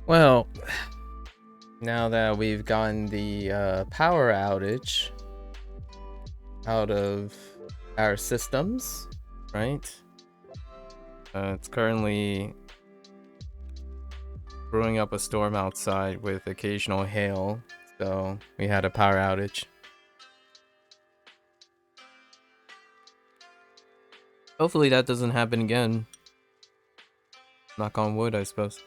Well, now that we've gotten the power outage out of our systems, right? It's currently brewing up a storm outside with occasional hail, so we had a power outage. Hopefully that doesn't happen again. Knock on wood, I suppose.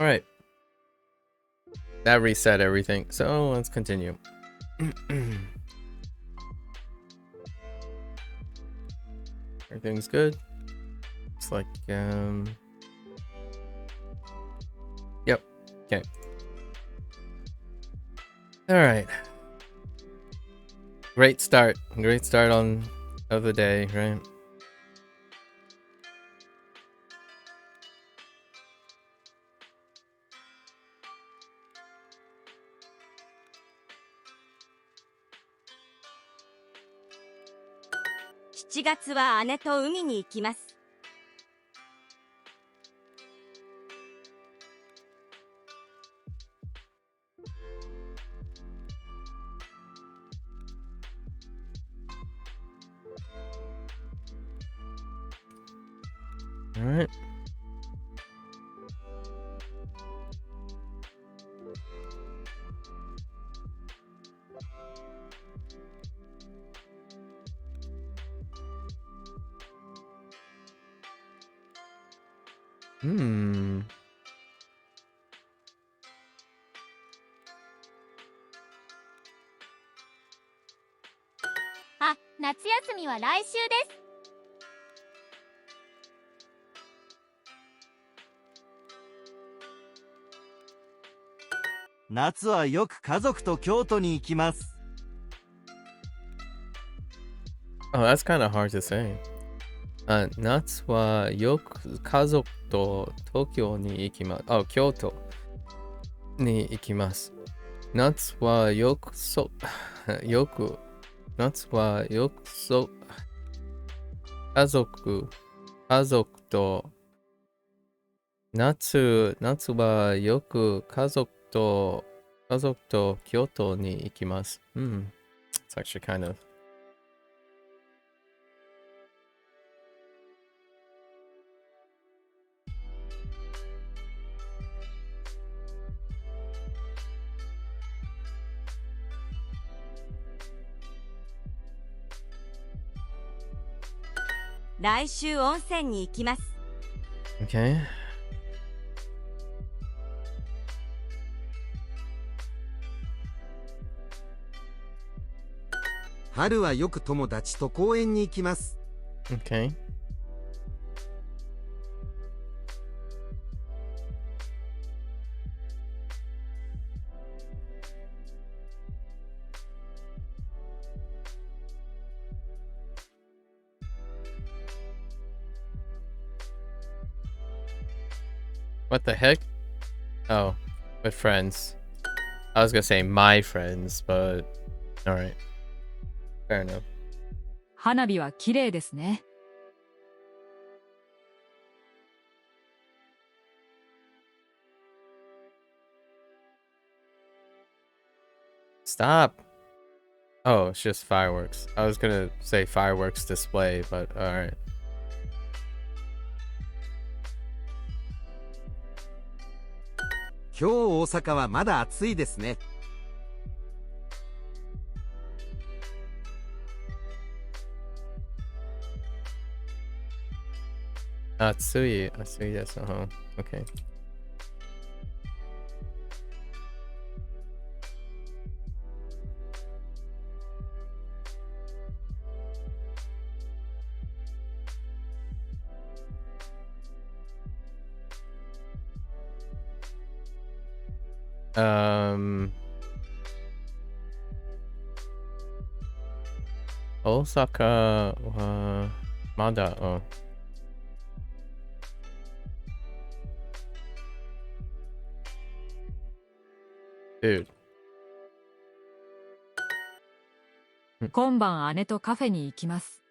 Alright. That reset everything, so let's continue. Everything's good. It's like, yep, okay. Alright. Great start of the day, right?7月は姉と海に行きます。All right. Hmm. あ、夏休みは来週です。夏はよく家族と京都に行きます。 Oh, that's kind of hard to say. 夏はよく家族と東京に行きます。Oh, 京都に行きます。夏はよく夏はよく家族と夏はよく家族と京都に行きます。It's actually kind of来週温泉に行きます。 okay. 春はよく友達と公園に行きます。 Okay. What the heck? Oh, with friends. I was gonna say my friends, but alright. Fair enough. 花火は綺麗ですね。Stop! Oh, it's just fireworks. I was gonna say fireworks display, but alright. 今日大阪はまだ暑いですね。 Atsui desu. Okay. Osaka wa mada. Oh. Dude. 今晩姉とカフェに行きます。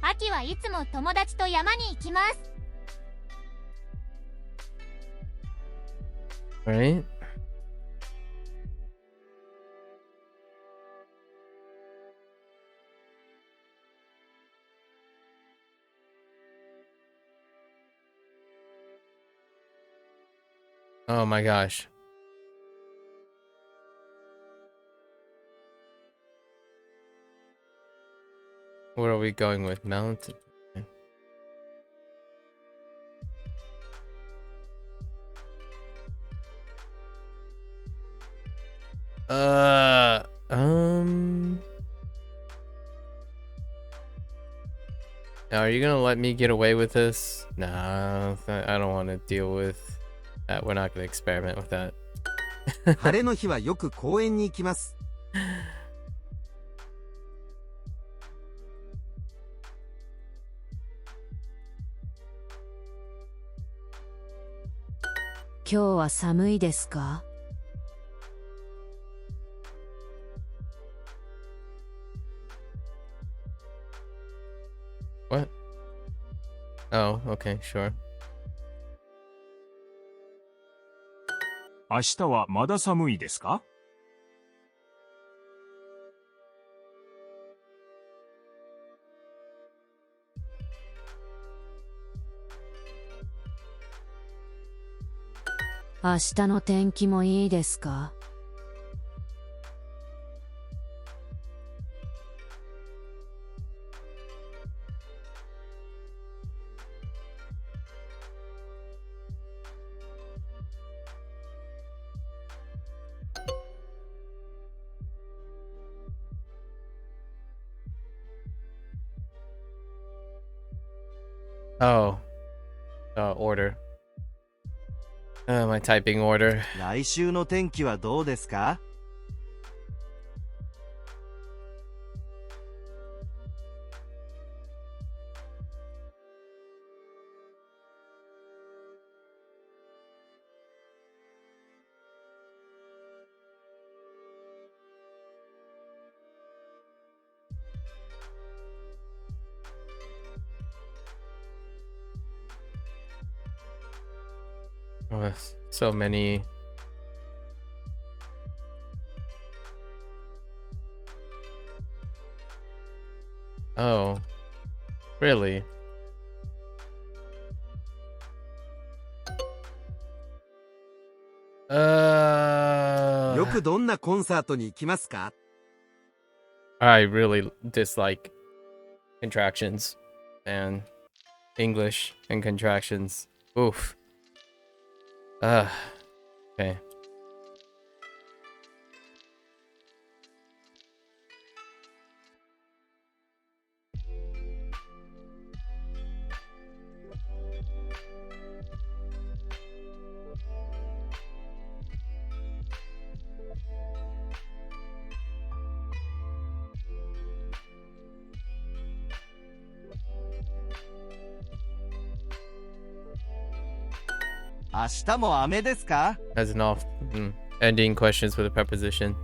秋はいつも友達と山に行きます。Right? Oh my gosh. What are we going with? Mountain? Uh, um... Are you gonna let me get away with this? Nah, I don't want to deal with that. We're not gonna experiment with that. 晴れの日はよく公園に行きます。今日は寒いですか? What? Oh, okay, sure. 明日はまだ寒いですか? 明日の天気もいいですか? Oh, order. My typing order. 来週の天気はどうですか? Oh, so many. Oh, really? よくどんなコンサートに行きますか? I really dislike contractions and English and contractions. Oof. Okay. As an off ending questions with a preposition.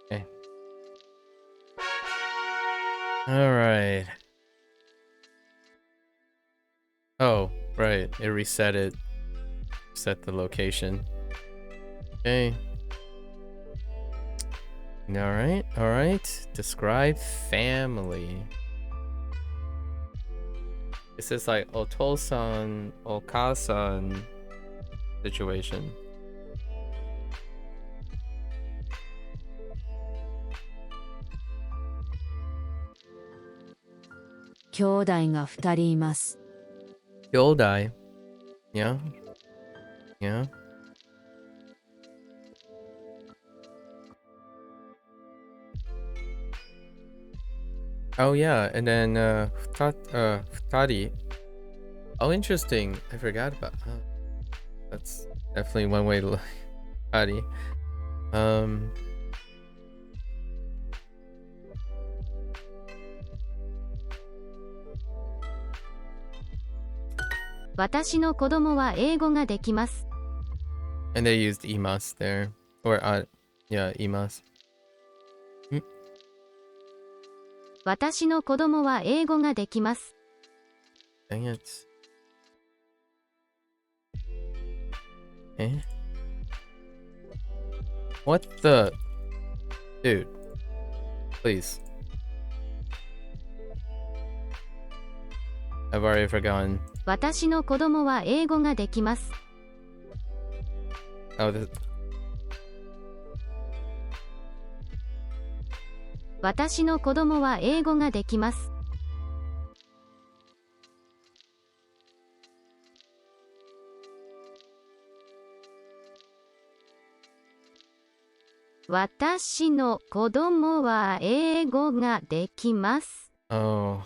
Okay. All right. Oh, right. It reset it. set the location. Okay. Alright. Describe family. This is like Otosan, Okasan situation. 兄弟が2人います。Gyodai. Yeah. Yeah. Oh yeah, and then Futari. Oh, interesting. I forgot about. That's definitely one way to look. Futari. 私の子供は英語ができます。 And they used imas there, or yeah, imas. 私の子供は英語ができます。 Dang it. Eh? What the? Dude. Please. I've already forgotten. 私の子供は英語ができます。 Oh, this. 私の子供は英語ができます。 私の子供は英語ができます。 Oh.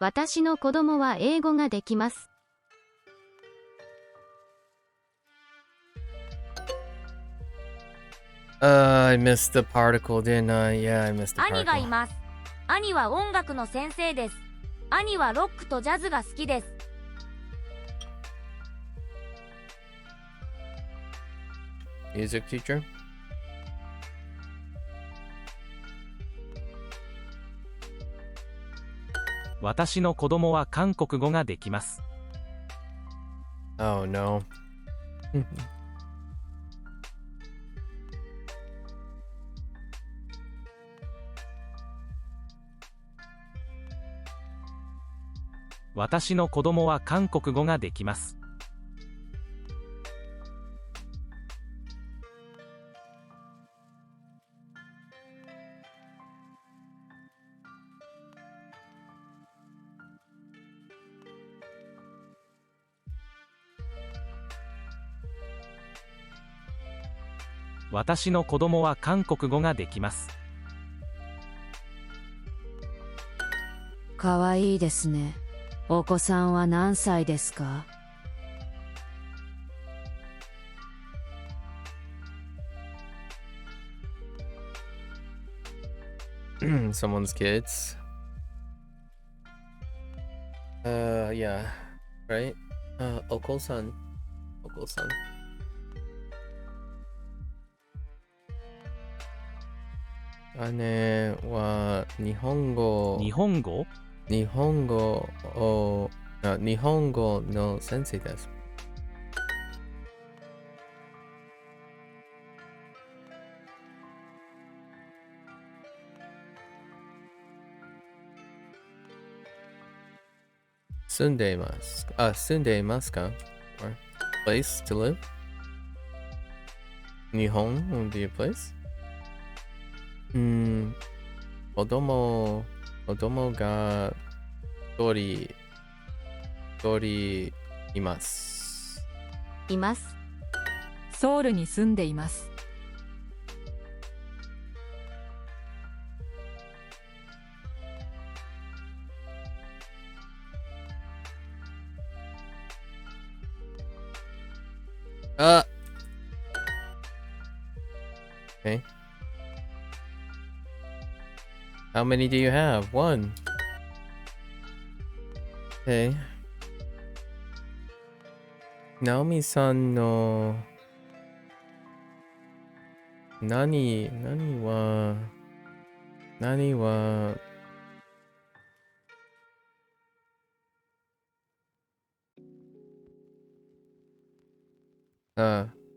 私の子供は英語ができます。 I missed the particle, didn't I? Yeah, I missed the 兄がい particle. ます。兄は音楽の先生です。兄はロックとジャズが好きです。 Music teacher? 私の子供は韓国語ができます。Oh no. 私の子供は韓国語ができます。私の子供は韓国語ができます。かわいいですね。お子さんは何歳ですか？ Someone's kids. Yeah. Right? Oko-san. Oko-san. 姉は日本語の先生です。住んでいますか？ Or place to live? 日本 would be a place? 子供が一人います。います。ソウルに住んでいます。Okay. How many do you have? One. Okay. ナオミさんの何何は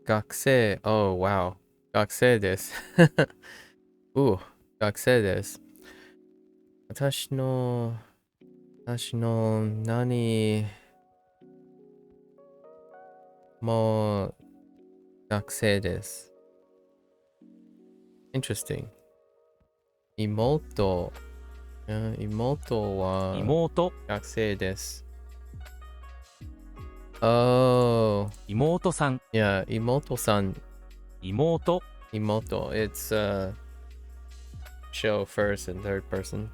学生。Oh, wow. 学生です。学生です。私の何も学生です。Interesting. 妹は妹、学生です。Oh, 妹さん、 yeah, 妹さん。妹、妹。It's show first and third person.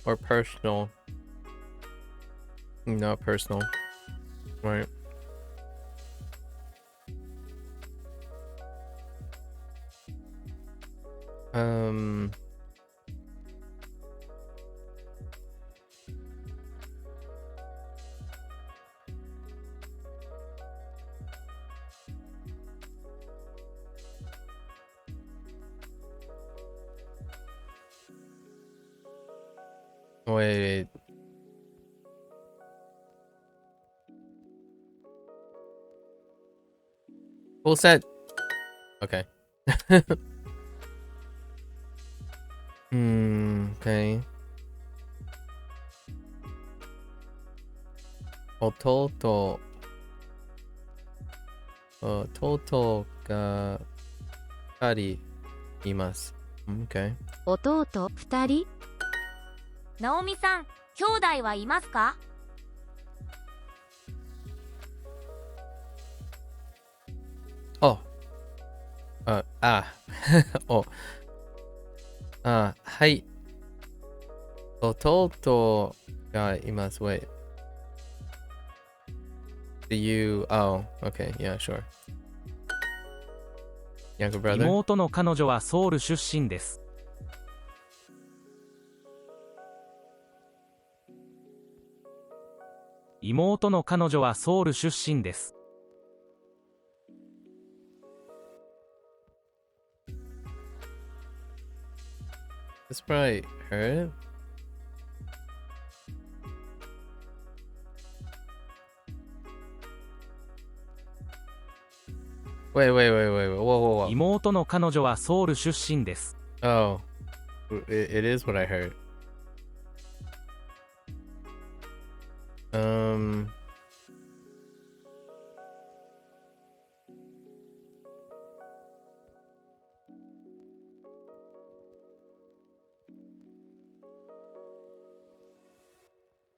Or personal. Not personal. Right. Wait. Full set. Okay. Okay. 弟が2人います。Okay. 弟2人？ナオミさん、兄弟はいますか？Oh. お。はい。弟がいます。Wait. Do you... Oh, okay. Yeah, sure. Younger brother? 妹の彼女はソウル出身です。妹の彼女はソウル出身です。That's probably her. Wait. Whoa. 妹の彼女はソウル出身です。Oh. It is what I heard.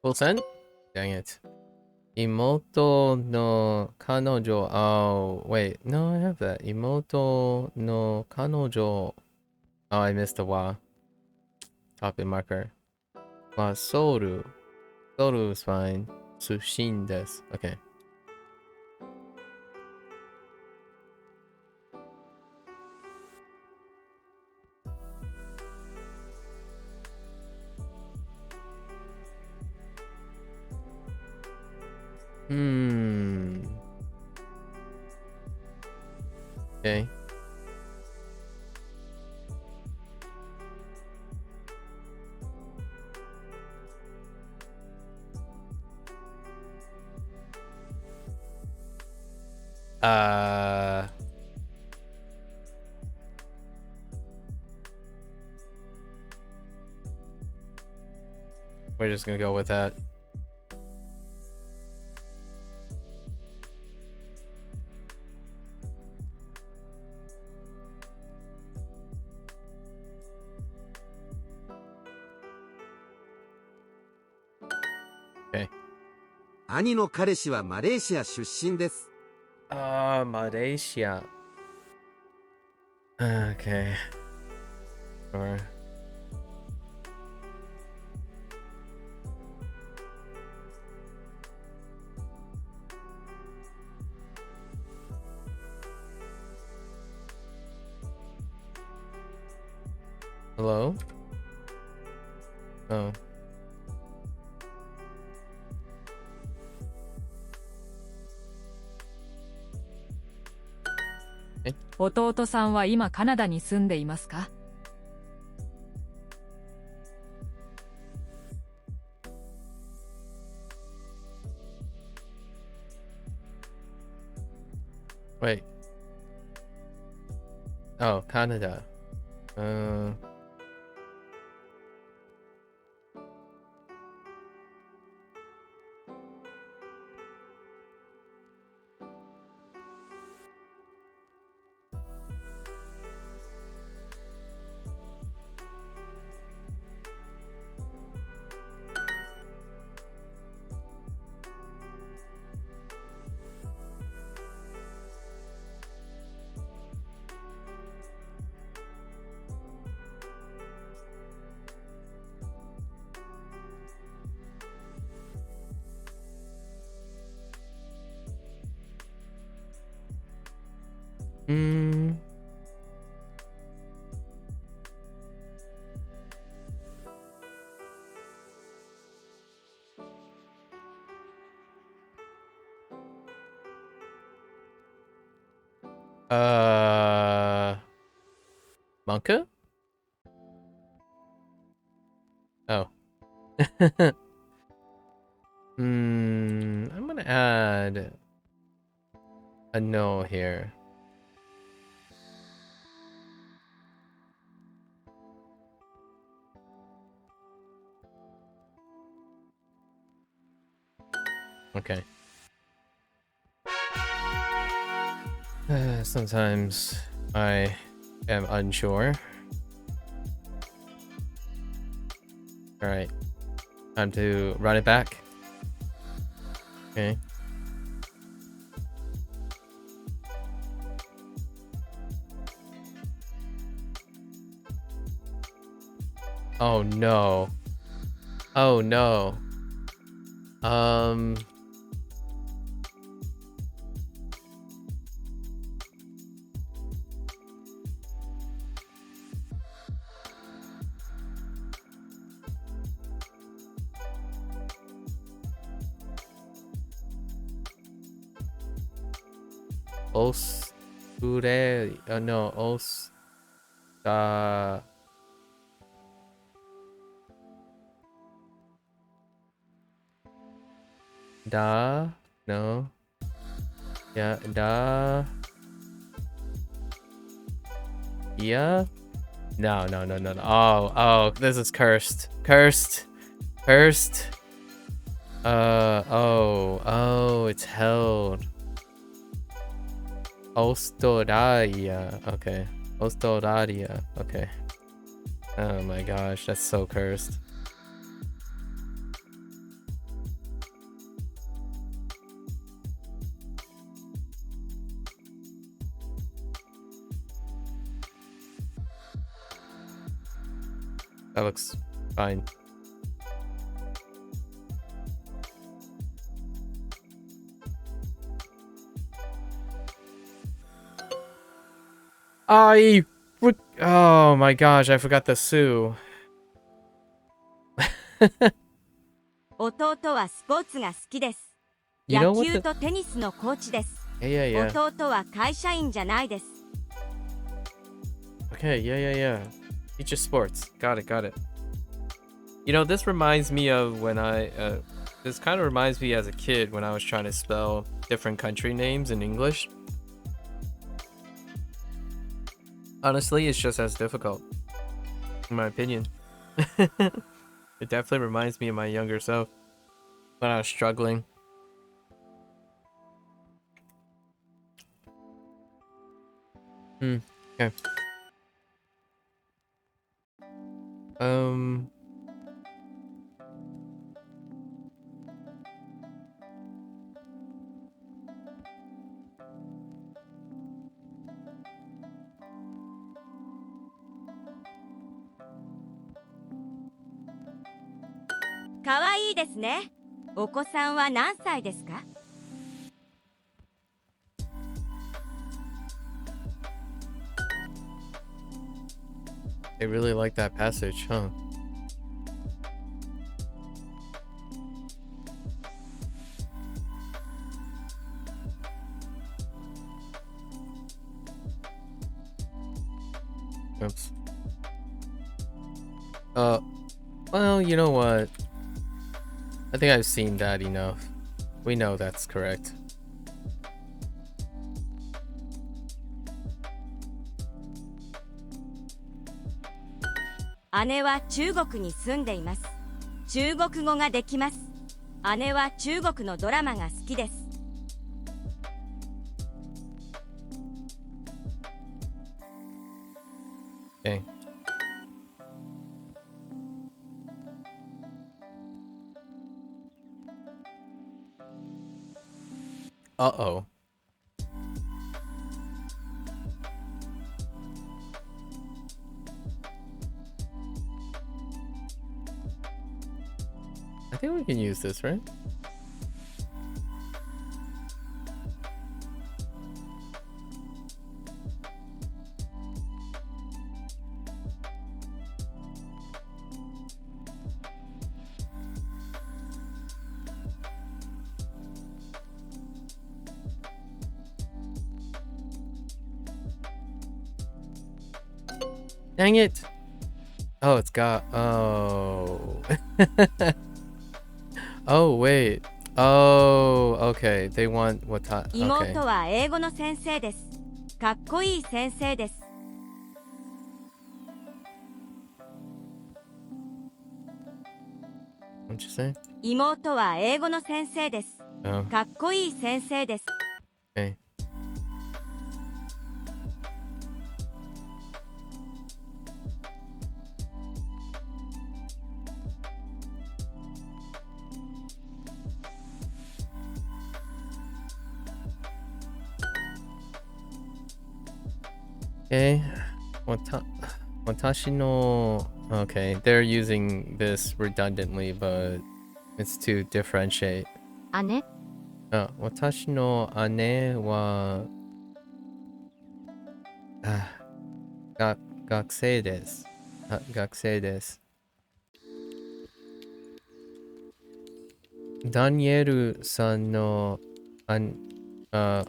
Full send? Dang it. 妹の彼女。Oh, wait. No, I have that. 妹の彼女。Oh, I missed a wa. Topic marker. Soul is fine. 出身です。Okay. Okay. We're just gonna go with that. Okay. 兄の彼氏はマレーシア出身です。Malaysia. Okay. Sure. Hello? Oh. Okay. 弟さんは今カナダに住んでいますか？ Wait. Oh, Canada. Hmm. MAKU? Oh. I'm gonna add a no here. Okay. Sometimes I am unsure. Alright. Time to run it back. Okay. Oh no. Oh no. No, no. Yeah, yeah. No. Oh, this is cursed. Cursed. It's held. Australia. Okay. Australia. Okay. Oh my gosh, that's so cursed. That looks fine. Oh my gosh, I forgot the Sue. 弟はスポーツが好きです。 You know 野 what 球 the... とテニスのコーチです。 Yeah. 弟は会社員じゃないです。 Okay, yeah. Teacher sports. Got it. You know, this reminds me of when this kind of reminds me as a kid when I was trying to spell different country names in English. Honestly, it's just as difficult, in my opinion. It definitely reminds me of my younger self when I was struggling. Okay.かわいいですね。お子さんは何歳ですか？ They really like that passage, huh? Oops. Well, you know what? I think I've seen that enough. We know that's correct. 姉は中国に住んでいます。中国語ができます。姉は中国のドラマが好きです。Okay. Uh-oh. I think we can use this, right? Dang it! Oh, it's got... Oh. Oh, wait. Oh, okay. They want what time? Okay. 妹は英語の先生です。かっこいい先生です。What'd you say? 妹は英語の先生です。Oh, かっこいい先生です。 okay. Okay. Watashi no... Okay, they're using this redundantly, but it's to differentiate. 姉 Watashi no ane wa... Gakusei desu. Gakusei desu. ダニエルさんの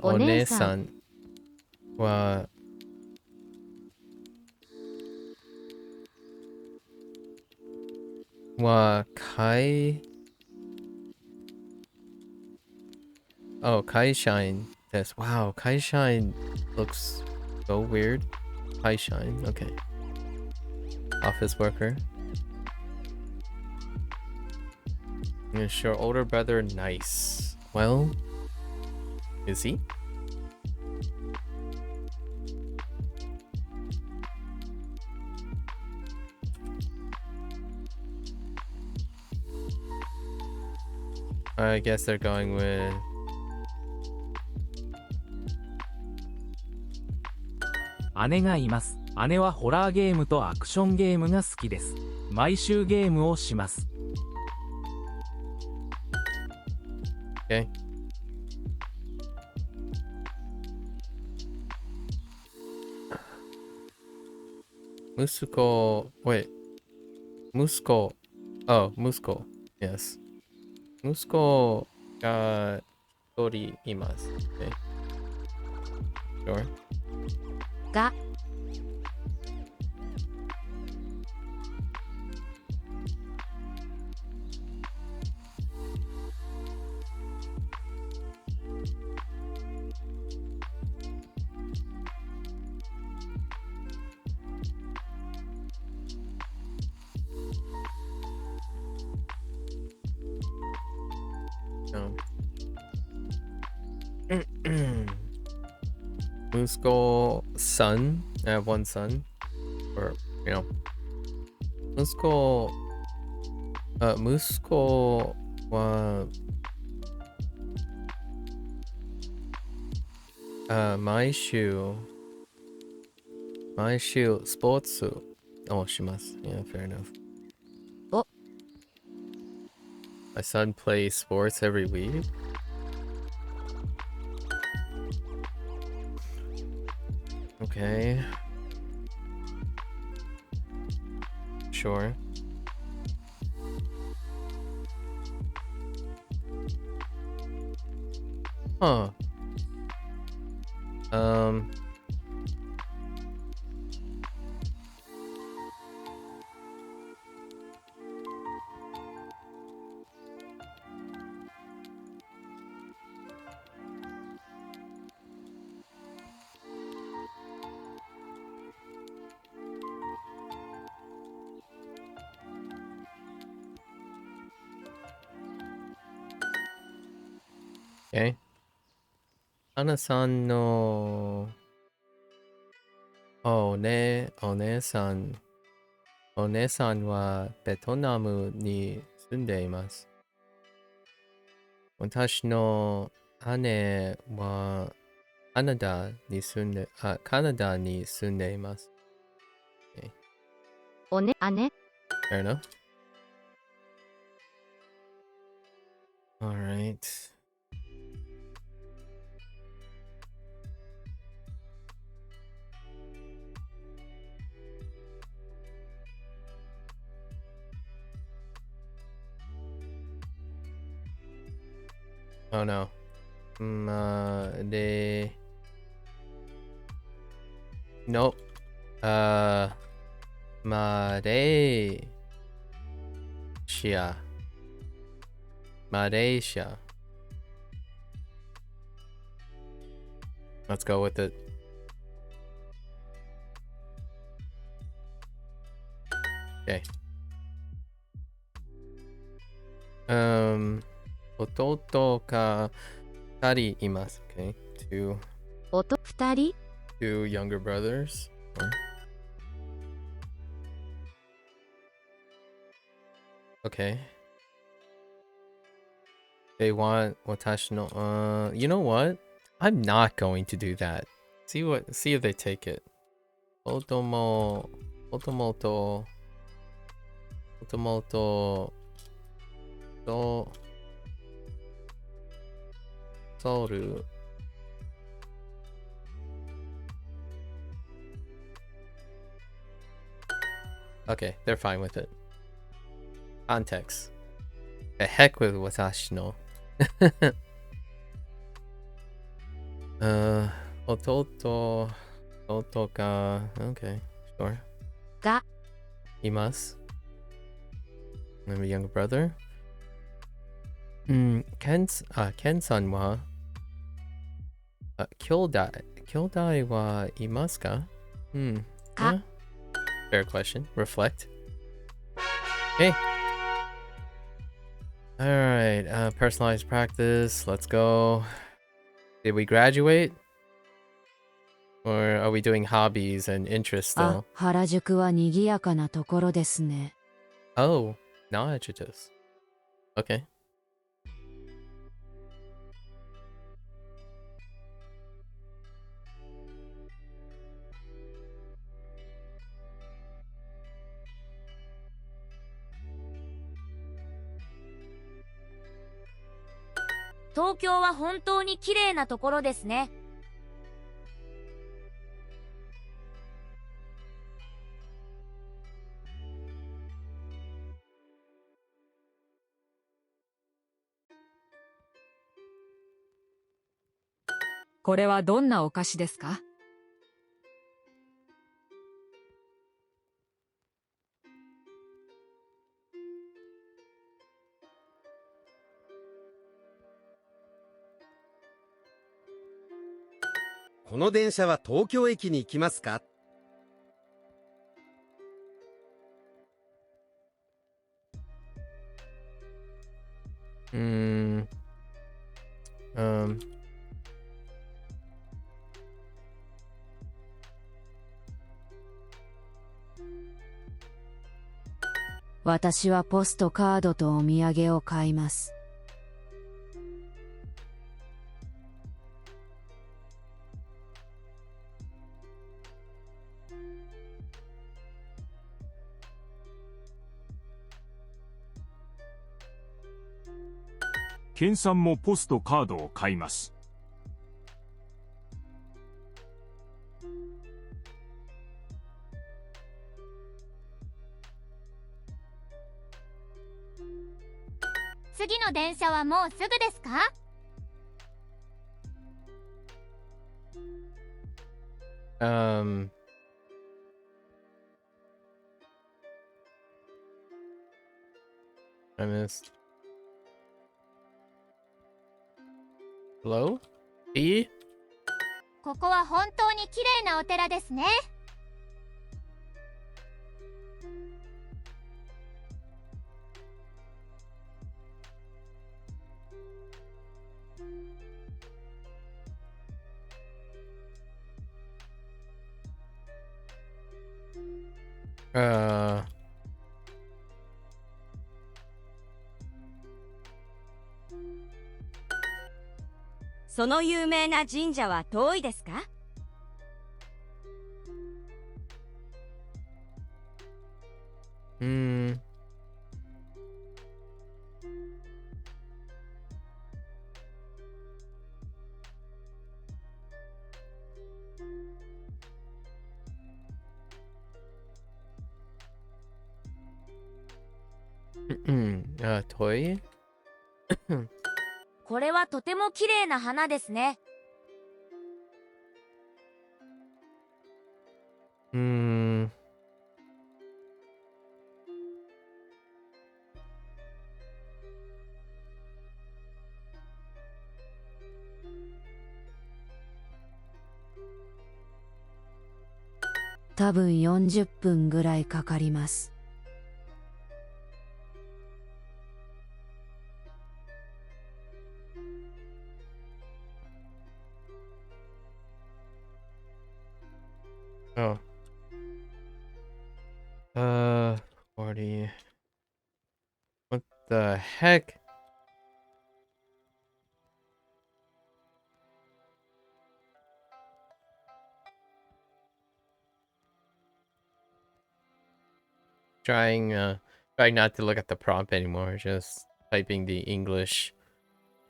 お姉さんは会社員です。Wow, 会社員 looks so weird. 会社員 okay. Office worker. Yeah, sure, older brother, nice. Well, is he? I guess they're going with... 姉がいます。姉はホラーゲームとアクションゲームが好きです。毎週ゲームをします。Okay. Musuko... Wait. Musuko... Oh, Musuko. Yes. Musuko ga hitori imasu. Okay. Sure. が Musuko son. I have one son. Or, you know. Musuko wa 毎週スポーツをします。Yeah, fair enough. Oh. My son plays sports every week. Okay. Sure. Huh. Okay. 花さんのお姉さんはベトナムに住んでいます。私の姉はカナダに住んでいます。Okay. 姉 Fair enough. Alright. Oh no. Nope. Malaysia. Malaysia. Let's go with it. Okay. 弟が2人います。Okay. Two 二人 younger brothers. Okay. They want watashi no you know what? I'm not going to do that. See if they take it. Otomo to soru. Okay, they're fine with it. Context. The heck with watashi no. 弟が okay, sure. がいます。I'm a younger brother. ケンさんは兄弟はいますかか Fair question. Reflect. Okay. Alright, personalized practice. Let's go. Did we graduate? Or are we doing hobbies and interests あ still? 原宿は賑やかなところですね Oh, not adjectives. Okay.東京は本当に綺麗なところですね。これはどんなお菓子ですか？この電車は東京駅に行きますか？私はポストカードとお土産を買いますケンさんもポストカードを買います。次の電車はもうすぐですか？I missed. Hello? E? ここは本当に綺麗なお寺ですね。その有名な神社は遠いですか？遠い？これはとても綺麗な花ですね。多分40分ぐらいかかります。Oh. 40. What the heck? Trying not to look at the prompt anymore, just typing the English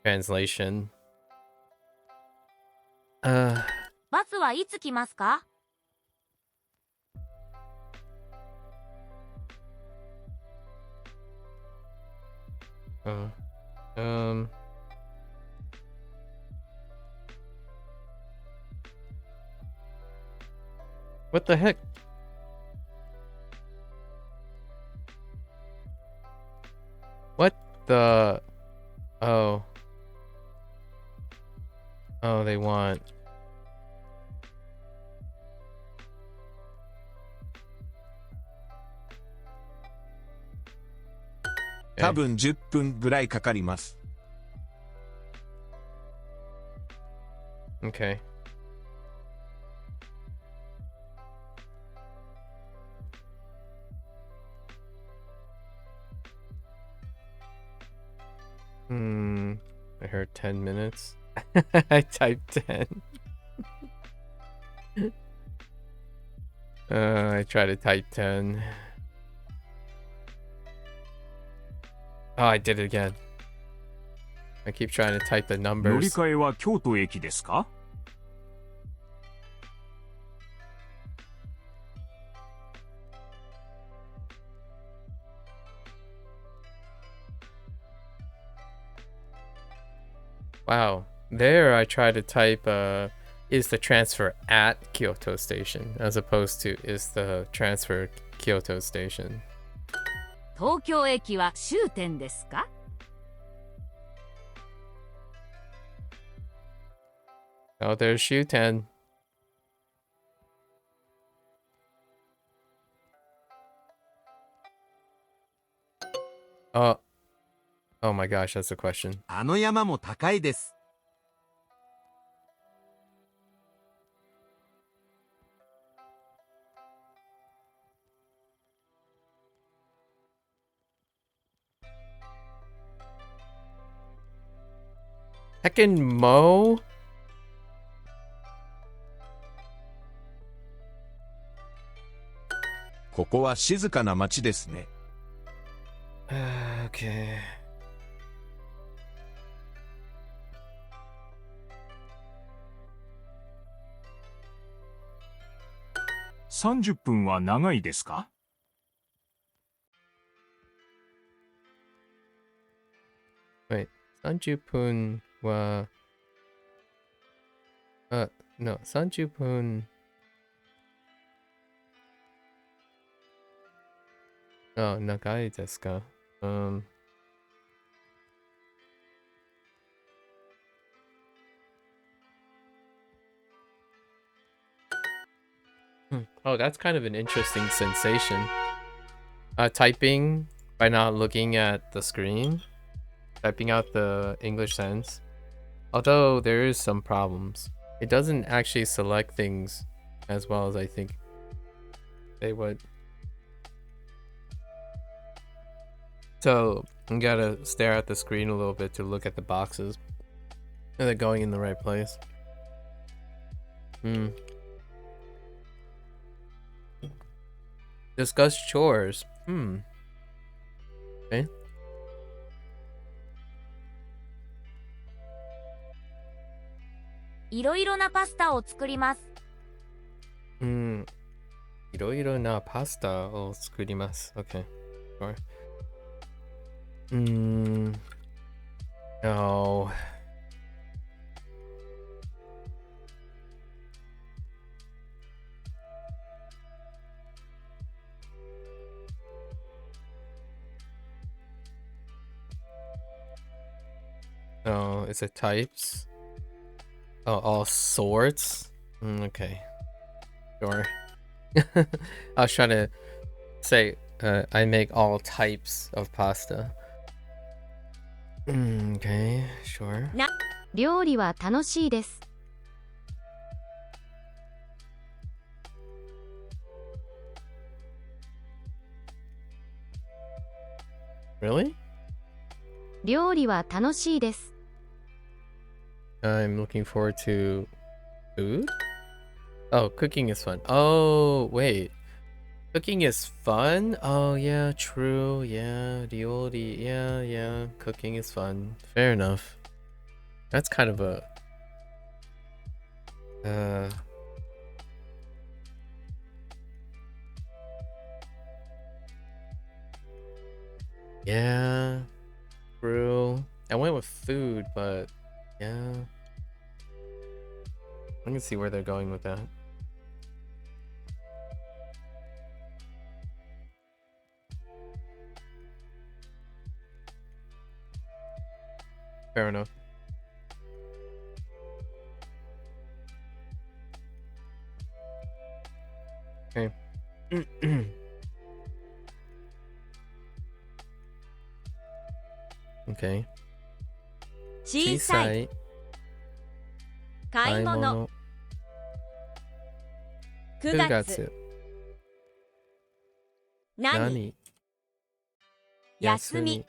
translation. バスはいつ来ますか？What the heck? What the? Oh. Oh, they want. 多分10分ぐらいかかります。Okay. I heard 10 minutes. I typed 10. I try to type 10. Oh, I did it again. I keep trying to type the 乗り numbers. 換えは京都駅ですか？ Wow. There I try to type is the transfer at Kyoto Station as opposed to is the transfer Kyoto Station. 東京駅は終点ですか？ Oh, there's Shuten. Oh my gosh, that's a question. あの山も高いです。Heckin' Mo? ここは静かな町ですね。Okay. 30分は長いですか？ Wait, 30分は no, 30分 長いですか? Oh, that's kind of an interesting sensation. Typing by not looking at the screen. Typing out the English sentence. Although there is some problems. It doesn't actually select things as well as I think they would. So you gotta stare at the screen a little bit to look at the boxes. Are they going in the right place? Discuss chores. Okay. いろいろなパスタを作ります。いろいろなパスタを作ります。Okay. Sure. No. Oh, is it types? Oh, all sorts? Okay. Sure. I was trying to say, I make all types of pasta. Okay, sure. 料理は楽しいです。 Really? 料理は楽しいです。 I'm looking forward to food? Oh, cooking is fun. Oh, wait. Cooking is fun? Oh, yeah, true. Yeah, Dioli. Yeah. Cooking is fun. Fair enough. That's kind of a... Yeah, true. I went with food, but yeah. I can see where they're going with that. Fair enough. Okay. Okay. 小さい。買い物。9月。何？休み。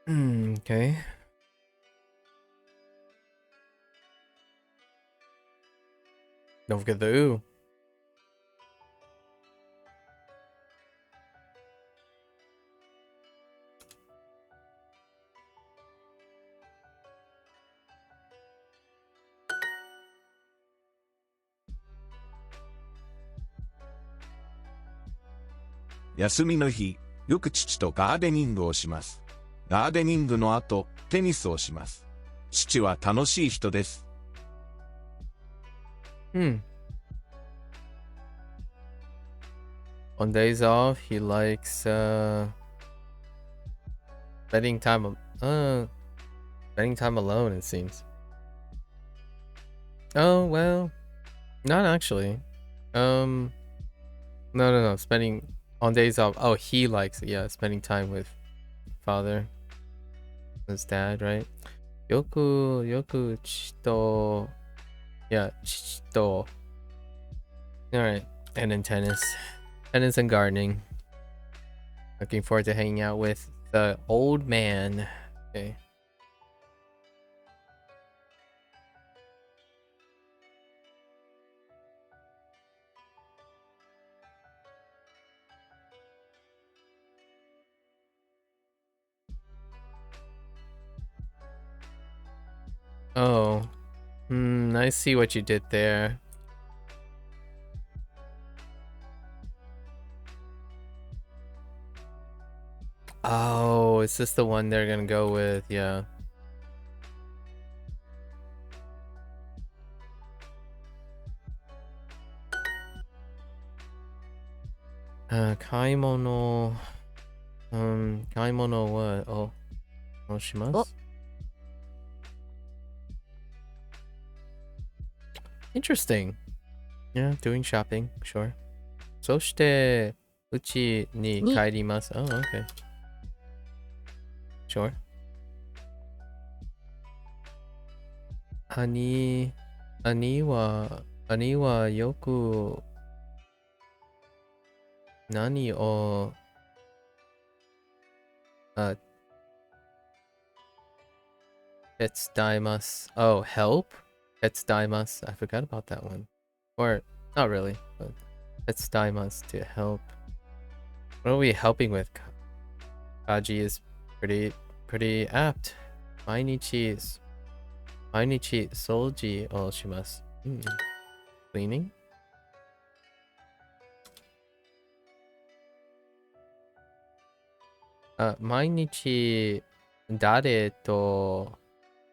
Okay. Don't forget the ooh. "休みの日、よく父とガーデニングをします。ガーデニングの後、テニスをします。父は楽しい人です。On days off, he likes spending time alone, it seems. Oh, well, not actually. No. Spending on days off. Oh, he likes it. Yeah, spending time with father, his dad, right? Yoku chichi to. Yeah, chichi to. All right, and then tennis and gardening. Looking forward to hanging out with the old man. Okay. Oh, I see what you did there. Oh, is this the one they're gonna go with? Yeah. Kaimono. Kaimono what? Oh, shimasu? Interesting. Yeah, doing shopping, sure. そして、うちに帰ります。Oh, okay. Sure. 兄はよく何を手伝います。Oh, help? 手伝います。I forgot about that one. Or, not really, but 手伝います to help. What are we helping with? Kaji is pretty apt. 毎日掃除をします。Cleaning? 毎日誰と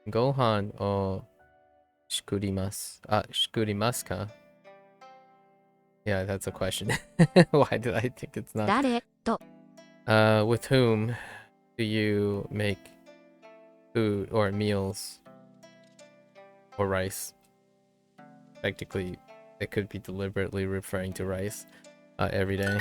ご飯を作ります。作りますか? Yeah, that's a question. Why did I think it's not? 誰と With whom do you make food or meals or rice? Technically, it could be deliberately referring to rice every day.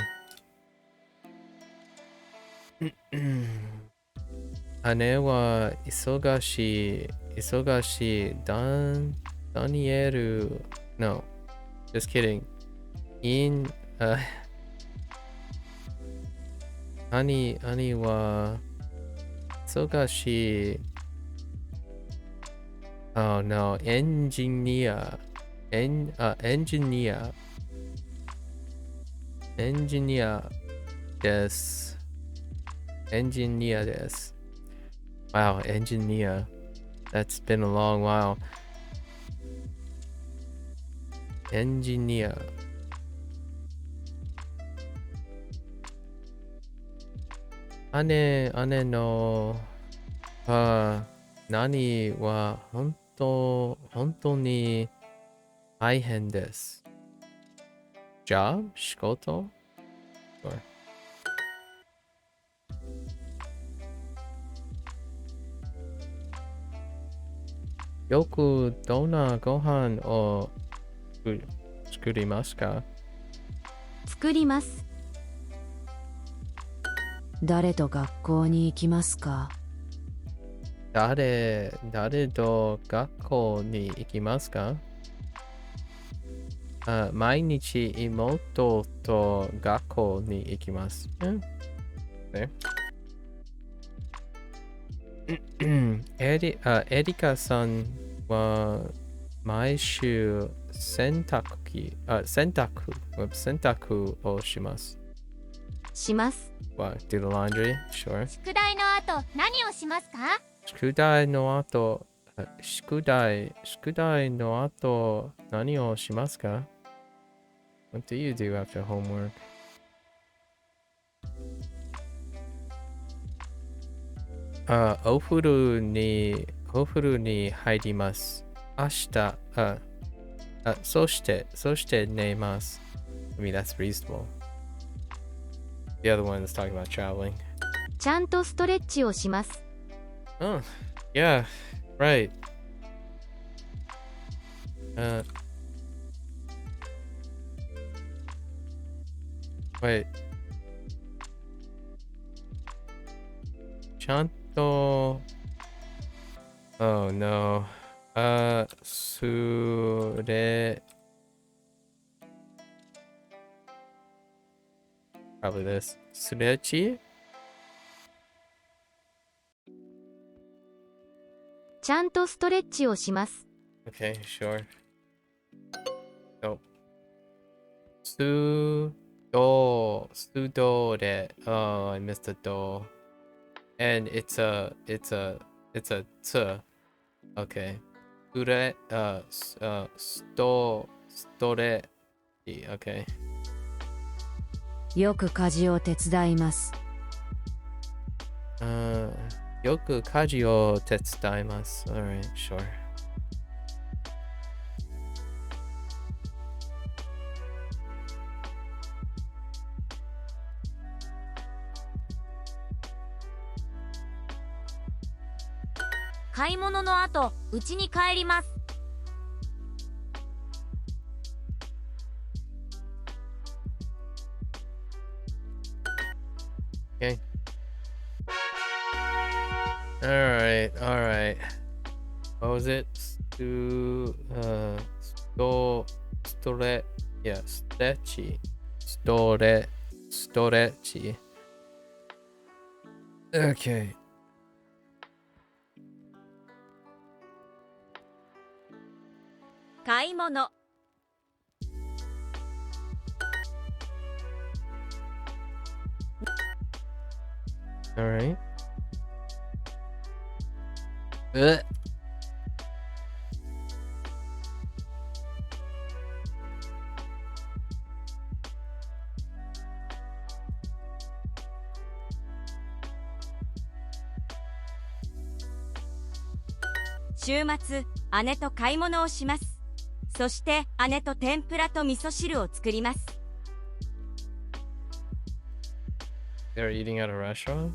姉は忙しいダニエル No, just kidding. In 兄は忙しい Oh no, engineer です。Engineer です。Wow, engineer. That's been a long while. Engineer. 姉の何は本当に大変です。Job? 仕事? Sure. よくどんなご飯を作りますか？作ります。誰と学校に行きますか？誰と学校に行きますか？毎日妹と学校に行きます。エリカさんは毎週洗濯をします。します。What? Do the laundry? Sure. 宿題の後何をしますか？宿題の後何をしますか？ What do you do after homework? お風呂に入ります。明日、そして寝ます。I mean, that's reasonable. The other one is talking about traveling. ちゃんとストレッチをします。Oh, yeah, right. Wait. ちゃんと Oh no. それ Probably this. スレッチ? ちゃんとストレッチをします。Okay, sure. Nope. スドレ Oh, I missed a do. And it's a t. Okay. ストレ Okay. よく家事を手伝います。よく家事を手伝います。Alright, sure. 買い物の後、家に帰ります。Okay. Alright. What was it? Stretchy. ストレッチ。Okay. 買い物 Alright. 週末姉と買い物をします。そして姉と天ぷらと味噌汁を作ります。 They're eating at a restaurant?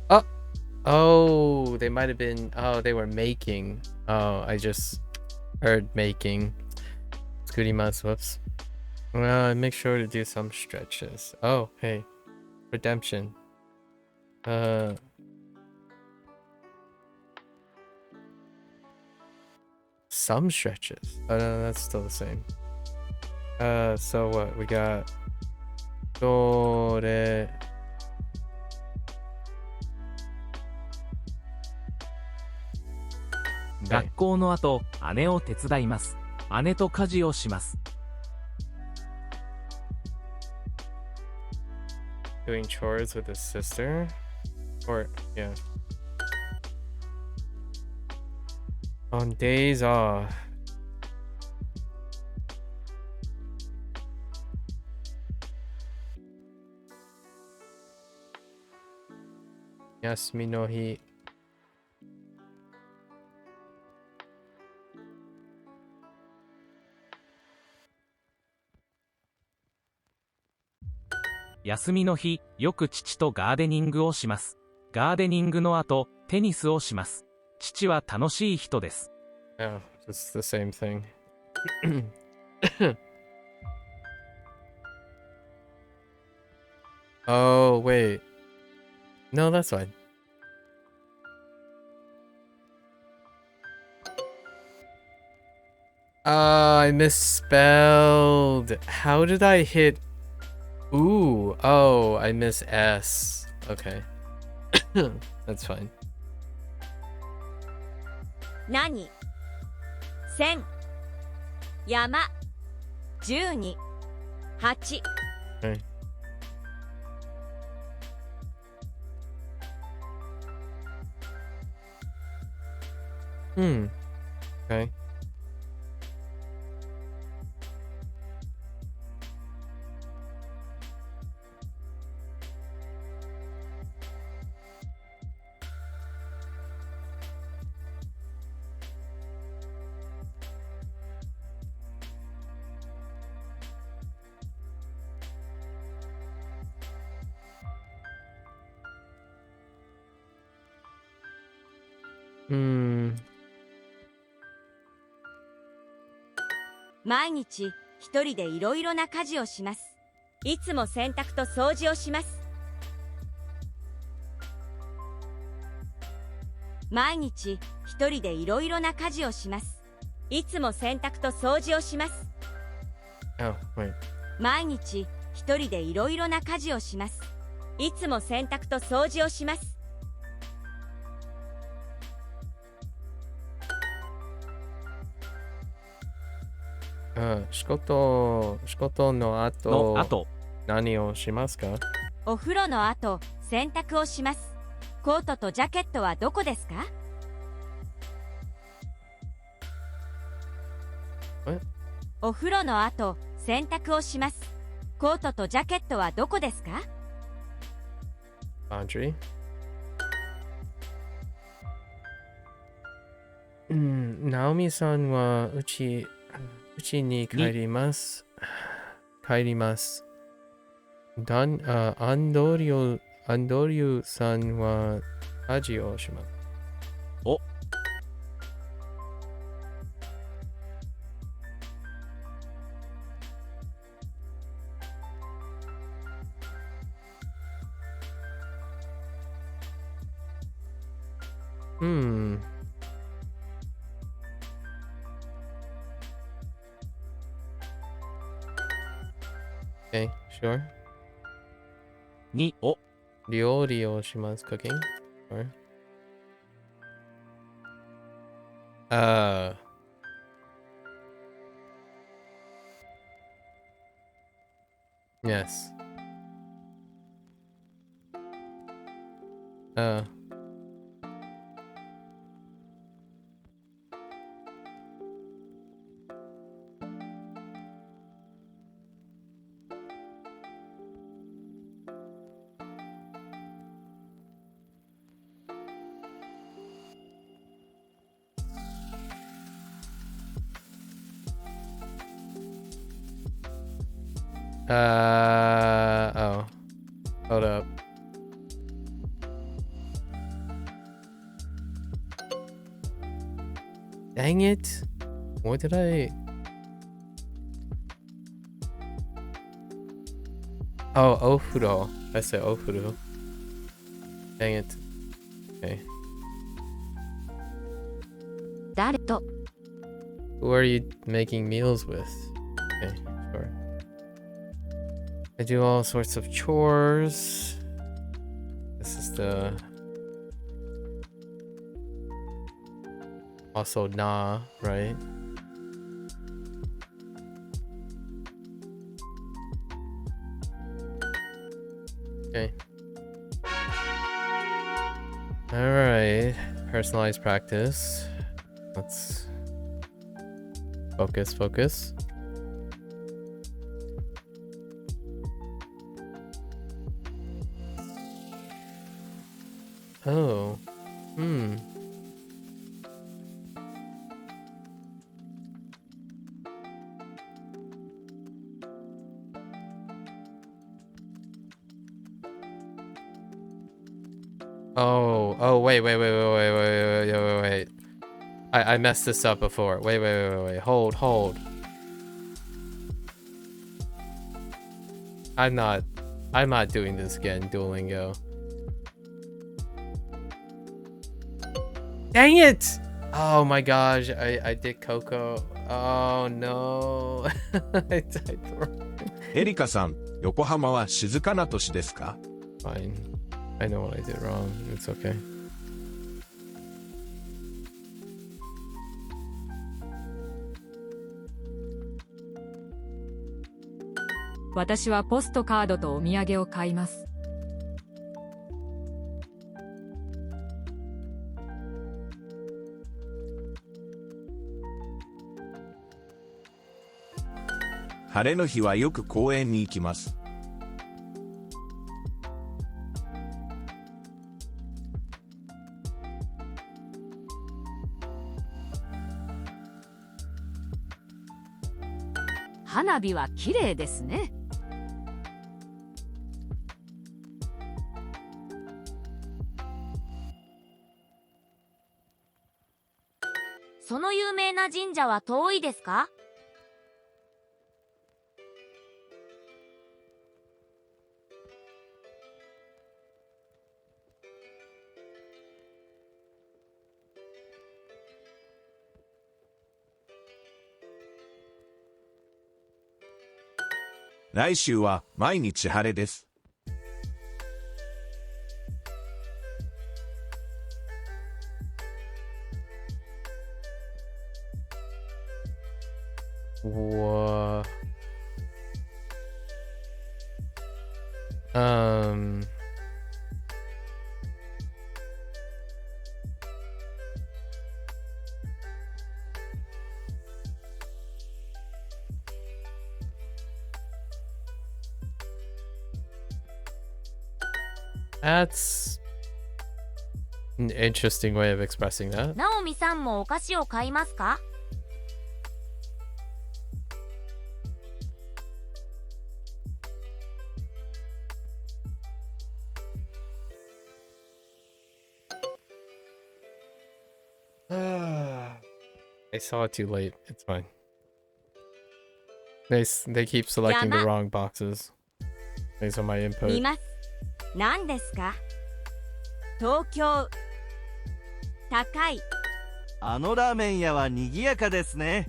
Oh! Oh, they might have been... Oh, they were making. Oh, I just heard making. 作ります. Whoops. Make sure to do some stretches. Oh, hey. Redemption. Some stretches. Oh, no, that's still the same. So what? We got... どれ... Okay. 学校の後、姉を手伝います。姉と家事をします。Doing chores with his sister? Or, yeah. On days off. Yasumi no hi. "休みの日、よく父とガーデニングをします。ガーデニングの後、テニスをします。父は楽しい人です。Oh, it's the same thing. Oh, wait. No, that's fine. I misspelled. How did I hit... Ooh. Oh, I miss S. Okay. That's fine. 何千山12 8 Okay. Okay. Hmm. 毎日一人でいろいろな家事をします。いつも洗濯と掃除をします。毎日一人でいろいろな家事をします。いつも洗濯と掃除をします。 Oh, wait. 毎日一人でいろいろな家事をします。いつも洗濯と掃除をします。 仕事の後何をしますか？お風呂の後洗濯をします。コートとジャケットはどこですか？お風呂の後洗濯をします。コートとジャケットはどこですか？ Laundry. ナオミさんはうちに帰ります。アンドリュさんは家事をします。お。Okay, sure. にを料理をします。cooking? Or? Yes. Oh. Hold up. Dang it. What did I... Oh, ofuro. I said ofuro. Dang it. Okay. 誰と Who are you making meals with? Okay, sure. I do all sorts of chores. This is the... Also nah, right? Okay. Alright. Personalized practice. Let's focus. Oh. Oh, wait. I messed this up before. Wait. Hold. I'm not doing this again, Duolingo. Dang it! Oh my gosh, I did Coco. Oh no. I typed wrong. エリカさん、横浜は静かな都市ですか？ Fine. I know what I did wrong. It's okay. 私はポストカードとお土産を買います。晴れの日はよく公園に行きます。花火は綺麗ですね。その有名な神社は遠いですか？来週は毎日晴れです。Wha- That's an interesting way of expressing that. ナオミさんもお菓子を買いますか？I saw it too late. It's fine. They keep selecting the wrong boxes based on my 見 input. ます。何ですか？東京。高い。あのラーメン屋は賑やかですね。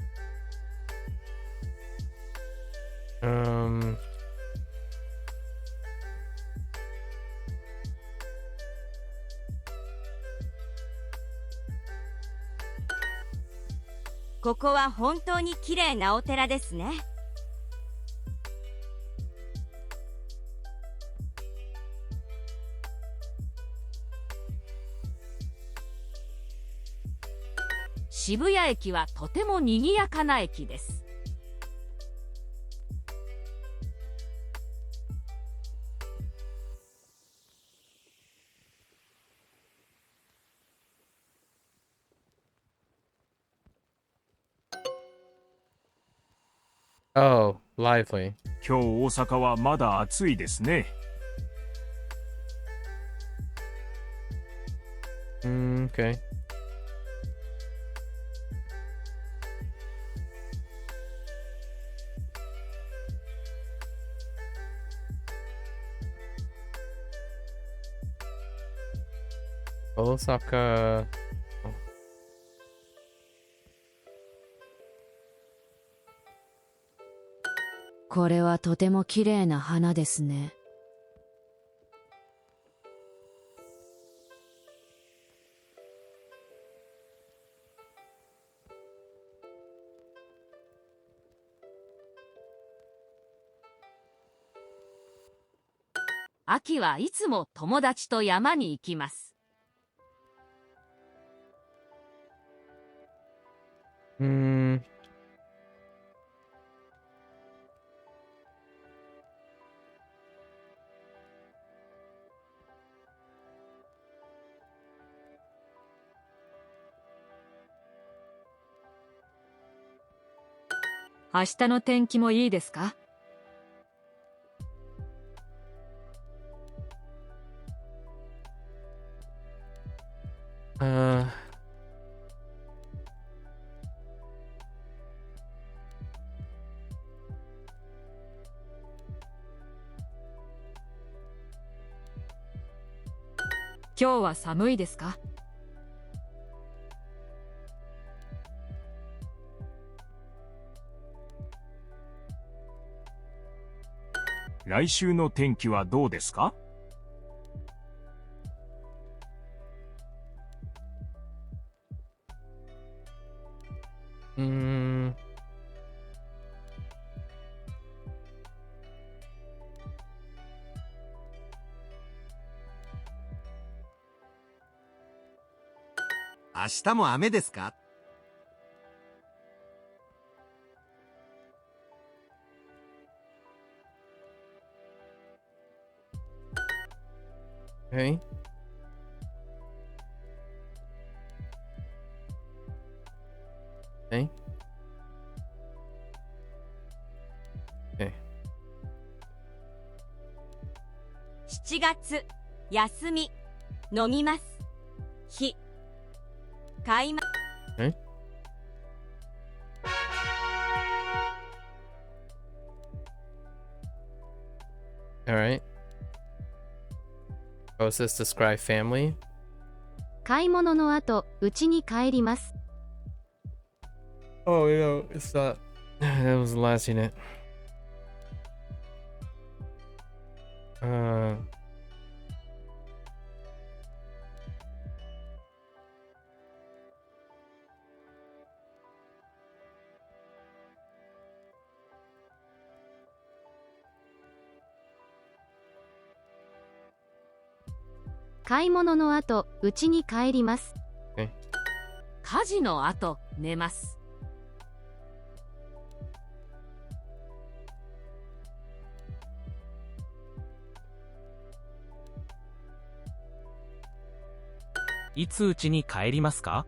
ここは本当に綺麗なお寺ですね。渋谷駅はとても賑やかな駅です。Oh, lively. 今日大阪はまだ暑いですね。Okay. Osaka. これはとても綺麗な花ですね。秋はいつも友達と山に行きます。明日の天気もいいですか？今日は寒いですか？来週の天気はどうですか？明日も雨ですか？Okay. Okay. Okay. 7月、休み、飲みます。日、買いま。All right. Does this describe family? 買い物の後、家に帰ります。Oh, it's not. That was the last unit. 買い物の後、家に帰ります。家事の後、寝ます。いつ家に帰りますか？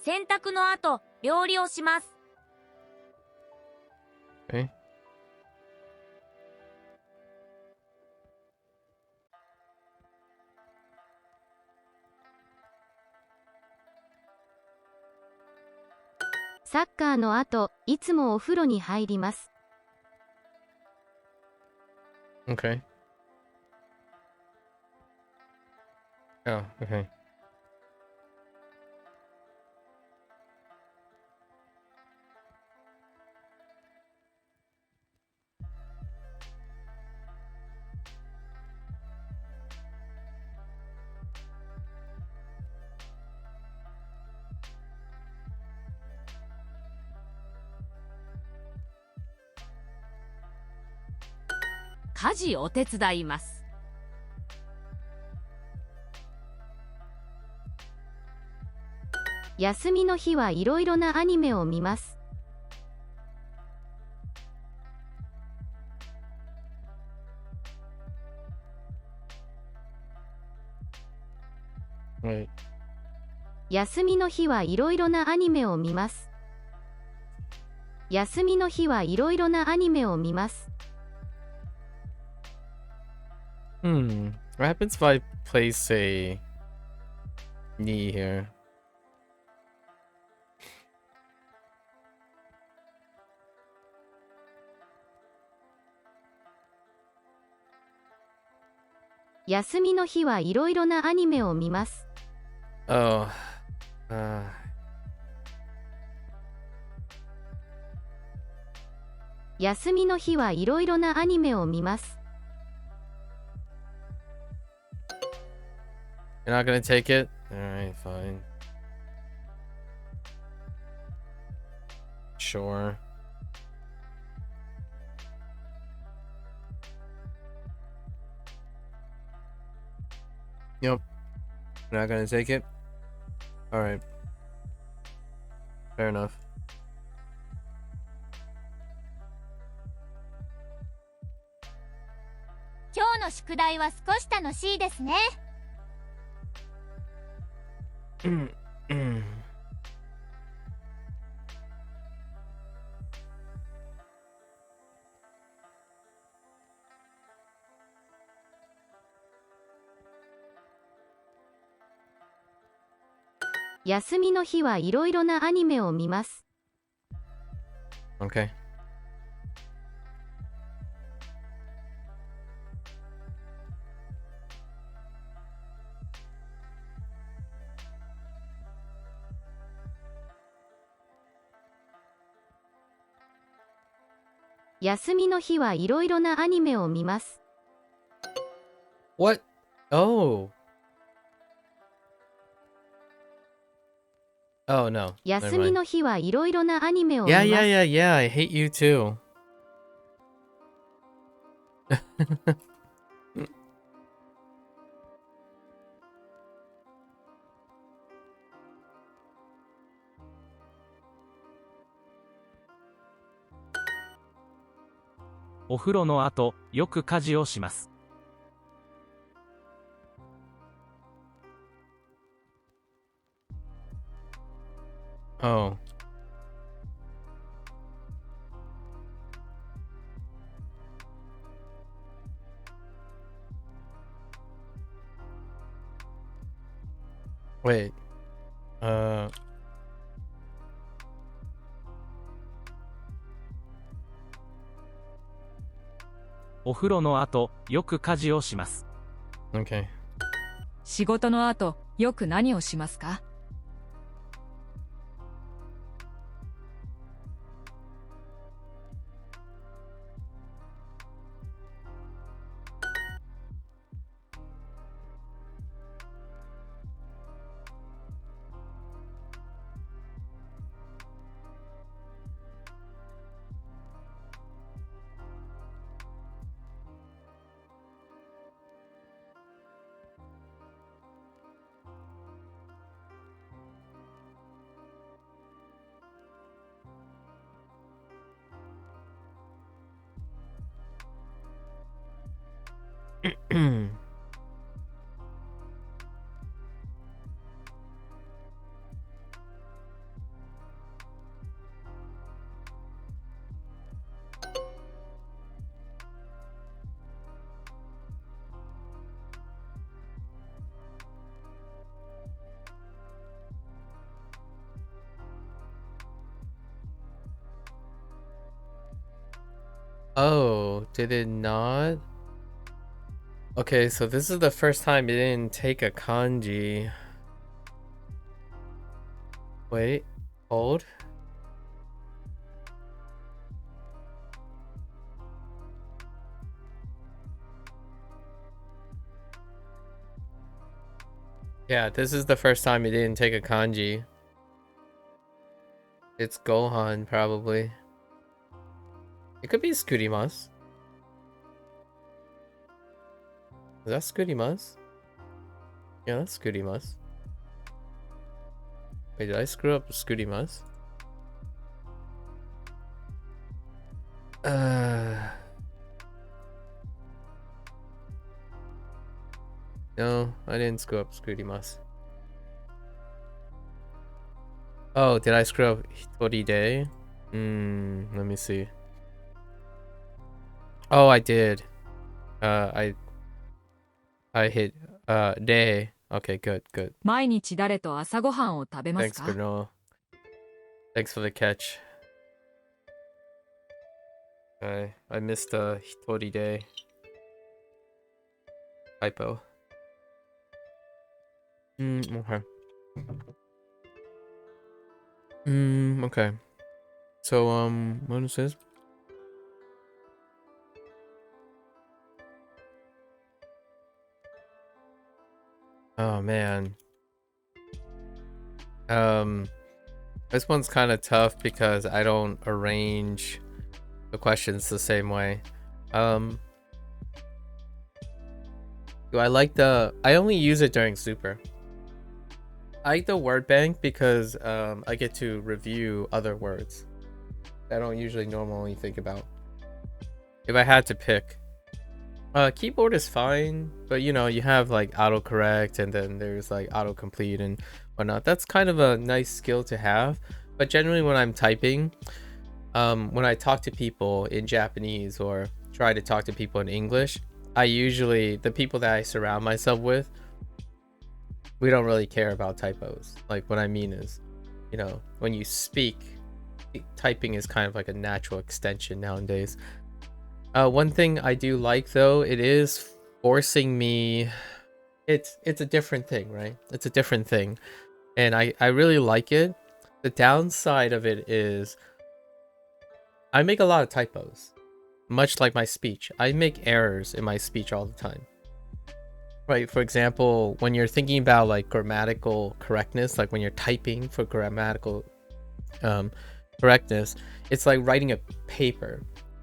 洗濯の後、料理をします。Okay. サッカーの後、いつもお風呂に入ります。Okay. Oh, okay. 家事を手伝います。休みの日はいろいろなアニメを見ます。Wait. 休みの日はいろいろなアニメを見ます。休みの日はいろいろなアニメを見ます。What happens if I place a knee here? 休みの日はいろいろなアニメを見ます。Oh. 休みの日はいろいろなアニメを見ます。You're not gonna take it? Alright, fine. Sure. Yep. You're not gonna take it? Alright. Fair enough. 今日の宿題は少し楽しいですね。休みの日はいろいろなアニメを見ます。Okay.「休みの日はいろいろなアニメを見ます。 What? Oh. Oh no. 休みの日はいろいろなアニメを見 Yeah, ます。 yeah, yeah, yeah. I hate you too. お風呂の後、よく家事をします。Oh. Wait. お風呂の後、よく家事をします。Okay. 仕事の後、よく何をしますか？Oh, did it not? Okay, so this is the first time it didn't take a kanji. Wait, hold. Yeah, this is the first time it didn't take a kanji. It's Gohan, probably. It could be Skurimas. Is that skurimasu? Yeah, that's skurimasu. Wait, did I screw up skurimasu? No, I didn't screw up skurimasu. Oh, did I screw up hitori de? Let me see. Oh, I did. I hit de. Okay, good. 毎日誰と朝ごはんを食べます Thanks for か no. Thanks for the catch. I missed a hitori de typo. Okay. Okay. So what is this? Oh man. This one's kind of tough because I don't arrange the questions the same way. Do I like I only use it during super. I like the word bank because I get to review other words I don't usually normally think about. If I had to pick, keyboard is fine, but you know, you have like autocorrect and then there's like autocomplete and whatnot. That's kind of a nice skill to have. But generally when I'm typing, when I talk to people in Japanese or try to talk to people in English, the people that I surround myself with, we don't really care about typos. Like what I mean is, you know, when you speak, typing is kind of like a natural extension nowadays. One thing I do like though, it is forcing me, it's a different thing, right? It's a different thing. And I really like it. The downside of it is I make a lot of typos, much like my speech. I make errors in my speech all the time. Right, for example, when you're thinking about like grammatical correctness, like when you're typing for grammatical correctness, it's like writing a paper.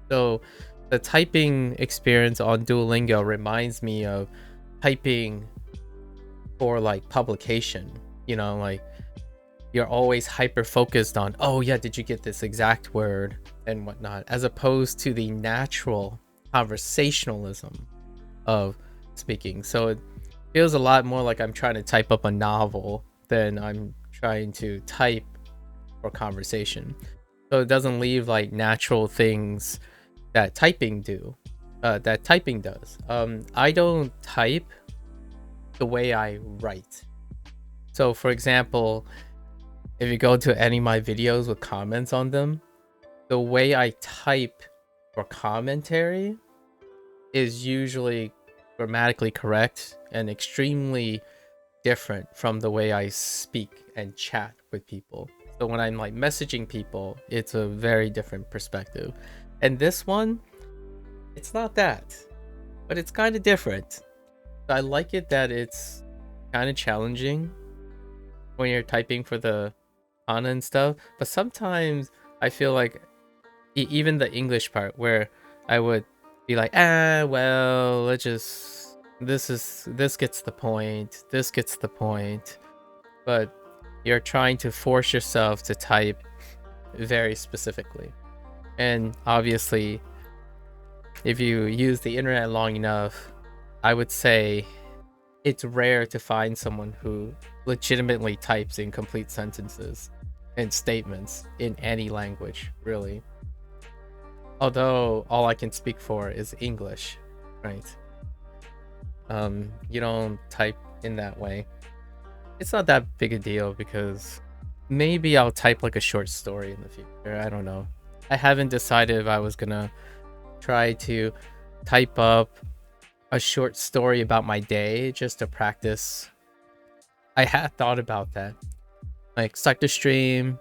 So the typing experience on Duolingo reminds me of typing for like publication, you know, like you're always hyper focused on, oh yeah, did you get this exact word and whatnot, as opposed to the natural conversationalism of speaking. So it feels a lot more like I'm trying to type up a novel than I'm trying to type for conversation. So it doesn't leave like natural things that typing does. I don't type the way I write. So for example, if you go to any of my videos with comments on them, the way I type for commentary is usually grammatically correct and extremely different from the way I speak and chat with people. So when I'm like messaging people, it's a very different perspective. And this one, it's not that, but it's kind of different. I like it that it's kind of challenging when you're typing for the kana and stuff, but sometimes I feel like even the English part where I would be like, well, let's just, this gets the point, this gets the point, but you're trying to force yourself to type very specifically. And obviously, if you use the internet long enough, I would say it's rare to find someone who legitimately types in complete sentences and statements in any language, really. Although all I can speak for is English, right? You don't type in that way. It's not that big a deal because maybe I'll type like a short story in the future. I don't know. I haven't decided if I was gonna try to type up a short story about my day just to practice. I had thought about that. Like start the stream,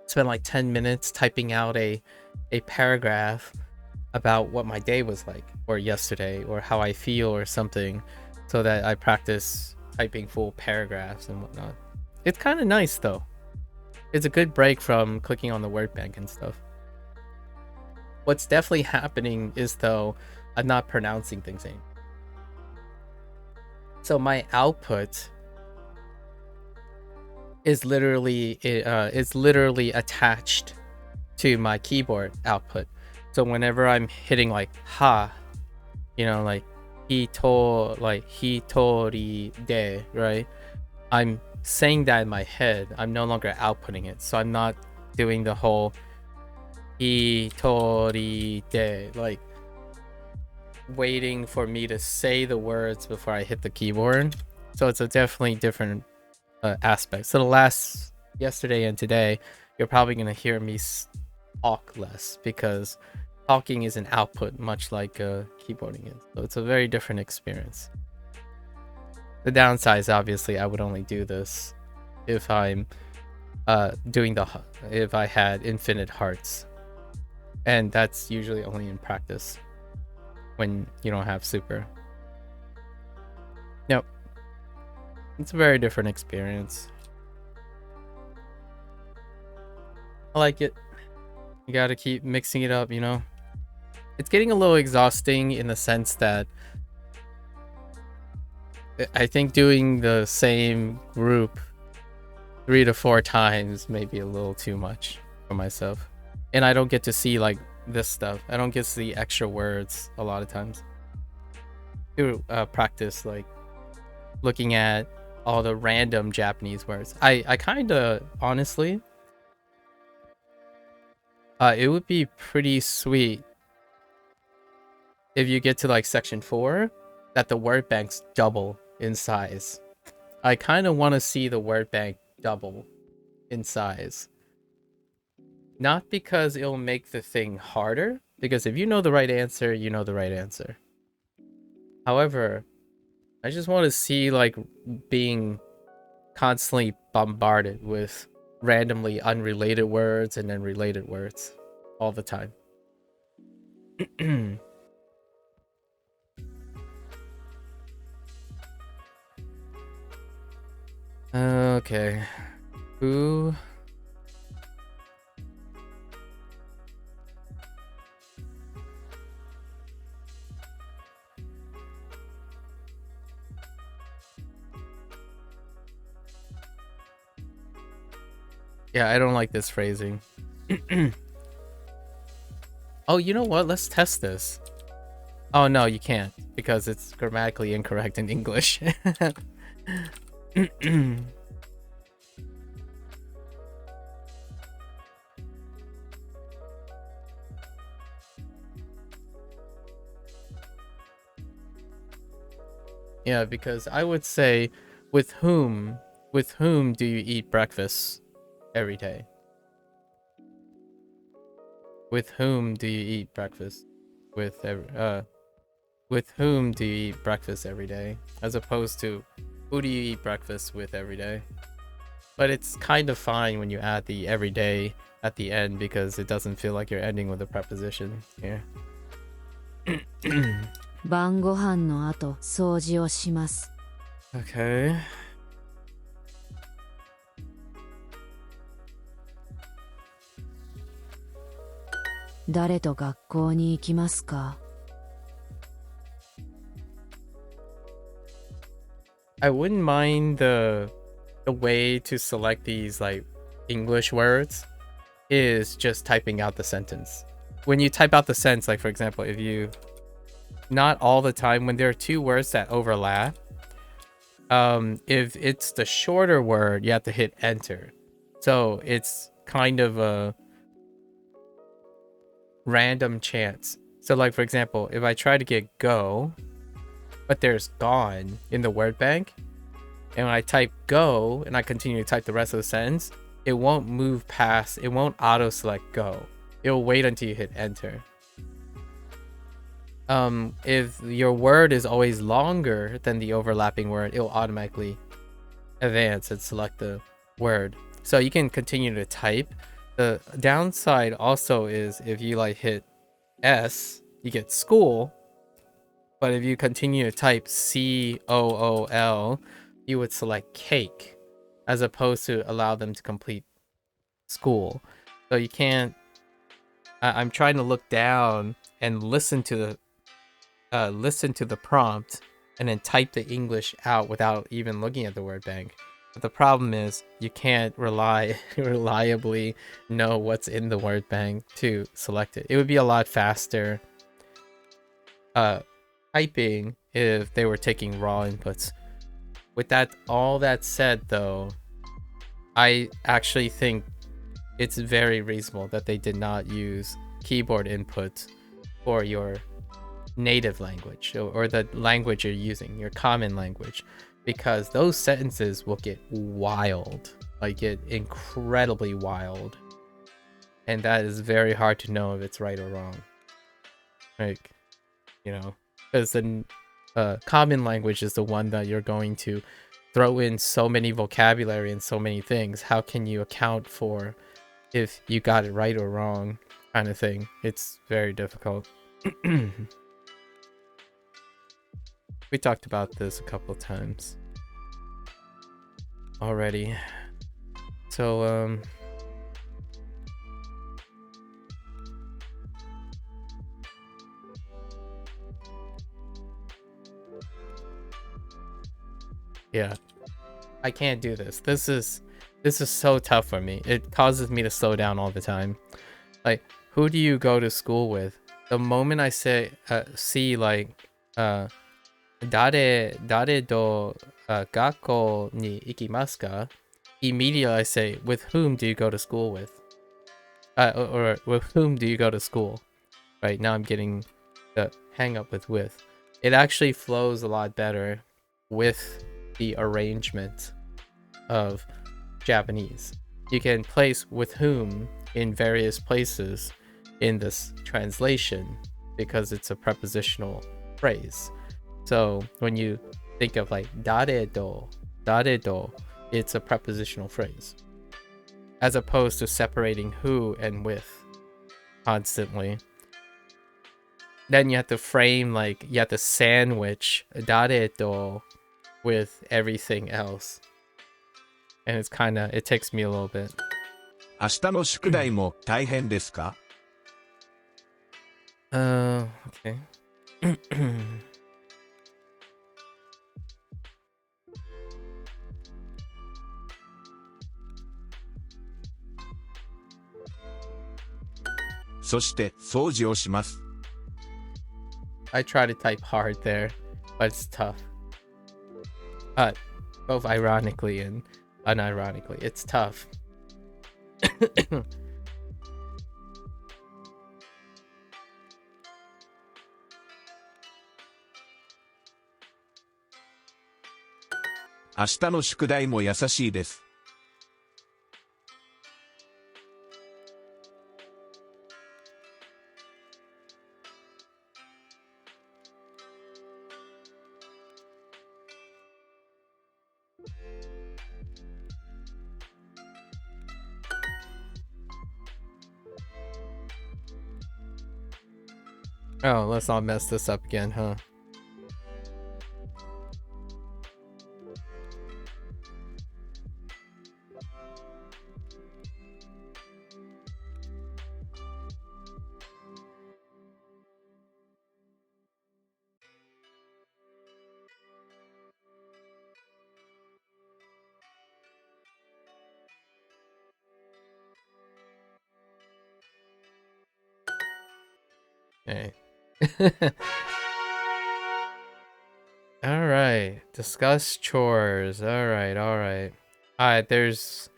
spend like 10 minutes typing out a paragraph about what my day was like, or yesterday, or how I feel, or something, so that I practice typing full paragraphs and whatnot. It's kind of nice though. It's a good break from clicking on the word bank and stuff. What's definitely happening is though, I'm not pronouncing things anymore. So my output is literally attached to my keyboard output. So whenever I'm hitting like ha, you know, like hitori de, right? I'm saying that in my head. I'm no longer outputting it. So I'm not doing the whole hitori de, like waiting for me to say the words before I hit the keyboard. So it's a definitely different aspect. So the last yesterday and today, you're probably gonna hear me talk less because talking is an output, much like keyboarding is. So it's a very different experience. The downside is obviously I would only do this if I'm if I had infinite hearts, and that's usually only in practice when you don't have super. Nope. It's a very different experience. I like it. You gotta keep mixing it up, you know? It's getting a little exhausting in the sense that I think doing the same group 3 to 4 times may be a little too much for myself. And I don't get to see like this stuff. I don't get to see extra words a lot of times. To practice like looking at all the random Japanese words. I kind of honestly, it would be pretty sweet if you get to like section 4 that the word banks double in size. I kind of want to see the word bank double in size. Not because it'll make the thing harder, because if you know the right answer, you know the right answer. However, I just want to see like being constantly bombarded with randomly unrelated words and then related words all the time. Okay. Who? Yeah, I don't like this phrasing. Oh, you know what? Let's test this. Oh, no, you can't because it's grammatically incorrect in English. Yeah, because I would say, with whom do you eat breakfast every day? With whom do you eat breakfast? With whom do you eat breakfast every day? As opposed to, who do you eat breakfast with every day? But it's kind of fine when you add the every day at the end because it doesn't feel like you're ending with a preposition here. 晩ご飯の後、掃除をします。 Okay.「誰と学校に行きますか？ I wouldn't mind the way to select these like English words is just typing out the sentence. When you type out the sentence, like for example, if you, not all the time, when there are two words that overlap, if it's the shorter word, you have to hit enter. So it's kind of a random chance. So like for example, if I try to get go, but there's gone in the word bank, and when I type go and I continue to type the rest of the sentence, it won't move past, it won't auto select go. It'll wait until you hit enter. If your word is always longer than the overlapping word, it'll automatically advance and select the word. So you can continue to type. The downside also is if you like hit S, you get school. But if you continue to type COOL, you would select cake as opposed to allow them to complete school. So you can't, I'm trying to look down and listen to the prompt and then type the English out without even looking at the word bank. But the problem is you can't reliably know what's in the word bank to select it. It would be a lot faster typing if they were taking raw inputs. With all that said though, I actually think it's very reasonable that they did not use keyboard input for your native language or the language you're using, your common language, because those sentences will get wild, like get incredibly wild, and that is very hard to know if it's right or wrong. Like, you know, because the common language is the one that you're going to throw in so many vocabulary and so many things. How can you account for if you got it right or wrong, kind of thing? It's very difficult. We talked about this a couple of times already. So, yeah, I can't do this. This is so tough for me. It causes me to slow down all the time. Like, who do you go to school with? The moment I see like dare to gakko ni ikimasu ka? Immediately I say, with whom do you go to school with? Or with whom do you go to school? Right now I'm getting the hang up with. It actually flows a lot better with the arrangement of Japanese. You can place with whom in various places in this translation because it's a prepositional phrase. So when you think of like dare do, it's a prepositional phrase, as opposed to separating who and with constantly. Then you have to frame, like, you have to sandwich dare do with everything else. And it takes me a little bit. 明日の宿題も大変ですか? Okay. そして掃除をします。 I try to type hard there, but it's tough. Both ironically and unironically, it's tough. 明日の宿題も優しいです。 Oh, let's not mess this up again, huh? Okay. All right, discuss chores. All right. There's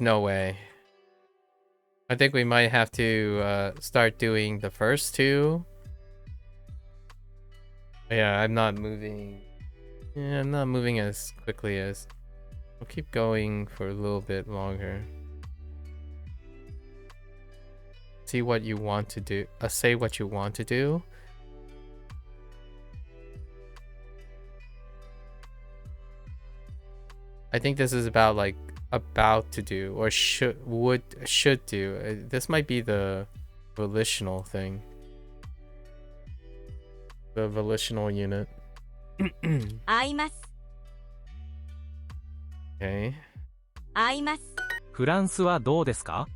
no way. I think we might have to start doing the first two. Yeah, I'm not moving. Yeah, I'm not moving as quickly as. I'll keep going for a little bit longer. See what you want to do. Say what you want to do. I think this is about like about to do or should do. This might be the volitional thing. The volitional unit. 会います。 Okay. 会います。フランスはどうですか?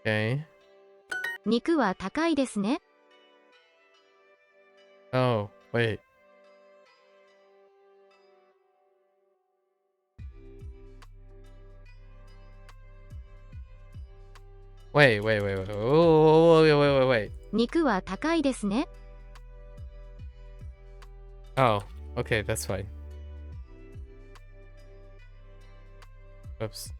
Okay. 肉は高いですね。 Oh, wait. Wait. Oh, wait. 肉は高いですね。 Oh, okay, that's fine. Oops.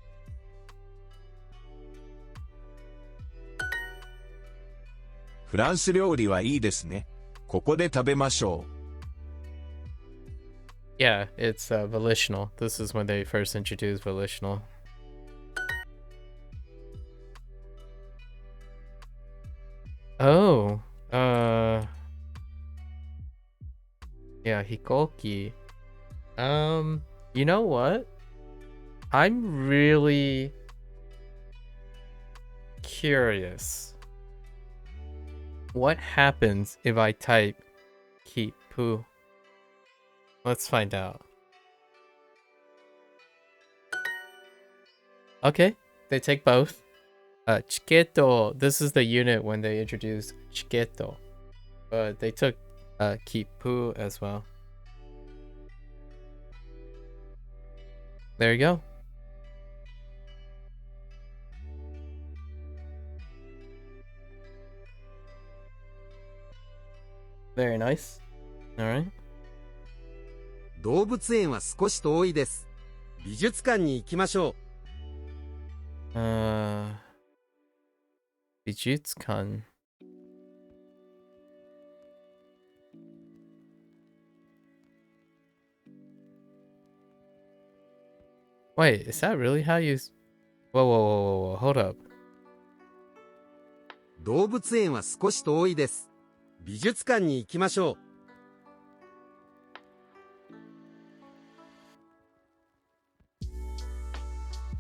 フランス料理はいいですね。ここで食べましょう。Yeah, it's volitional. This is when they first introduced volitional. Oh, yeah, hikoki. You know what? I'm really curious. What happens if I type kipu? Let's find out. Okay, they take both. Chiketo, this is the unit when they introduced chiketo. But they took kipu as well. There you go. Very nice. Alright. 動物園は少し遠いです。美術館に行きましょう。Bijutsukan. Wait, is that really how you... Whoa, hold up. 動物園は少し遠いです。美術館に行きましょう。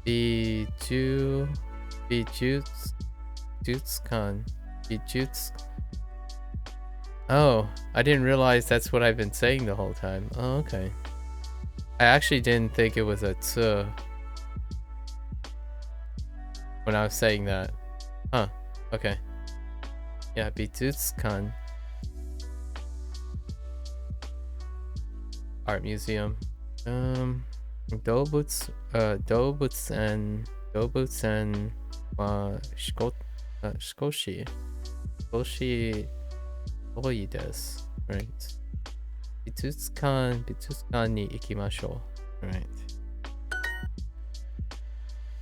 Bijutsukan. Oh, I didn't realize that's what I've been saying the whole time. Oh, okay. I actually didn't think it was a tsu when I was saying that. Huh, okay. Yeah, Bijutsukan. Art museum. Dobutsen wa shikoshi oi desu. Right. Bijutsukan ni ikimashou. Right.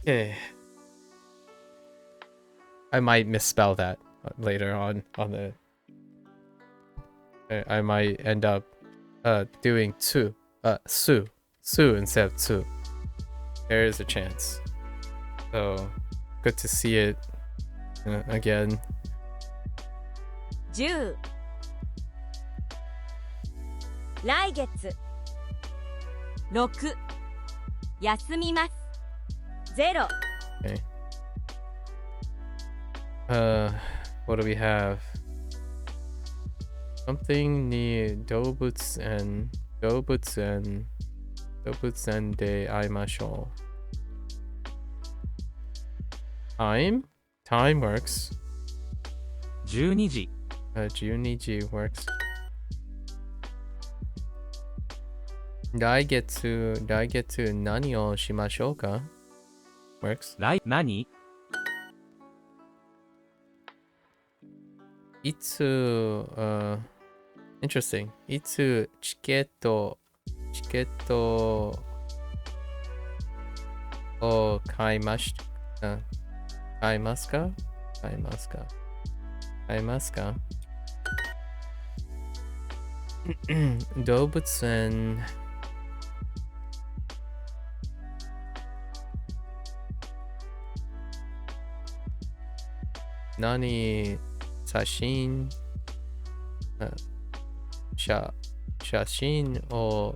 Okay. I might misspell that later on the... I might end up doing su instead of tsu. There is a chance. So good to see it again. 10来月6休みます0 Okay. What do we have? Something ni dobutsen de aimashou. Time works. 12時 12時 works. 来月何をしましょうか works. 何いつinteresting. いつチケットを買いますか動物園何写真を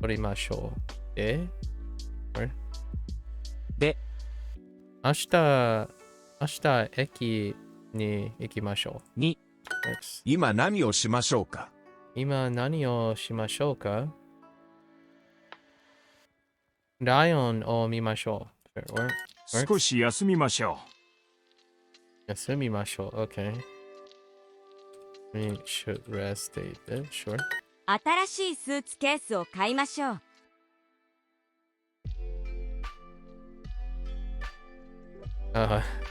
撮りましょう。で明日駅に行きましょう。今何をしましょうかライオンを見ましょう。少し休みましょ Yasumimashou. Okay. We should rest a bit. Sure. 新しいスーツケースを買いましょう。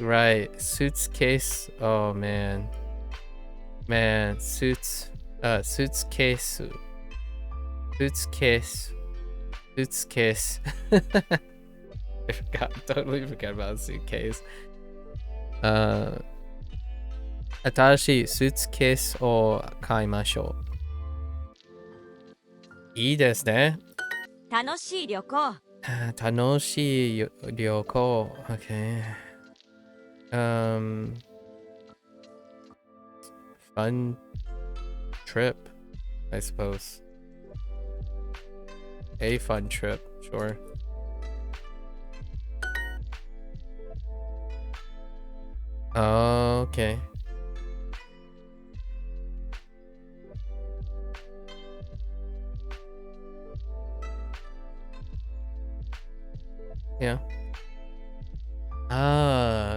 Right. Suitcase. Oh man. Suitcase. Suitcase. I totally forgot about suitcase. 新しいスーツケースを買いましょう。いいですね。楽しい旅行。楽しい旅行。Okay. Fun trip, I suppose. A fun trip, sure. Okay. Yeah.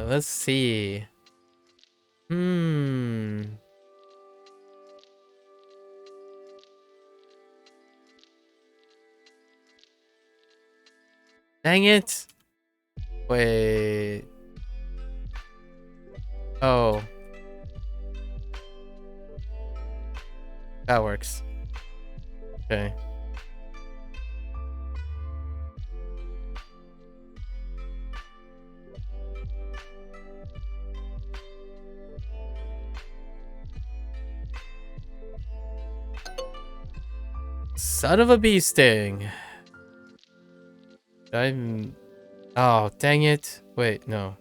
Let's see. Dang it. Wait. Oh. That works. Okay. Son of a bee sting. Oh, dang it. Wait, no.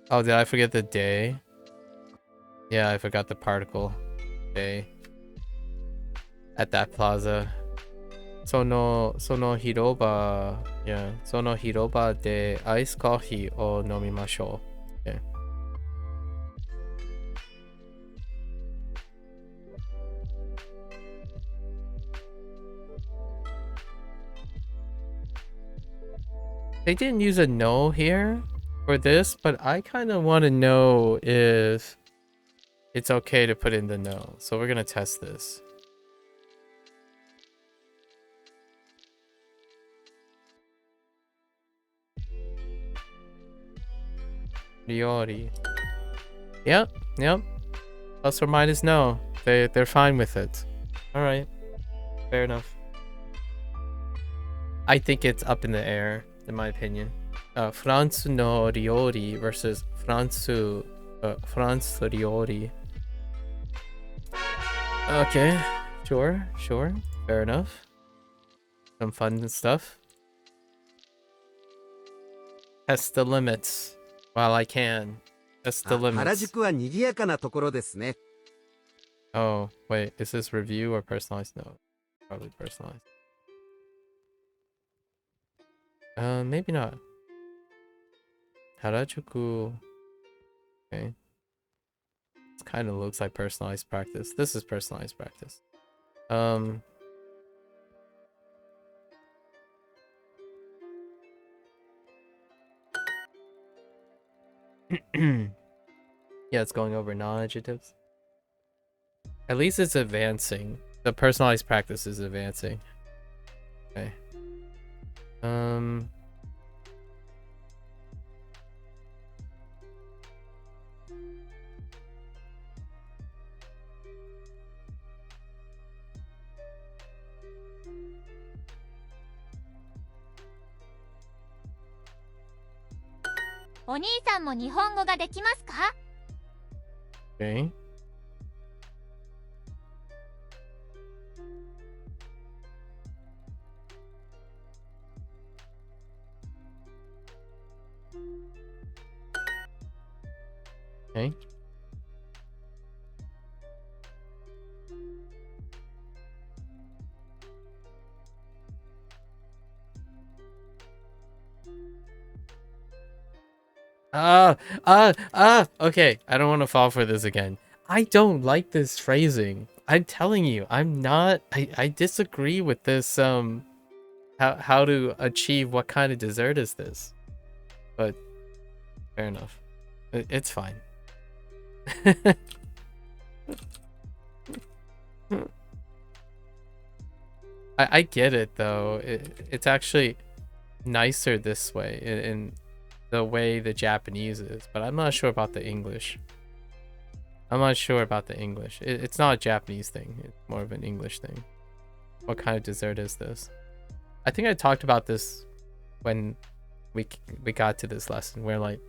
Oh, did I forget the day? Yeah, I forgot the particle. Day. At that plaza. Sono hiroba. Yeah. Sono hiroba de ice coffee o nomimashou. Okay. They didn't use a no here for this, but I kind of want to know if it's okay to put in the no. So we're going to test this. Riori. Yep. Plus or minus no. They're fine with it. All right. Fair enough. I think it's up in the air, in my opinion. France no riori versus France riori. Okay, sure. Fair enough. Some fun stuff. Test the limits while I can. Test the limits. 原宿は賑やかなところですね。Oh, wait, is this review or personalized? No, probably personalized. Maybe not. Harajuku. Okay. It kind of looks like personalized practice. This is personalized practice. Yeah, it's going over non-adjectives. At least it's advancing. The personalized practice is advancing. Okay.お兄さんも日本語ができますか？ Okay. Okay. Okay. I don't want to fall for this again. I don't like this phrasing. I'm telling you, I'm not. I disagree with this. How to achieve what kind of dessert is this? But Fair enough. It's fine. I get it though. It's actually nicer this way in the way the Japanese is, but I'm not sure about the English. I'm not sure about the English. It's not a Japanese thing. It's more of an English thing. What kind of dessert is this? I think I talked about this when we got to this lesson. We're like,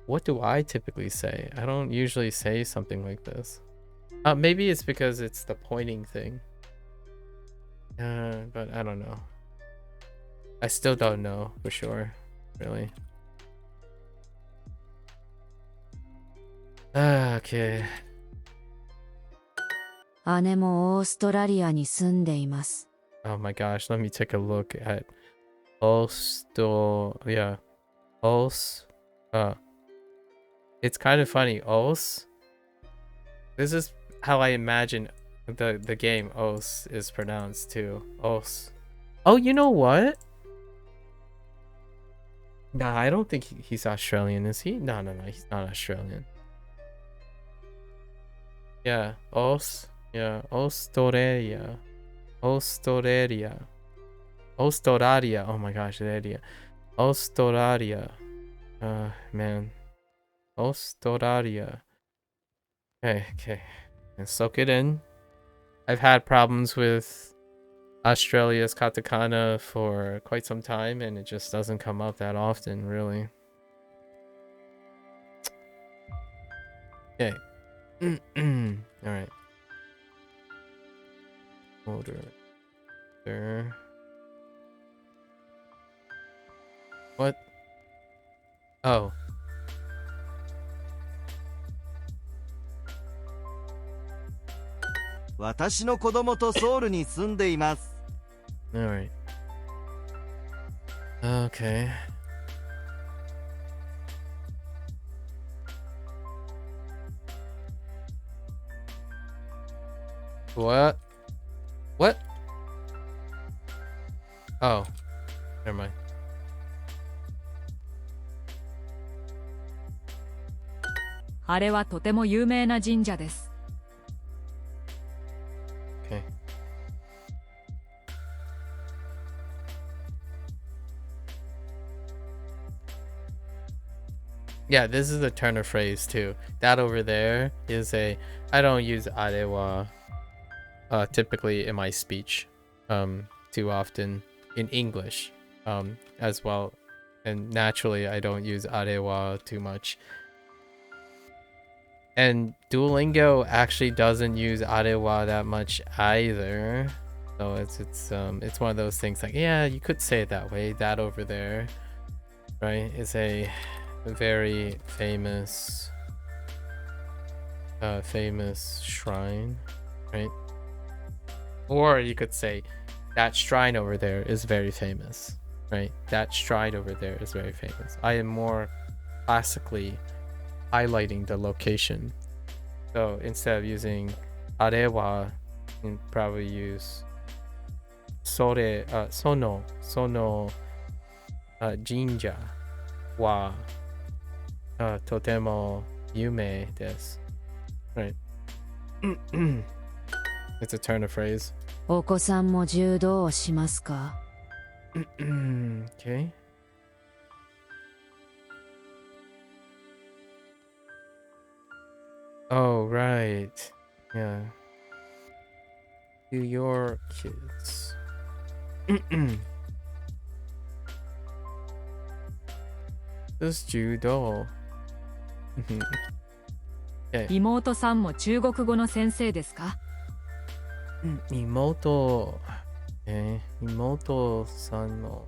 what do I typically say? I don't usually say something like this. Maybe it's because it's the pointing thing. But I don't know. I still don't know for sure, really. Okay. 姉もオーストラリアに住んでいます。 Oh my gosh, let me take a look at Australia. It's kind of funny. This is how I imagine the game Os is pronounced too. Os. Oh, you know what? Nah, I don't think he's Australian, is he? No, he's not Australian. Yeah, Os. Yeah, Australia. Australia. Oh my gosh, area. Australia. Man. Australia. Okay. And soak it in. I've had problems with Australia's katakana for quite some time, and it just doesn't come up that often, really. Okay. Alright. Order. There. What? Oh. Alright. Okay. What? What? Oh. Never mind.あれはとても有名な神社です。 Okay. Yeah, this is a turn of phrase too. That over there is I don't use arewa typically in my speech too often in English as well, and naturally I don't use arewa too much. And Duolingo actually doesn't use arewa that much either. So it's one of those things like, yeah, you could say it that way. That over there, right, is a very famous shrine, right? Or you could say that shrine over there is very famous, right? That shrine over there is very famous. I am more classically highlighting the location. So instead of using arewa, you can probably use sono jinja wa totemo yume desu. Right. It's a turn of phrase. お子さんも柔道をしますか? Okay. Oh, right. Yeah. To your kids. This judo. Okay. 妹さんも中国語の先生ですか? 妹さんの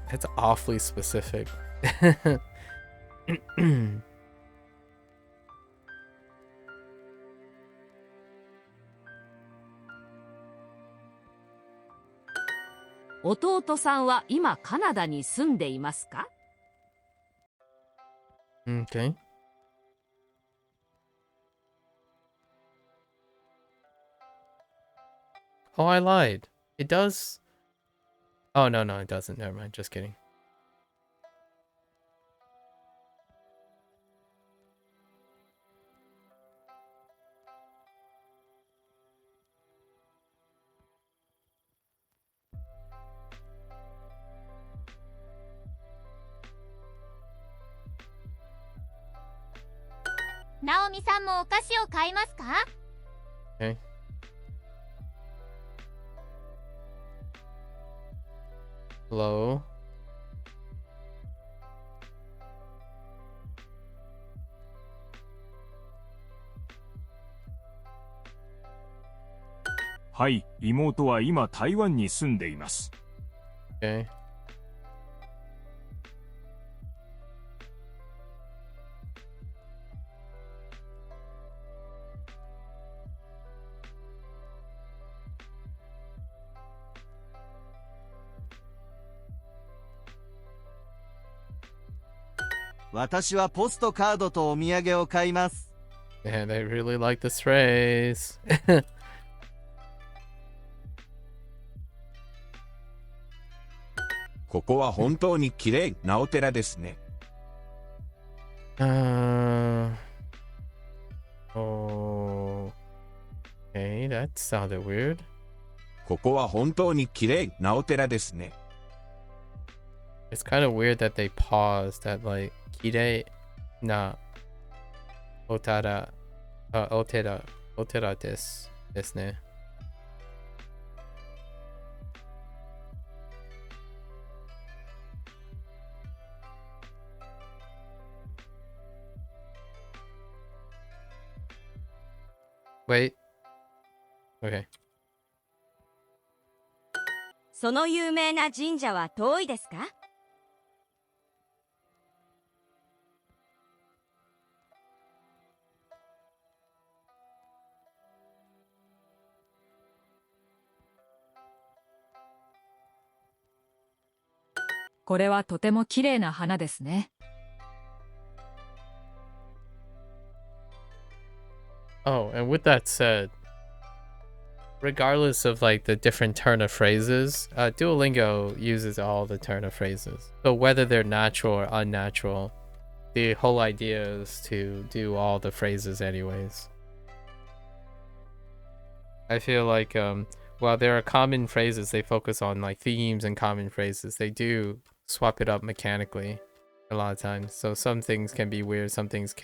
That's awfully specific. 弟さんは今カナダに住んでいますか? Okay. Oh, I lied. It does. Oh, no, it doesn't. Never mind. Just kidding. Naomi さんもお菓子を買いますか？ Okay. Hello?「はい、妹は今台湾に住んでいます。」 Okay. "私はポストカードとお土産を買います。」 And I really like this phrase. ここは本当に綺麗なお寺ですね。Oh. Okay, that sounded weird. ここは本当に綺麗なお寺ですね。 It's kind of weird that they paused at like kirei na otara otera desu ne. Wait. Okay. その有名な神社は遠いですか？これはとても綺麗な花ですね。Oh, and with that said, regardless of like the different turn of phrases, Duolingo uses all the turn of phrases. So whether they're natural or unnatural, the whole idea is to do all the phrases anyways. I feel like while there are common phrases, they focus on like themes and common phrases. They do swap it up mechanically a lot of times. So some things can be weird, some things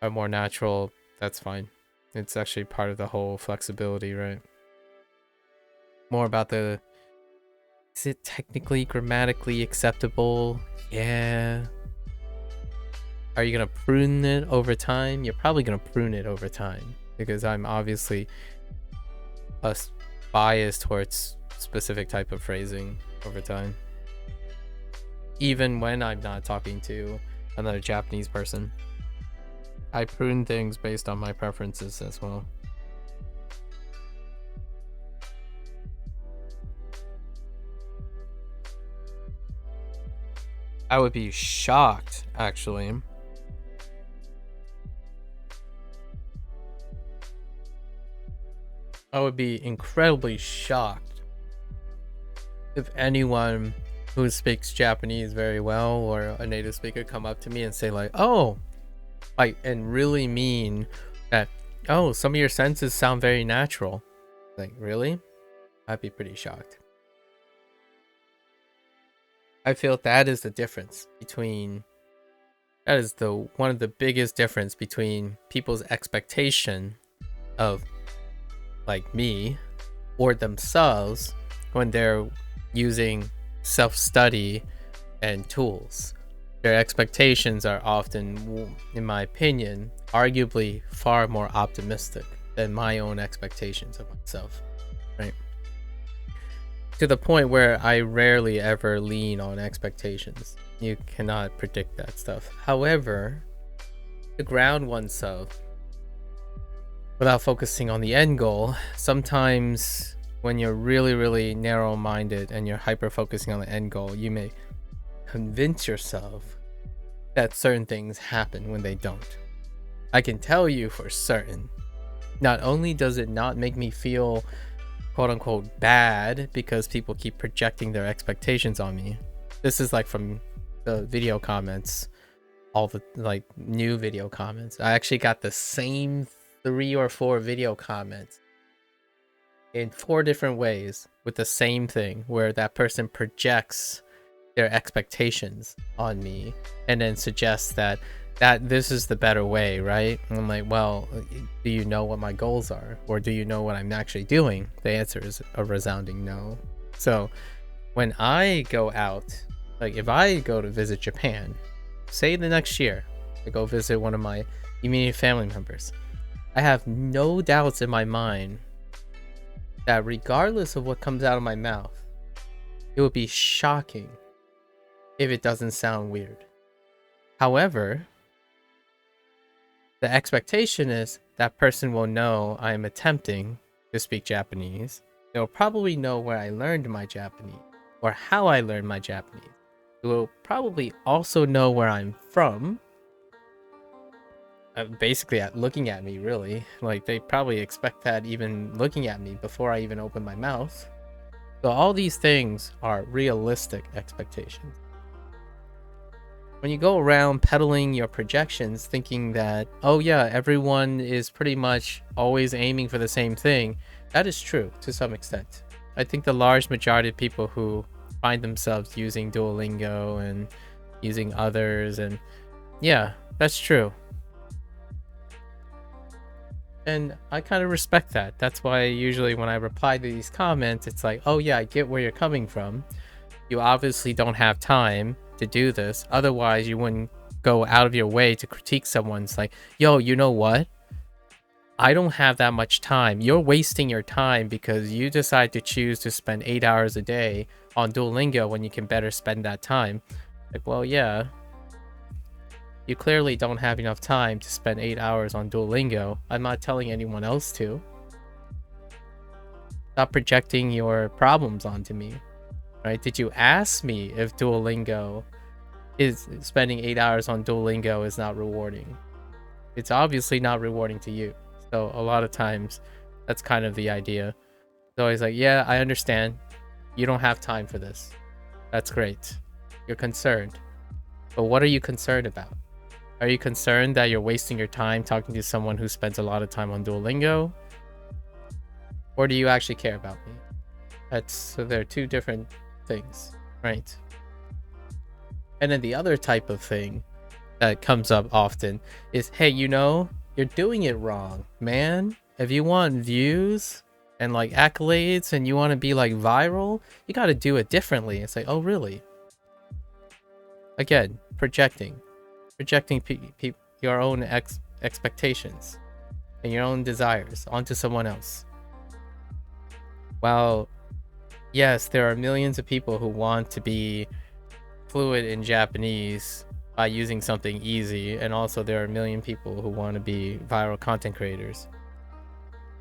are more natural. That's fine. It's actually part of the whole flexibility, right? More about is it technically grammatically acceptable? Yeah. Are you gonna prune it over time? You're probably gonna prune it over time because I'm obviously biased towards specific type of phrasing over time. Even when I'm not talking to another Japanese person, I prune things based on my preferences as well. I would be shocked, actually. I would be incredibly shocked if anyone who speaks Japanese very well or a native speaker come up to me and say like, oh, like, and really mean that, oh, some of your sentences sound very natural. Like, really? I'd be pretty shocked. I feel that is the difference between, that is one of the biggest difference between people's expectation of like me or themselves when they're using self-study and tools. Their expectations are often, in my opinion, arguably far more optimistic than my own expectations of myself, right? To the point where I rarely ever lean on expectations. You cannot predict that stuff. However, to ground oneself without focusing on the end goal, sometimes when you're really narrow-minded and you're hyper-focusing on the end goal, you may convince yourself that certain things happen when they don't. I can tell you for certain, not only does it not make me feel quote unquote bad because people keep projecting their expectations on me. This is like from the video comments, all the like new video comments. I actually got the same 3 or 4 video comments in 4 different ways with the same thing, where that person projects their expectations on me and then suggests that this is the better way, right? And I'm like, well, do you know what my goals are, or do you know what I'm actually doing? The answer is a resounding no. So when I go out, like if I go to visit Japan, say the next year, I go visit one of my immediate family members, I have no doubts in my mind that regardless of what comes out of my mouth, it would be shocking if it doesn't sound weird. However, the expectation is that person will know I am attempting to speak Japanese. They'll probably know where I learned my Japanese or how I learned my Japanese. They will probably also know where I'm from. Basically, at looking at me, really. Like, they probably expect that even looking at me before I even open my mouth. So all these things are realistic expectations. When you go around peddling your projections thinking that, oh yeah, everyone is pretty much always aiming for the same thing, that is true to some extent. I think the large majority of people who find themselves using Duolingo and using others, and yeah, that's true. And I kind of respect that. That's why usually when I reply to these comments, it's like, oh yeah, I get where you're coming from. You obviously don't have time to do this. Otherwise, you wouldn't go out of your way to critique someone's like, yo, you know what? I don't have that much time. You're wasting your time because you decide to choose to spend 8 hours a day on Duolingo when you can better spend that time. Like, well, yeah. You clearly don't have enough time to spend 8 hours on Duolingo. I'm not telling anyone else to. Stop projecting your problems onto me. Right? Did you ask me if Duolingo is spending 8 hours on Duolingo is not rewarding? It's obviously not rewarding to you. So a lot of times that's kind of the idea. It's always like, yeah, I understand. You don't have time for this. That's great. You're concerned. But what are you concerned about? Are you concerned that you're wasting your time talking to someone who spends a lot of time on Duolingo? Or do you actually care about me? So there are 2 different things, right? And then the other type of thing that comes up often is, hey, you know, you're doing it wrong, man. If you want views and like accolades and you want to be like viral, you got to do it differently. It's like, oh, really? Again, projecting your own expectations and your own desires onto someone else. While yes, there are millions of people who want to be fluent in Japanese by using something easy, and also there are a million people who want to be viral content creators.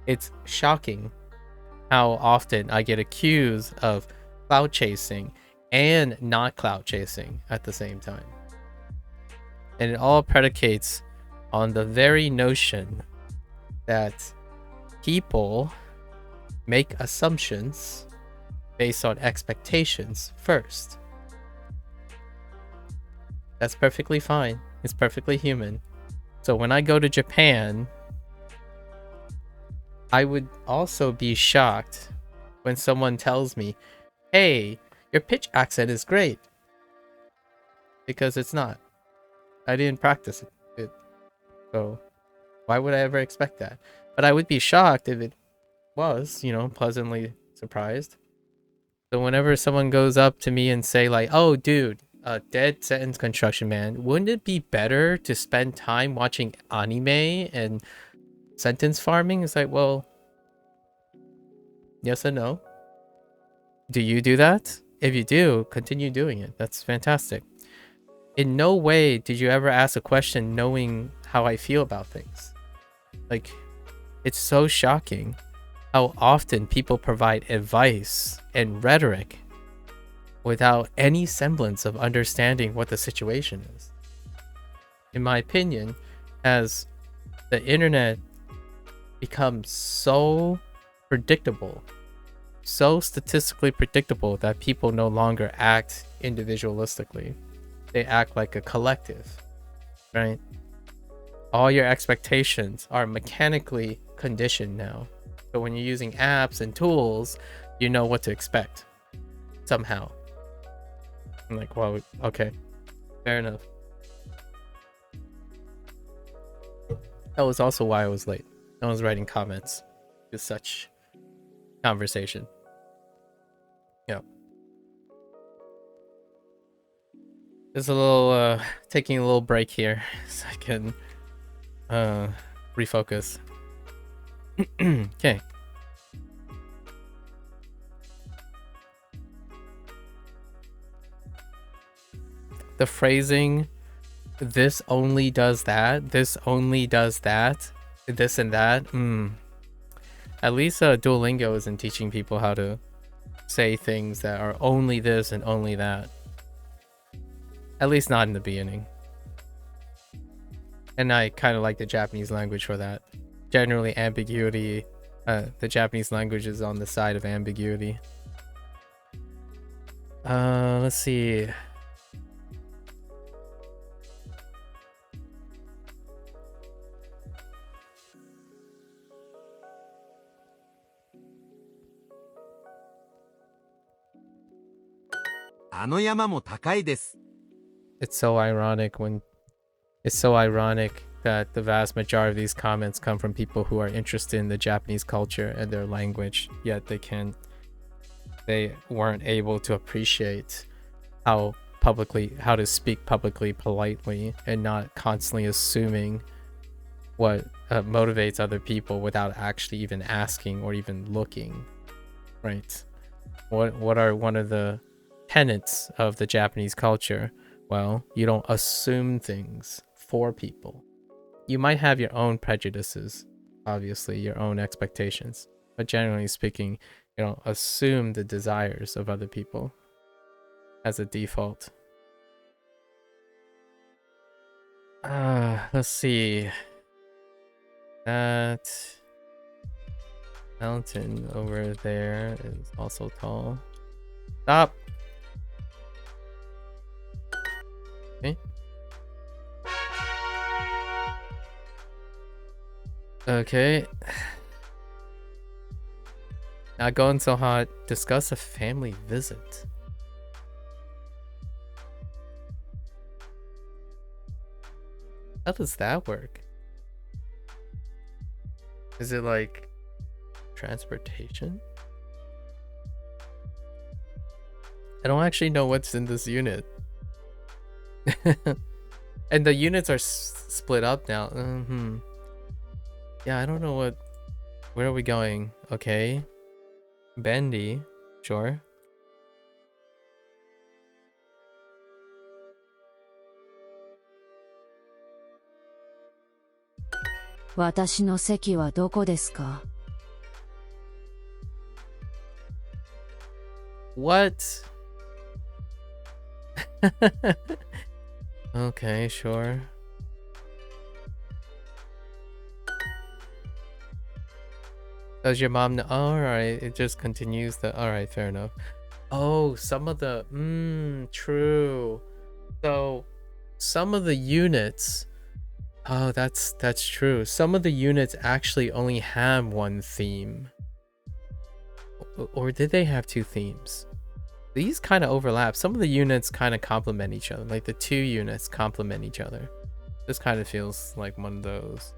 It's shocking how often I get accused of clout chasing and not clout chasing at the same time. And it all predicates on the very notion that people make assumptions based on expectations first. That's perfectly fine. It's perfectly human. So when I go to Japan, I would also be shocked when someone tells me, hey, your pitch accent is great. Because it's not. I didn't practice it. So why would I ever expect that? But I would be shocked if it was, you know, pleasantly surprised. So whenever someone goes up to me and say like, oh, dude, dead sentence construction, man, wouldn't it be better to spend time watching anime and sentence farming? It's like, well, yes and no. Do you do that? If you do, continue doing it. That's fantastic. In no way did you ever ask a question knowing how I feel about things. Like, it's so shocking how often people provide advice and rhetoric without any semblance of understanding what the situation is. In my opinion, as the internet becomes so predictable so statistically predictable that people no longer act individualistically. They act like a collective, right? All your expectations are mechanically conditioned now. So when you're using apps and tools, you know what to expect somehow. I'm like, well, okay, fair enough. That was also why I was late. I was writing comments to such conversation. Yeah. Just a little taking a little break here so I can refocus. Okay. The phrasing, this only does that, this only does that, this and that. At least Duolingo isn't teaching people how to say things that are only this and only that. At least not in the beginning. And I kind of like the Japanese language for that. Generally, ambiguity, the Japanese language is on the side of ambiguity. Let's see. It's so ironic that the vast majority of these comments come from people who are interested in the Japanese culture and their language, yet they weren't able to appreciate how to speak publicly politely and not constantly assuming what motivates other people without actually even asking or even looking, right? What are one of the tenets of the Japanese culture? Well, you don't assume things for people. You might have your own prejudices, obviously, your own expectations, but generally speaking, you don't assume the desires of other people as a default. Let's see. That mountain over there is also tall. Stop! Okay. Okay. Not going so hot. Discuss a family visit. How does that work? Is it like transportation? I don't actually know what's in this unit. And the units are split up now. Yeah, I don't know what... Where are we going? Okay. Bendy. Sure. What? 私の席はどこですか? What? Okay, sure. Does your mom know? Oh, alright, it just continues the... Alright, fair enough. Oh, some of the... true. So, some of the units... Oh, that's true. Some of the units actually only have one theme. Or did they have two themes? These kind of overlap. Some of the units kind of complement each other. Like the two units complement each other. This kind of feels like one of those.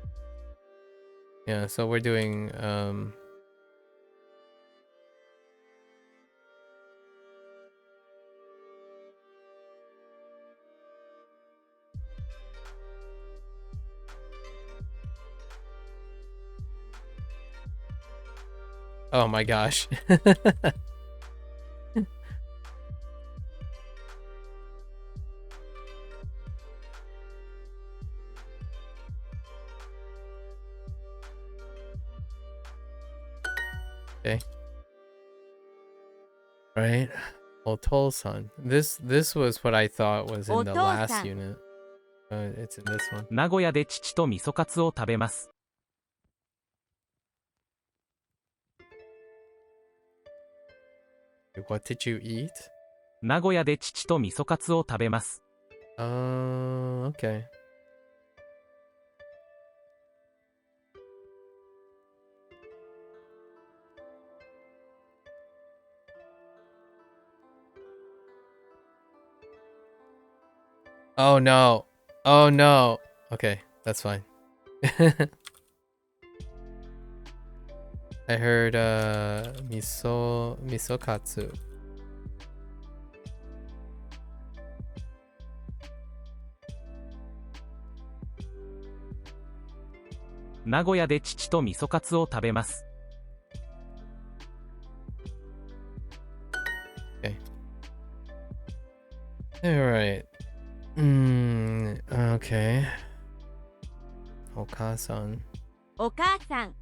Yeah, so we're doing oh my gosh. Okay. Right. Otosan. This was what I thought was in the last unit. It's in this one. 名古屋で父と味噌カツを食べます。What did you eat? 名古屋で父と味噌カツを食べます。Okay. Oh no. Oh no. Okay, that's fine. I heard miso katsu. 名古屋で父と味噌カツを食べます。Okay. Alright. Okay. お母さん。お母さん。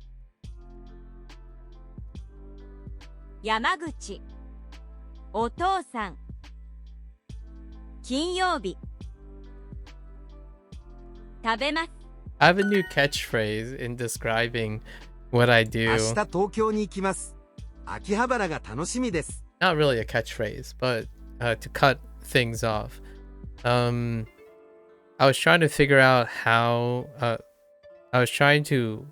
山口。お父さん。金曜日。食べます。I have a new catchphrase in describing what I do. 明日東京に行きます。秋葉原が楽しみです。Not really a catchphrase, but to cut things off. I was trying to figure out how I was trying to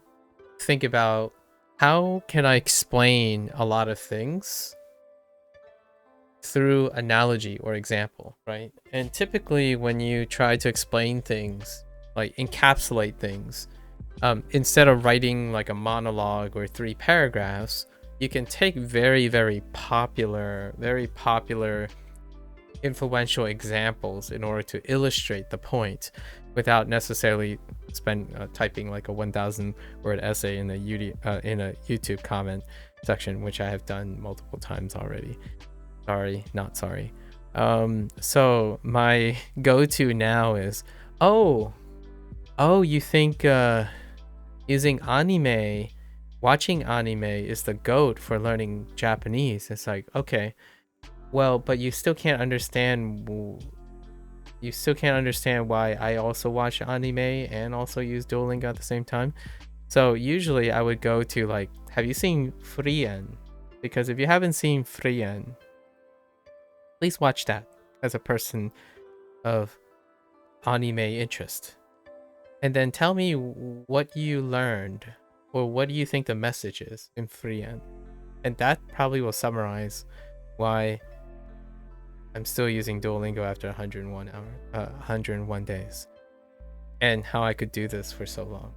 think about how can I explain a lot of things through analogy or example, right? And typically when you try to explain things, like encapsulate things, instead of writing like a monologue or 3 paragraphs, you can take very, very popular, influential examples in order to illustrate the point without necessarily typing like a 1,000 word essay in a YouTube comment section, which I have done multiple times already. Sorry, not sorry. So my go-to now is, oh, you think using anime, watching anime is the GOAT for learning Japanese. It's like, okay, well, but you still can't understand why I also watch anime and also use Duolingo at the same time. So usually I would go to like, have you seen Frien? Because if you haven't seen Frien, please watch that as a person of anime interest. And then tell me what you learned or what do you think the message is in Frien. And that probably will summarize why I'm still using Duolingo after 101 days. And how I could do this for so long.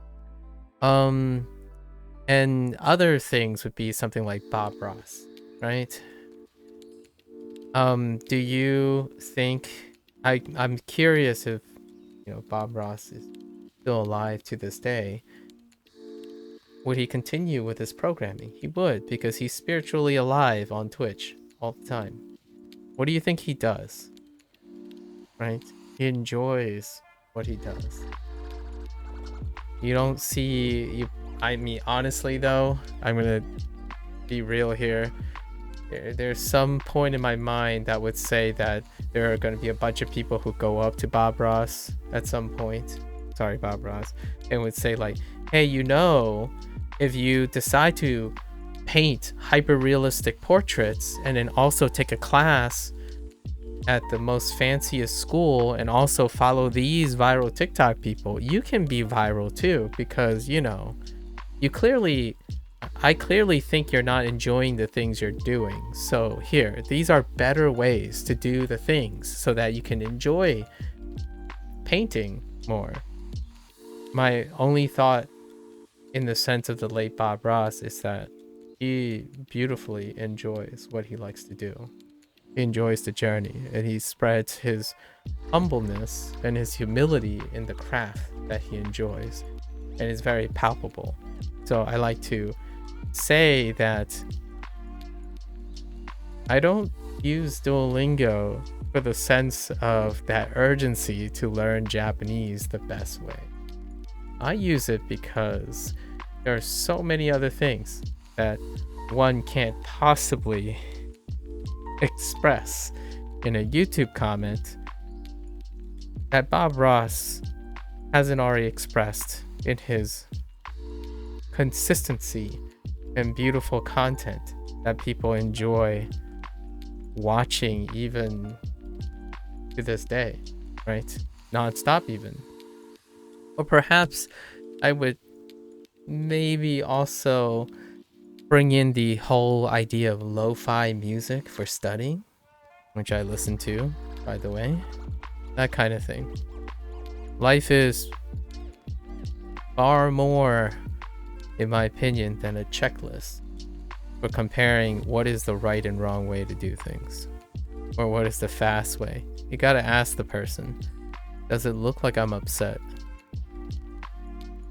And other things would be something like Bob Ross, right? Do you think I'm curious if Bob Ross is still alive to this day? Would he continue with his programming? He would, because he's spiritually alive on Twitch all the time. What do you think he does? Right? He enjoys what he does. You don't see... I mean, honestly though, I'm gonna be real here. There's some point in my mind that would say that there are going to be a bunch of people who go up to Bob Ross at some point. Sorry, Bob Ross. And would say like, hey, if you decide to paint hyper-realistic portraits and then also take a class at the most fanciest school and also follow these viral TikTok people, you can be viral too, because I clearly think you're not enjoying the things you're doing. So here, these are better ways to do the things so that you can enjoy painting more. My only thought in the sense of the late Bob Ross is that he beautifully enjoys what he likes to do. He enjoys the journey, and he spreads his humbleness and his humility in the craft that he enjoys, and it's very palpable. So I like to say that I don't use Duolingo for the sense of that urgency to learn Japanese the best way. I use it because there are so many other things that one can't possibly express in a YouTube comment that Bob Ross hasn't already expressed in his consistency and beautiful content that people enjoy watching even to this day, right? Non-stop even. Or perhaps I would maybe also bring in the whole idea of lo-fi music for studying, which I listen to, by the way. That kind of thing. Life is far more, in my opinion, than a checklist for comparing what is the right and wrong way to do things, or what is the fast way. You gotta ask the person, does it look like I'm upset?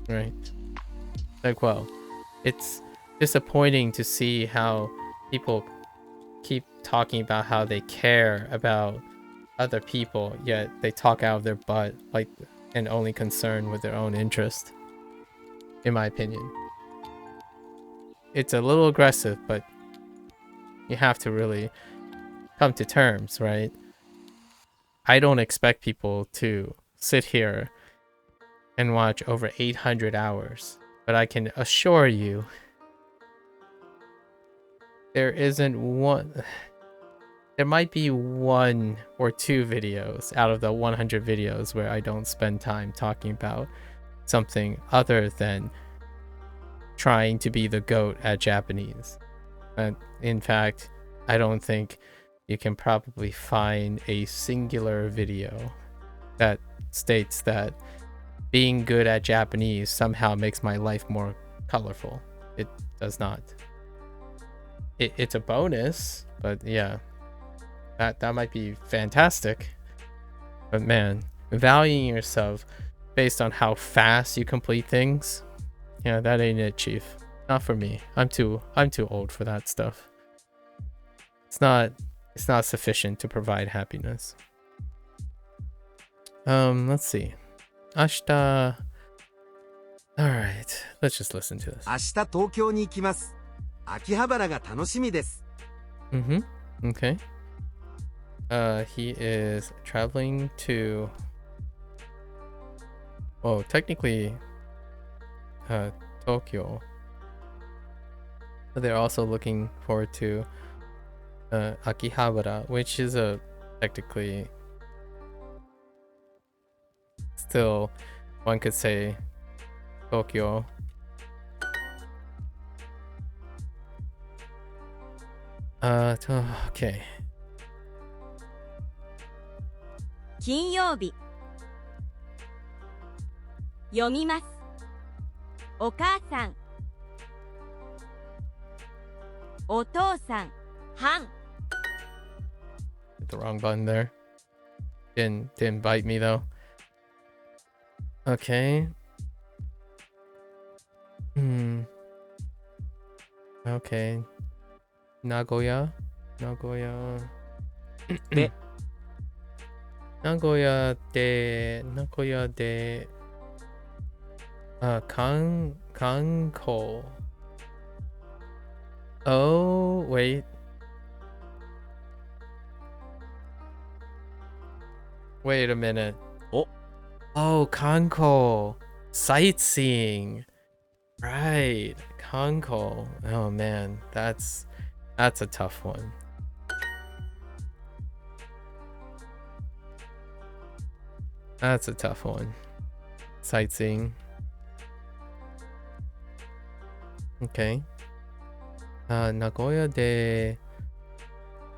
Right? Like, well, it's disappointing to see how people keep talking about how they care about other people, yet they talk out of their butt, like, and only concerned with their own interest, in my opinion. It's a little aggressive, but you have to really come to terms, right? I don't expect people to sit here and watch over 800 hours, but I can assure you there might be 1 or 2 videos out of the 100 videos where I don't spend time talking about something other than trying to be the GOAT at Japanese. And in fact, I don't think you can probably find a singular video that states that being good at Japanese somehow makes my life more colorful. It does not. It's a bonus, but yeah, that might be fantastic. But man, valuing yourself based on how fast you complete things, yeah, that ain't it, chief. Not for me. I'm too old for that stuff. It's not sufficient to provide happiness. Let's see. Ashita. Alright, let's just listen to this. 明日東京に行きます。秋葉原が楽しみです。Okay. He is traveling to, well, technically Tokyo. But they're also looking forward to Akihabara, which is technically still, one could say, Tokyo. Okay. 金曜日読みます。お母さん、お父さん、はん。 Hit the wrong button there. Didn't bite me though. Okay. Okay. Nagoya. De. Nagoya de Kanko. Oh, wait. Wait a minute. Oh, Kanko. Sightseeing. Right. Kanko. Oh man, that's a tough one. That's a tough one. Sightseeing. Okay. Nagoya de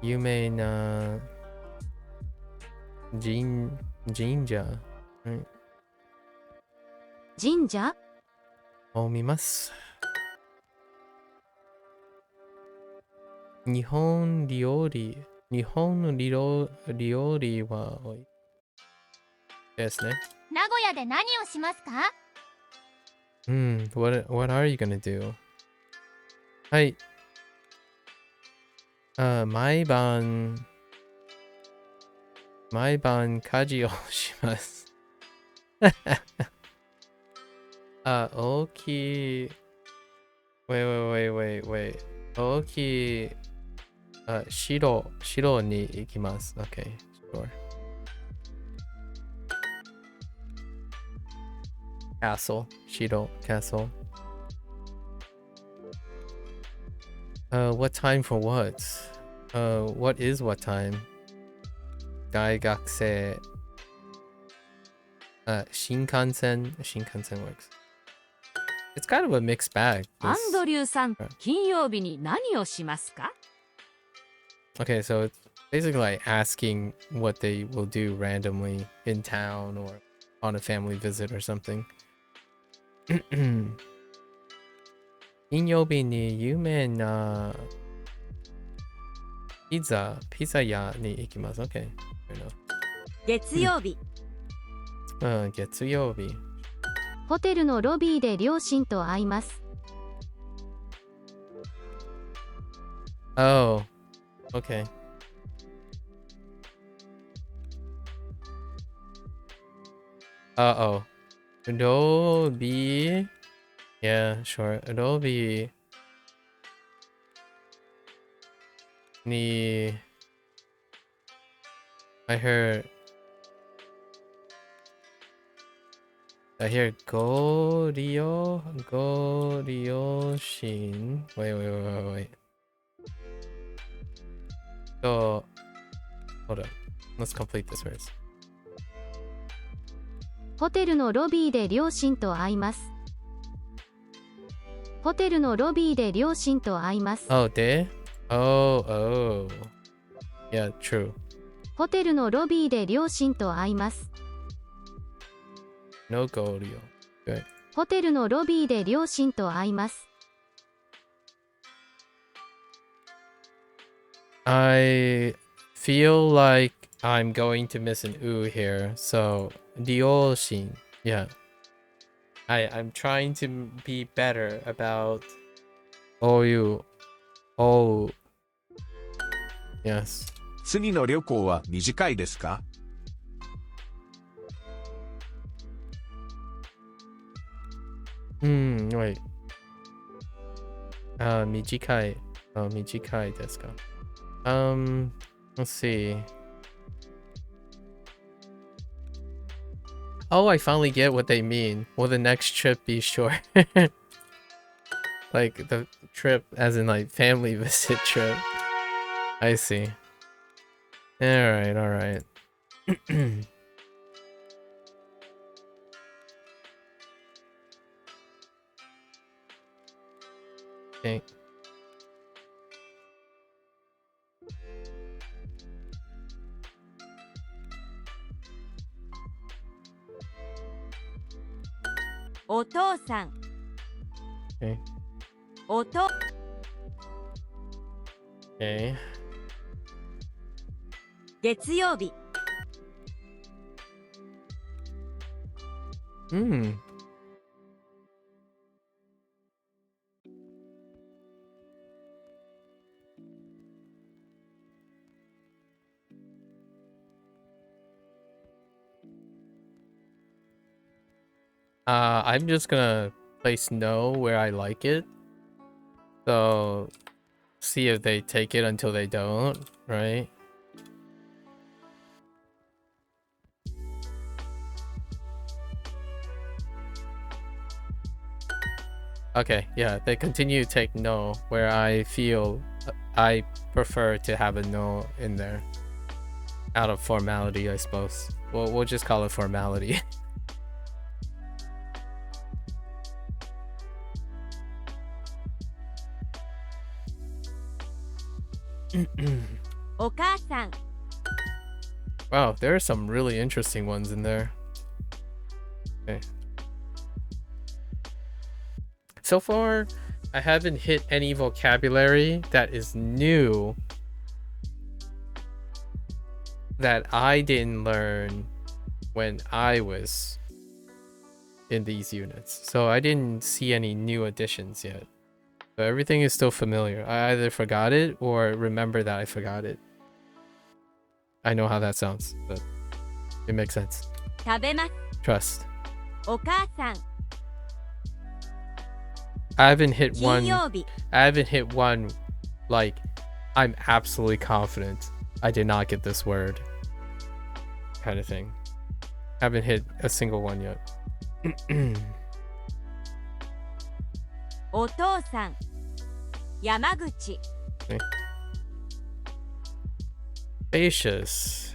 yume na jinja. Right? 神社を見ます。日本料理は多いですね。名古屋で何をしますか？ What are you gonna do? はい。毎晩家事をします。大きい。Wait. 大きい。城に行きます。Okay, sure. Castle. 城 Castle. What time for what? What is what time? 大学生 Shinkansen works. It's kind of a mixed bag. アンドリューさん、金曜日に何をしますか？ Okay, so it's basically like asking what they will do randomly in town or on a family visit or something. 金曜日に有名なピザ屋に行きます。Okay. 月曜日。月曜日。ホテルのロビーで両親と会います。Oh, okay. Uh-oh. It'll be... Yeah, sure. It'll be... I heard... Go-ryo-shin. Wait. So... Hold on. Let's complete this verse. ホテルのロビーで両親と会います。ホテルのロビーで両親と会います。Oh, they? Oh. Yeah, true. ホテルのロビーで両親と会います。No go-ryo. Good. ホテルのロビーで両親と会います。I feel like I'm going to miss an oo here, so Ryoshin. Yeah. I'm trying to be better about OU. Oh. Yes. 次の旅行は短いですか？Wait. 短い。短いですか？ let's see. Oh, I finally get what they mean. Will the next trip be short? Like the trip as in like family visit trip. I see. Alright. Okay. Otou-san. Okay. Okay. 月曜日。I'm just gonna place no where I like it. So see if they take it until they don't, right? Okay, yeah, they continue to take no where I feel I prefer to have a no in there. Out of formality, I suppose. We'll just call it formality. Okaa-san. Wow, there are some really interesting ones in there. Okay. So far, I haven't hit any vocabulary that is new that I didn't learn when I was in these units. So I didn't see any new additions yet. So everything is still familiar. I either forgot it or remember that I forgot it. I know how that sounds, but it makes sense. 食べます。 Trust. お母さん。 I haven't hit one. 金曜日。 I haven't hit one like I'm absolutely confident I did not get this word kind of thing. Haven't hit a single one yet. お父さん。山口。Spacious.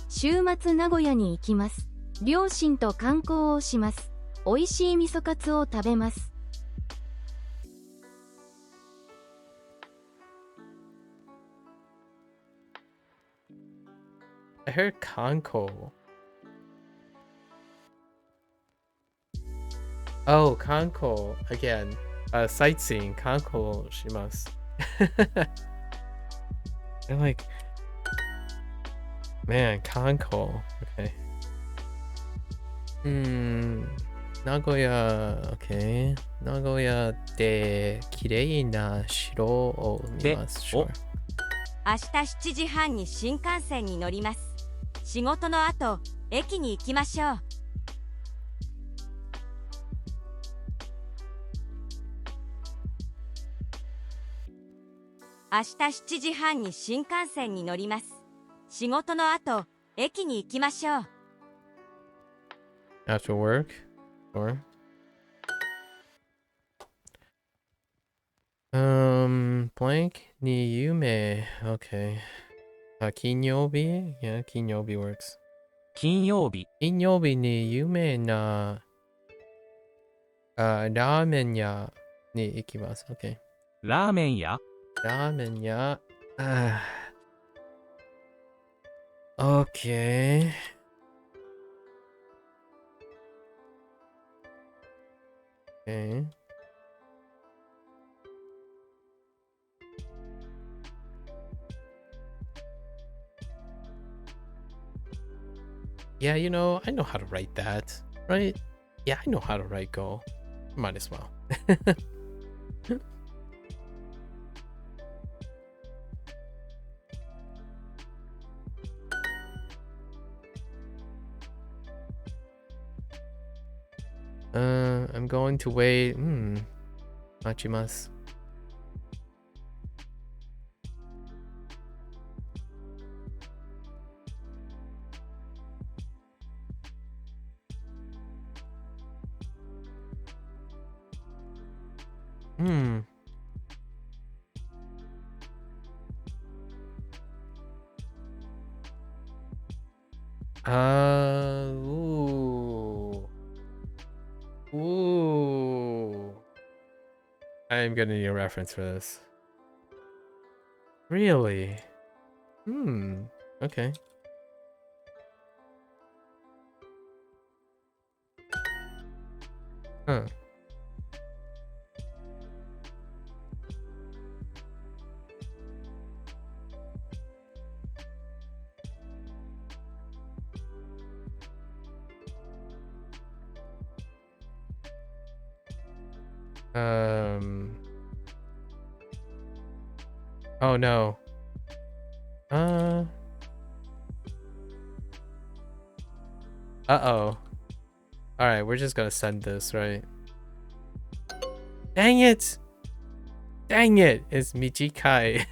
週末名古屋に行きます。両親と観光をします。美味しい味噌カツを食べます。I heard Kanko. Oh, Kanko. Again. Sightseeing. Kanko shimasu. I'm like, man, Kanko. Okay. Nagoya. Okay. Nagoya de kirei na shiro o mimasu. Sure. 明日7時半に新幹線に乗ります。仕事の後、駅に行きましょう。明日7時半に新幹線に乗ります。仕事の後、駅に行きましょう。After work? Or? Blank ni yume. Okay. Kinyobi? Yeah, Kinyobi works. 金曜日。金曜日に有名なラーメン屋に行きます。Okay. ラーメン屋。ラーメン屋。Okay. Okay. Yeah, you know, I know how to write that, right? Yeah, I know how to write go. Might as well. I'm going to wait. Machimasu. Ooh. I'm gonna need a reference for this. Really? Okay. Huh. Oh no. Uh-oh. Alright, we're just gonna send this, right? Dang it! Dang it! It's Michikai.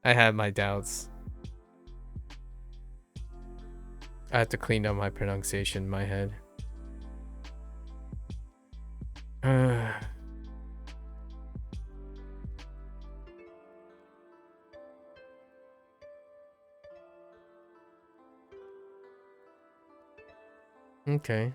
I had my doubts. I have to clean up my pronunciation in my head. Okay.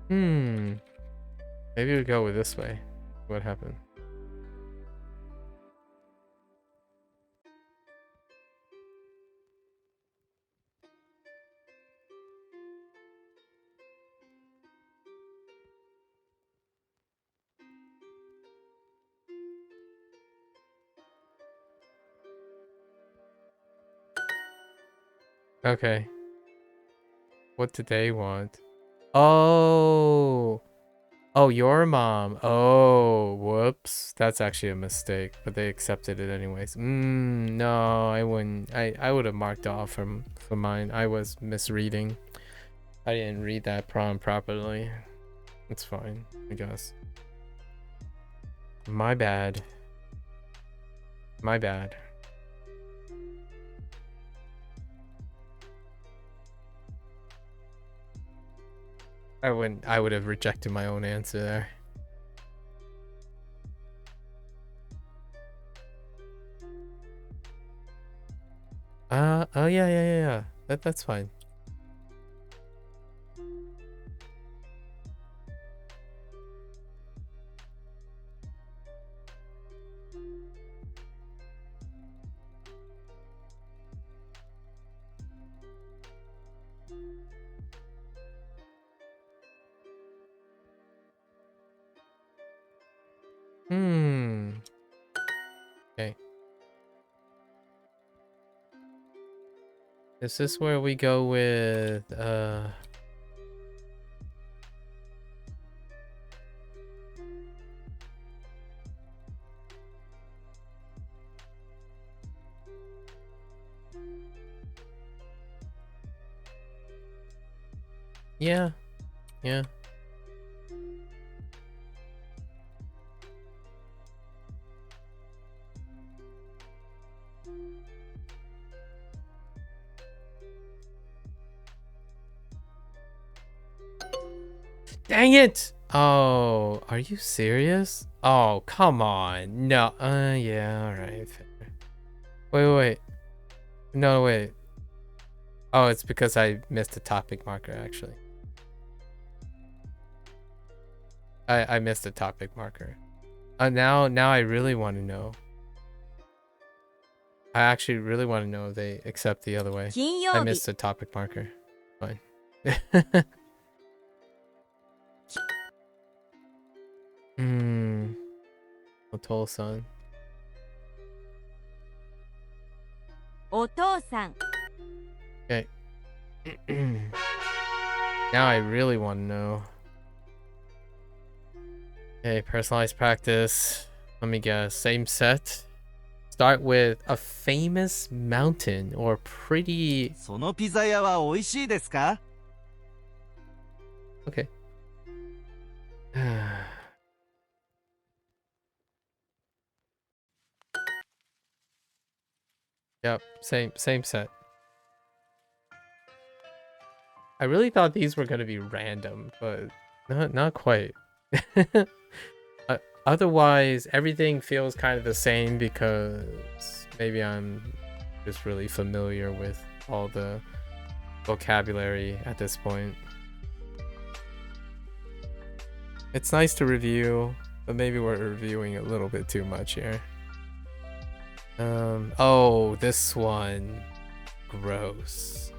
Maybe we go with this way. What happened? Okay. What did they want? Oh, your mom. Oh, whoops. That's actually a mistake, but they accepted it anyways. No, I wouldn't. I would have marked off from mine. I was misreading. I didn't read that prompt properly. It's fine, I guess. My bad. My bad. I would have rejected my own answer there. Oh yeah. That's fine. Okay. Is this where we go with Yeah. Dang it! Oh, are you serious? Oh, come on. No. Yeah, alright. Wait. No, wait. Oh, it's because I missed a topic marker, actually. I missed a topic marker. Now I really want to know. I actually really want to know if they accept the other way. I missed a topic marker. Fine. Otosan. お父さん Okay. Now I really want to know. Okay, personalized practice. Let me guess. Same set. Start with a famous mountain or pretty. そのピザ屋は美味しいですか? Okay. Yep, same set. I really thought these were gonna be random, but not quite. Otherwise, everything feels kind of the same because maybe I'm just really familiar with all the vocabulary at this point. It's nice to review, but maybe we're reviewing a little bit too much here. Oh, this one. Gross.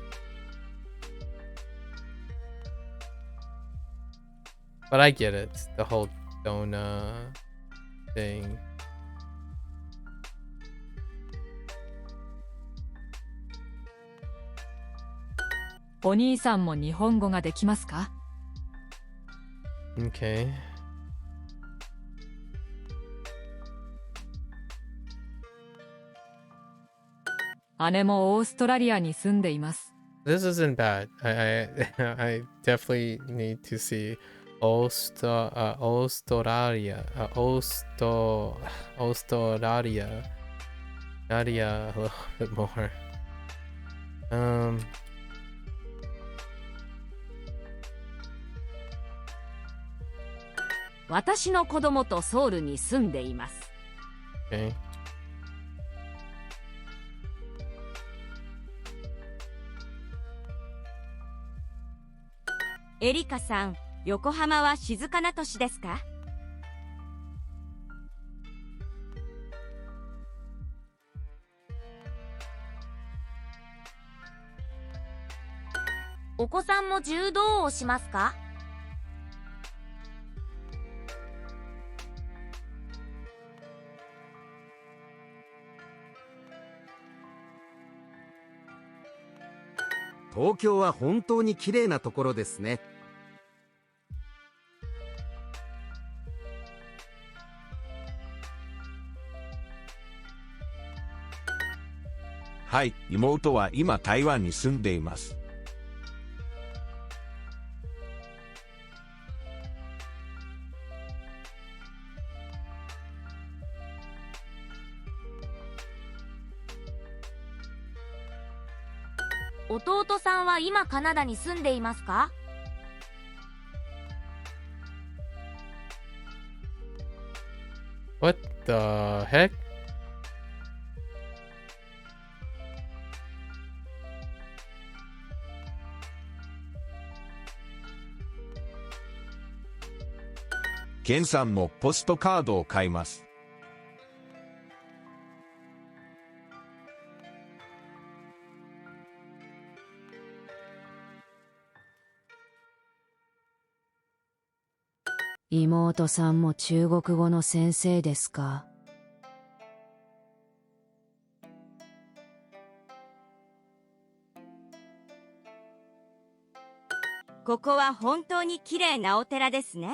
But I get it. The whole donut thing. Okay. 姉もオーストラリアに住んでいます。 This isn't bad. I definitely need to see Australia. Nadia a little bit more. 私の子供とソウルに住んでいます。 Okay. エリカさん、横浜は静かな都市ですか？お子さんも柔道をしますか？東京は本当に綺麗なところですね。はい、妹は今台湾に住んでいます。弟さんは今カナダに住んでいますか？ What the heck? Ken さんもポストカードを買います。妹さんも中国語の先生ですか？ここは本当に綺麗なお寺ですね。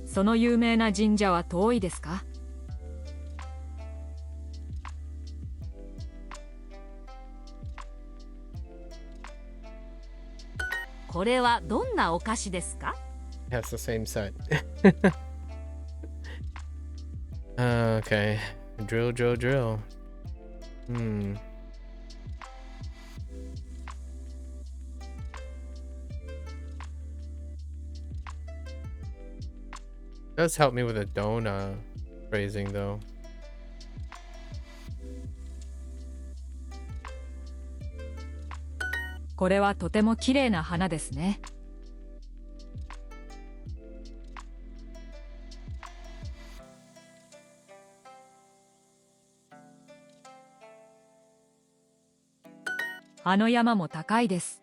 その有名な神社は遠いですか？これはどんなお菓子ですか？ Has the same side. Okay. Drill, drill, drill. Does help me with a donut phrasing though. これはとても綺麗な花ですね。あの山も高いです。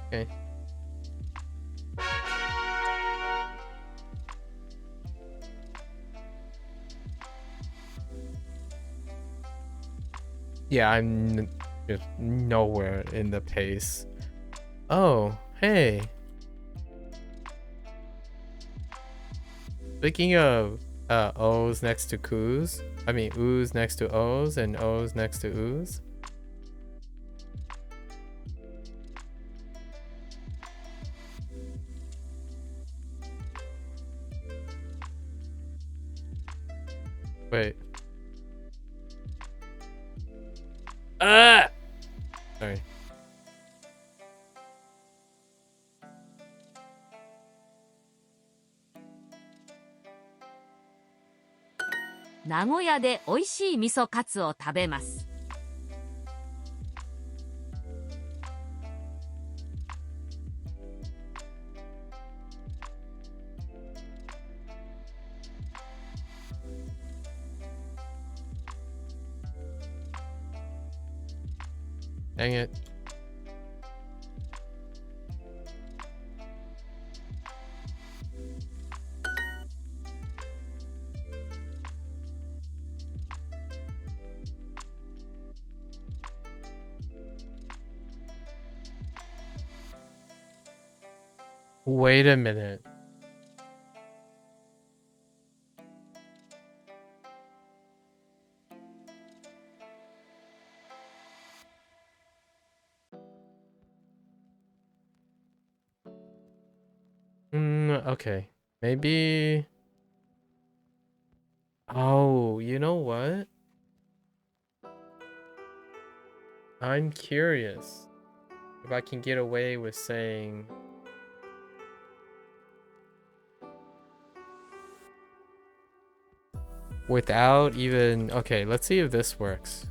Okay. Yeah, I'm just nowhere in the pace. Oh, hey. Speaking of O's next to Q's, I mean U's next to O's and O's next to U's. Wait. Ah! Sorry. 名古屋で美味しい味噌カツを食べます。Dang it. Wait a minute. Okay. Maybe. Oh, you know what? I'm curious if I can get away with saying without even. Okay, let's see if this works.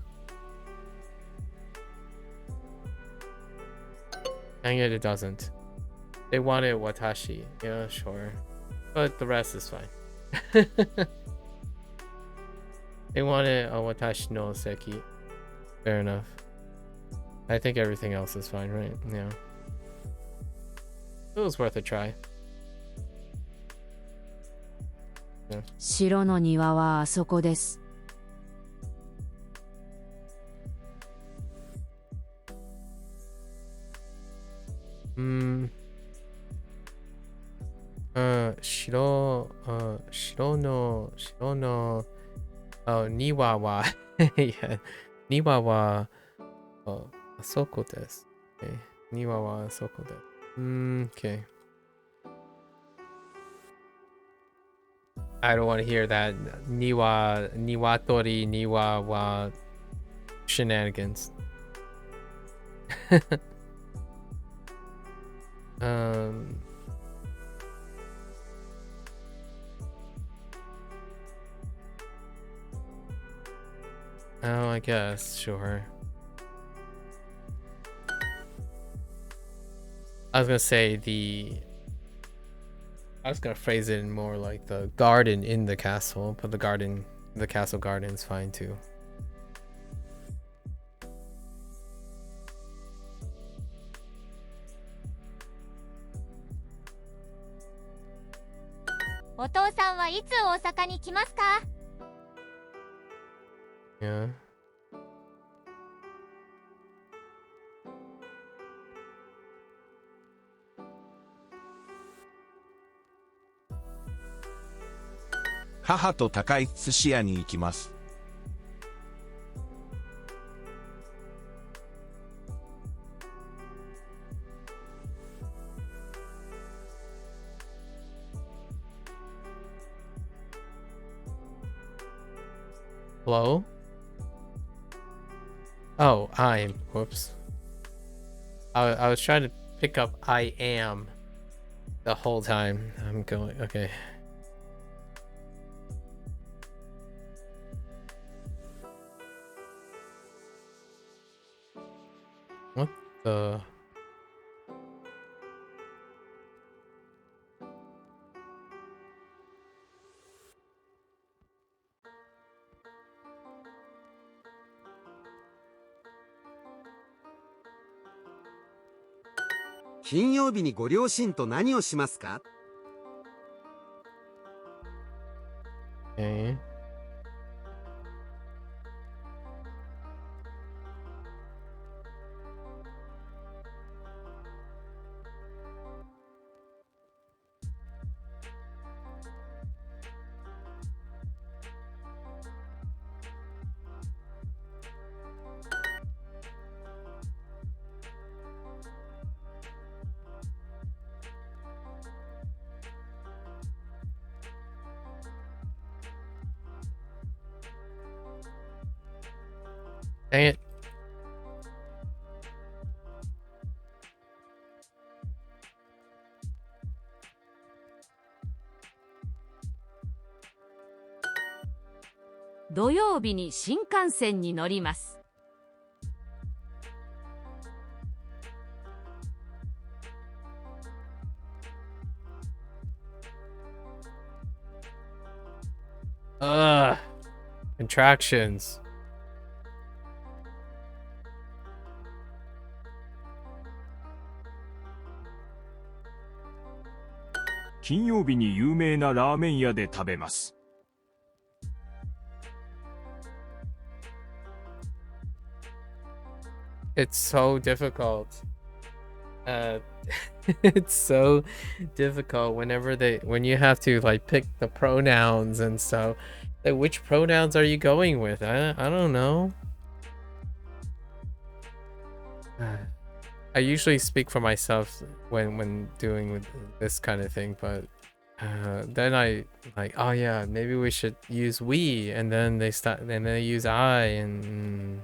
Dang it, it doesn't. They wanted watashi. Yeah, sure. But the rest is fine. They wanted a watashi no seki. Fair enough. I think everything else is fine, right? Yeah. It was worth a try. Yeah. 城の庭はあそこです。城の庭は、いや、庭は、あそこです。Okay. 庭はそこで。Okay. I don't want to hear that. Niwatori, niwa wa shenanigans. Oh, I guess, sure. I was gonna say I was gonna phrase it in more like the garden in the castle, but the castle garden is fine too. お父さんはいつ大阪に来ますか？ Yeah. Haha と高い寿司屋に行きます。Hello? Oh, I'm. Whoops. I was trying to pick up I am the whole time. I'm going. Okay. What the?「金曜日にご両親と何をしますか？」 Okay. Dang it. "土曜日に新幹線に乗ります」。Contractions. 金曜日に有名なラーメン屋で食べます。It's so difficult. It's so difficult when you have to like pick the pronouns and stuff. Like which pronouns are you going with? I don't know. I usually speak for myself when doing with this kind of thing, but then I like, oh yeah, maybe we should use we, and then they use I, and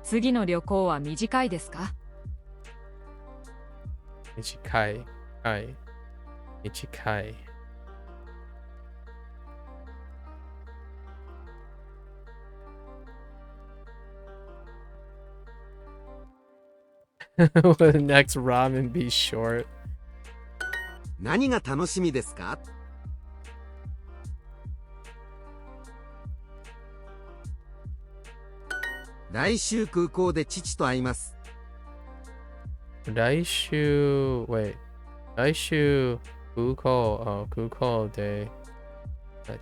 次の旅行は短いですか？ Ichikai, kai, Ichikai. Will the next ramen be short? 何が楽しみですか？ 来週空港で父と会います。 来週 wait 来週空港で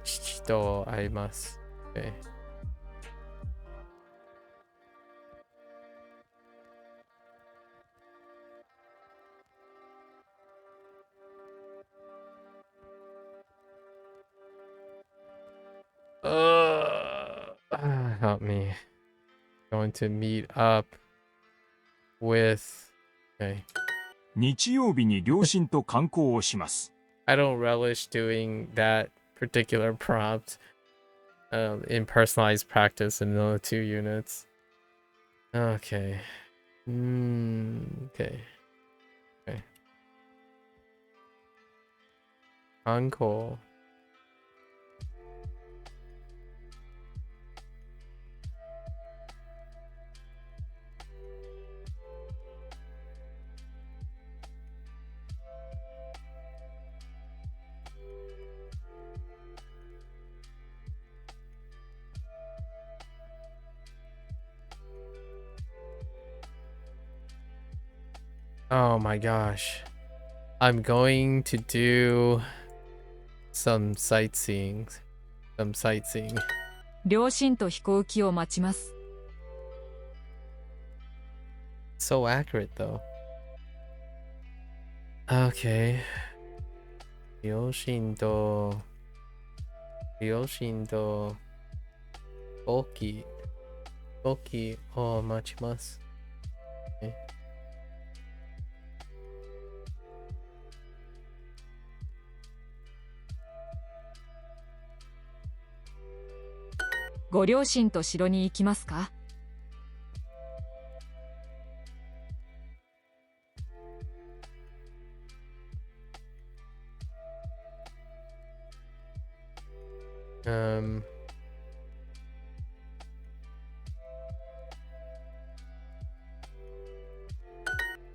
父と会います。Okay. Help me. Going to meet up with. Okay. 日曜日に両親と観光をします。I don't relish doing that particular prompt in personalized practice in the 2 units. Okay. Okay. Okay. Uncle. Oh my gosh. I'm going to do some sightseeing. Some sightseeing. 両親と飛行機を待ちます。So accurate though. Okay. 両親と飛行機を待ちます。ご両親と城に行きますか？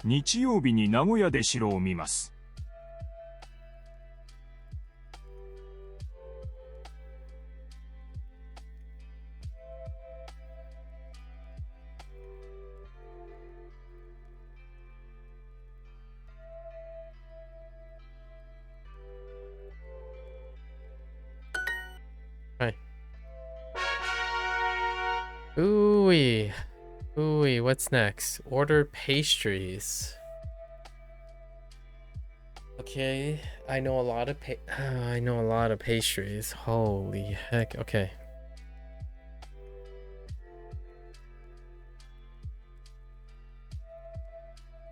日曜日に名古屋で城を見ます。Right. Ooh-wee. Ooh-wee, what's next? Order pastries. Okay, I know a lot of pastries. Holy heck. Okay.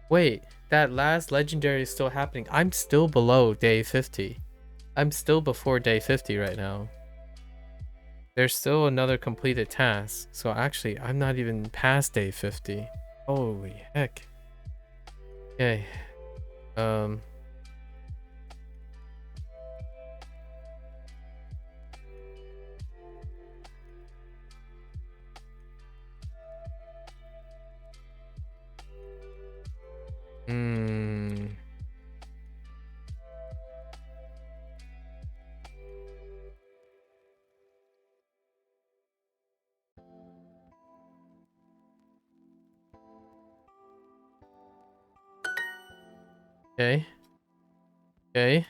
Wait, that last legendary is still happening. I'm still below day 50. I'm still before day 50 right now. There's still another completed task. So actually, I'm not even past day 50. Holy heck. Okay. Okay. Okay.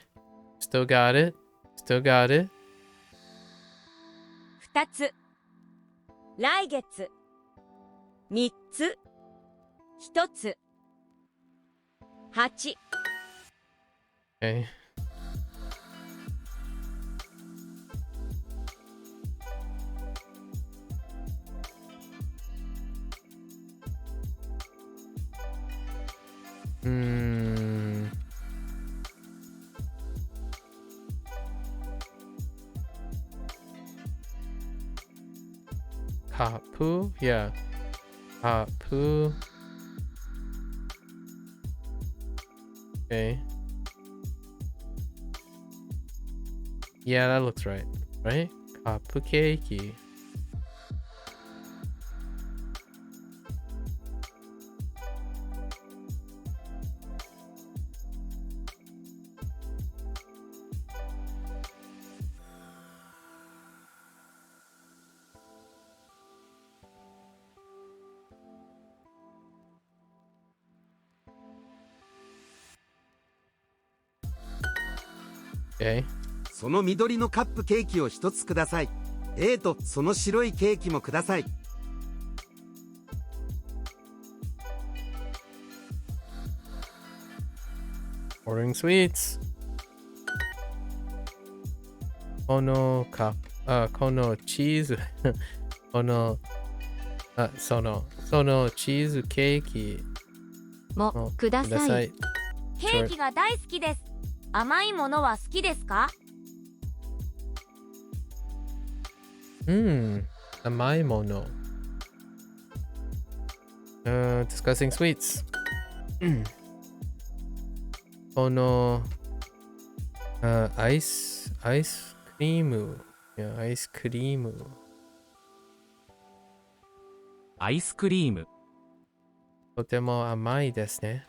Still got it. Still got it. 2つ。来月。3つ。1つ。8。Okay. Kapu? Yeah. Kapu. Okay. Yeah, that looks right. Right? Kapu keiki. Okay. その緑のカップケーキを一つください。とその白いケーキもください。Ordering sweets. このチーズこの、そのチーズケーキもください。ケーキが大好きです。甘いものは好きですか？甘いもの。discussing sweets. この、アイスクリーム。アイスクリーム。アイスクリーム。とても甘いですね。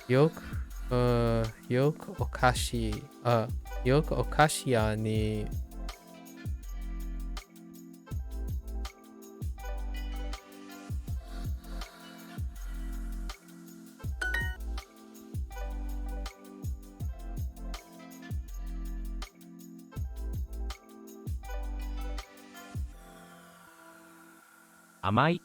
よくお菓子屋に甘い。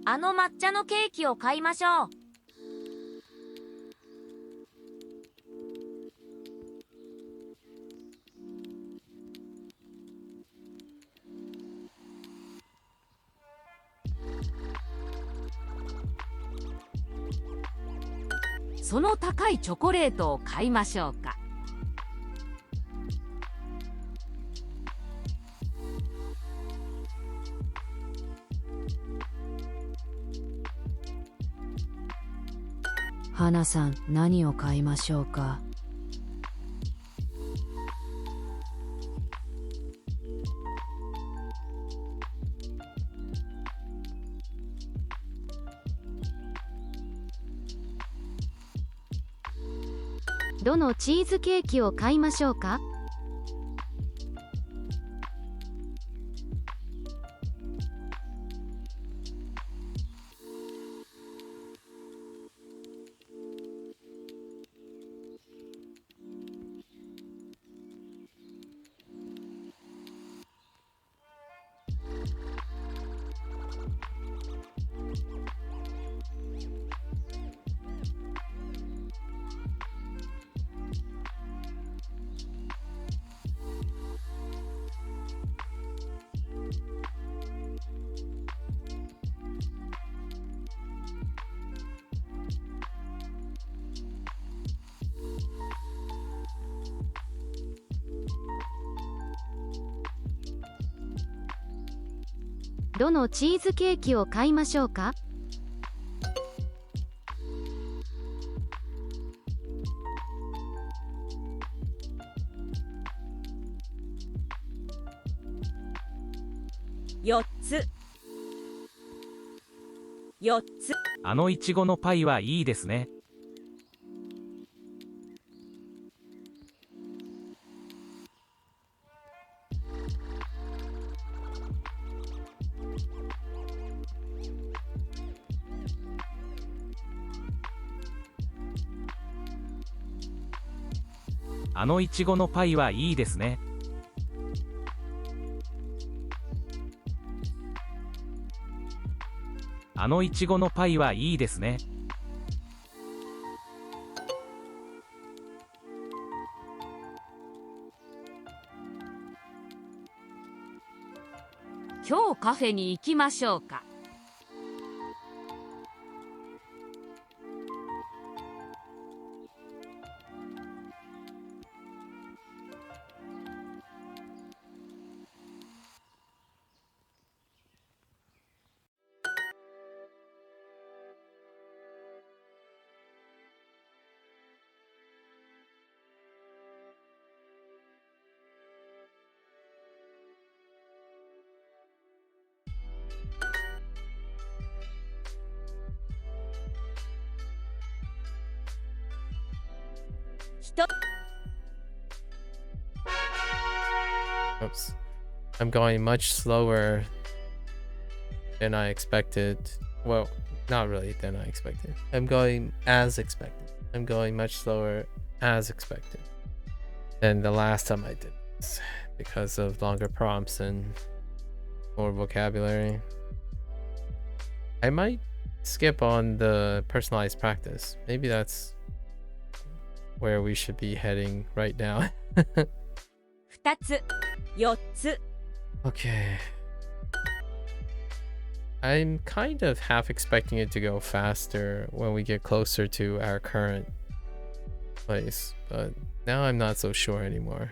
あの抹茶のケーキを買いましょう。その高いチョコレートを買いましょうか。花さん、何を買いましょうか。どのチーズケーキを買いましょうか？どのチーズケーキを買いましょうか？4つ。4つ。あのいちごのパイはいいですね。あのいちごのパイはいいですね。あのいちごのパイはいいですね。今日カフェに行きましょうか。Oops. I'm going much slower than I expected. Well, not really than I expected. I'm going as expected. I'm going much slower as expected than the last time I did this because of longer prompts and more vocabulary. I might skip on the personalized practice. Maybe that's where we should be heading right now. 2つ、4つ。 Okay. I'm kind of half expecting it to go faster when we get closer to our current place, but now I'm not so sure anymore.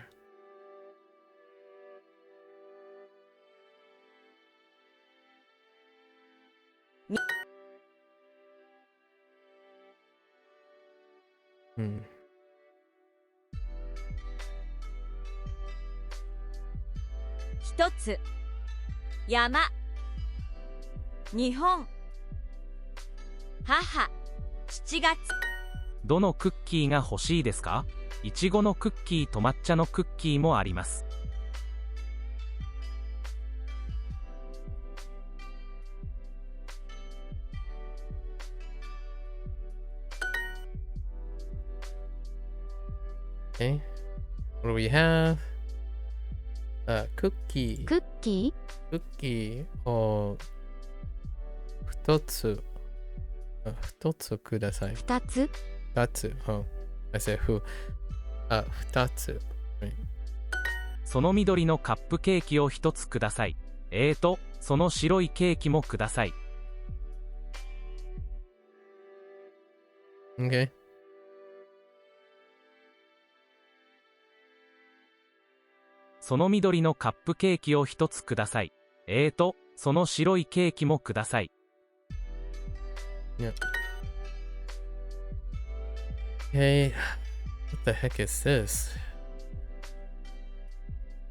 Hmm. 1つ、山。日本。母。7月。どのクッキーが欲しいですか？いちごのクッキーと抹茶のクッキーもあります。Okay. What do we have? Cookie. クッキ Cookie を1つ。1つください。ー2つ2つ。I said who? 2つ。その緑のカップケーキを1つください。その白いケーキもください。Okay. その緑のカップケーキを1つください。その白いケーキもください。Yeah. Okay. What the heck is this?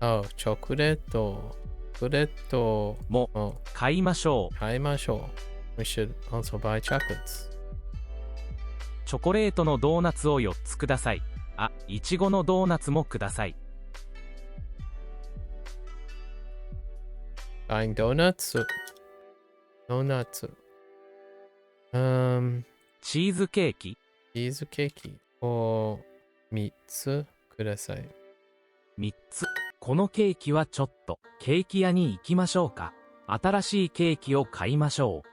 Oh, チョコレート。チョコレートも買いましょう。買いましょう。We should also buy chocolates. チョコレートのドーナツを4つください。いちごのドーナツもください。Buying donuts? Donuts. チーズケーキチーズケーキを3つください。3つ。このケーキはちょっとケーキ屋に行きましょうか。新しいケーキを買いましょう。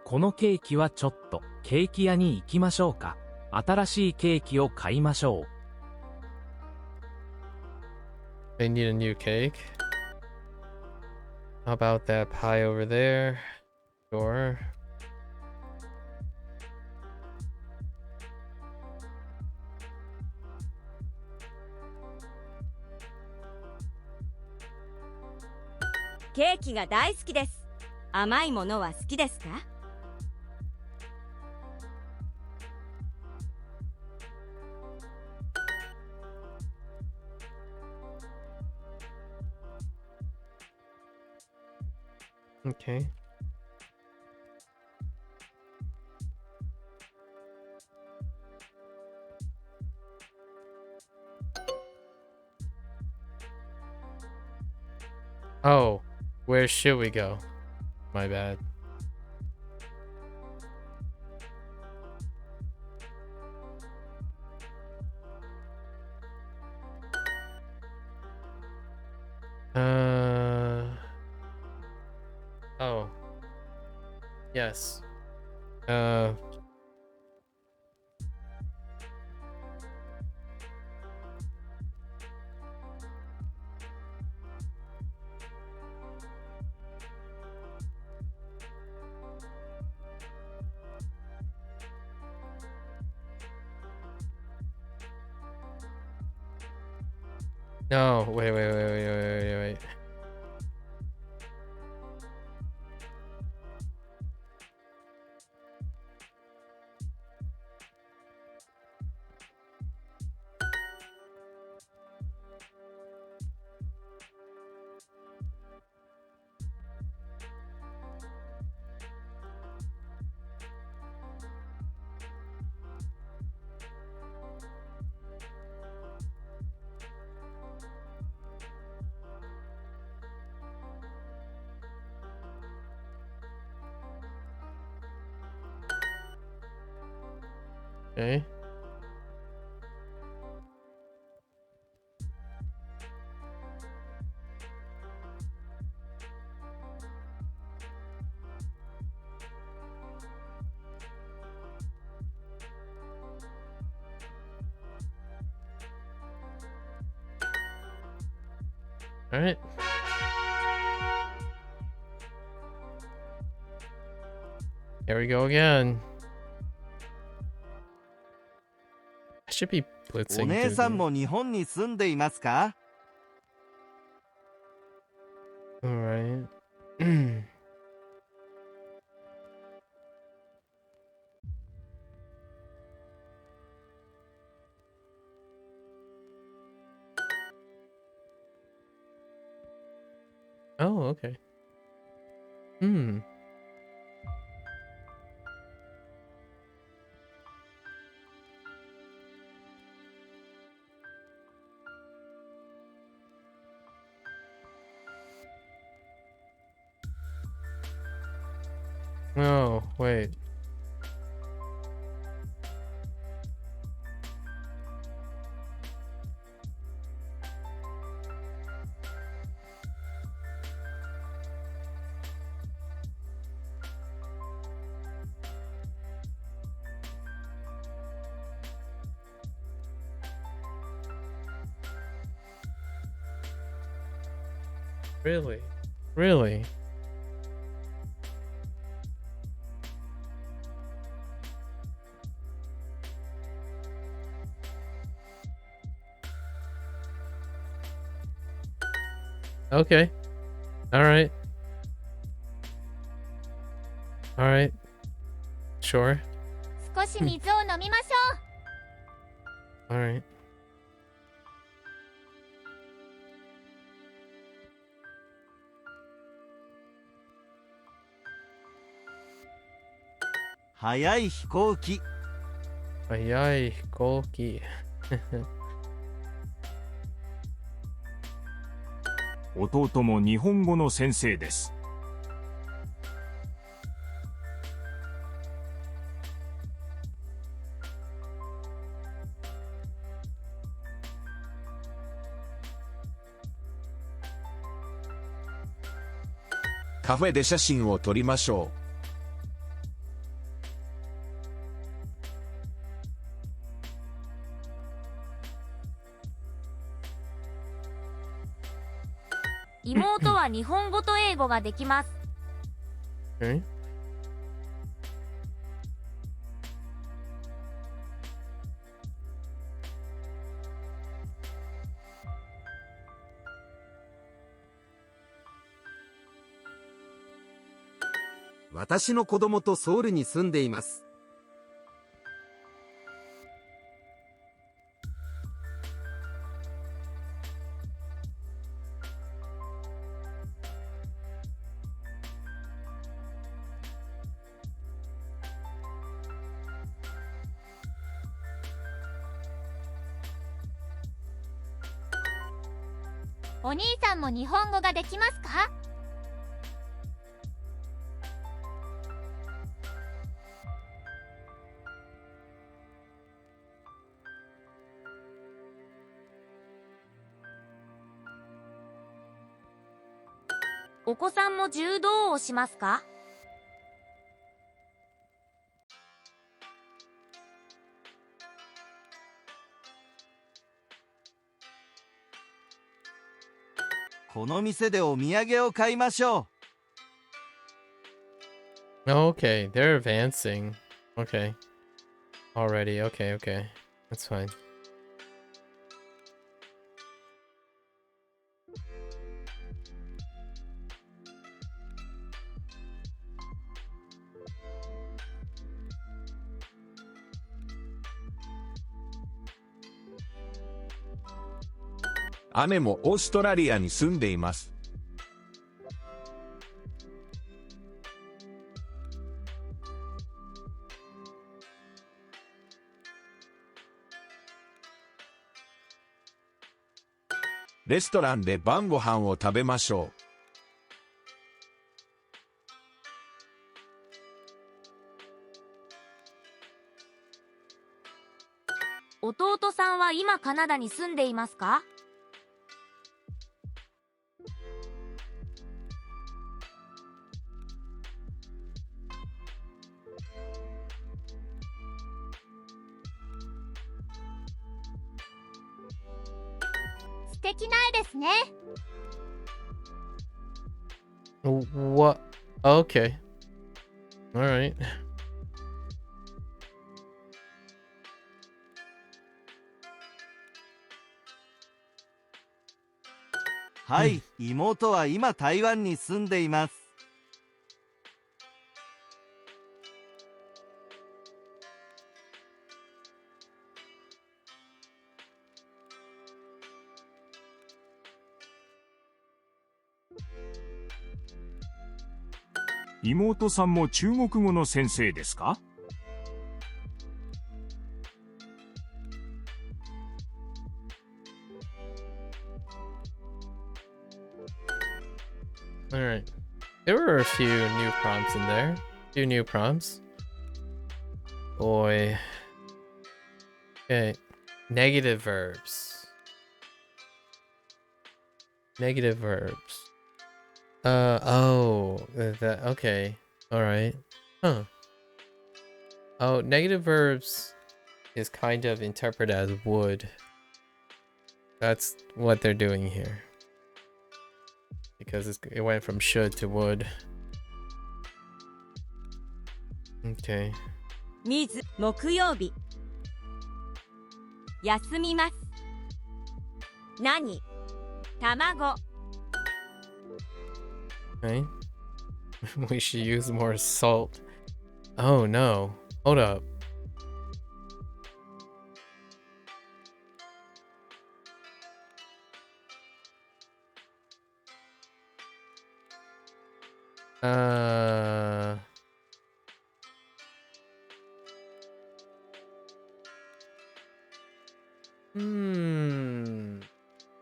このケーキはちょっとケーキ屋に行きましょうか。新しいケーキを買いましょう。They need a new cake. How about that pie over there? Sure. Cake が大好きです。甘いものは好きですか？ Okay. Oh, where should we go? My bad. Oh. Yes. No, wait. Okay. All right. Here we go again. I should be お blitzing 姉 through さん these. も日本に住んでいますか？ All right. Oh, okay. Hmm. Oh, wait. Really? Really? Okay. All right. All right. Sure. 少し水を飲みましょ All right. 早い飛行機。早い飛行機。弟も日本語の先生です。カフェで写真を撮りましょう。妹は日本語と英語ができます。Okay. 私の子供とソウルに住んでいます。お兄さんも日本語ができますか？お子さんも柔道をしますか？この店でお土産を買いましょう。 Okay, they're advancing. Okay. Already. Okay, okay. That's fine.う。姉もオーストラリアに住んでいます。レストランで晩ご飯を食べましょう。弟さんは今カナダに住んでいますか？素敵な絵ですね。What? Okay. All right. はい、妹は今台湾に住んでいます。妹さんも中国語の先生ですか？ All right. There were a few new prompts in there. Few new prompts. Boy. Okay. Negative verbs. Negative verbs. That, okay. All right. Huh. Oh, negative verbs is kind of interpreted as would. That's what they're doing here. Because it went from should to would. Okay. 水、木曜日。休みます。何？卵。Okay. We should use more salt. Oh no. Hold up.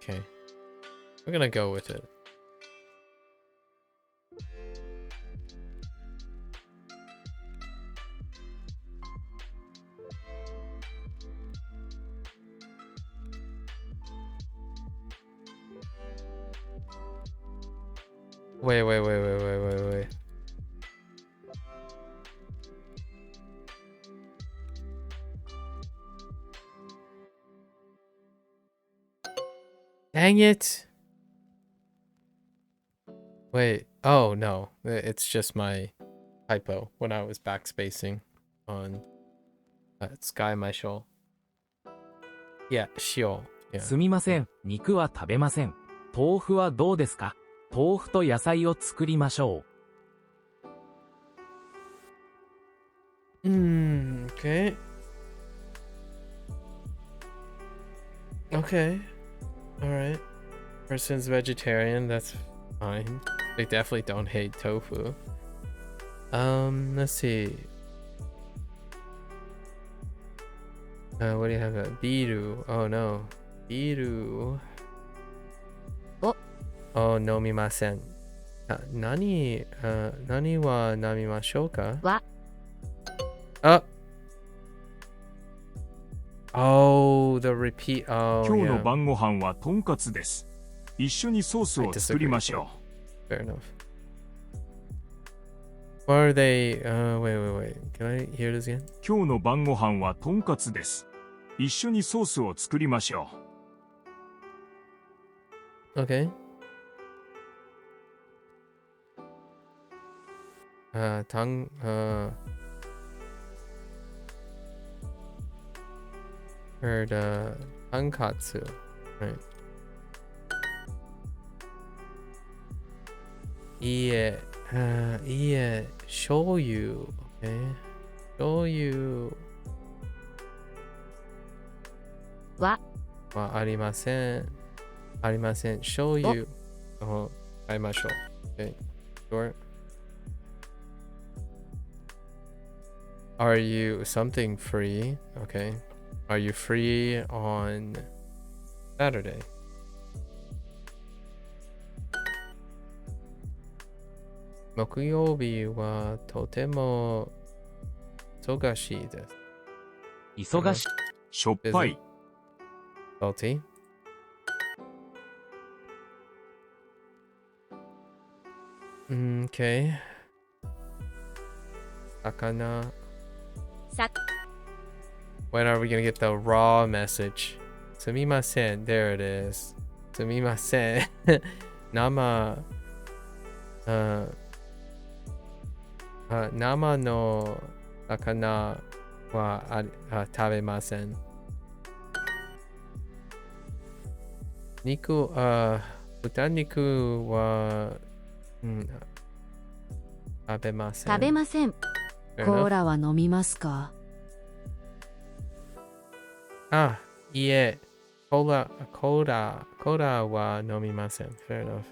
Okay. We're gonna go with it. Wait. Dang it. Wait. Oh, no. It's just my typo when I was backspacing on Sky My Shoal. Yeah, Sheol. Yeah. すみません、肉は食べません。豆腐はどうですか？豆腐と野菜を作りましょう。Okay. Okay. Alright. Person's vegetarian, that's fine. They definitely don't hate tofu. Let's see. What do you have? Biru. Oh no. Biru. Oh, nomimasen. Nani wa namimashou ka? Oh, the repeat. Oh, 今日の yeah. 晩ご飯はとんかつです。一緒にソースを作りましょ Fair enough. Or are they? Wait. Can I hear this again? う。今日の晩ご飯はとんかつです。一緒にソースを作りましょう。 Okay. Heard tankatsu, right? Ie, shoyu, okay. Shoyu. はarimasen. Arimasen. Shoyu. Oh, aimashou. Okay. Sure. Are you something free? Okay. Are you free on Saturday? Mokuyobi wa totemo isogashii desu. 忙しい。しょっぱい。Salty. Okay. Sakana. When are we gonna get the raw message? Sumimasen. There it is. Sumimasen. Nama. Nama no sakana wa tabemasen. Niku, Butaniku wa tabemasen. 食べません。 Fair コー enough. ラは飲みますか？ Ah, yeah. Cola wa nomimasen. Fair enough.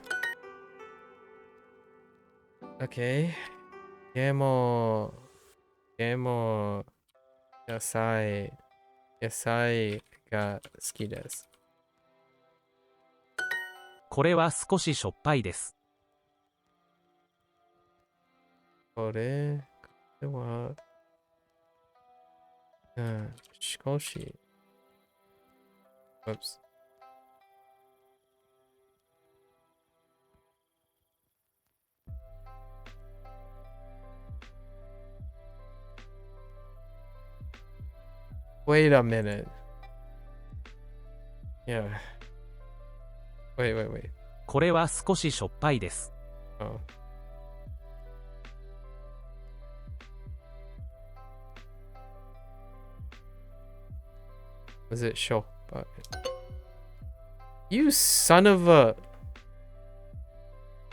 Okay. Gemo, yasai ga suki desu. これは少ししょっぱいです。これは、少し。Oops. Wait a minute. Yeah. Wait. これは少ししょっぱいです。Oh. Was it show? You son of a.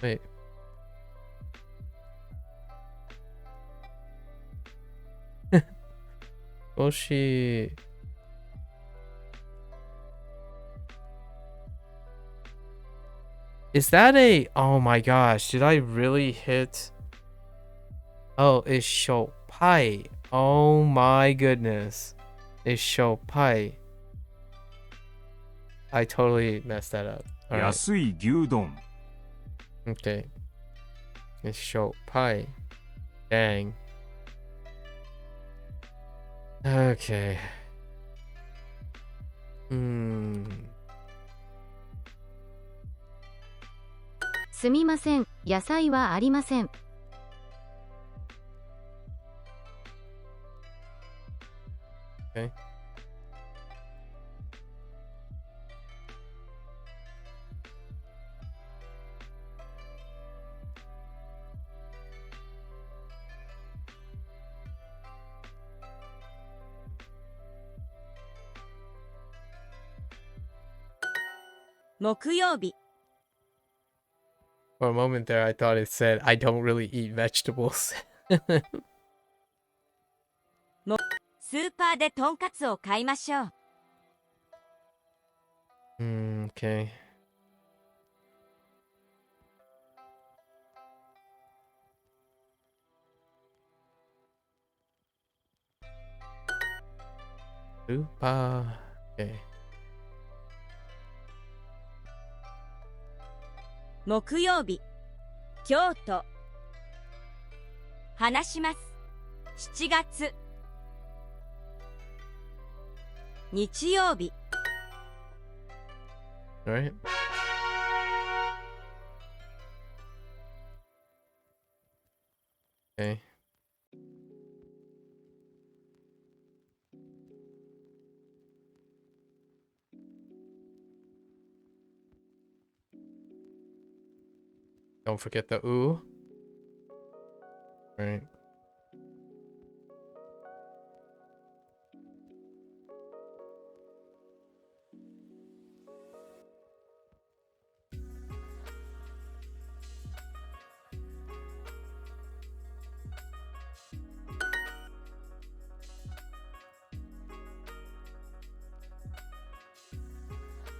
Wait. Oshi. Is that a. Oh my gosh. Did I really hit? Oh, it's Shopai. Oh my goodness. It's Shopai. I totally messed that up. All right. 安い牛丼。 Okay. It's Shopai. Dang. Okay. すみません。野菜はありません。 Okay. Mokuyoubi. For a moment there, I thought it said, I don't really eat vegetables. スーパーでとんかつを買いましょう。Okay. Super. Okay. 木曜日、京都。話します。7月。日曜日。Alright. Okay. Don't forget the ooh. Right.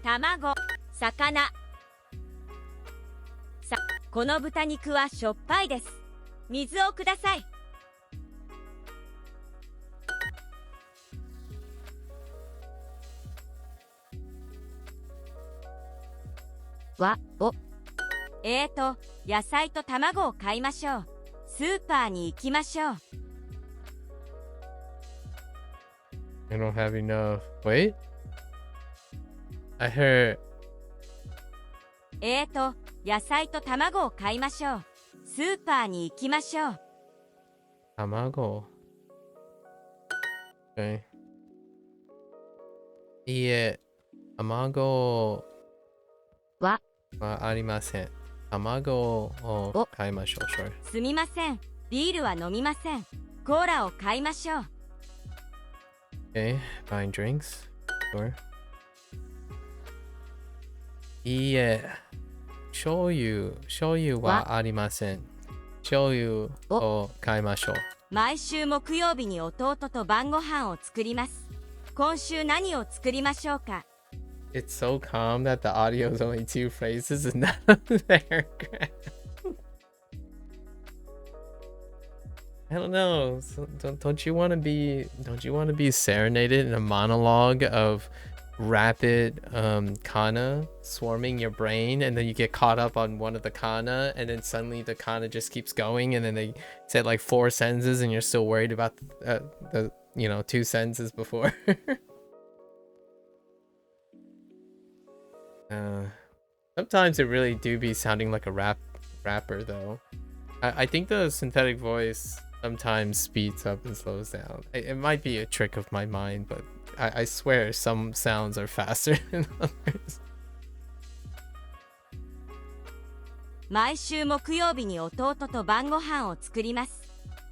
Tamago, 魚。この豚肉はしょっぱいです。水をください。野菜と卵を買いましょう。スーパーに行きましょう。I don't have enough. Wait. I heard. 野菜と卵を買いましょう。スーパーに行きましょう。卵。Okay. いいえ、卵はありません。卵を買いましょう。Sure. すみません。ビールは飲みません。コーラを買いましょう。Okay, buying drinks. Sure. いいえ、醤油はありません。醤油を買いましょう。毎週木曜日に弟と晩ご飯を作ります。今週何を作りましょうか？ It's so calm that the audio is only 2 phrases and not a paragraph. I don't know. So don't you want to be serenaded in a monologue of rapid kana swarming your brain, and then you get caught up on one of the kana, and then suddenly the kana just keeps going, and then they said like 4 sentences and you're still worried about the 2 sentences before. Sometimes it really do be sounding like a rapper though. I think the synthetic voice sometimes speeds up and slows down. It might be a trick of my mind, but I swear some sounds are faster than others. 毎週木曜日に弟と晩ご飯を作ります。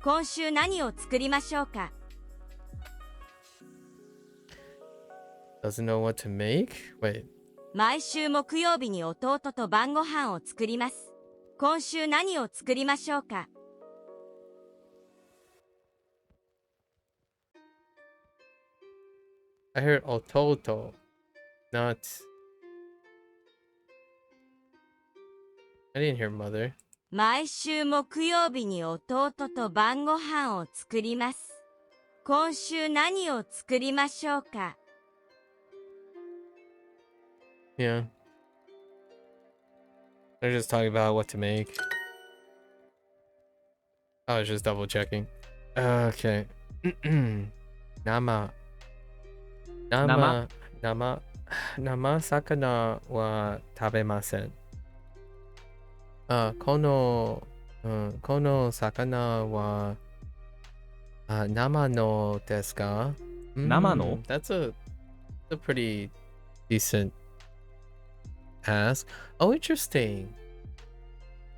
今週何を作りましょうか？ Doesn't know what to make? Wait. 毎週木曜日に弟と晩ご飯を作ります。今週何を作りましょうか？ I heard ototo, not... I didn't hear mother. 毎週木曜日に弟と晩ご飯を作ります。今週何を作りましょうか？ Yeah. They're just talking about what to make. I was just double checking. Okay. Nama sakana wa tabemasen. Kono sakana wa nama no desu ka? Nama no? That's a pretty decent ask. Oh, interesting.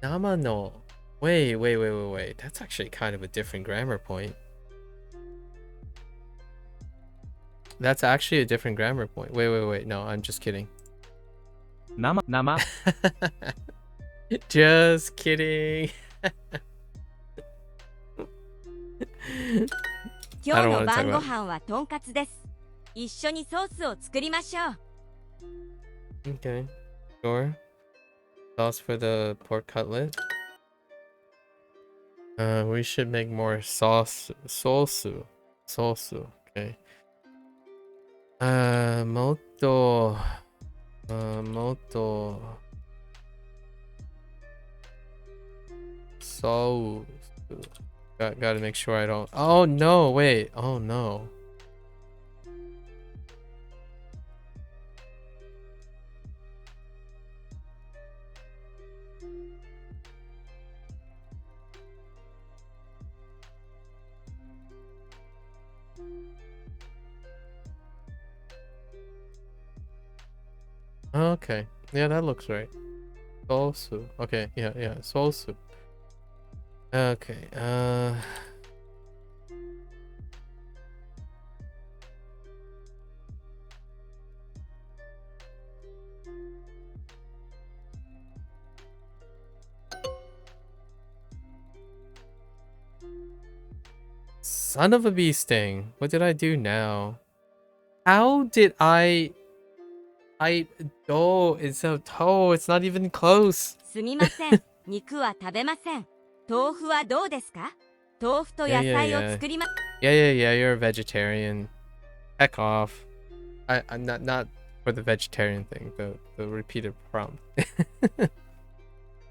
Nama no. Wait. That's actually kind of a different grammar point. That's actually a different grammar point. Wait. No, I'm just kidding. Nama. Just kidding. 今日の晩ご飯はとんかつです。一緒にソースを作りましょう。 Okay. Sure. Sauce for the pork cutlet. We should make more sauce. Sosu. Okay. Moto. Sauce. Gotta make sure I don't. Oh no! Wait. Oh no. Okay. Yeah, that looks right. Sosu. Okay, yeah, sosu. Okay, son of a bee sting. What did I do now? How did I it's a toe. It's not even close. すみません。肉は食べません。豆腐はどうですか？豆腐と野菜を作りま。Yeah. You're a vegetarian. Heck off. I'm not for the vegetarian thing. The repeated prompt.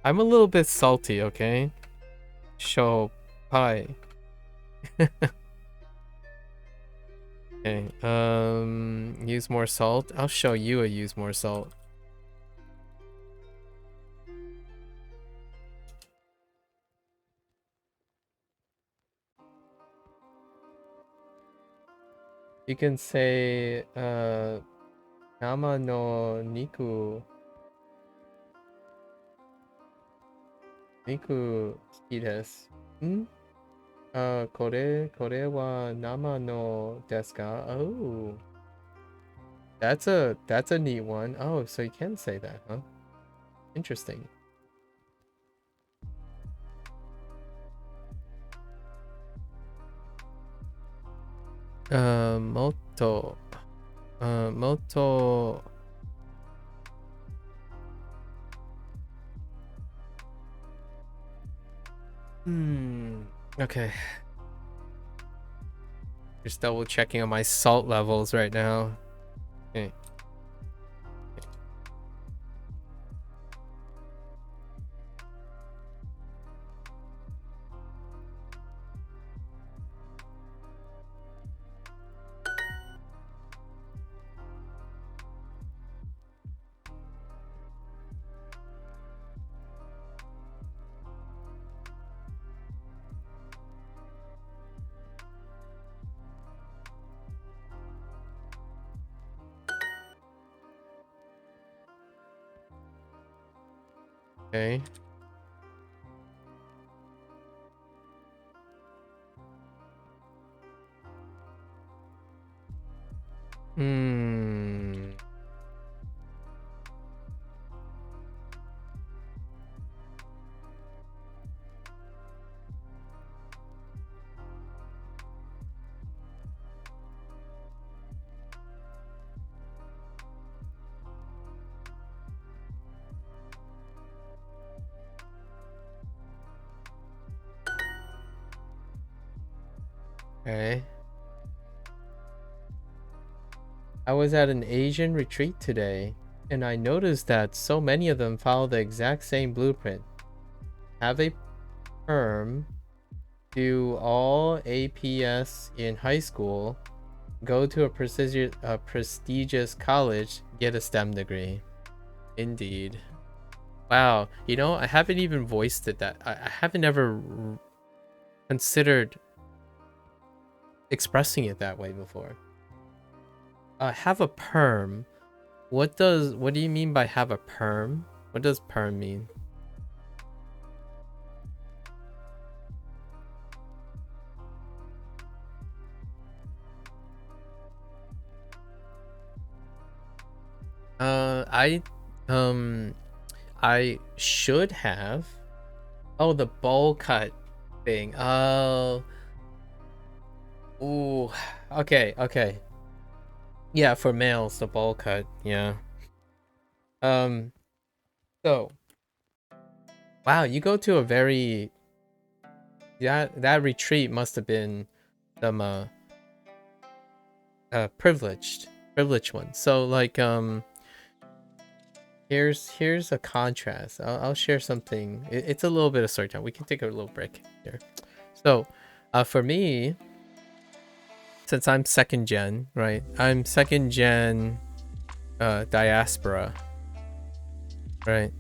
I'm a little bit salty. Okay. Show pie. Okay. Use more salt. I'll show you a use more salt. You can say, nama no niku. Niku hiki desu. Kore wa nama no desu ka? Oh. That's a neat one. Oh, so you can say that, huh? Interesting. Moto. Moto. Okay. Just double checking on my salt levels right now. Okay. Okay. Okay. I was at an Asian retreat today, and I noticed that so many of them follow the exact same blueprint. Have a perm, do all APS in high school, go to a prestigious college, get a STEM degree. Indeed. Wow, you know, I haven't even voiced it that I haven't ever considered expressing it that way before. Have a perm. What do you mean by have a perm? What does perm mean? I should have. Oh, the bowl cut thing. Oh. Ooh. Okay. Yeah, for males, the bowl cut. Yeah. So. Wow, you go to a very... That retreat must have been some privileged one. So like here's a contrast. I'll share something. It's a little bit of story time. We can take a little break here. So for me, since I'm second gen, right? I'm second gen diaspora, right?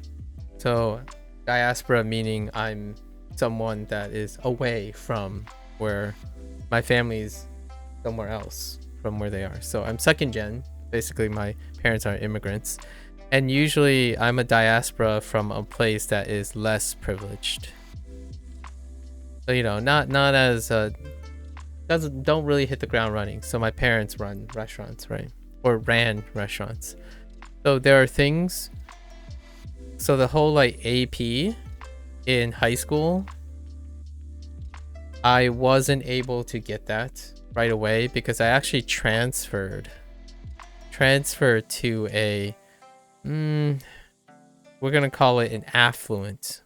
So diaspora meaning I'm someone that is away from where my family's somewhere else from where they are. So I'm second gen. Basically, my parents are immigrants. And usually I'm a diaspora from a place that is less privileged. So, you know, not as don't really hit the ground running. So my parents run restaurants, right? Or ran restaurants. So there are things. So the whole like AP in high school, I wasn't able to get that right away because I actually transferred to a we're gonna call it an affluent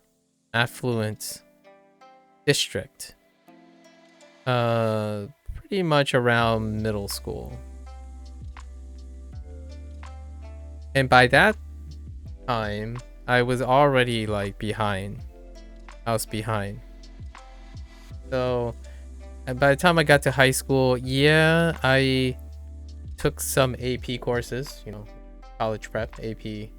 district, pretty much around middle school. And by that time I was already like behind. I was behind. So by the time I got to high school, yeah, I took some AP courses, college prep, AP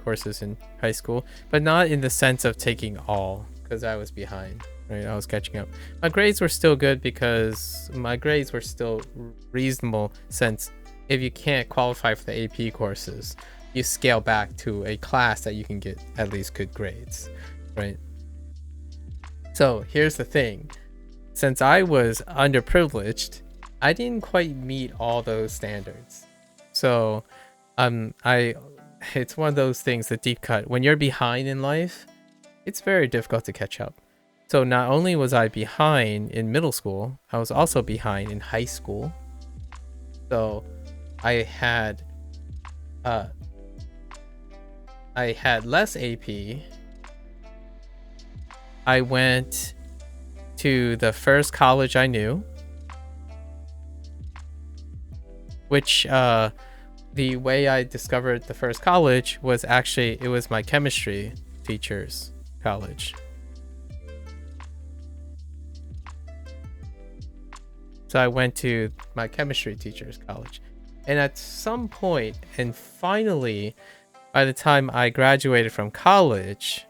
courses in high school, but not in the sense of taking all, because I was behind, right? I was catching up. My grades were still good because my grades were still reasonable, since if you can't qualify for the AP courses, you scale back to a class that you can get at least good grades, right? So here's the thing. Since I was underprivileged, I didn't quite meet all those standards. So it's one of those things, the deep cut. When you're behind in life, it's very difficult to catch up. So not only was I behind in middle school, I was also behind in high school. So I had less AP. I went to the first college I knew, which the way I discovered the first college was actually, it was my chemistry teacher's college. So I went to my chemistry teacher's college. And at some point, and finally, by the time I graduated from college,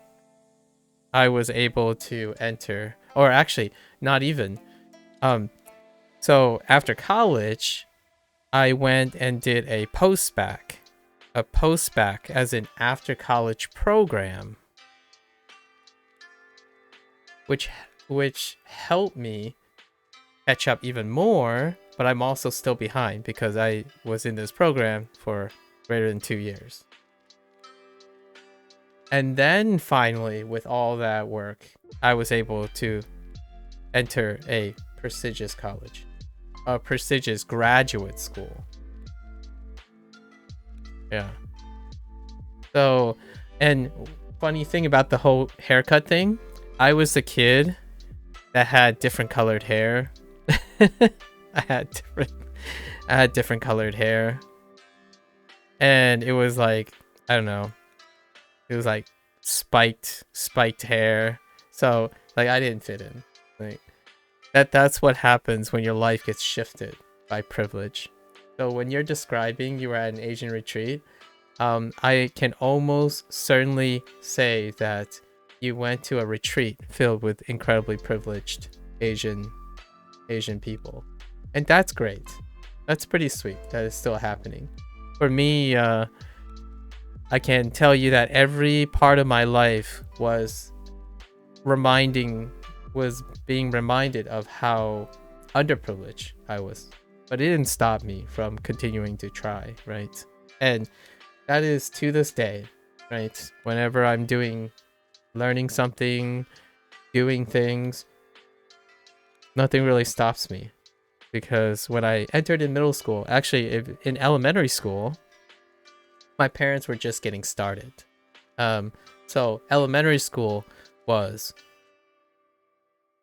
I was able to enter, or actually, not even. So after college, I went and did a post-bac as an after-college program, which helped me catch up even more, but I'm also still behind because I was in this program for greater than 2 years. And then finally, with all that work, I was able to enter a prestigious college, a prestigious graduate school. Yeah. So, and funny thing about the whole haircut thing, I was the kid that had different colored hair. I had different colored hair. And it was like, I don't know. It was like spiked hair. So like I didn't fit in. Like that's what happens when your life gets shifted by privilege. So when you're describing you were at an Asian retreat, I can almost certainly say that you went to a retreat filled with incredibly privileged Asian people. And that's great. That's pretty sweet that it's still happening. For me, I can tell you that every part of my life was being reminded of how underprivileged I was. But it didn't stop me from continuing to try, right? And that is to this day, right? Whenever I'm learning something, doing things, nothing really stops me. Because when I entered in middle school, actually in elementary school, my parents were just getting started. So elementary school was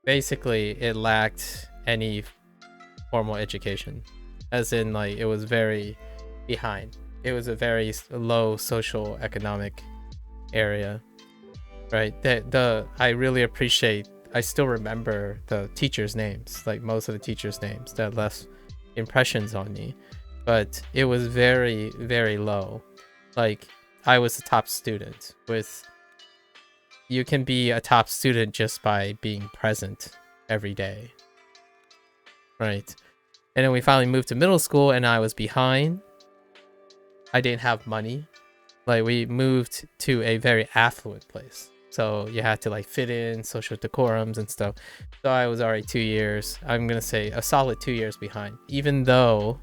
basically, it lacked any formal education, as in like it was very behind. It was a very low social economic area, right? I really appreciate, I still remember the teachers' names, like most of the teachers' names that left impressions on me, but it was very, very low. Like I was a top student you can be a top student just by being present every day, right? And then we finally moved to middle school and I was behind. I didn't have money. Like we moved to a very affluent place, so you had to like fit in social decorums and stuff. So I was already 2 years, I'm gonna say a solid 2 years behind, even though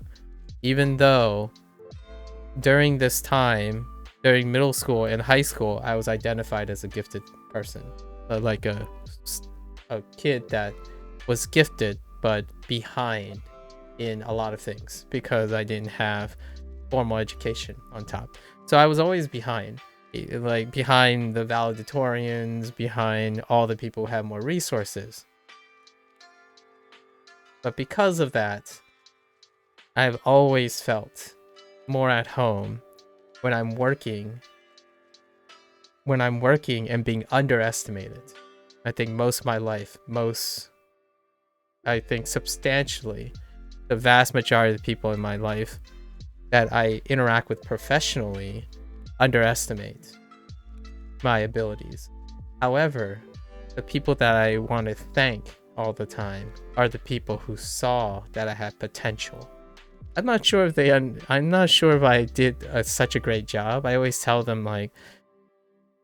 during this time, during middle school and high school, I was identified as a gifted person, like a kid that was gifted but behind in a lot of things because I didn't have formal education on top. So I was always behind, like behind the valedictorians, behind all the people who have more resources. But because of that, I've always felt more at home when I'm working and being underestimated. I think most of my life, I think substantially, the vast majority of the people in my life that I interact with professionally underestimate my abilities. However, the people that I want to thank all the time are the people who saw that I had potential. I'm not sure if I did such a great job. I always tell them, like,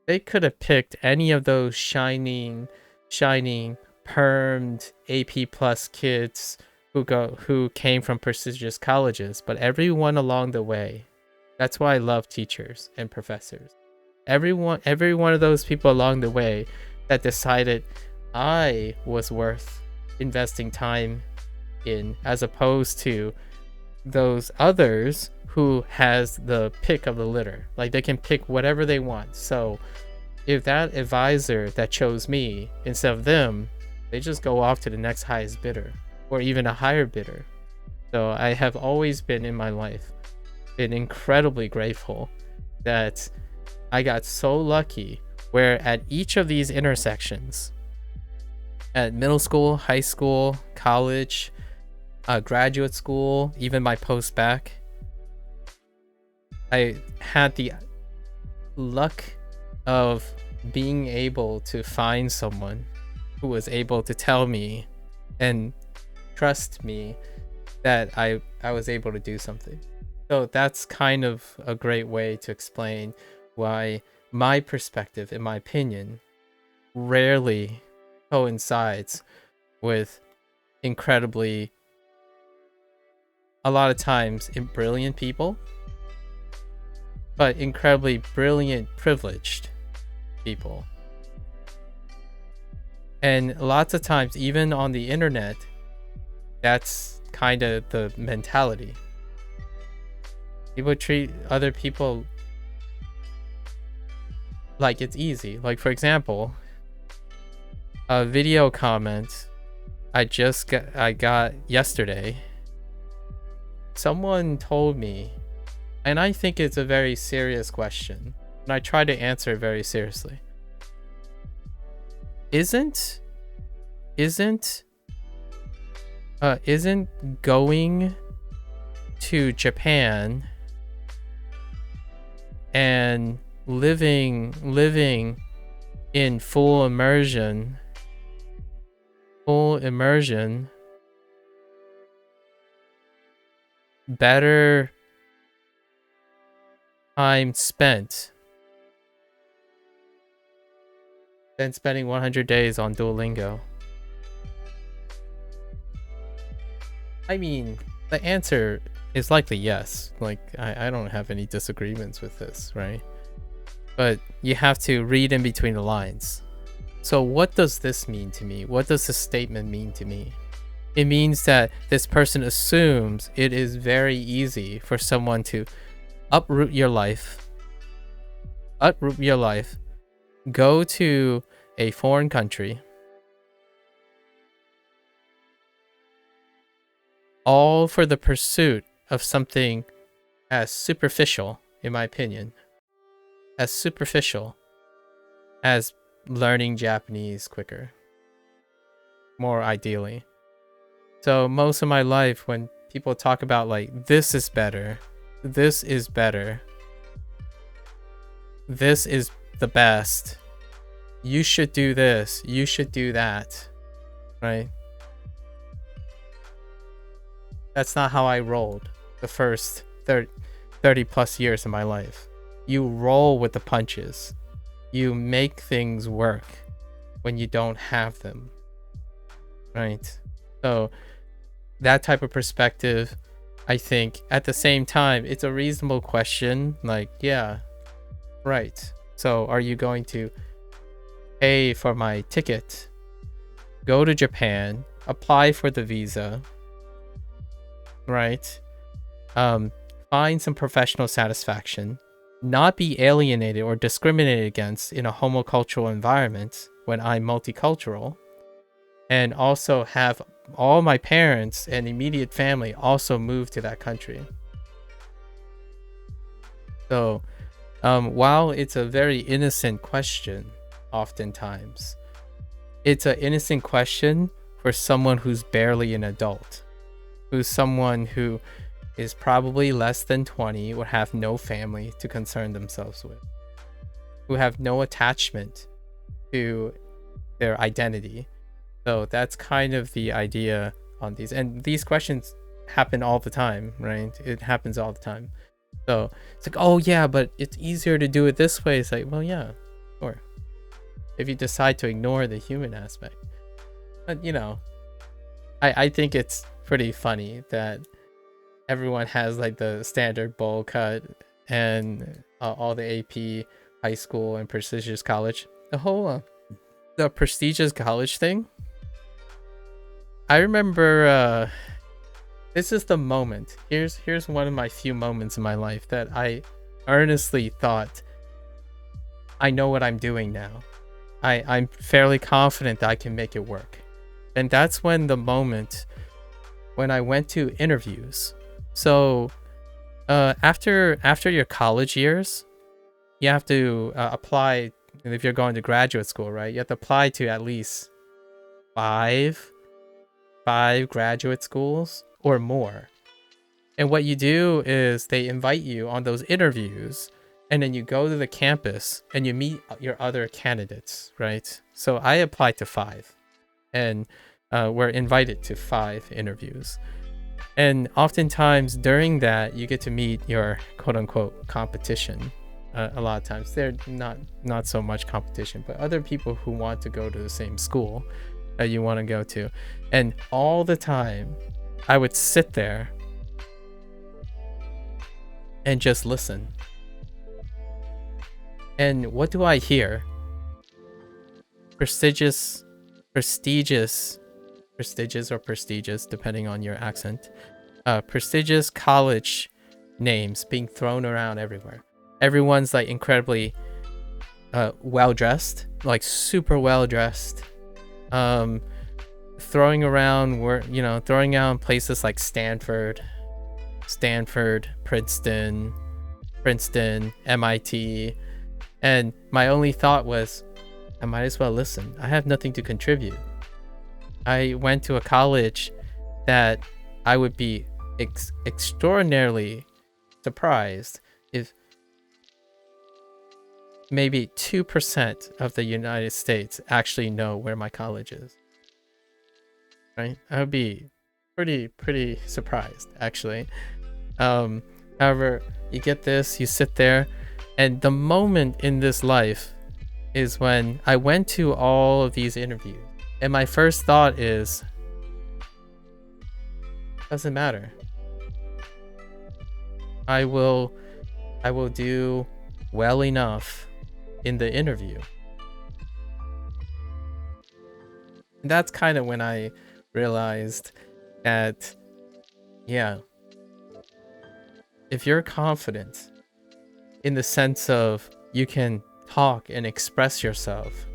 they could have picked any of those shining, permed AP plus kids who came from prestigious colleges, but everyone along the way. That's why I love teachers and professors. Every one of those people along the way that decided I was worth investing time in, as opposed to those others who has the pick of the litter. Like, they can pick whatever they want. So if that advisor that chose me instead of them, they just go off to the next highest bidder or even a higher bidder. So I have always been in my life been incredibly grateful that I got so lucky where at each of these intersections, at middle school, high school, college, graduate school, even my post-bac, I had the luck of being able to find someone who was able to tell me and trust me that I was able to do something. So that's kind of a great way to explain why my perspective, in my opinion, rarely coincides with incredibly, a lot of times, brilliant people, but incredibly brilliant, privileged people. And lots of times, even on the internet, that's kind of the mentality. People treat other people like it's easy. Like, for example, a video comment I got yesterday. Someone told me, and I think it's a very serious question, and I try to answer it very seriously. Isn't going to Japan and living in full immersion better time spent than spending 100 days on Duolingo? I mean, the answer is likely yes. Like, I don't have any disagreements with this, right? But you have to read in between the lines. So what does this mean to me? What does this statement mean to me? It means that this person assumes it is very easy for someone to uproot your life, go to a foreign country, all for the pursuit of something as superficial, in my opinion, as superficial as learning Japanese quicker, more ideally. So most of my life, when people talk about, like, this is better, this is better, this is the best, you should do this, you should do that, right? That's not how I rolled the first 30 plus years of my life. You roll with the punches. You make things work when you don't have them, right? So that type of perspective, I think, at the same time, it's a reasonable question. Like, yeah, right. So are you going to pay for my ticket, go to Japan, apply for the visa, right? Find some professional satisfaction, not be alienated or discriminated against in a homocultural environment when I'm multicultural, and also have all my parents and immediate family also move to that country. So while it's a very innocent question, oftentimes it's an innocent question for someone who's barely an adult, who's someone who is probably less than 20 or have no family to concern themselves with, who have no attachment to their identity. So that's kind of the idea on these. And these questions happen all the time, right? It happens all the time. So it's like, oh yeah, but it's easier to do it this way. It's like, well, yeah, sure. If you decide to ignore the human aspect. But, you know, I think it's pretty funny that everyone has like the standard bowl cut and all the AP, high school, and prestigious college. The whole the prestigious college thing. I remember this is the moment. Here's one of my few moments in my life that I earnestly thought, I know what I'm doing now. I'm fairly confident that I can make it work. And that's when the moment when I went to interviews. So after your college years, you have to apply. If you're going to graduate school, right, you have to apply to at least five graduate schools or more. And what you do is they invite you on those interviews, and then you go to the campus and you meet your other candidates, right? So I applied to 5, and we're invited to 5 interviews. And oftentimes during that, you get to meet your quote-unquote competition. A lot of times they're not so much competition, but other people who want to go to the same school that you want to go to. And all the time I would sit there and just listen. And what do I hear? Prestigious or prestigious, depending on your accent. Prestigious college names being thrown around everywhere. Everyone's like incredibly well dressed, like super well dressed. Throwing around places like Stanford, Princeton, MIT. And my only thought was, I might as well listen. I have nothing to contribute. I went to a college that I would be extraordinarily surprised if maybe 2% of the United States actually know where my college is. Right? I would be pretty surprised, actually. However, you get this, you sit there, and the moment in this life is when I went to all of these interviews, and my first thought is, doesn't matter. I will do well enough in the interview. And that's kind of when I realized that, yeah, if you're confident in the sense of you can talk and express yourself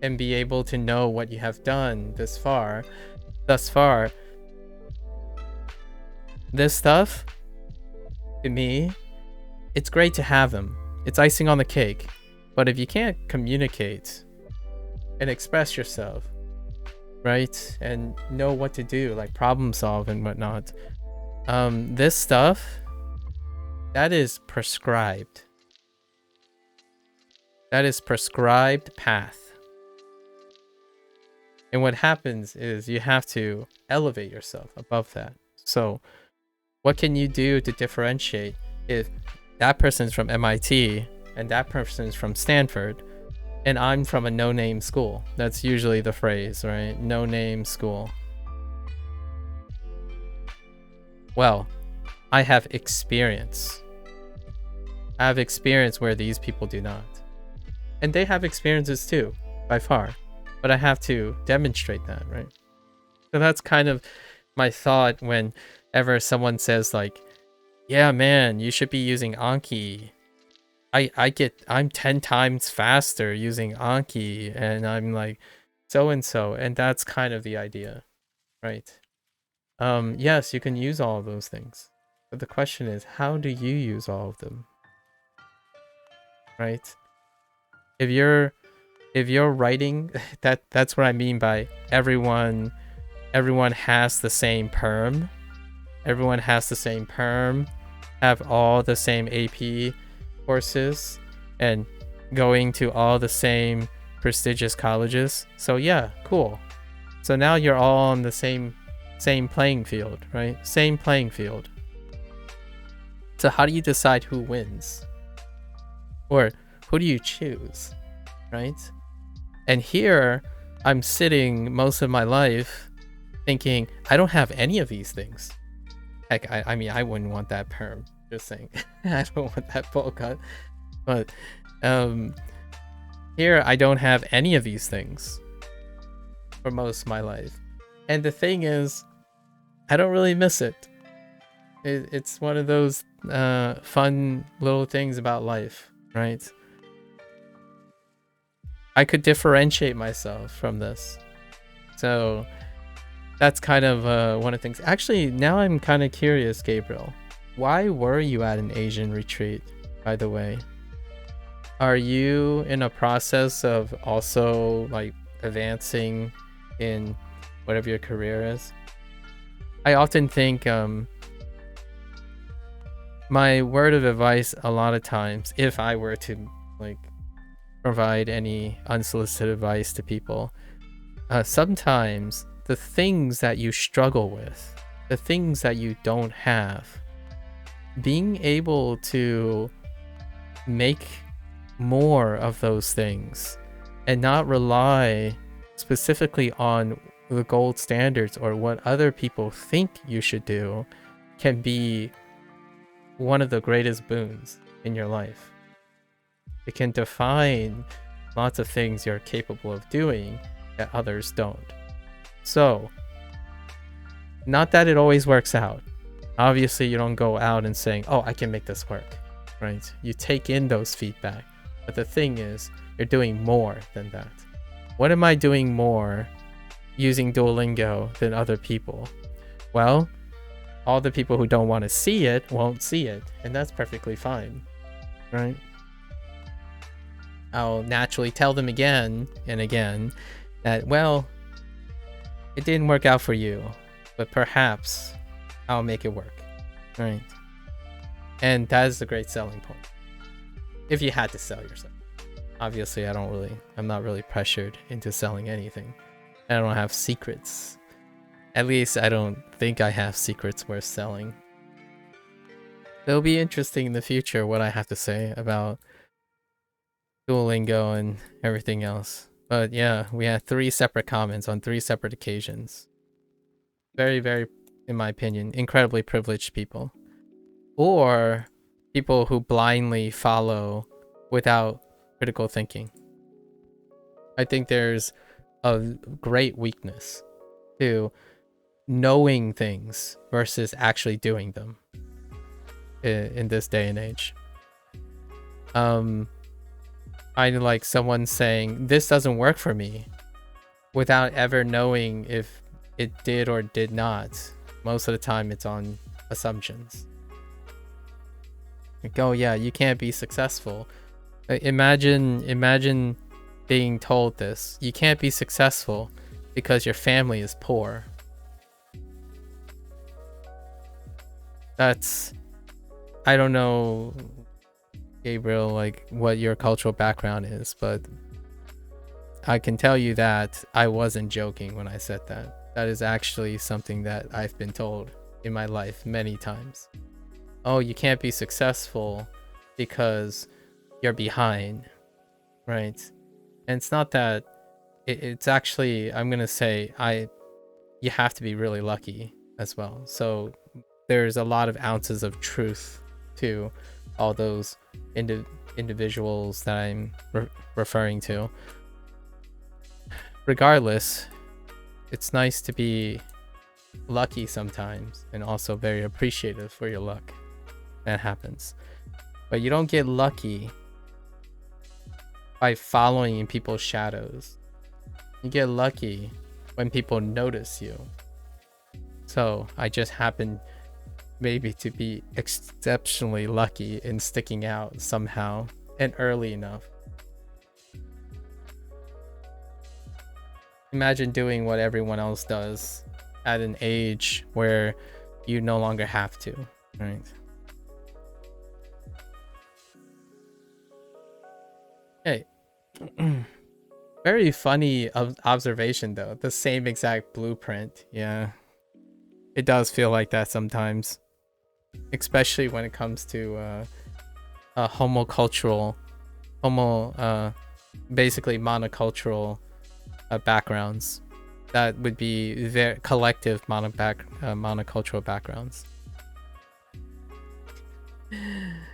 and be able to know what you have done thus far, this stuff, to me, it's great to have them. It's icing on the cake. But if you can't communicate and express yourself, right, and know what to do, like problem solve and whatnot, this stuff, that is prescribed. That is prescribed path. And what happens is you have to elevate yourself above that. So what can you do to differentiate if that person's from MIT and that person's from Stanford and I'm from a no-name school? That's usually the phrase, right? No-name school. Well, I have experience. I have experience where these people do not. And they have experiences too, by far. But I have to demonstrate that, right? So that's kind of my thought whenever someone says like, yeah, man, you should be using Anki. I'm 10 times faster using Anki, and I'm like so-and-so, and that's kind of the idea, right? Yes, you can use all of those things. But the question is, how do you use all of them? Right? If you're writing, that's what I mean by everyone has the same perm. everyone has the same perm, have all the same AP courses, and going to all the same prestigious colleges. So yeah, cool. So now you're all on the same playing field, right? Same playing field. So how do you decide who wins? Or who do you choose, right? And here, I'm sitting most of my life thinking, I don't have any of these things. Heck, I mean, I wouldn't want that perm. Just saying. I don't want that bowl cut. But here, I don't have any of these things for most of my life. And the thing is, I don't really miss it. It's one of those fun little things about life, right? I could differentiate myself from this. So that's kind of one of the things. Actually, now I'm kind of curious, Gabriel. Why were you at an Asian retreat, by the way? Are you in a process of also like advancing in whatever your career is? I often think my word of advice a lot of times, if I were to like provide any unsolicited advice to people, sometimes the things that you struggle with, the things that you don't have, being able to make more of those things and not rely specifically on the gold standards or what other people think you should do can be one of the greatest boons in your life. It can define lots of things you're capable of doing that others don't. So, not that it always works out. Obviously, you don't go out and saying, oh, I can make this work, right? You take in those feedback. But the thing is, you're doing more than that. What am I doing more using Duolingo than other people? Well, all the people who don't want to see it won't see it, and that's perfectly fine, right? I'll naturally tell them again and again that, well, it didn't work out for you, but perhaps I'll make it work, right? And that is the great selling point. If you had to sell yourself. Obviously, I'm not really pressured into selling anything. I don't have secrets. At least I don't think I have secrets worth selling. It'll be interesting in the future what I have to say about Duolingo and everything else. But yeah, we had 3 separate comments on 3 separate occasions. Very, very, in my opinion, incredibly privileged people. Or people who blindly follow without critical thinking. I think there's a great weakness to knowing things versus actually doing them in this day and age. I like someone saying, this doesn't work for me, without ever knowing if it did or did not. Most of the time it's on assumptions. Like, oh yeah, you can't be successful. Imagine being told this. You can't be successful because your family is poor. That's, I don't know, Gabriel, like what your cultural background is, but I can tell you that I wasn't joking when I said that. That is actually something that I've been told in my life many times. Oh, you can't be successful because you're behind, right? And it's not that, it's actually, I'm gonna say, you have to be really lucky as well. So there's a lot of ounces of truth to all those individuals that I'm referring to. Regardless, it's nice to be lucky sometimes and also very appreciative for your luck. That happens. But you don't get lucky by following in people's shadows. You get lucky when people notice you. So I just happen maybe to be exceptionally lucky in sticking out somehow and early enough. Imagine doing what everyone else does at an age where you no longer have to, right? Okay. Very funny observation though. The same exact blueprint. Yeah. It does feel like that sometimes. Especially when it comes to basically monocultural backgrounds. That would be very collective monocultural backgrounds.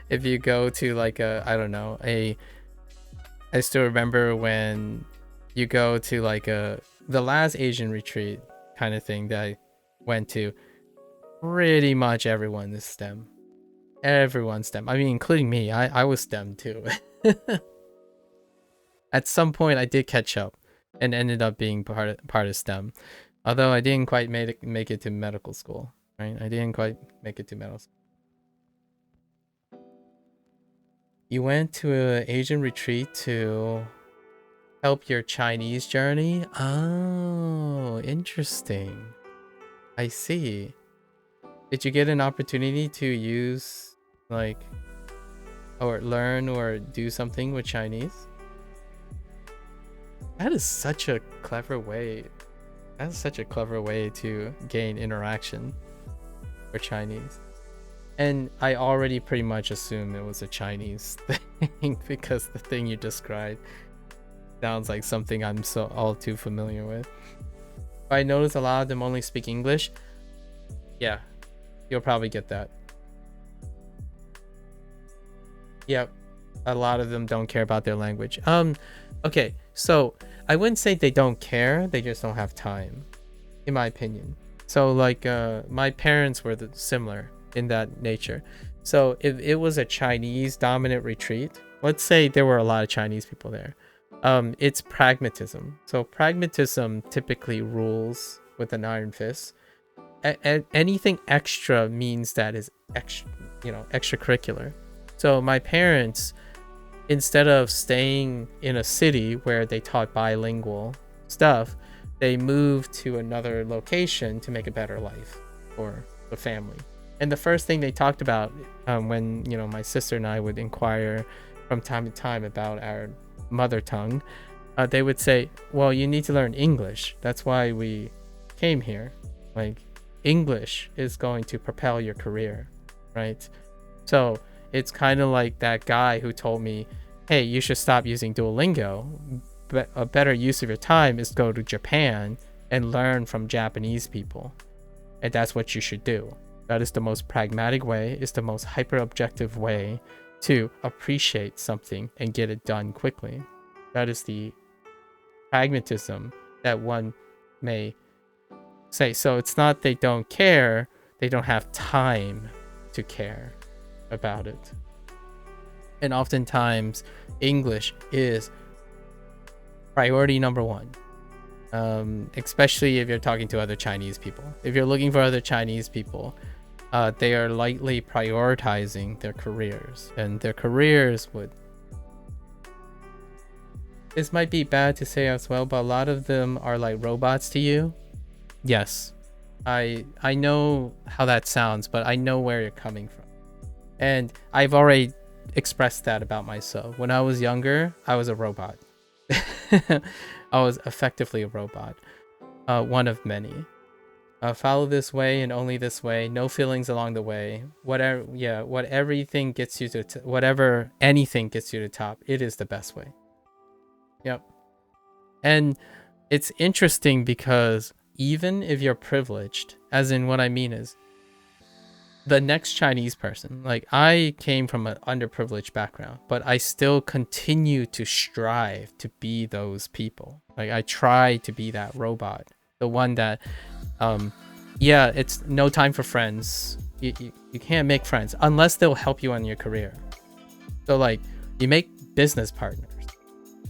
If you go to like I still remember when you go to like the last Asian retreat kind of thing that I went to, pretty much everyone is STEM. Everyone's STEM. I mean, including me. I was STEM too. At some point, I did catch up and ended up being part of STEM. Although I didn't quite make it to medical school, right? I didn't quite make it to medical school. You went to an Asian retreat to help your Chinese journey? Oh, interesting. I see. Did you get an opportunity to use, like, or learn or do something with Chinese? That is such a clever way. That's such a clever way to gain interaction for Chinese. And I already pretty much assumed it was a Chinese thing because the thing you described sounds like something I'm all too familiar with. I noticed a lot of them only speak English. Yeah, you'll probably get that. Yep, a lot of them don't care about their language. Okay, so I wouldn't say they don't care, they just don't have time, in my opinion. So like my parents were similar in that nature. So if it was a Chinese dominant retreat, let's say there were a lot of Chinese people there, it's pragmatism. So pragmatism typically rules with an iron fist. Anything extra means that is extracurricular. So my parents, instead of staying in a city where they taught bilingual stuff, they moved to another location to make a better life for the family. And the first thing they talked about when my sister and I would inquire from time to time about our mother tongue, they would say, well, you need to learn English. That's why we came here. Like, English is going to propel your career, right? So it's kind of like that guy who told me, hey, you should stop using Duolingo. But a better use of your time is go to Japan and learn from Japanese people. And that's what you should do. That is the most pragmatic way, is the most hyper-objective way to appreciate something and get it done quickly. That is the pragmatism that one may say. So it's not they don't care, they don't have time to care about it. And oftentimes, English is priority number one. Especially if you're talking to other Chinese people. If you're looking for other Chinese people, they are likely prioritizing their careers, and their careers would, this might be bad to say as well, but a lot of them are like robots to you. Yes, I know how that sounds, but I know where you're coming from. And I've already expressed that about myself. When I was younger, I was a robot. I was effectively a robot, one of many. Follow this way and only this way. No feelings along the way. Whatever anything gets you to the top, it is the best way. Yep. And it's interesting because even if you're privileged, as in what I mean is, the next Chinese person, like I came from an underprivileged background, but I still continue to strive to be those people. Like I try to be that robot, the one that, it's no time for friends. You can't make friends unless they'll help you on your career. So like you make business partners.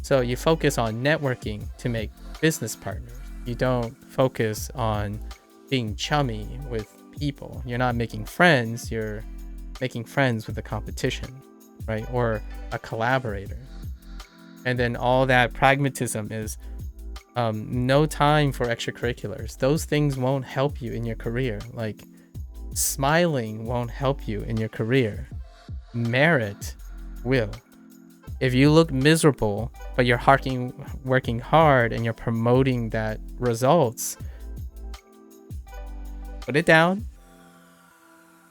So you focus on networking to make business partners. You don't focus on being chummy with people. You're not making friends, you're making friends with the competition, right? Or a collaborator. And then all that pragmatism is no time for extracurriculars. Those things won't help you in your career. Like Smiling won't help you in your career. Merit will. If you look miserable, but you're working hard and you're promoting that results, put it down.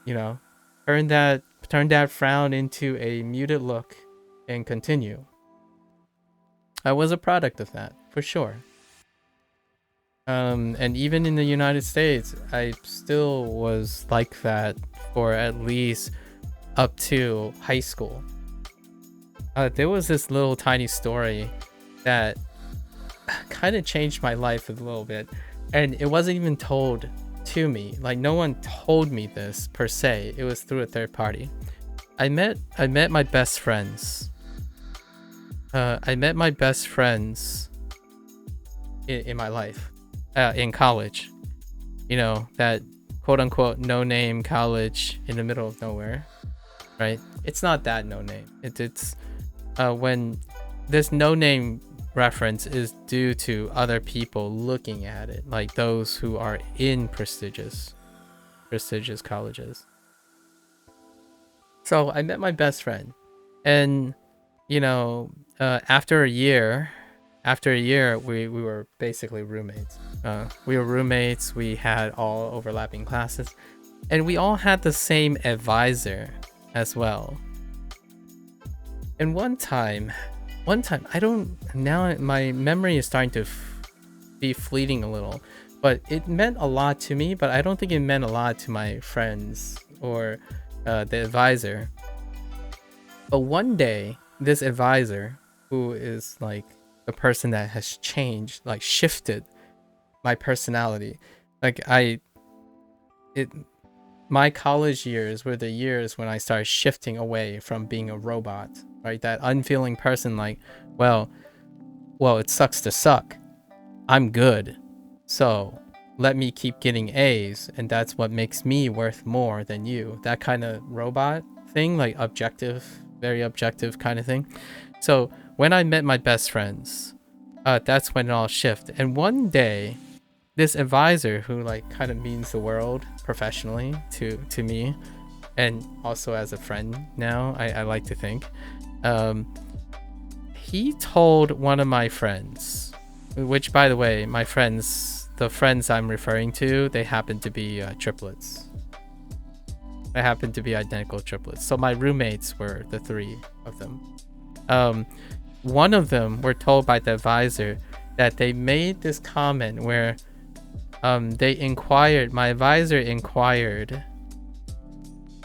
You know, turn that frown into a muted look and continue. I was a product of that, for sure. And even in the United States, I still was like that for at least up to high school. There was this little tiny story that kind of changed my life a little bit, and it wasn't even told to me. Like, no one told me this per se. It was through a third party. I met my best friends. I met my best friends in my life, in college. You know, that quote unquote no name college in the middle of nowhere, right? It's not that no name. It's when this no name reference is due to other people looking at it, like those who are in prestigious colleges. So I met my best friend, and you know, after a year, we were basically roommates. We were roommates. We had all overlapping classes, and we all had the same advisor as well. And one time, I don't, now my memory is starting to be fleeting a little, but it meant a lot to me, but I don't think it meant a lot to my friends or the advisor. But one day, this advisor, who is like the person that has changed, like shifted my personality, like my college years were the years when I started shifting away from being a robot, right? That unfeeling person, like, well, it sucks to suck. I'm good. So let me keep getting A's, and that's what makes me worth more than you. That kind of robot thing, like objective, very objective kind of thing. So when I met my best friends, that's when it all shifted. And one day, this advisor, who like kind of means the world professionally to me, and also as a friend now, I like to think, he told one of my friends, which by the way, the friends I'm referring to, they happen to be triplets. They happen to be identical triplets. So my roommates were the three of them. One of them were told by the advisor that they made this comment where my advisor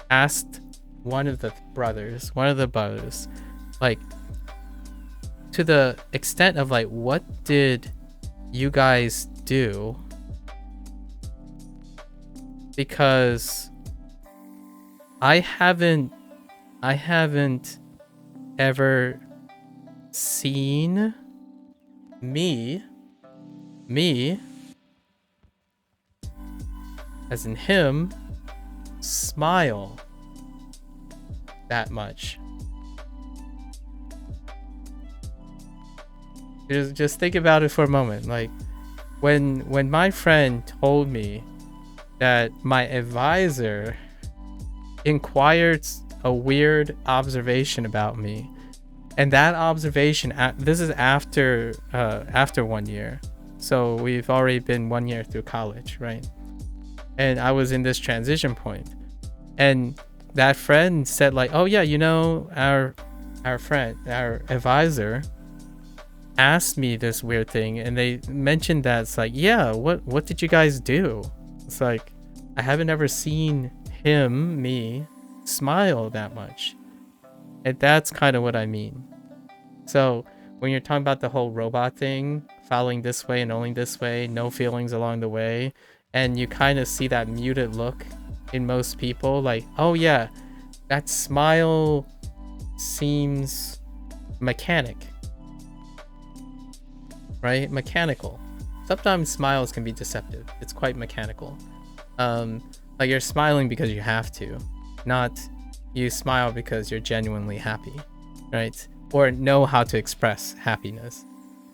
asked one of the brothers, like, to the extent of like, what did you guys do? Because I haven't ever seen me, as in him, smile that much. Just think about it for a moment. Like, when my friend told me that my advisor inquired a weird observation about me, and that observation, this is after 1 year, so we've already been 1 year through college, right? And I was in this transition point, and that friend said like, oh yeah, you know, our advisor asked me this weird thing, and they mentioned that it's like, yeah, what did you guys do? It's like, I haven't ever seen me smile that much. And that's kind of what I mean. So when you're talking about the whole robot thing, following this way and only this way, no feelings along the way, and you kind of see that muted look in most people, like, oh yeah, that smile seems mechanical, right? Mechanical. Sometimes smiles can be deceptive. It's quite mechanical. Like, you're smiling because you have to, not you smile because you're genuinely happy, right? Or know how to express happiness.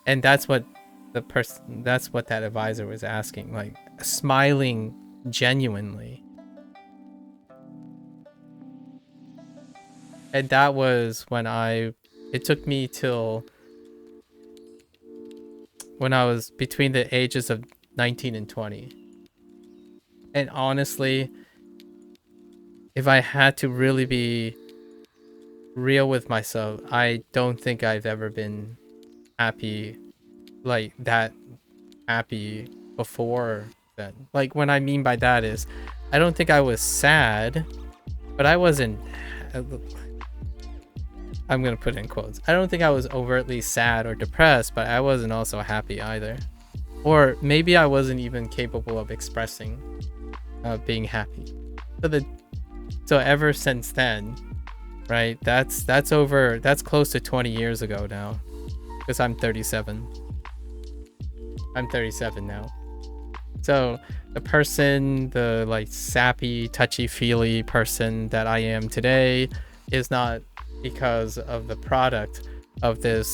And that's what that advisor was asking, like, smiling genuinely And that was when it took me till when I was between the ages of 19 and 20. And honestly, if I had to really be real with myself, I don't think I've ever been happy, like that happy before then. Like, what I mean by that is, I don't think I was sad, but I wasn't, I'm gonna put in quotes, I don't think I was overtly sad or depressed, but I wasn't also happy either. Or maybe I wasn't even capable of expressing being happy. So ever since then, right, that's close to 20 years ago now, because I'm 37. I'm 37 now. So the like sappy, touchy-feely person that I am today is not because of the product of this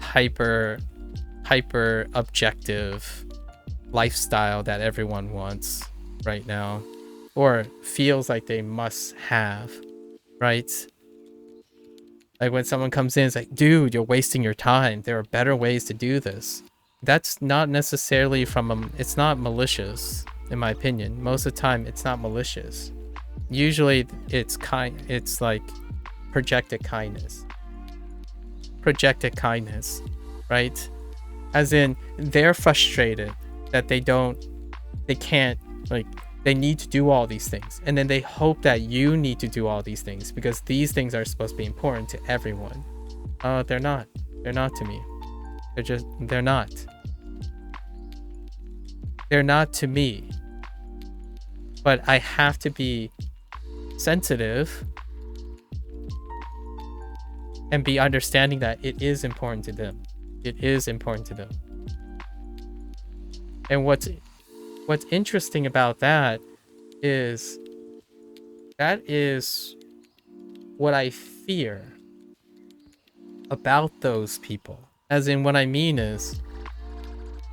hyper objective lifestyle that everyone wants right now, or feels like they must have, right? Like when someone comes in, it's like, dude, you're wasting your time. There are better ways to do this. That's not necessarily it's not malicious, in my opinion. Most of the time, it's not malicious. Usually, it's like projected kindness. Projected kindness, right? As in, they're frustrated that they can't, like, they need to do all these things. And then they hope that you need to do all these things because these things are supposed to be important to everyone. They're not. They're not to me. They're not. They're not to me. But I have to be sensitive and be understanding that it is important to them. It is important to them. And what's interesting about that is what I fear about those people. As in, what I mean is,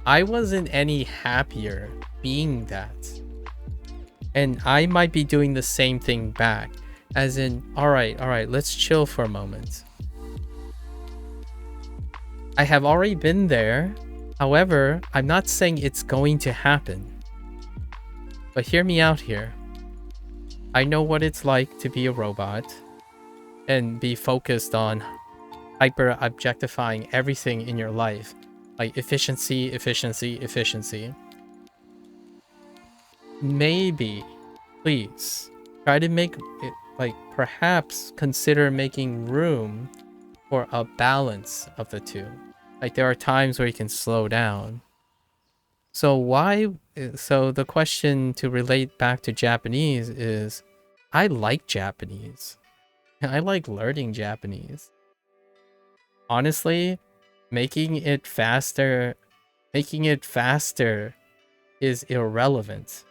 I wasn't any happier being that. And I might be doing the same thing back. As in, all right, let's chill for a moment. I have already been there. However, I'm not saying it's going to happen. But hear me out here. I know what it's like to be a robot and be focused on hyper objectifying everything in your life, like efficiency. Maybe, please try to make it, like, perhaps consider making room for a balance of the two. Like, there are times where you can slow down. So the question to relate back to Japanese is, I like Japanese. I like learning Japanese. Honestly, making it faster is irrelevant.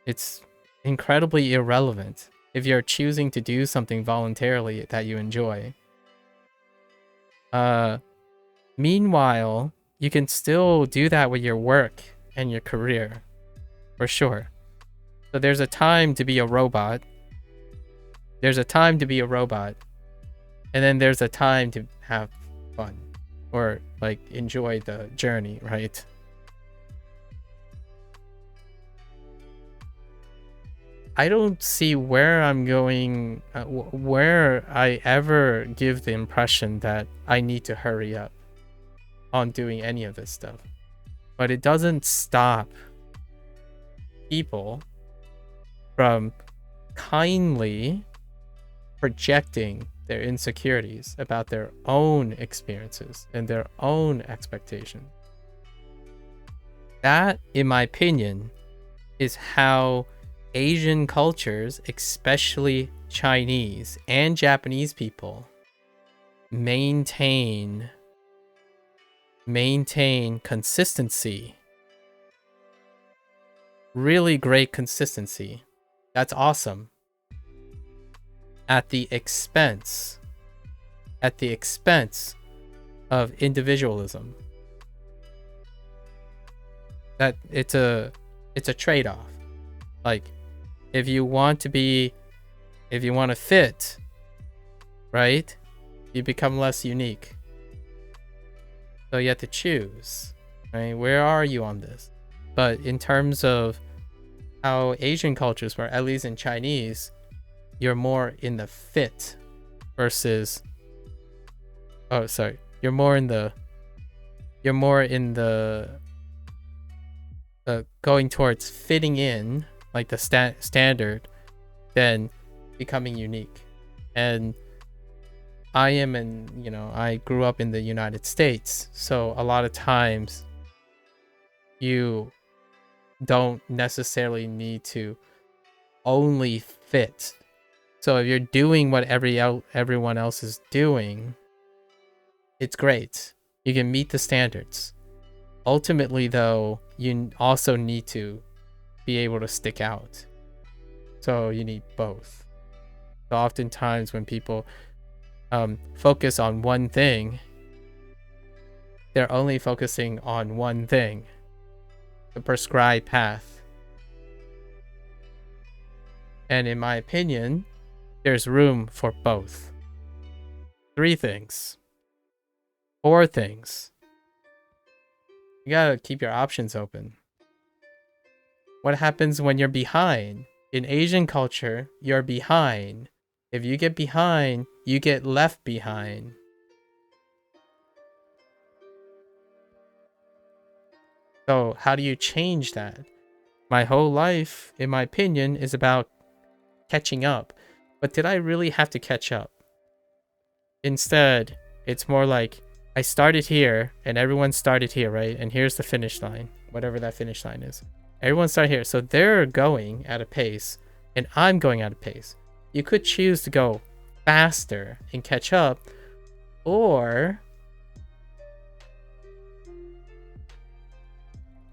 It's incredibly irrelevant if you're choosing to do something voluntarily that you enjoy. Meanwhile, you can still do that with your work and your career, for sure. So there's a time to be a robot. There's a time to be a robot. And then there's a time to have fun or like enjoy the journey, right? I don't see where I'm going, where I ever give the impression that I need to hurry up on doing any of this stuff. But it doesn't stop people from kindly projecting their insecurities about their own experiences and their own expectations. That, in my opinion, is how Asian cultures, especially Chinese and Japanese people, maintain consistency. Really great consistency. That's awesome. At the expense of individualism. That it's a trade-off. Like, if you want to fit right? You become less unique. So you have to choose, right? Where are you on this? But in terms of how Asian cultures were, at least in Chinese, you're more in the fit versus, oh, sorry. You're more in the going towards fitting in, like the standard, than becoming unique. And I grew up in the United States, so a lot of times you don't necessarily need to only fit. So if you're doing what everyone else is doing, it's great. You can meet the standards. Ultimately, though, you also need to be able to stick out. So you need both. So oftentimes when people focus on one thing, they're only focusing on one thing, the prescribed path. And in my opinion, there's room for both. 3 things. 4 things. You gotta keep your options open. What happens when you're behind? In Asian culture, you're behind. If you get behind, you get left behind. So how do you change that? My whole life, in my opinion, is about catching up. But did I really have to catch up? Instead, it's more like I started here and everyone started here, right? And here's the finish line, whatever that finish line is. Everyone started here. So they're going at a pace and I'm going at a pace. You could choose to go faster and catch up, or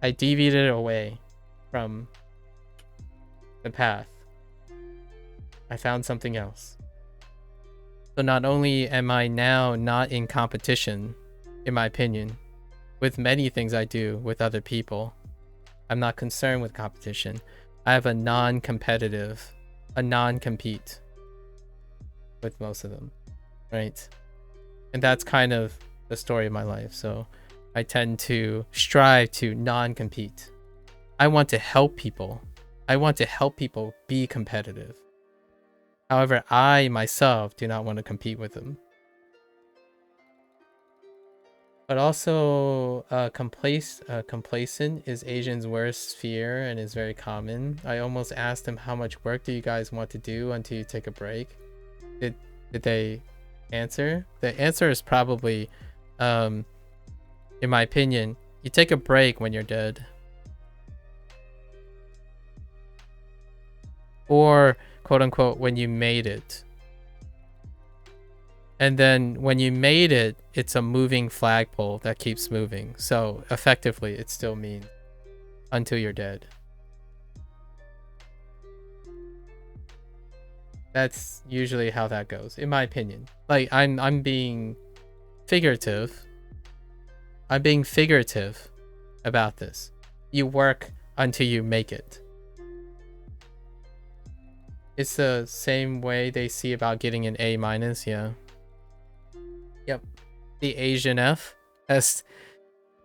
I deviated away from the path. I found something else. So not only am I now not in competition, in my opinion, with many things I do with other people, I'm not concerned with competition. I have a non-compete with most of them, right? And that's kind of the story of my life. So I tend to strive to non-compete. I want to help people. I want to help people be competitive. However, I myself do not want to compete with them. But also, complacent is Asians' worst fear and is very common. I almost asked them, how much work do you guys want to do until you take a break? Did they answer? The answer is probably, in my opinion, you take a break when you're dead. Or, quote unquote, when you made it. And then when you made it, it's a moving flagpole that keeps moving. So effectively, it still means until you're dead. That's usually how that goes, in my opinion. Like, I'm being figurative. I'm being figurative about this. You work until you make it. It's the same way they see about getting an A-, yeah. Yep. The Asian F. As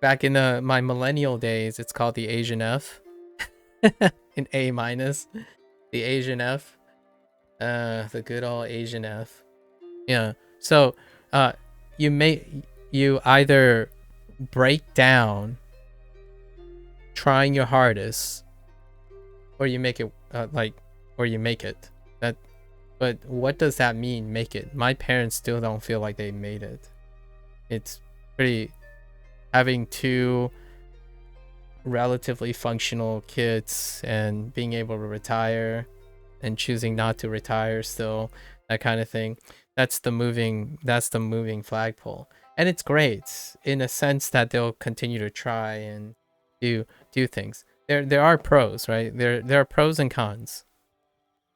back in my millennial days, it's called the Asian F. An A-. The Asian F. The good old Asian F. Yeah. So you either break down trying your hardest, or you make it or you make it. But what does that mean, make it? My parents still don't feel like they made it. It's pretty, having 2 relatively functional kids and being able to retire and choosing not to retire still, that kind of thing. That's the moving flagpole. And it's great in a sense that they'll continue to try and do things. There are pros, right? There are pros and cons.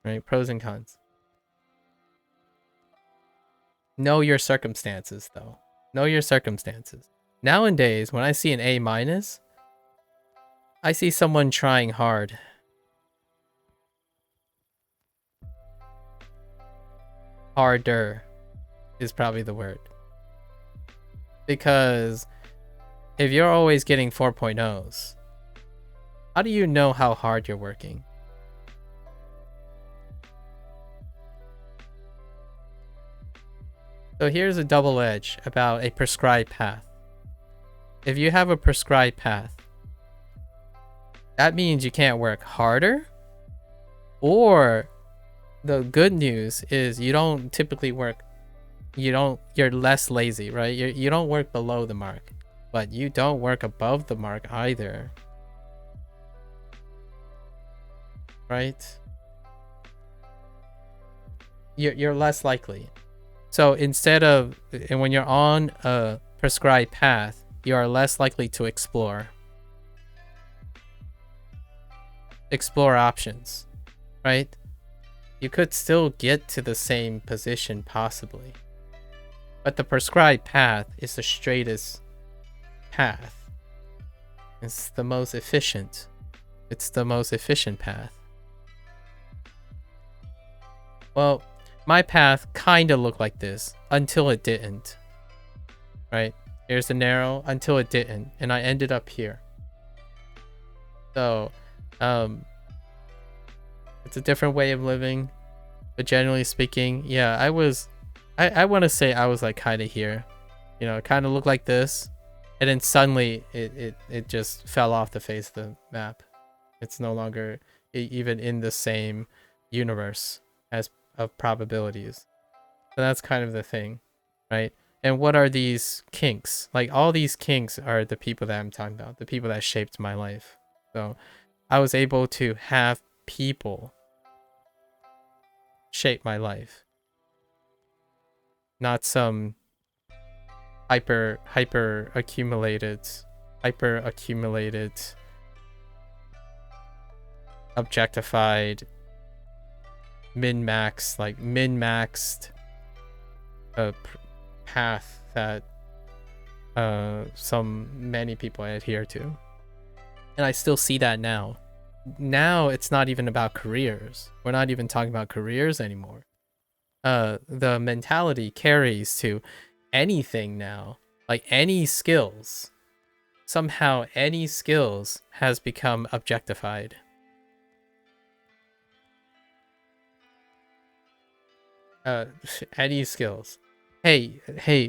Right? Pros and cons. Know your circumstances, though. Know your circumstances. Nowadays, when I see an A-, I see someone trying hard. Harder. is probably the word. Because if you're always getting 4.0s, how do you know how hard you're working? So here's a double edge about a prescribed path. If you have a prescribed path, that means you can't work harder, or the good news is you don't typically work, you're less lazy, right? You don't work below the mark, but you don't work above the mark either, right? You're less likely. So instead of, and when you're on a prescribed path, you are less likely to explore options, right? You could still get to the same position possibly, but the prescribed path is the straightest path. It's the most efficient. It's the most efficient path. Well, my path kind of looked like this until it didn't, right? Here's the narrow until it didn't, and I ended up here. So it's a different way of living, but generally speaking, yeah, I want to say I was like kind of here, you know, it kind of looked like this, and then suddenly it just fell off the face of the map. It's no longer even in the same universe as of probabilities. So that's kind of the thing, right? And what are these kinks? Like, all these kinks are the people that I'm talking about, the people that shaped my life. So I was able to have people shape my life, not some hyper accumulated objectified min-maxed path that many people adhere to. And I still see that now. It's not even about careers. We're not even talking about careers anymore. The mentality carries to anything now, like any skills. Somehow any skills has become objectified. Any skills. Hey,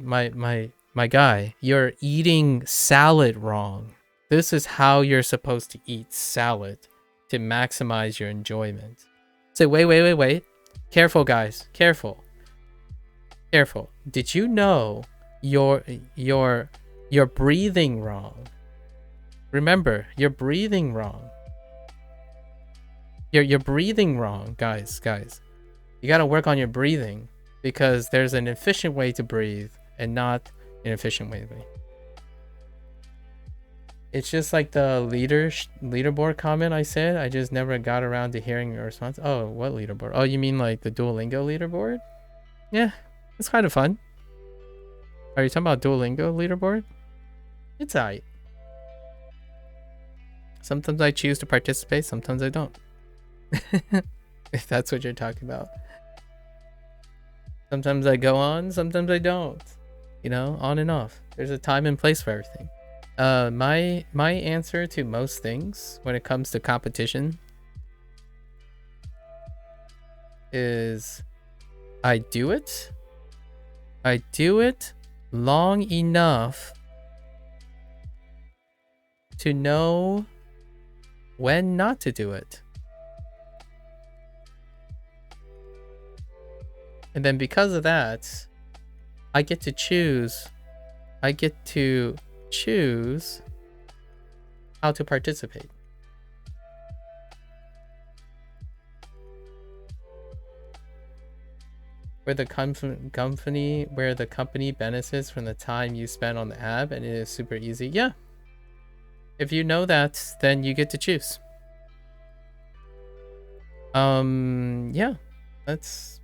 my guy, you're eating salad wrong. This is how you're supposed to eat salad to maximize your enjoyment. Say, wait. Careful, guys. Careful. Did you know you're breathing wrong? Remember, you're breathing wrong. You're breathing wrong, guys. You gotta work on your breathing, because there's an efficient way to breathe and not an efficient way to breathe. It's just like the leaderboard comment I said. I just never got around to hearing a response. Oh, what leaderboard? Oh, you mean like the Duolingo leaderboard? Yeah, it's kind of fun. Are you talking about Duolingo leaderboard? It's alright. Sometimes I choose to participate, sometimes I don't. If that's what you're talking about. Sometimes I go on, sometimes I don't. You know, on and off. There's a time and place for everything. My answer to most things when it comes to competition is I do it long enough to know when not to do it. And then because of that, I get to choose how to participate. Where the company benefits from the time you spend on the app, and it is super easy. Yeah. If you know that, then you get to choose. Yeah. That's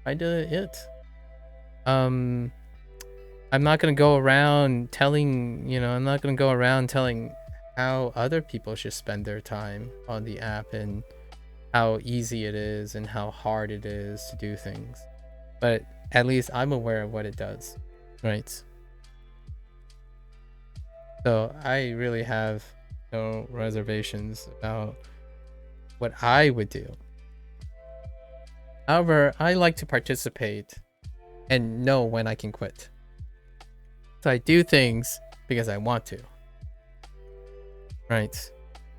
kind of it. I'm not gonna go around telling how other people should spend their time on the app and how easy it is and how hard it is to do things. But At least I'm aware of what it does, right? So I really have no reservations about what I would do. However, I like to participate and know when I can quit. So I do things because I want to, right?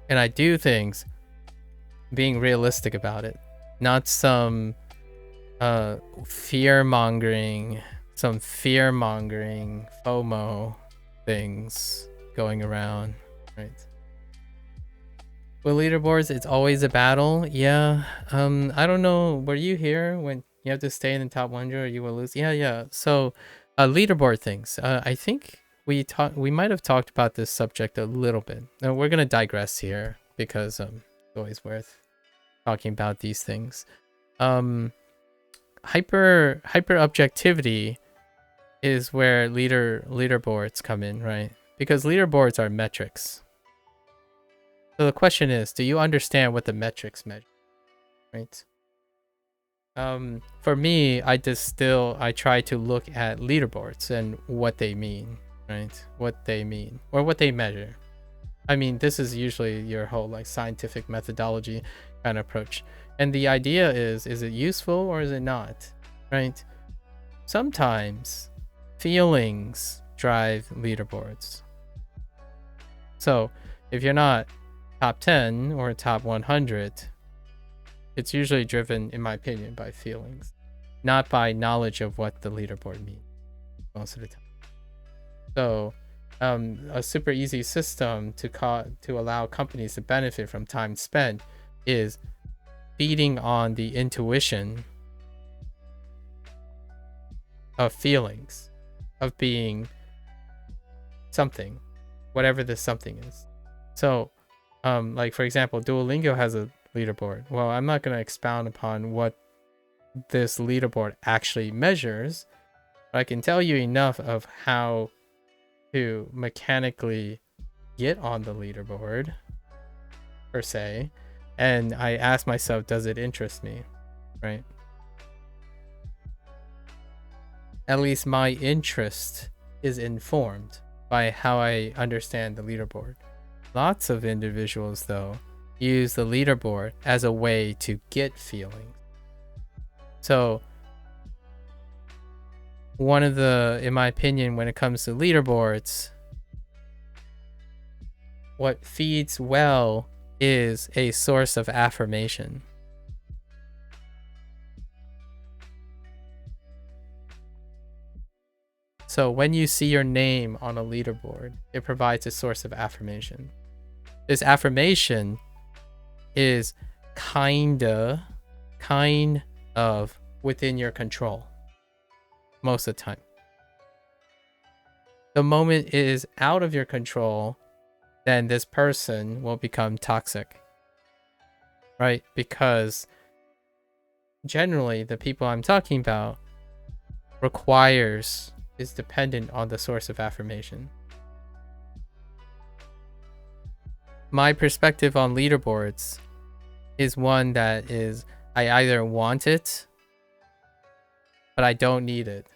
And I do things being realistic about it, not some fear-mongering FOMO things going around, right? With leaderboards, it's always a battle. Yeah. I don't know. Were you here when you have to stay in the top 100 or you will lose? Yeah. So, leaderboard things. I think we might have talked about this subject a little bit. Now we're gonna digress here because it's always worth talking about these things. Hyper objectivity is where leaderboards come in, right? Because leaderboards are metrics. So the question is, do you understand what the metrics measure, right? For me, I try to look at leaderboards and what they mean, right? What they mean or what they measure. I mean, this is usually your whole like scientific methodology kind of approach. And the idea is it useful or is it not, right? Sometimes feelings drive leaderboards. So if you're not top 10 or top 100, it's usually driven, in my opinion, by feelings, not by knowledge of what the leaderboard means most of the time. So a super easy system to allow companies to benefit from time spent is feeding on the intuition of feelings, of being something, whatever this something is. So like for example, Duolingo has a leaderboard. Well, I'm not going to expound upon what this leaderboard actually measures, but I can tell you enough of how to mechanically get on the leaderboard, per se. And I ask myself, does it interest me, right? At least my interest is informed by how I understand the leaderboard. Lots of individuals, though, use the leaderboard as a way to get feelings. So, one of the, in my opinion, when it comes to leaderboards, what feeds well is a source of affirmation. So when you see your name on a leaderboard, it provides a source of affirmation. This affirmation is kind of within your control most of the time. The moment it is out of your control, then this person will become toxic, right? Because generally the people I'm talking about is dependent on the source of affirmation. My perspective on leaderboards is one that is, I either want it, but I don't need it.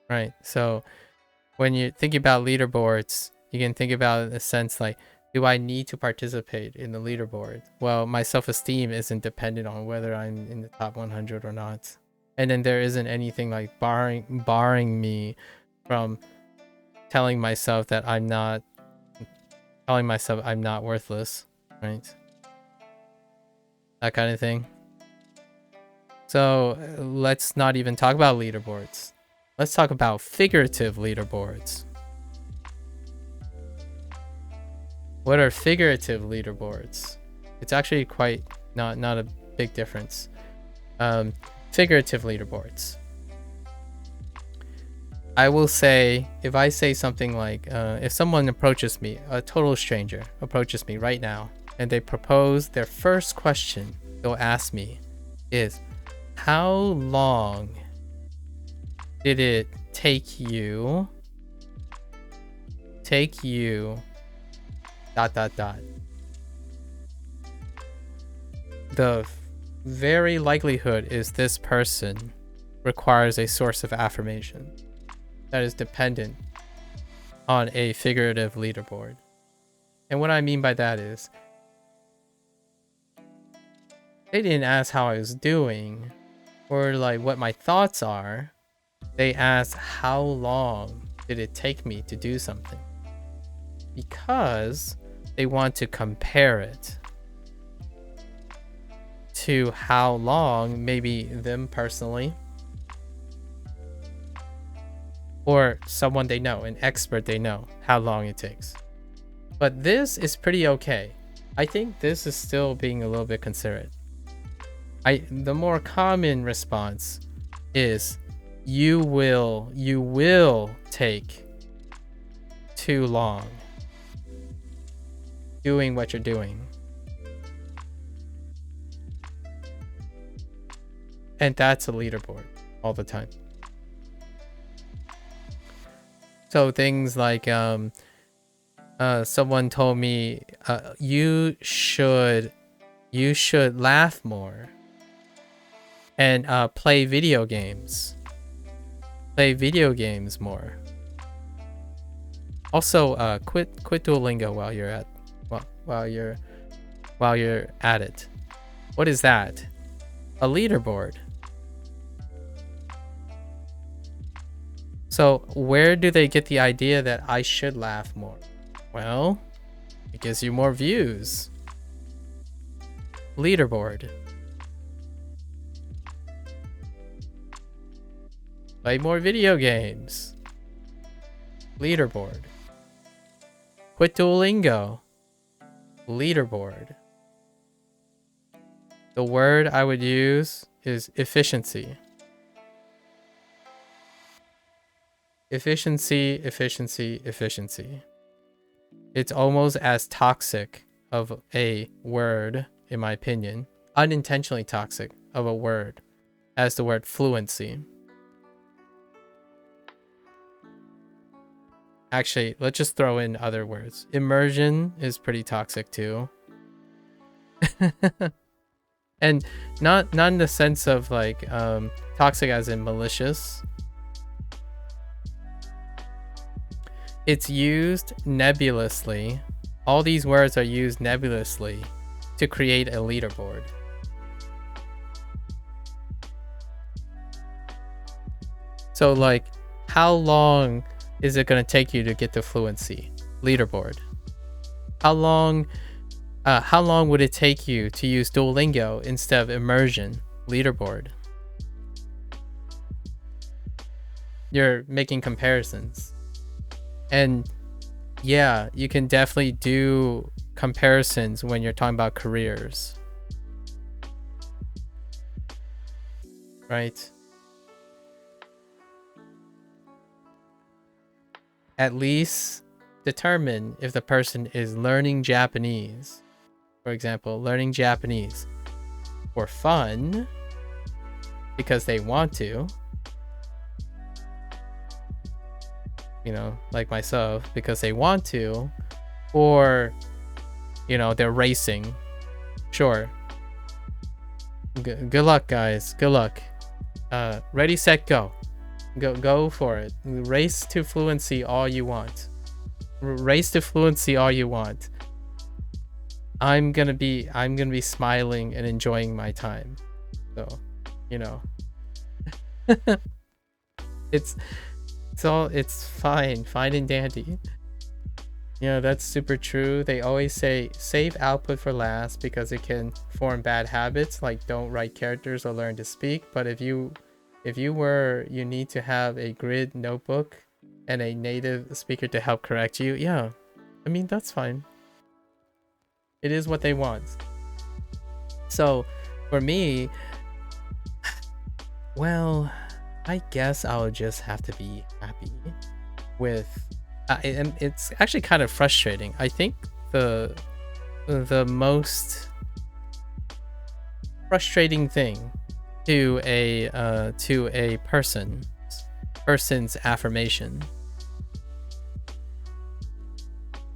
Right, so when you think about leaderboards, you can think about it in a sense like, do I need to participate in the leaderboard? Well, my self-esteem isn't dependent on whether I'm in the top 100 or not. And then there isn't anything like barring me from telling myself I'm not worthless, right? That kind of thing. So let's not even talk about leaderboards. Let's talk about figurative leaderboards. What are figurative leaderboards? It's actually quite not a big difference. Figurative leaderboards. I will say, if I say something like, if someone approaches me, a total stranger approaches me right now, and they propose their first question they'll ask me is, how long did it take you dot. The very likelihood is this person requires a source of affirmation that is dependent on a figurative leaderboard. And what I mean by that is, they didn't ask how I was doing or like what my thoughts are. They asked how long did it take me to do something, because they want to compare it to how long maybe them personally or someone they know, an expert they know, how long it takes. But this is pretty okay. I think this is still being a little bit considerate. The more common response is you will take too long doing what you're doing. And that's a leaderboard all the time. So things like someone told me you should laugh more and play video games more. Also quit Duolingo while you're at it. What is that? A leaderboard. So where do they get the idea that I should laugh more? Well, it gives you more views. Leaderboard. Play more video games. Leaderboard. Quit Duolingo. Leaderboard. The word I would use is efficiency. Efficiency, efficiency, efficiency. It's almost as toxic of a word, in my opinion, unintentionally toxic of a word, as the word fluency. Actually, let's just throw in other words. Immersion is pretty toxic too. And not in the sense of like toxic as in malicious. It's used nebulously. All these words are used nebulously to create a leaderboard. So like, how long is it going to take you to get to fluency? Leaderboard. How long would it take you to use Duolingo instead of immersion? Leaderboard. You're making comparisons. And yeah, you can definitely do comparisons when you're talking about careers. Right? At least determine if the person is learning Japanese. For example, learning Japanese for fun because they want to. You know, like myself, because they want to, or, you know, they're racing. Sure. Good luck, guys. Good luck. Ready, set, go. Go for it. Race to fluency all you want. Race to fluency all you want. I'm gonna be smiling and enjoying my time. So, you know. It's fine and dandy. You know, that's super true. They always say save output for last because it can form bad habits, like don't write characters or learn to speak. But if you need to have a grid notebook and a native speaker to help correct you, yeah, I mean, that's fine. It is what they want. So for me, well, I guess I'll just have to be happy with and it's actually kind of frustrating. I think the most frustrating thing to a person's affirmation,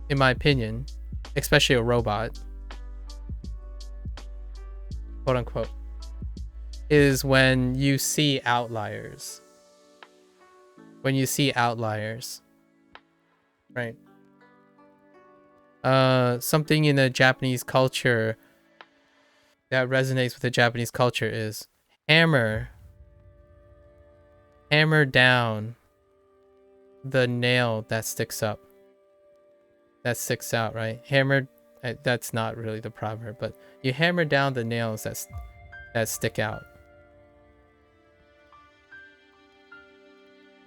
in my opinion, especially a robot, quote unquote, is when you see outliers. When you see outliers, right? Something in the Japanese culture that resonates with the Japanese culture is hammer down the nail that sticks out, right? Hammer, that's not really the proverb, but you hammer down the nails that stick out.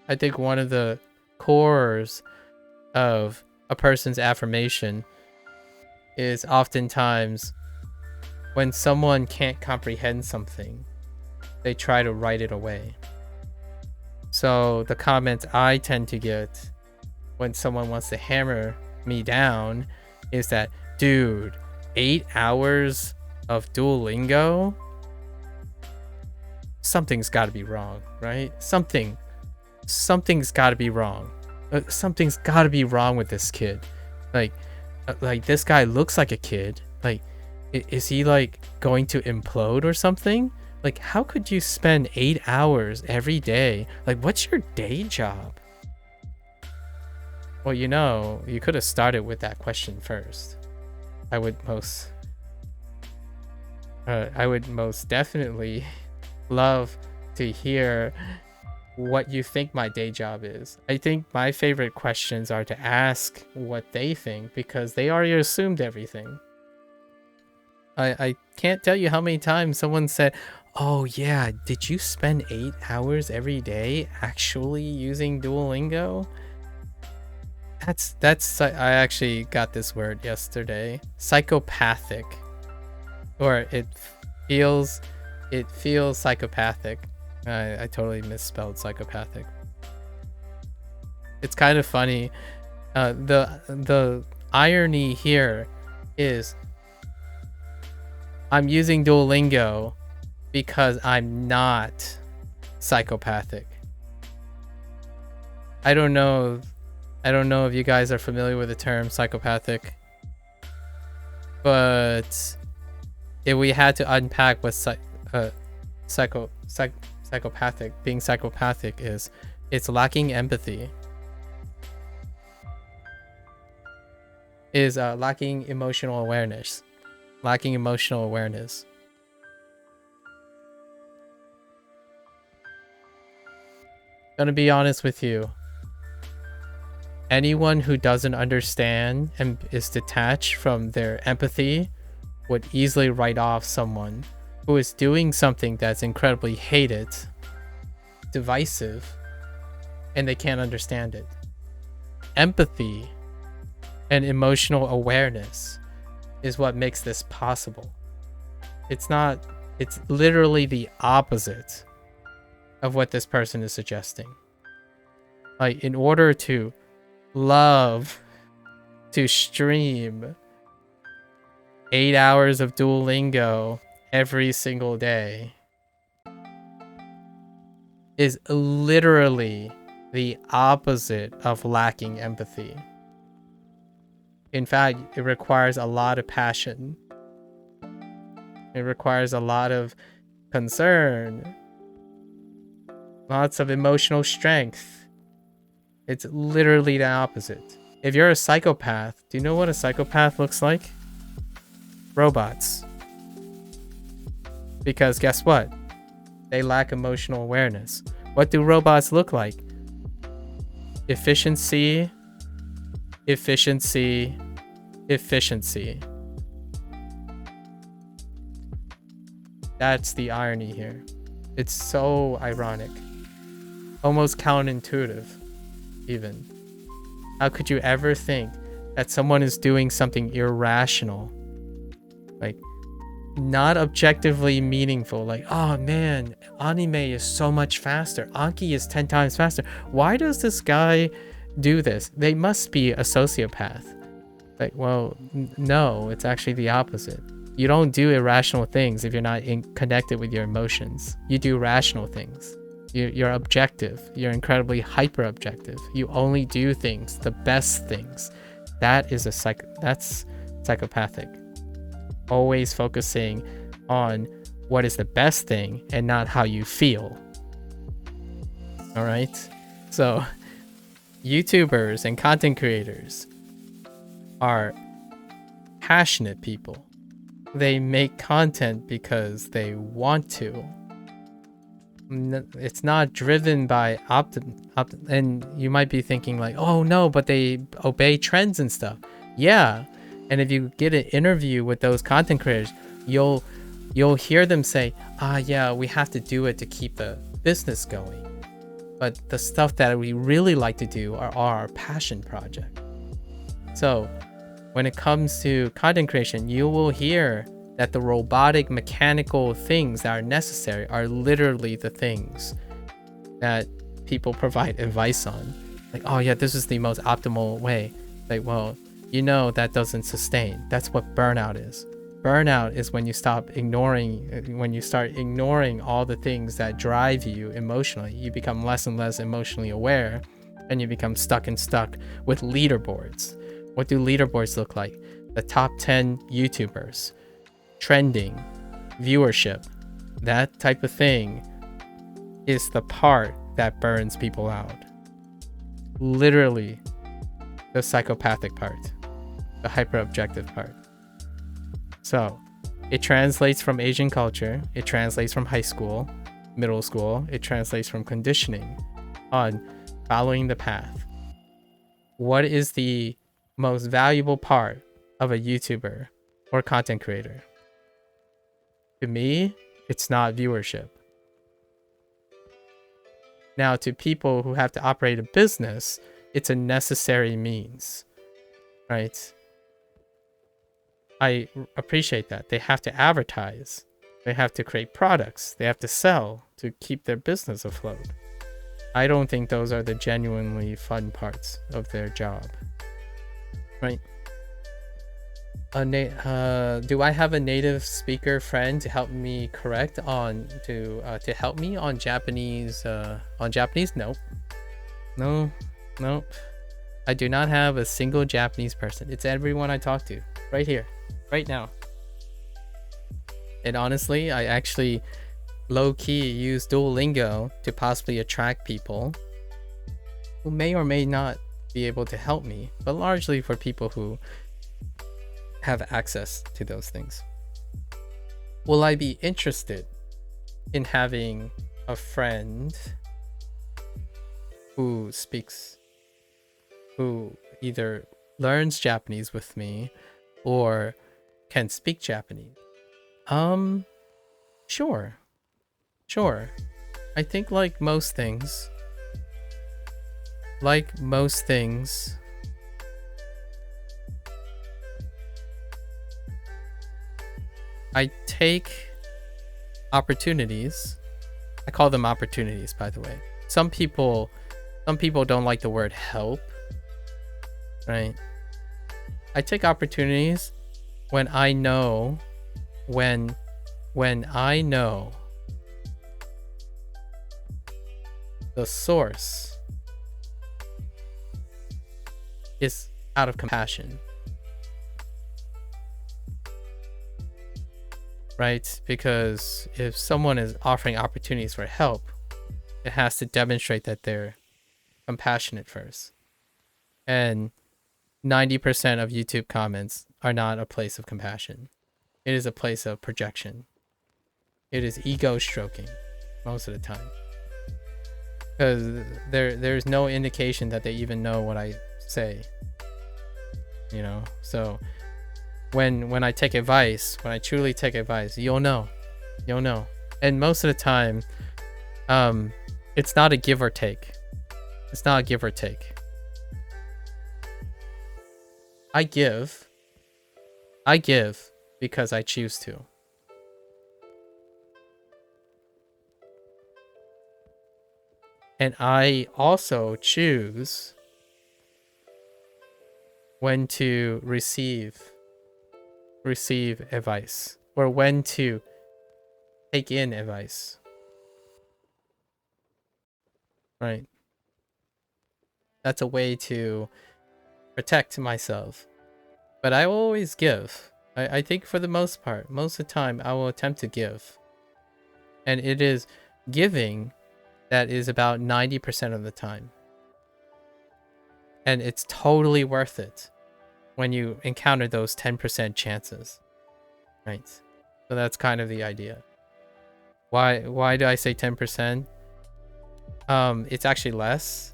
I think one of the cores of a person's affirmation is oftentimes when someone can't comprehend something, they try to write it away. So the comments I tend to get when someone wants to hammer me down is that, dude, 8 hours of Duolingo? Something's got to be wrong, right? Something's got to be wrong. Something's got to be wrong with this kid. Like this guy looks like a kid. Like, is he like going to implode or something? Like, how could you spend 8 hours every day? Like, what's your day job? Well, you know, you could have started with that question first. I would most definitely love to hear what you think my day job is. I think my favorite questions are to ask what they think because they already assumed everything. I can't tell you how many times someone said, oh yeah, did you spend 8 hours every day actually using Duolingo? That's I actually got this word yesterday. Psychopathic. Or it feels psychopathic. I totally misspelled psychopathic. It's kind of funny. The irony here is I'm using Duolingo because I'm not psychopathic. I don't know if you guys are familiar with the term psychopathic, but if we had to unpack what being psychopathic is, it's lacking empathy, is lacking emotional awareness. Gonna be honest with you. Anyone who doesn't understand and is detached from their empathy would easily write off someone who is doing something that's incredibly hated, divisive, and they can't understand it. Empathy and emotional awareness is what makes this possible. It's literally the opposite of what this person is suggesting. Like, in order to love to stream 8 hours of Duolingo every single day is literally the opposite of lacking empathy. In fact, it requires a lot of passion. It requires a lot of concern, lots of emotional strength. It's literally the opposite. If you're a psychopath, do you know what a psychopath looks like? Robots. Because guess what? They lack emotional awareness. What do robots look like? Efficiency, efficiency, efficiency. That's the irony here. It's so ironic. Almost counterintuitive, even. How could you ever think that someone is doing something irrational? Like, not objectively meaningful. Like, oh man, anime is so much faster. Anki is 10 times faster. Why does this guy do this? They must be a sociopath. Like, well, no, it's actually the opposite. You don't do irrational things if you're not connected with your emotions. You do rational things. You're objective. You're incredibly hyper objective. You only do things, the best things. That's psychopathic. Always focusing on what is the best thing and not how you feel. All right? So, YouTubers and content creators are passionate people. They make content because they want to. It's not driven by and you might be thinking like, oh no, but they obey trends and stuff. Yeah, and if you get an interview with those content creators, you'll hear them say, yeah, we have to do it to keep the business going. But the stuff that we really like to do are our passion project. So when it comes to content creation, you will hear that the robotic mechanical things that are necessary are literally the things that people provide advice on. Like, oh yeah, this is the most optimal way. Like, well, you know that doesn't sustain. That's what burnout is. Burnout is when you start ignoring all the things that drive you emotionally. You become less and less emotionally aware, and you become stuck with leaderboards. What do leaderboards look like? The top 10 YouTubers, trending, viewership, that type of thing is the part that burns people out. Literally, the psychopathic part, the hyper-objective part. So, it translates from Asian culture, it translates from high school, middle school, it translates from conditioning on following the path. What is the most valuable part of a YouTuber or content creator? To me, it's not viewership. Now, to people who have to operate a business, it's a necessary means, right? I appreciate that. They have to advertise. They have to create products. They have to sell to keep their business afloat. I don't think those are the genuinely fun parts of their job, right? Do I have a native speaker friend to help me correct on to help me on Japanese? Nope. Nope. I do not have a single Japanese person. It's everyone I talk to right here, right now. And honestly, I actually low-key use Duolingo to possibly attract people who may or may not be able to help me, but largely for people who have access to those things. Will I be interested in having a friend who either learns Japanese with me or can speak Japanese? Sure. I think like most things, I take opportunities. I call them opportunities, by the way. Some people don't like the word help, right? I take opportunities when I know the source is out of compassion. Right? Because if someone is offering opportunities for help, it has to demonstrate that they're compassionate first. And 90% of YouTube comments are not a place of compassion. It is a place of projection. It is ego stroking most of the time. Because there's no indication that they even know what I say. You know? So when I take advice, when I truly take advice, you'll know. And most of the time, it's not a give or take. I give because I choose to. And I also choose when to receive advice or when to take in advice. Right? That's a way to protect myself. But I will always give. I think for the most part, most of the time, I will attempt to give. And it is giving that is about 90% of the time. And it's totally worth it when you encounter those 10% chances. Right? So that's kind of the idea. Why do I say 10%? It's actually less.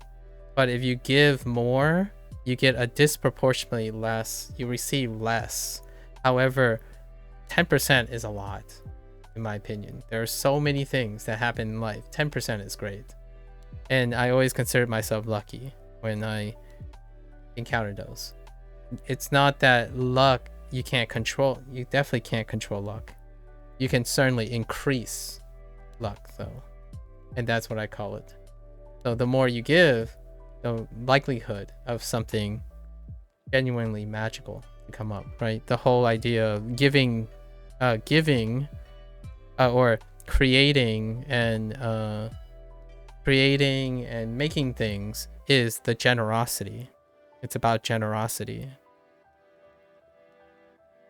But if you give more, you get a disproportionately less, you receive less. However, 10% is a lot, in my opinion. There are so many things that happen in life. 10% is great. And I always consider myself lucky when I encounter those. It's not that luck you can't control. You definitely can't control luck. You can certainly increase luck, though. And that's what I call it. So the more you give, the likelihood of something genuinely magical to come up, right? The whole idea of giving or creating and making things is the generosity. It's about generosity.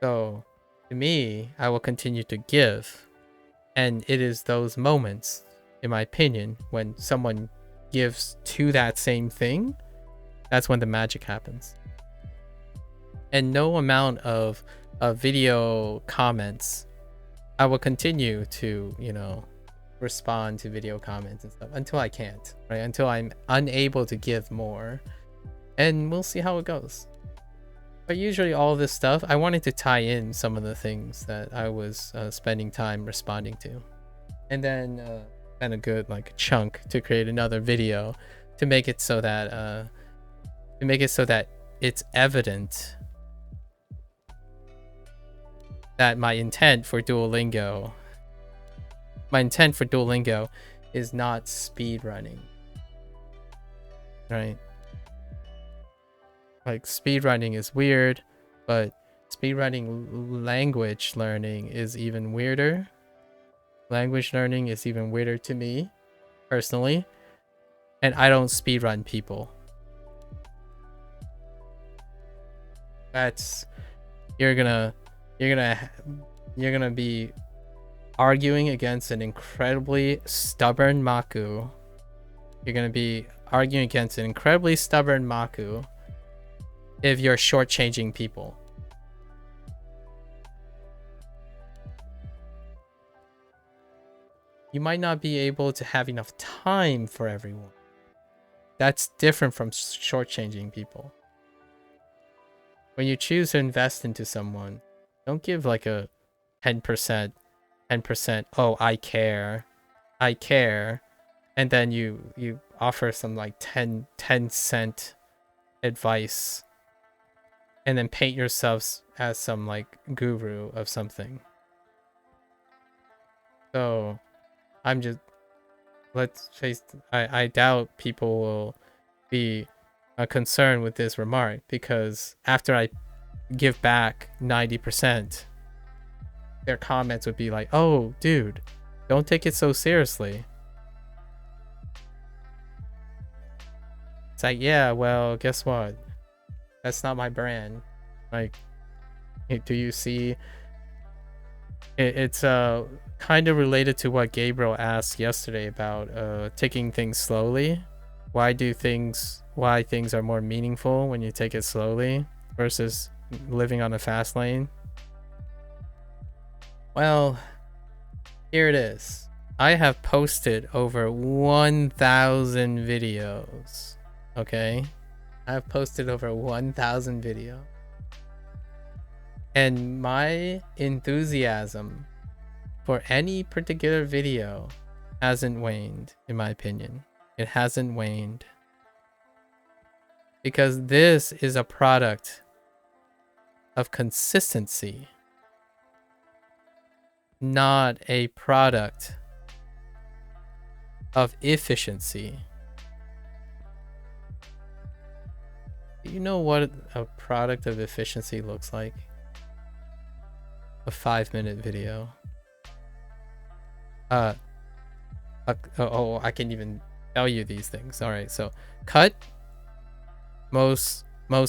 So to me, I will continue to give, and it is those moments, in my opinion, when someone gives to that same thing, that's when the magic happens. And no amount of video comments, I will continue to, you know, respond to video comments and stuff until I can't, right? Until I'm unable to give more, and we'll see how it goes. But usually all of this stuff, I wanted to tie in some of the things that I was spending time responding to, and then and a good like chunk to create another video to make it so that it's evident that my intent for Duolingo is not speed running, right? Like speed running is weird, but speed running language learning is even weirder. Language learning is even weirder to me, personally. And I don't speedrun people. That's you're gonna be arguing against an incredibly stubborn MAKU. You're gonna be arguing against an incredibly stubborn MAKU if you're shortchanging people. You might not be able to have enough time for everyone. That's different from shortchanging people. When you choose to invest into someone, don't give like a 10%, oh, I care, and then you offer some like 10 cent advice and then paint yourselves as some like guru of something. So I'm just, let's face it, I doubt people will be concerned with this remark, because after I give back 90%, their comments would be like, oh dude, don't take it so seriously. It's like, yeah, well, guess what? That's not my brand. Like, do you see? It's kind of related to what Gabriel asked yesterday about taking things slowly. Why things are more meaningful when you take it slowly versus living on a fast lane? Well, here it is. I have posted over 1,000 videos. Okay? I've posted over 1,000 videos. And my enthusiasm for any particular video hasn't waned, in my opinion. It hasn't waned. Because this is a product of consistency, not a product of efficiency. Do you know what a product of efficiency looks like? A 5-minute video. I can even tell you these things. All right, so cut, most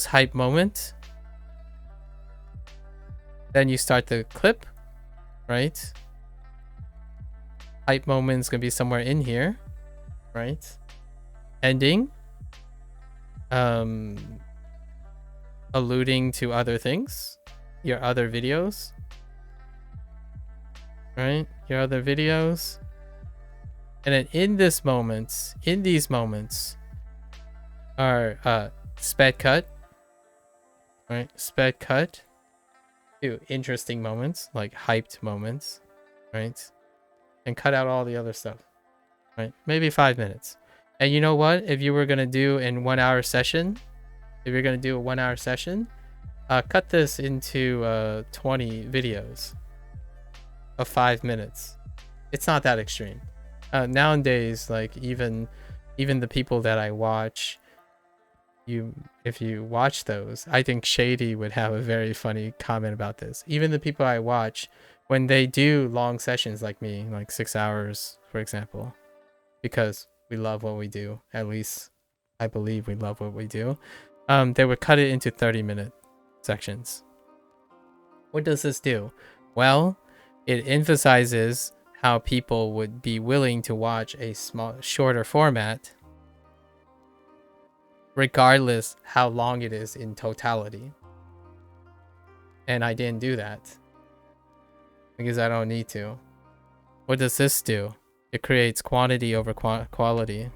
hype moment. Then you start the clip, right? Hype moment's gonna be somewhere in here, right? Ending. Alluding to other things, your other videos, right? Your other videos. And then in these moments are sped cut, right? Sped cut to interesting moments, like hyped moments, right? And cut out all the other stuff, right? Maybe 5 minutes. And you know what? If you were gonna do in 1 hour session, if you're gonna do a 1 hour session, cut this into 20 videos of 5 minutes. It's not that extreme. Nowadays, like even the people that I watch, if you watch those, I think Shady would have a very funny comment about this. Even the people I watch, when they do long sessions like me, like 6 hours, for example, because we love what we do, at least I believe we love what we do, they would cut it into 30-minute sections. What does this do? Well, it emphasizes how people would be willing to watch a shorter format regardless how long it is in totality. And I didn't do that because I don't need to. What does this do? It creates quantity over quality.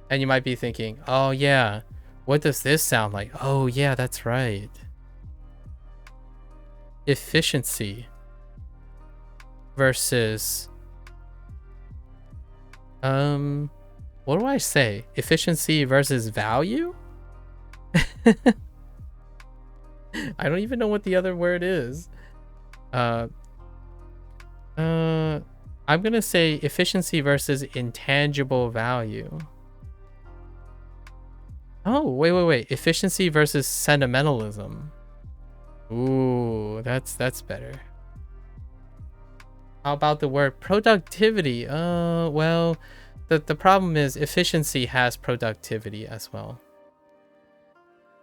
And you might be thinking, oh yeah, what does this sound like? Oh yeah, that's right. Efficiency versus what do I say? Efficiency versus value? I don't even know what the other word is. I'm gonna say efficiency versus intangible value. Oh, wait. Efficiency versus sentimentalism. Ooh, that's better. How about the word productivity? Well, the problem is efficiency has productivity as well.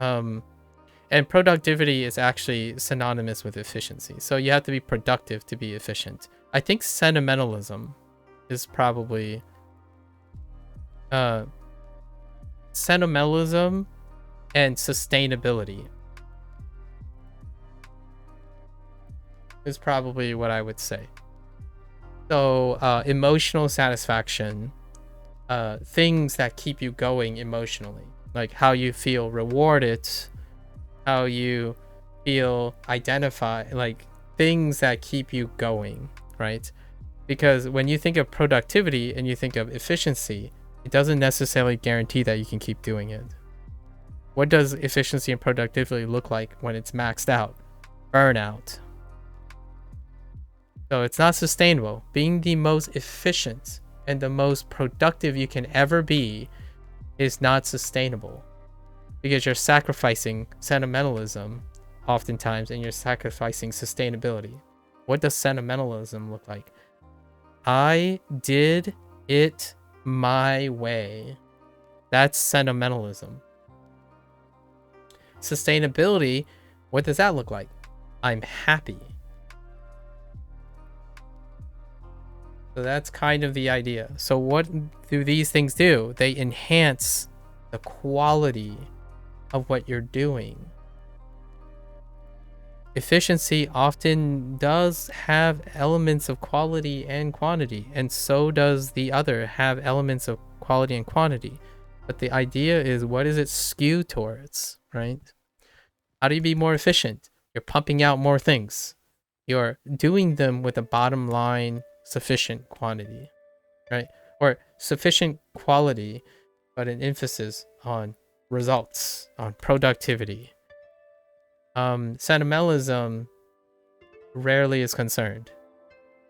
And productivity is actually synonymous with efficiency. So you have to be productive to be efficient. I think sentimentalism is probably sentimentalism and sustainability is probably what I would say. So emotional satisfaction, things that keep you going emotionally, like how you feel rewarded, how you feel identified, like things that keep you going, right? Because when you think of productivity and you think of efficiency, it doesn't necessarily guarantee that you can keep doing it. What does efficiency and productivity look like when it's maxed out? Burnout. So it's not sustainable. Being the most efficient and the most productive you can ever be is not sustainable, because you're sacrificing sentimentalism oftentimes and you're sacrificing sustainability. What does sentimentalism look like? I did it my way. That's sentimentalism. Sustainability, what does that look like? I'm happy. So that's kind of the idea. So what do these things do? They enhance the quality of what you're doing. Efficiency often does have elements of quality and quantity, and so does the other have elements of quality and quantity. But the idea is, what does it skew towards, right? How do you be more efficient? You're pumping out more things. You're doing them with a bottom line sufficient quantity, right? Or sufficient quality, but an emphasis on results, on productivity. Sentimentalism rarely is concerned.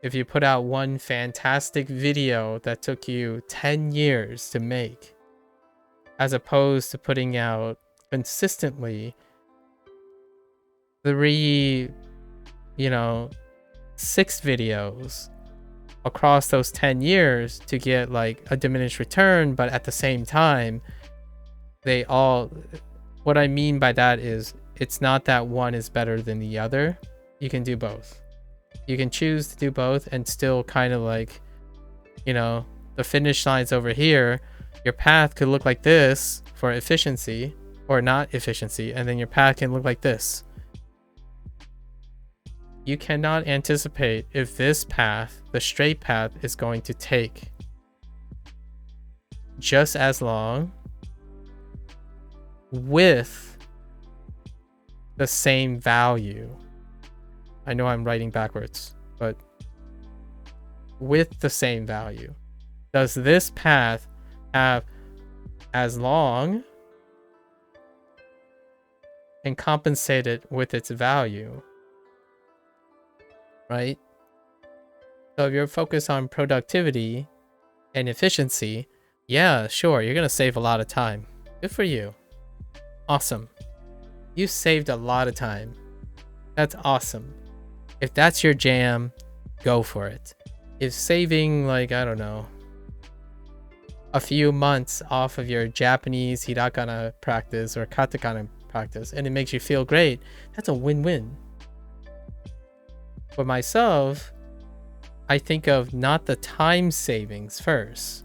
If you put out one fantastic video that took you 10 years to make, as opposed to putting out consistently 6 videos across those 10 years to get like a diminished return, but at the same time, what I mean by that is it's not that one is better than the other. You can do both. You can choose to do both and still kind of like, you know, the finish line's over here. Your path could look like this for efficiency or not efficiency, and then your path can look like this. You cannot anticipate if this path, the straight path, is going to take just as long with the same value. I know I'm writing backwards, but with the same value. Does this path have as long and compensated with its value? Right? So if you're focused on productivity and efficiency, yeah, sure, you're going to save a lot of time. Good for you. Awesome. You saved a lot of time. That's awesome. If that's your jam, go for it. If saving, like, I don't know, a few months off of your Japanese hiragana practice or katakana practice, and it makes you feel great, that's a win-win. For myself, I think of not the time savings first,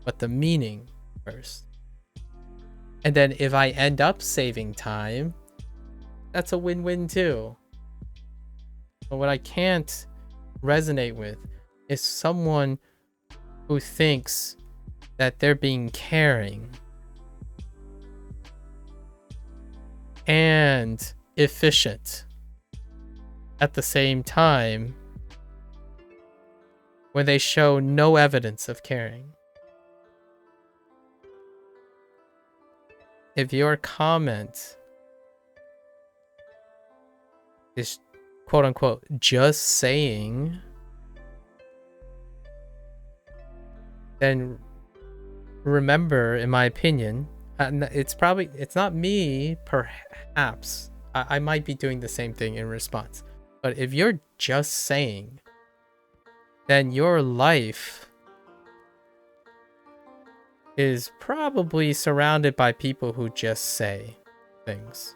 but the meaning first. And then if I end up saving time, that's a win-win too. But what I can't resonate with is someone who thinks that they're being caring and efficient at the same time when they show no evidence of caring. If your comment is quote unquote just saying, then remember, in my opinion, it's not me, perhaps. I might be doing the same thing in response. But if you're just saying, then your life is probably surrounded by people who just say things.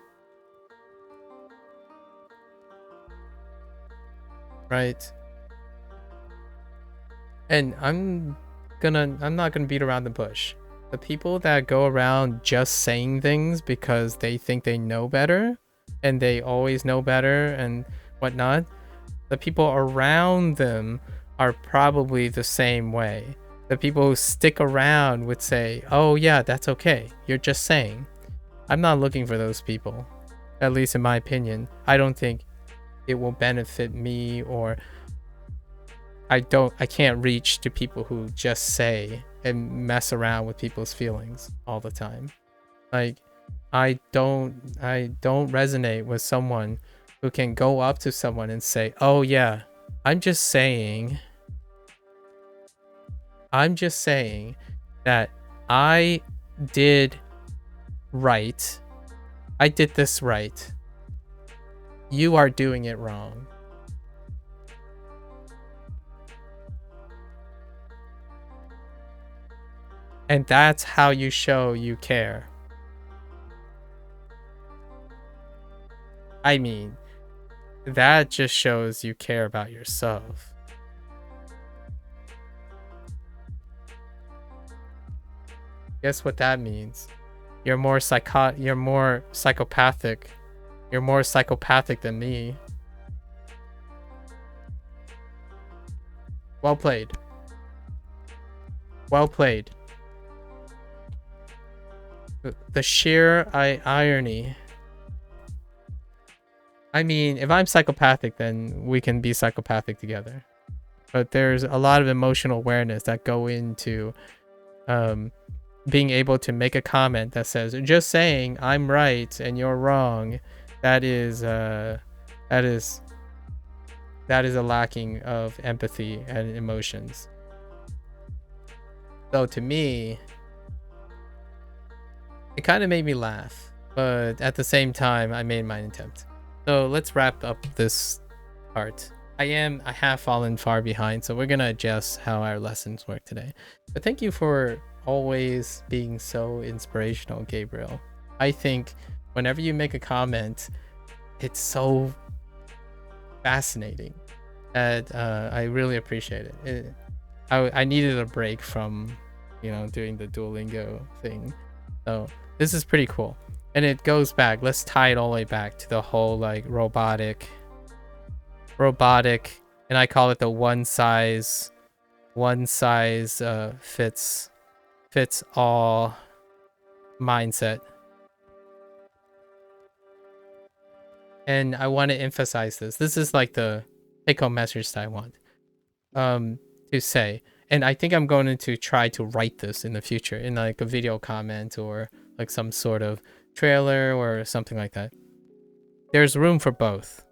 Right? And I'm not gonna beat around the bush. The people that go around just saying things because they think they know better and they always know better and whatnot, the people around them are probably the same way. The people who stick around would say, oh yeah, that's okay, you're just saying. I'm not looking for those people, at least in my opinion. I don't think it will benefit me, or I can't reach to people who just say and mess around with people's feelings all the time. Like, I don't resonate with someone who can go up to someone and say, oh yeah, I'm just saying that I did right. I did this right. You are doing it wrong. And that's how you show you care. I mean, that just shows you care about yourself. Guess what that means? You're more psychopathic. You're more psychopathic than me. Well played. Well played. The sheer irony. I mean, if I'm psychopathic, then we can be psychopathic together. But there's a lot of emotional awareness that go into being able to make a comment that says, just saying I'm right and you're wrong. That is a lacking of empathy and emotions. So to me, it kind of made me laugh, but at the same time, I made my attempt. So let's wrap up this part. I have fallen far behind, so we're gonna adjust how our lessons work today. But thank you for always being so inspirational, Gabriel. I think Whenever you make a comment, it's so fascinating, and I really appreciate it. I needed a break from, doing the Duolingo thing, so this is pretty cool. And it goes back. Let's tie it all the way back to the whole like robotic, and I call it the one size fits all mindset. And I want to emphasize this. This is like the take-home message that I want to say. And I think I'm going to try to write this in the future in like a video comment or like some sort of trailer or something like that. There's room for both.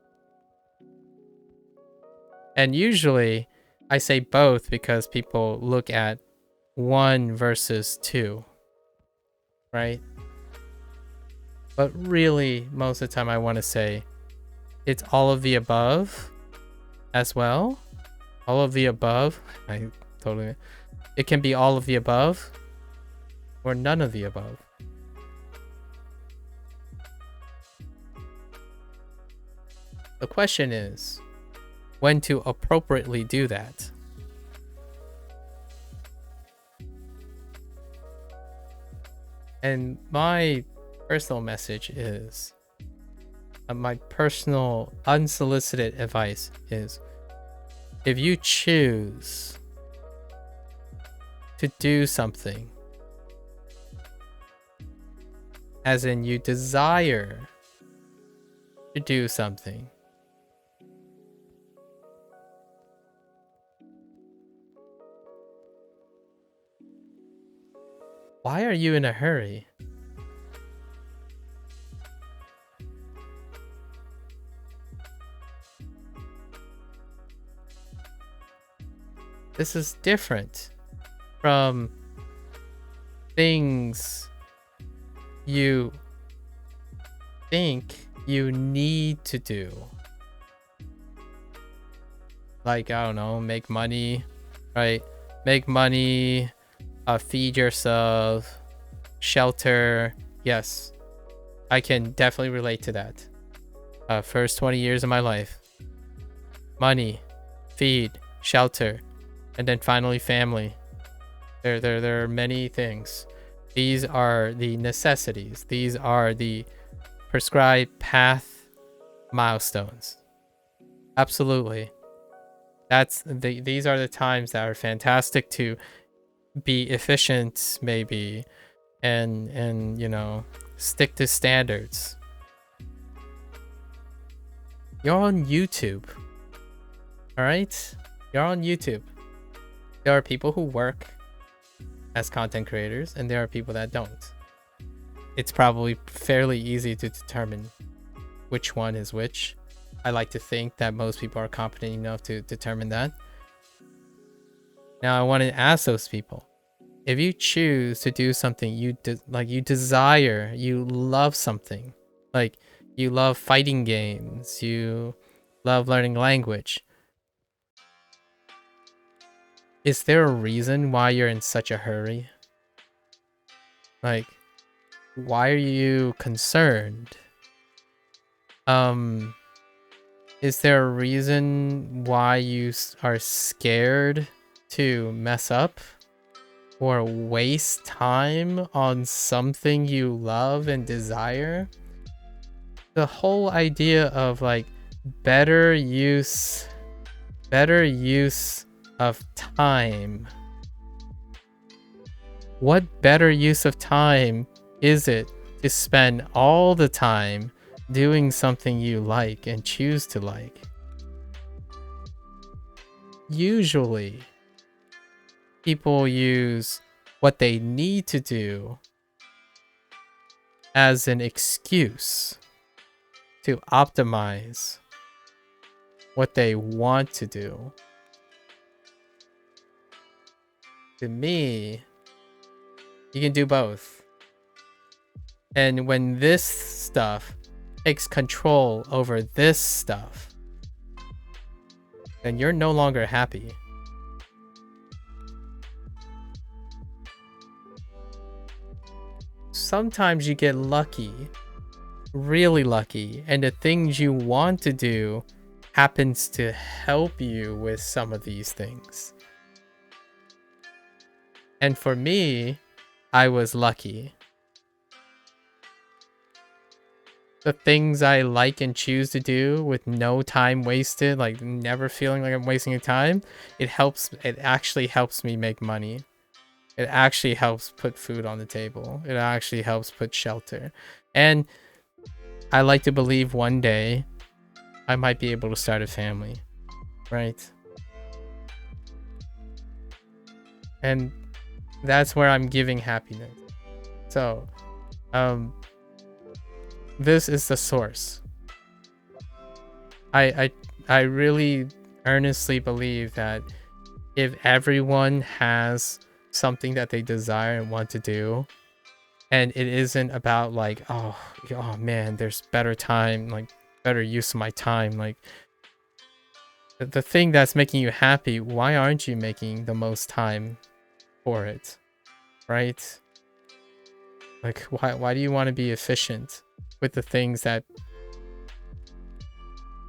And usually I say both because people look at 1 versus 2, right? But really, most of the time I want to say it's all of the above as well. All of the above. It can be all of the above or none of the above. The question is when to appropriately do that. And my personal message is, my personal unsolicited advice is, if you choose to do something, as in you desire to do something, why are you in a hurry? This is different from things you think you need to do. Like, I don't know, make money, right? Make money, feed yourself, shelter. Yes, I can definitely relate to that. First 20 years of my life. Money, feed, shelter, and then finally family. There are many things. These are the necessities. These are the prescribed path milestones. Absolutely. These are the times that are fantastic to be efficient, maybe, and stick to standards. You're on YouTube. All right? You're on YouTube. There are people who work as content creators, and there are people that don't. It's probably fairly easy to determine which one is which. I like to think that most people are competent enough to determine that. Now, I want to ask those people, if you choose to do something you desire, you love something, like you love fighting games, you love learning language, is there a reason why you're in such a hurry? Like, why are you concerned? Is there a reason why you are scared to mess up or waste time on something you love and desire? The whole idea of like better use of time. What better use of time is it to spend all the time doing something you like and choose to like? Usually, people use what they need to do as an excuse to optimize what they want to do. To me, you can do both. And when this stuff takes control over this stuff, then you're no longer happy. Sometimes you get lucky really lucky, and the things you want to do happens to help you with some of these things. And for me, I was lucky. The things I like and choose to do with no time wasted, like never feeling like I'm wasting time, it actually helps me make money. It actually helps put food on the table. It actually helps put shelter. And I like to believe one day I might be able to start a family, right? And that's where I'm giving happiness. So, this is the source. I really earnestly believe that if everyone has something that they desire and want to do, and it isn't about like, oh man, there's better time, like better use of my time, like the thing that's making you happy, why aren't you making the most time for it, right? Like why do you want to be efficient with the things that,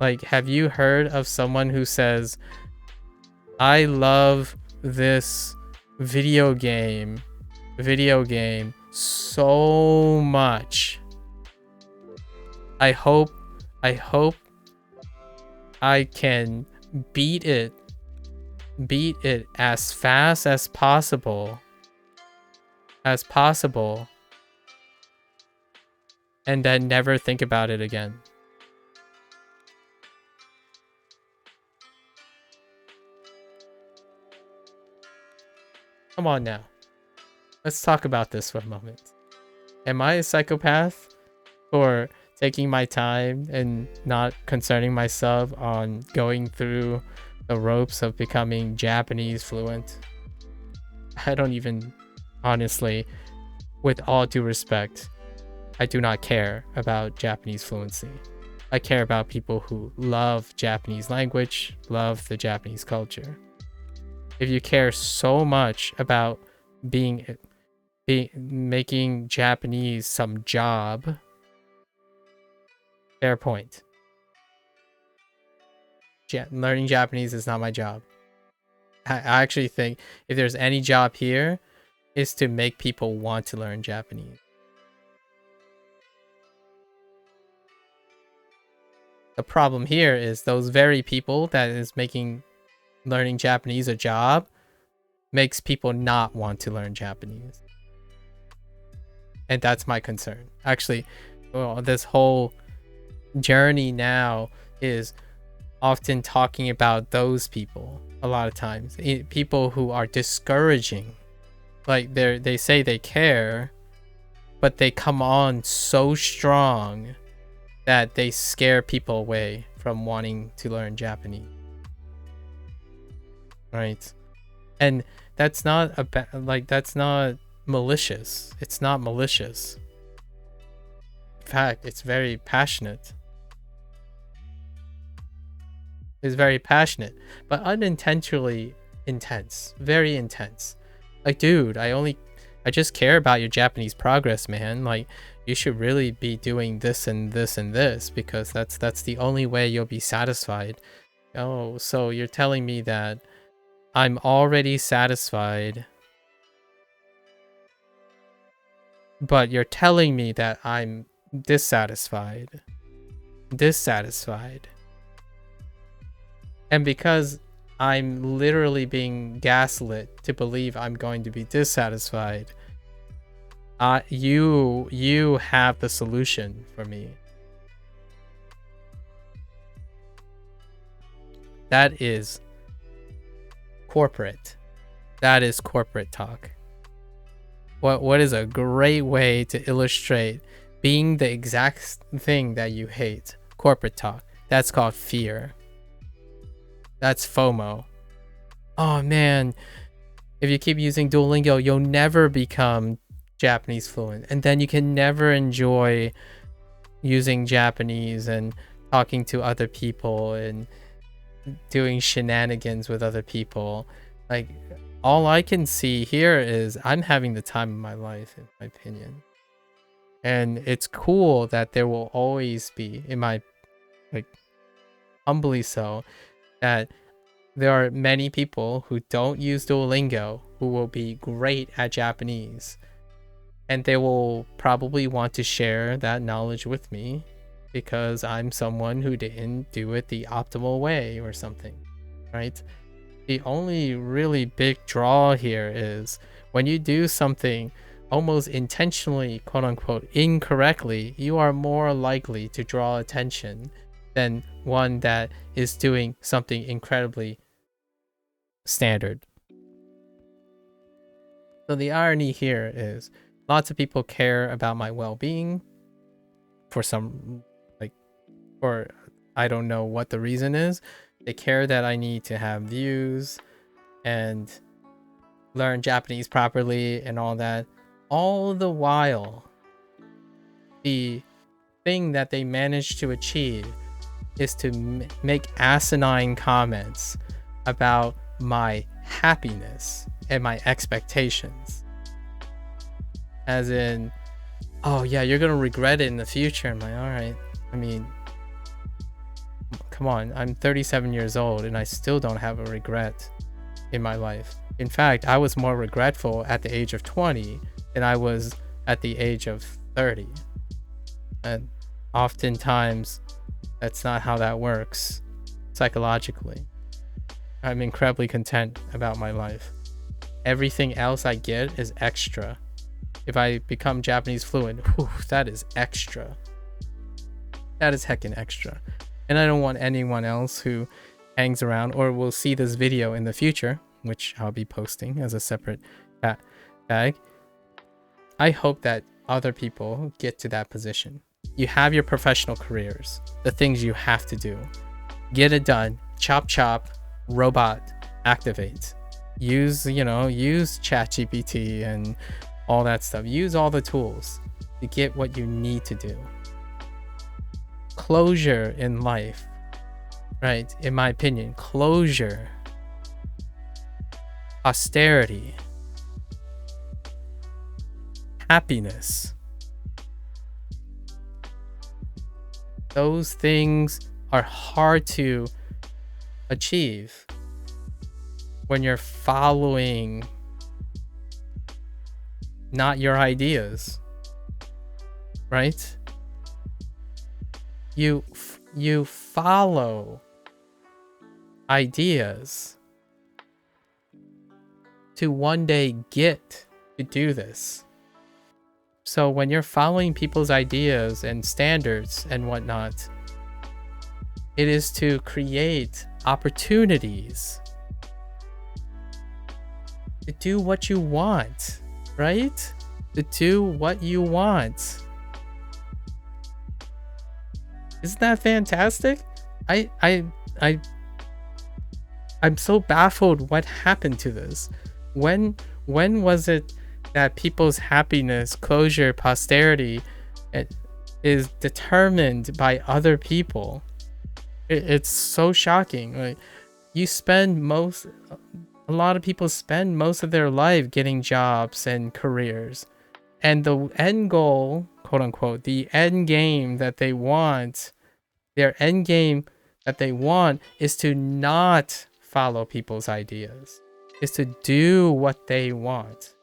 like, have you heard of someone who says, I love this video game so much, I hope I can beat it as fast as possible and then never think about it again. Come on now. Let's talk about this for a moment. Am I a psychopath for taking my time and not concerning myself on going through the ropes of becoming Japanese fluent? I don't even, honestly, with all due respect, I do not care about Japanese fluency. I care about people who love Japanese language, love the Japanese culture. If you care so much about making Japanese some job, fair point. Learning Japanese is not my job. I actually think if there's any job here, is to make people want to learn Japanese. The problem here is those very people that is making learning Japanese a job makes people not want to learn Japanese. And that's my concern. Actually, well, this whole journey now is often talking about those people a lot of times. People who are discouraging. Like they say they care, but they come on so strong that they scare people away from wanting to learn Japanese. Right? And that's not that's not malicious. It's not malicious. In fact, it's very passionate. It's very passionate, but unintentionally intense. Very intense. Like, dude, I just care about your Japanese progress, man. Like, you should really be doing this and this and this because that's the only way you'll be satisfied. Oh, so you're telling me that I'm already satisfied, but you're telling me that I'm dissatisfied. And because I'm literally being gaslit to believe I'm going to be dissatisfied, you have the solution for me. That is corporate. That is corporate talk. What is a great way to illustrate being the exact thing that you hate? Corporate talk. That's called fear. That's FOMO. Oh man, if you keep using Duolingo, you'll never become Japanese fluent, and then you can never enjoy using Japanese and talking to other people and doing shenanigans with other people. Like, all I can see here is I'm having the time of my life, in my opinion. And it's cool that there will always be, in my, like, humbly so, that there are many people who don't use Duolingo who will be great at Japanese. And they will probably want to share that knowledge with me because I'm someone who didn't do it the optimal way or something, right? The only really big draw here is when you do something almost intentionally, quote unquote, incorrectly, you are more likely to draw attention than one that is doing something incredibly standard. So the irony here is lots of people care about my well-being for some, like, or I don't know what the reason is. They care that I need to have views and learn Japanese properly and all that. All the while, the thing that they manage to achieve is to make asinine comments about my happiness and my expectations. As in, oh yeah, you're gonna regret it in the future. I'm like, all right. I mean, come on, I'm 37 years old and I still don't have a regret in my life. In fact, I was more regretful at the age of 20 than I was at the age of 30. And oftentimes, that's not how that works psychologically. I'm incredibly content about my life. Everything else I get is extra. If I become Japanese fluent, whew, that is extra. That is heckin' extra. And I don't want anyone else who hangs around or will see this video in the future, which I'll be posting as a separate tag. I hope that other people get to that position. You have your professional careers, the things you have to do. Get it done. Chop chop, robot, activate. Use ChatGPT and all that stuff. Use all the tools to get what you need to do. Closure in life, right? In my opinion, closure, austerity, happiness. Those things are hard to achieve when you're following not your ideas, right? You follow ideas to one day get to do this. So when you're following people's ideas and standards and whatnot, it is to create opportunities to do what you want, right? To do what you want. Isn't that fantastic? I'm so baffled what happened to this. When was it that people's happiness, closure, posterity is determined by other people? It's so shocking. Like, a lot of people spend most of their life getting jobs and careers, and the end goal, quote unquote, the end game that they want, their end game that they want is to not follow people's ideas, is to do what they want.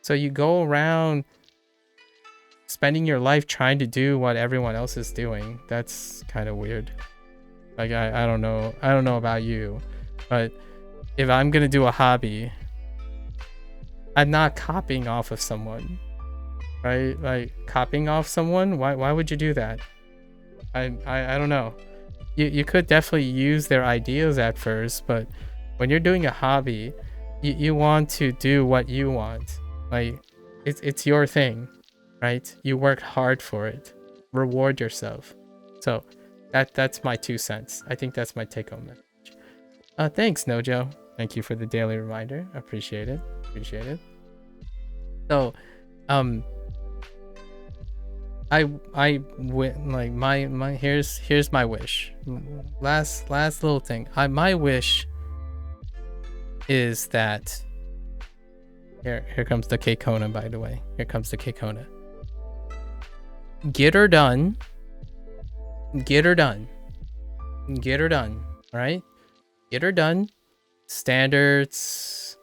So you go around spending your life trying to do what everyone else is doing. That's kind of weird. Like, I don't know about you, but if I'm gonna do a hobby, I'm not copying off of someone, right? Like, copying off someone, why would you do that? I don't know. You could definitely use their ideas at first, but when you're doing a hobby, you want to do what you want. Like, it's your thing, right? You work hard for it. Reward yourself. So that's my 2 cents. I think that's my take-home message. Thanks, Nojo. Thank you for the daily reminder. Appreciate it. So, here's my wish. Last little thing. My wish is that here comes the Keikona, by the way. Here comes the Keikona. Get her done. Get her done. Get her done. All right? Get her done. Standards,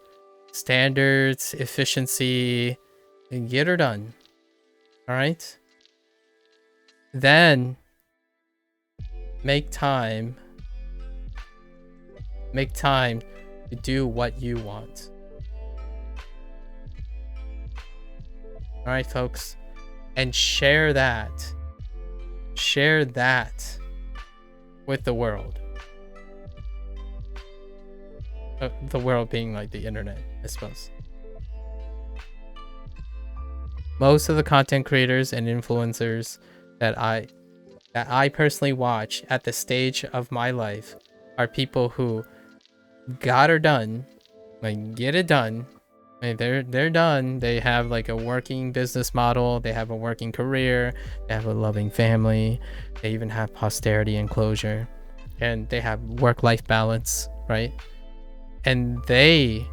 efficiency, and get her done. All right? Then make time to do what you want. All right, folks, and share that with the world. The world being like the internet, I suppose. Most of the content creators and influencers that I personally watch at the stage of my life are people who got her done, like get it done. Like they're done. They have like a working business model. They have a working career. They have a loving family. They even have posterity and closure, and they have work-life balance, right? And they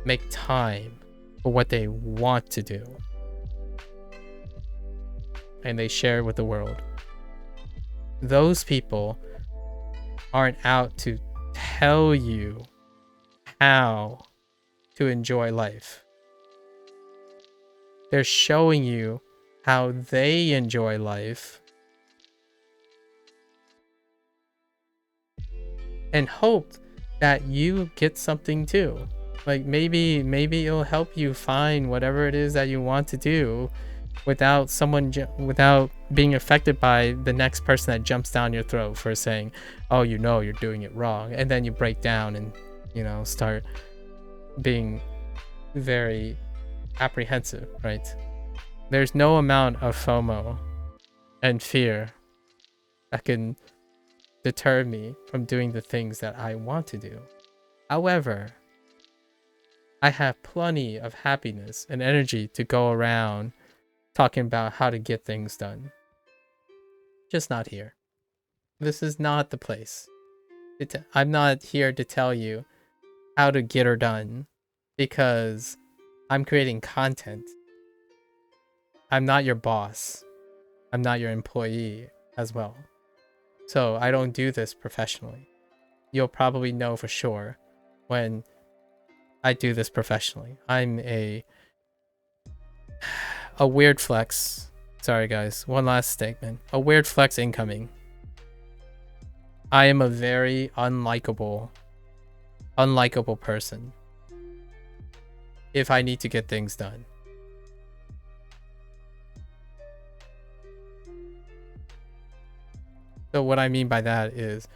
make time for what they want to do, and they share it with the world. Those people aren't out to tell you how to enjoy life. They're showing you how they enjoy life and hope that you get something too. Like maybe it'll help you find whatever it is that you want to do without without being affected by the next person that jumps down your throat for saying, oh, you're doing it wrong, and then you break down and start being very apprehensive, right? There's no amount of FOMO and fear that can deter me from doing the things that I want to do. However, I have plenty of happiness and energy to go around talking about how to get things done. Just not here. This is not the place. I'm not here to tell you how to get her done because I'm creating content. I'm not your boss. I'm not your employee as well. So I don't do this professionally. You'll probably know for sure when I do this professionally. I'm a weird flex. Sorry guys, one last statement. A weird flex incoming. I am a very unlikable person if I need to get things done. So what I mean by that is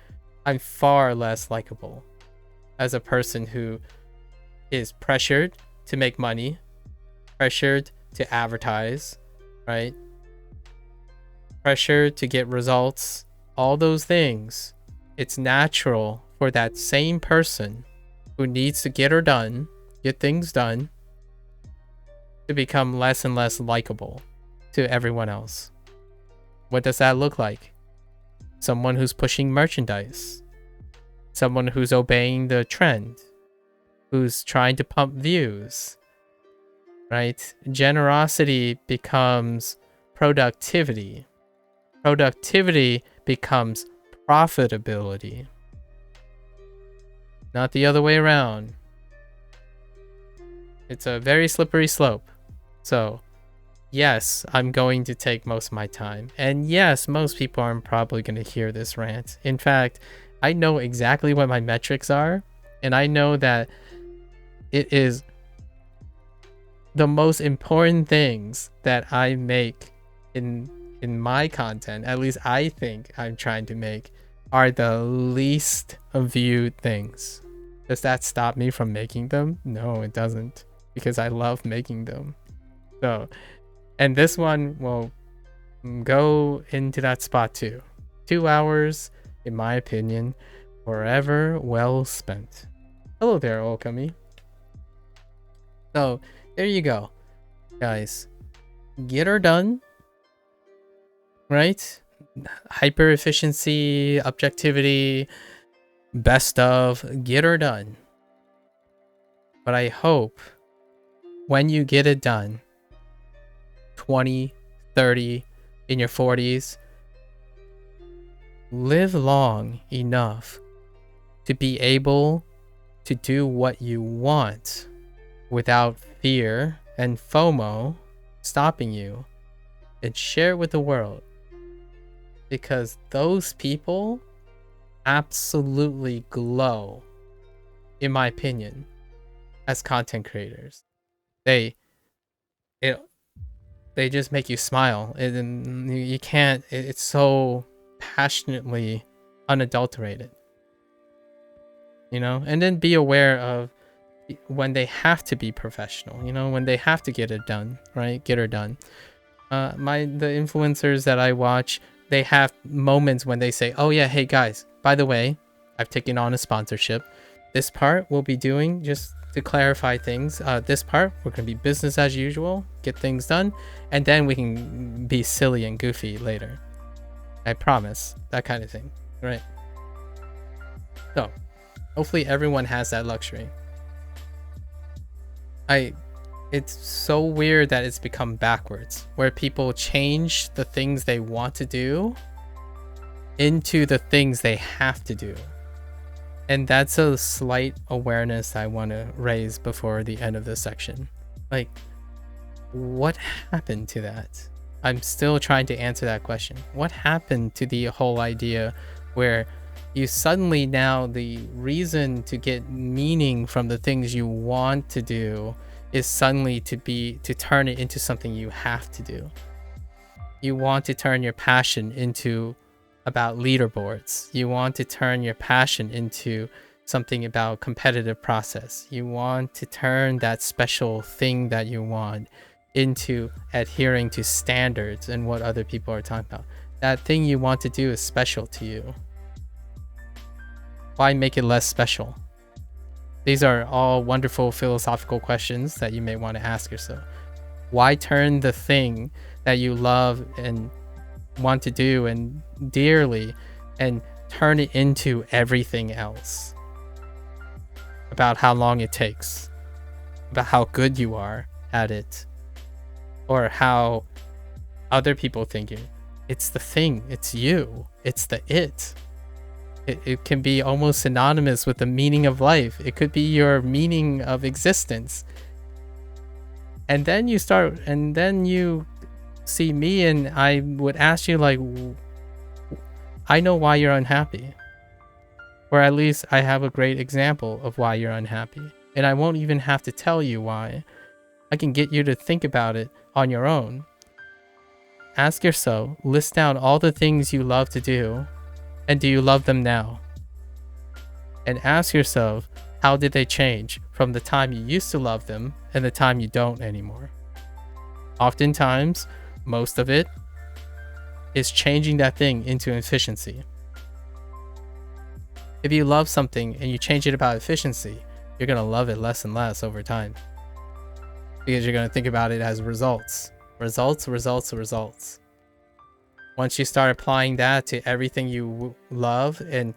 I'm far less likable as a person who is pressured to make money, pressured to advertise, right? Pressure to get results, all those things. It's natural for that same person who needs to get things done, to become less and less likable to everyone else. What does that look like? Someone who's pushing merchandise, someone who's obeying the trend, who's trying to pump views, right? Generosity becomes productivity. Productivity becomes profitability. Not the other way around. It's a very slippery slope. So, yes, I'm going to take most of my time. And yes, most people aren't probably going to hear this rant. In fact, I know exactly what my metrics are. And I know that it is the most important things that I make in my content, at least I think I'm trying to make, are the least viewed things. Does that stop me from making them? No, it doesn't, because I love making them. So, and this one will go into that spot too. 2 hours, in my opinion, forever well spent. Hello there, Okami. So, there you go, guys. Get her done. Right? Hyper efficiency, objectivity, best of, get her done. But I hope when you get it done, 20, 30, in your 40s, live long enough to be able to do what you want without fear and FOMO stopping you, and share it with the world. Because those people absolutely glow, in my opinion, as content creators. They just make you smile, and you can't. It's so passionately unadulterated, you know. And then be aware of when they have to be professional, you know, when they have to get it done, right? Get her done. The influencers that I watch, they have moments when they say, oh yeah, hey guys, by the way, I've taken on a sponsorship. This part we'll be doing, just to clarify things, this part we're gonna be business as usual, get things done, and then we can be silly and goofy later. I promise. That kind of thing, right? So hopefully everyone has that luxury. It's so weird that it's become backwards, where people change the things they want to do into the things they have to do. And that's a slight awareness I want to raise before the end of this section. Like, what happened to that? I'm still trying to answer that question. What happened to the whole idea where you suddenly now the reason to get meaning from the things you want to do is suddenly to turn it into something you have to do. You want to turn your passion into about leaderboards. You want to turn your passion into something about competitive process. You want to turn that special thing that you want into adhering to standards and what other people are talking about. That thing you want to do is special to you. Why make it less special? These are all wonderful philosophical questions that you may want to ask yourself. Why turn the thing that you love and want to do and dearly and turn it into everything else? About how long it takes, about how good you are at it, or how other people think you. It's the thing, it's you, it's the it. It can be almost synonymous with the meaning of life. It could be your meaning of existence. And then you see me and I would ask you, like, I know why you're unhappy. Or at least I have a great example of why you're unhappy. And I won't even have to tell you why. I can get you to think about it on your own. Ask yourself, list down all the things you love to do. And do you love them now? And ask yourself, how did they change from the time you used to love them and the time you don't anymore? Oftentimes, most of it is changing that thing into efficiency. If you love something and you change it about efficiency, you're going to love it less and less over time. Because you're going to think about it as results. Results, results, results. Once you start applying that to everything you love and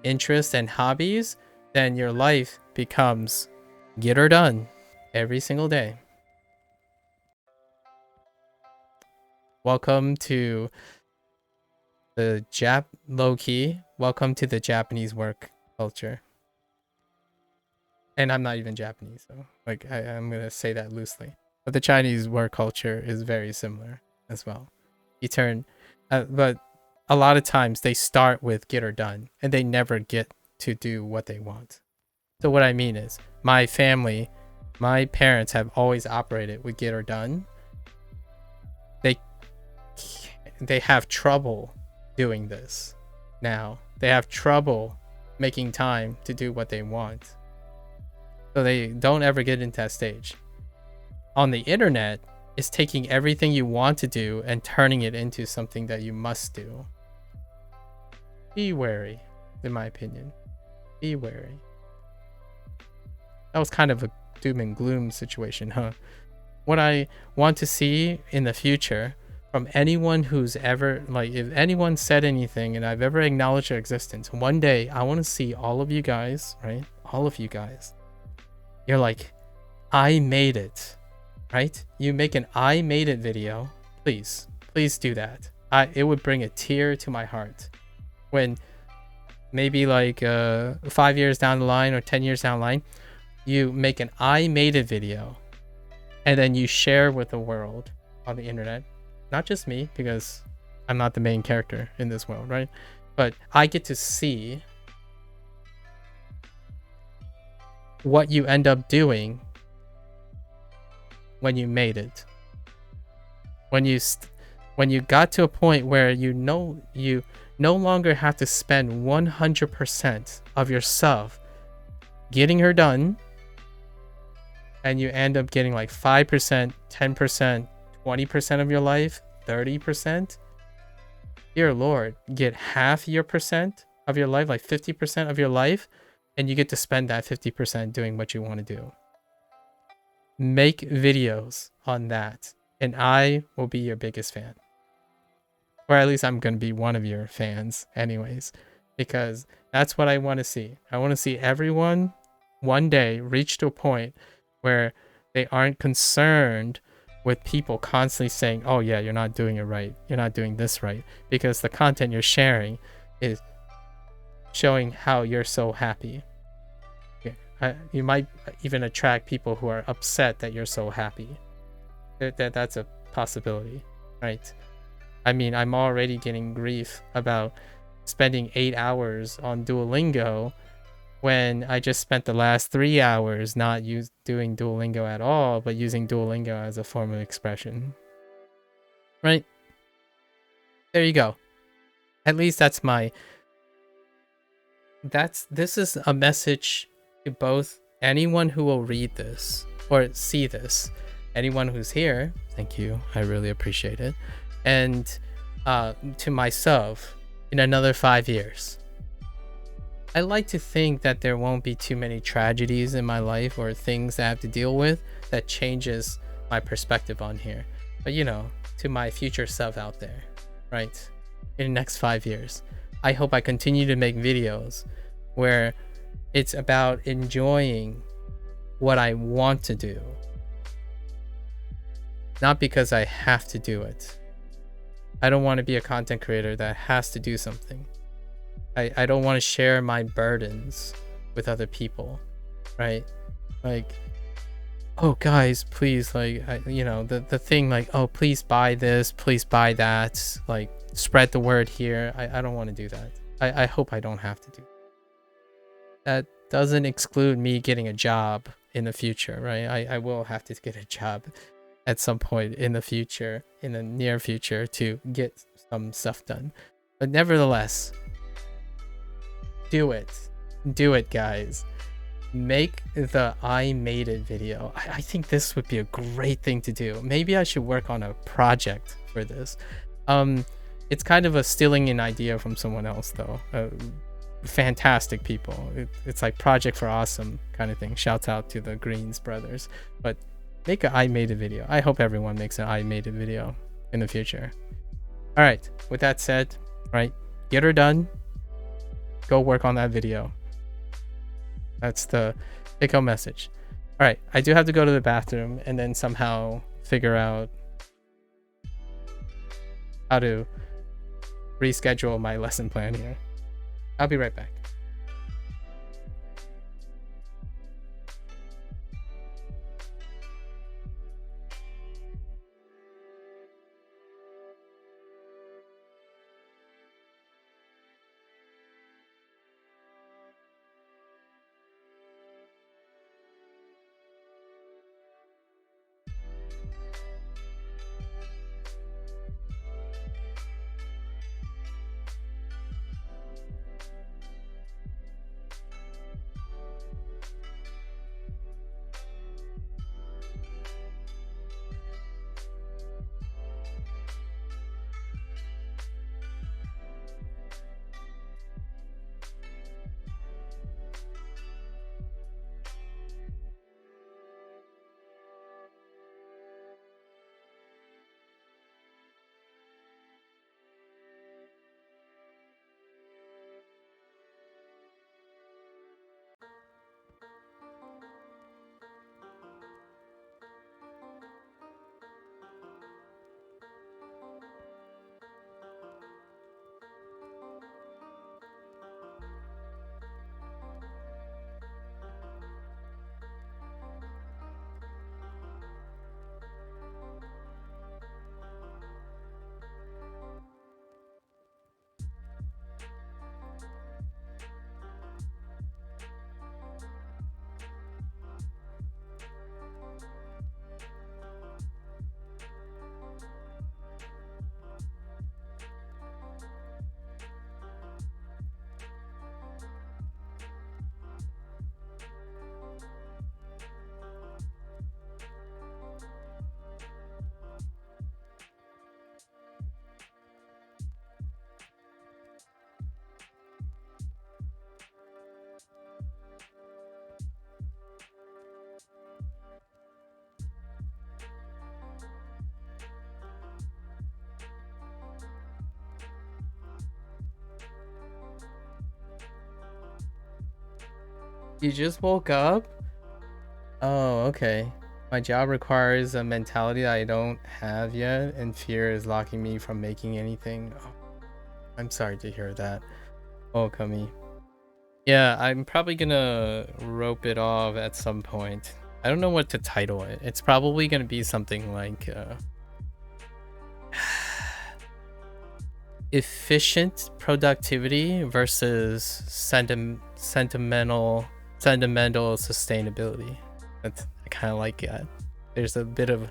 interests and hobbies, then your life becomes get her done every single day. Welcome to the low-key. Welcome to the Japanese work culture. And I'm not even Japanese, so like I'm gonna say that loosely. But the Chinese work culture is very similar as well. You turn. But a lot of times they start with get her done and they never get to do what they want. So what I mean is my family, my parents have always operated with get her done. They have trouble doing this now. They have trouble making time to do what they want. So they don't ever get into that stage. On the internet, is taking everything you want to do and turning it into something that you must do. Be wary, in my opinion. Be wary. That was kind of a doom and gloom situation, huh? What I want to see in the future from anyone who's ever, like, if anyone said anything and I've ever acknowledged their existence, one day I want to see all of you guys, right? All of you guys. You're like, I made it. Right? You make an I made it video. Please Please do that. It would bring a tear to my heart when maybe like 5 years down the line or 10 years down the line, you make an I made it video and then you share with the world on the internet. Not just me, because I'm not the main character in this world, right? But I get to see what you end up doing when you made it. When you got to a point where you no longer have to spend 100% of yourself getting her done, and you end up getting like 5%, 10%, 20% of your life, 30%. Dear Lord, get half your percent of your life, like 50% of your life, and you get to spend that 50% doing what you want to do. Make videos on that, and I will be your biggest fan. Or at least I'm going to be one of your fans anyways, because that's what I want to see. I want to see everyone one day reach to a point where they aren't concerned with people constantly saying, oh yeah, you're not doing it right, you're not doing this right, because the content you're sharing is showing how you're so happy. You might even attract people who are upset that you're so happy. That's a possibility, right? I mean, I'm already getting grief about spending 8 hours on Duolingo when I just spent the last 3 hours not doing Duolingo at all, but using Duolingo as a form of expression. Right? There you go. At least that's this is a message to both anyone who will read this or see this, anyone who's here, thank you, I really appreciate it, and to myself in another 5 years. I like to think that there won't be too many tragedies in my life or things that I have to deal with that changes my perspective on here. But you know, to my future self out there, right? In the next 5 years, I hope I continue to make videos where it's about enjoying what I want to do, not because I have to do it. I don't want to be a content creator that has to do something. I don't want to share my burdens with other people, right? Like, oh guys, please, like, the thing like, oh, please buy this, please buy that, like, spread the word here. I don't want to do that. I hope I don't have to do that. Doesn't exclude me getting a job in the future, right? I will have to get a job at some point in the future, in the near future, to get some stuff done. But nevertheless, do it, guys. Make the I made it video. I think this would be a great thing to do. Maybe I should work on a project for this. It's kind of a stealing an idea from someone else though. Fantastic people. It's like project for awesome kind of thing. Shouts out to the Greens brothers. But make an I made it video. I hope everyone makes an I made it video in the future. All right, with that said, right, get her done. Go work on that video. That's the take-home message. All right, I do have to go to the bathroom and then somehow figure out how to reschedule my lesson plan here. I'll be right back. You just woke up? Oh, okay. My job requires a mentality that I don't have yet, and fear is locking me from making anything. Oh, I'm sorry to hear that. Oh, Kami. Yeah, I'm probably gonna rope it off at some point. I don't know what to title it. It's probably gonna be something like efficient productivity versus sentimental sustainability. That's, I kind of like that. There's a bit of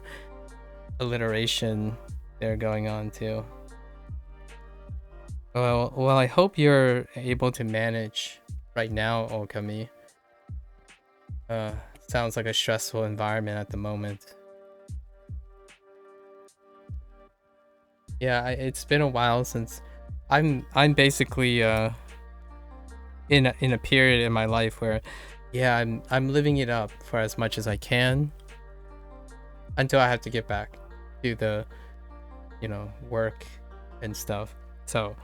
alliteration there going on too. Well, I hope you're able to manage right now, Okami. Sounds like a stressful environment at the moment. Yeah, it's been a while since I'm basically in a period in my life where, yeah, I'm living it up for as much as I can until I have to get back to the, work and stuff. So,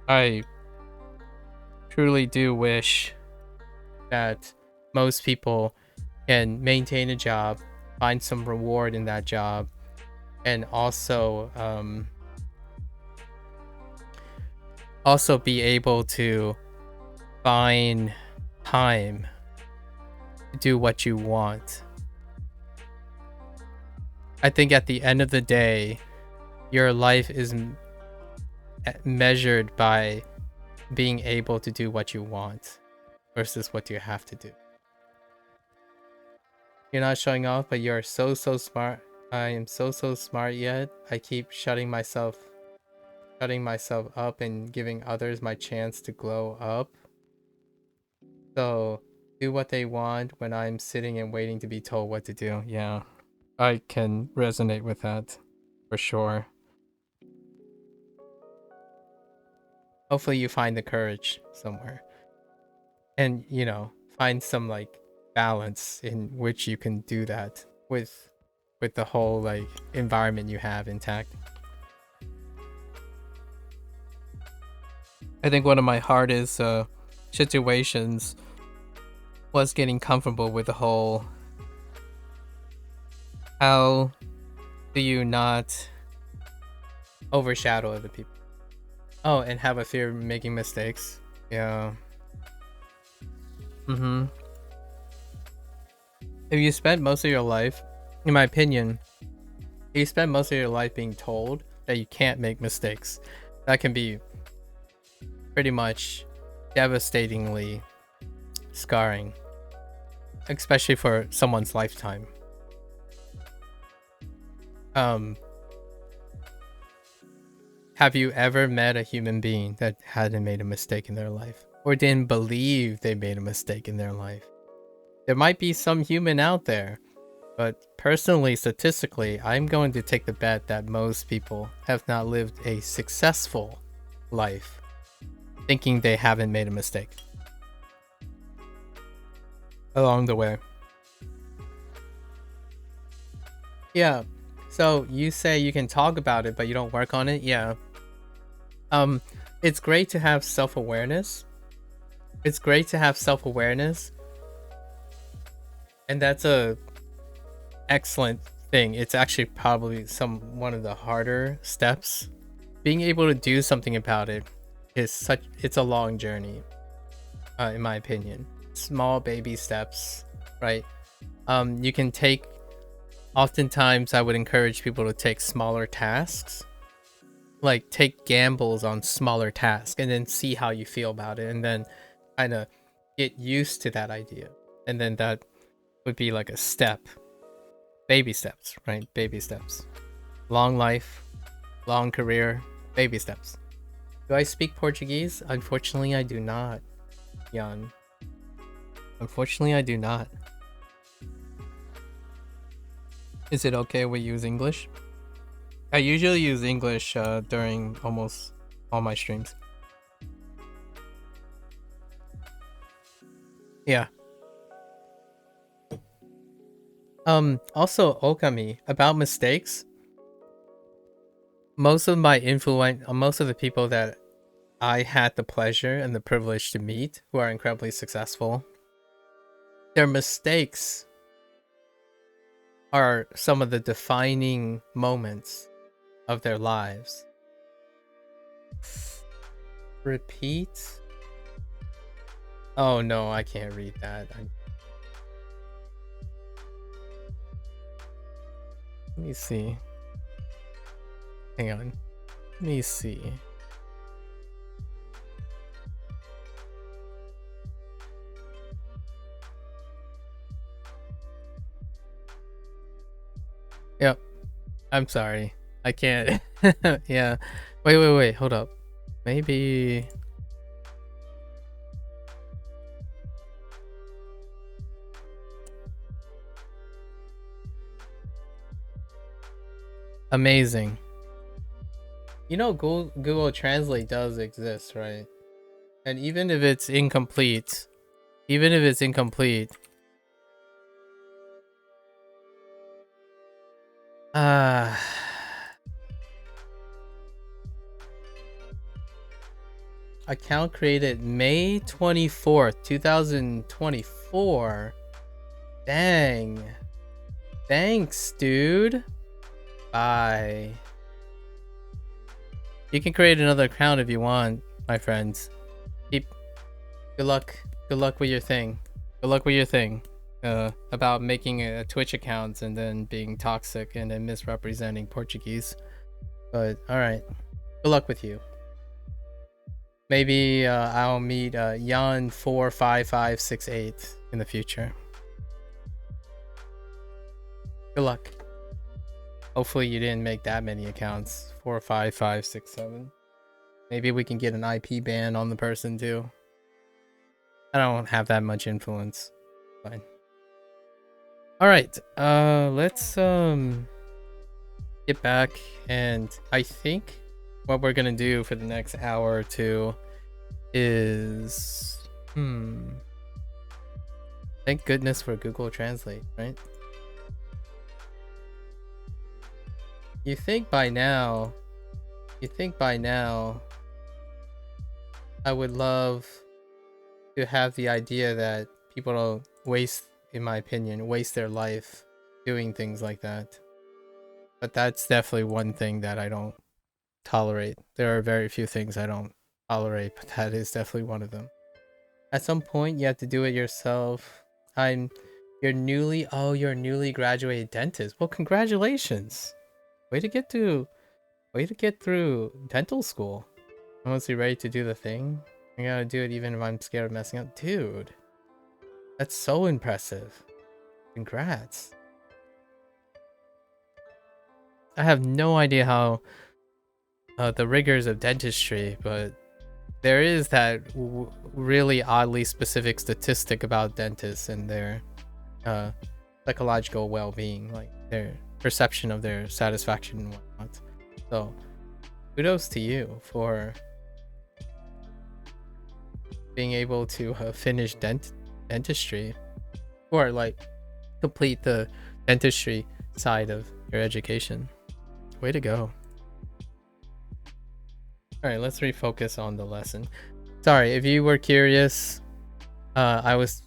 I truly do wish that most people can maintain a job, find some reward in that job, and also be able to find time to do what you want. I think at the end of the day, your life is measured by being able to do what you want versus what you have to do. You're not showing off, but you're so smart. I am so smart, yet I keep shutting myself up and giving others my chance to glow up. So do what they want when I'm sitting and waiting to be told what to do. Yeah, I can resonate with that for sure. Hopefully you find the courage somewhere and, find some like balance in which you can do that with the whole like environment you have intact. I think one of my hardest situations was getting comfortable with the whole, how do you not overshadow other people? Oh, and have a fear of making mistakes. Yeah. If you spend most of your life, in my opinion, if you spend most of your life being told that you can't make mistakes, that can be pretty much devastatingly scarring, especially for someone's lifetime. Have you ever met a human being that hadn't made a mistake in their life or didn't believe they made a mistake in their life? There might be some human out there, but personally, statistically, I'm going to take the bet that most people have not lived a successful life thinking they haven't made a mistake along the way. Yeah, so you say you can talk about it, but you don't work on it? Yeah. It's great to have self-awareness. And that's a excellent thing. It's actually probably one of the harder steps. Being able to do something about it is it's a long journey, in my opinion. Small baby steps, right? You can take, oftentimes I would encourage people to take smaller tasks, like take gambles on smaller tasks and then see how you feel about it, and then kind of get used to that idea. And then that would be like a step. Baby steps, right? Baby steps. Long life, long career, baby steps. Do I speak Portuguese? Unfortunately, I do not, Jan. Unfortunately, I do not. Is it okay we use English? I usually use English during almost all my streams. Yeah. Also, Okami, about mistakes. Most of the people that I had the pleasure and the privilege to meet who are incredibly successful, their mistakes are some of the defining moments of their lives. Repeat? Oh no, I can't read that. Let me see. Hang on. Let me see. Yep. I'm sorry. I can't. Yeah. Wait. Hold up. Maybe. Amazing. You know, Google Translate does exist, right? And even if it's incomplete, account created May 24th, 2024. Dang. Thanks, dude. Bye. You can create another account if you want, my friends. Good luck. Good luck with your thing. Good luck with your thing. About making a Twitch account and then being toxic and then misrepresenting Portuguese. But alright. Good luck with you. Maybe I'll meet Jan45568 in the future. Good luck. Hopefully you didn't make that many accounts. 45567. Maybe we can get an IP ban on the person too. I don't have that much influence. Fine. Alright, let's get back, and I think what we're gonna do for the next hour or two is thank goodness for Google Translate, right? You think by now I would love to have the idea that people don't waste, in my opinion, waste their life doing things like that. But that's definitely one thing that I don't tolerate. There are very few things I don't tolerate, but that is definitely one of them. At some point, you have to do it yourself. You're a newly graduated dentist. Well, congratulations. Way to get through dental school. Once you're ready to do the thing, I gotta do it even if I'm scared of messing up. Dude, that's so impressive. Congrats. I have no idea how the rigors of dentistry, but there is that really oddly specific statistic about dentists and their psychological well-being, like their perception of their satisfaction and whatnot. So kudos to you for being able to finish dentistry, or like complete the dentistry side of your education. Way to go. All right, let's refocus on the lesson. Sorry, if you were curious, I was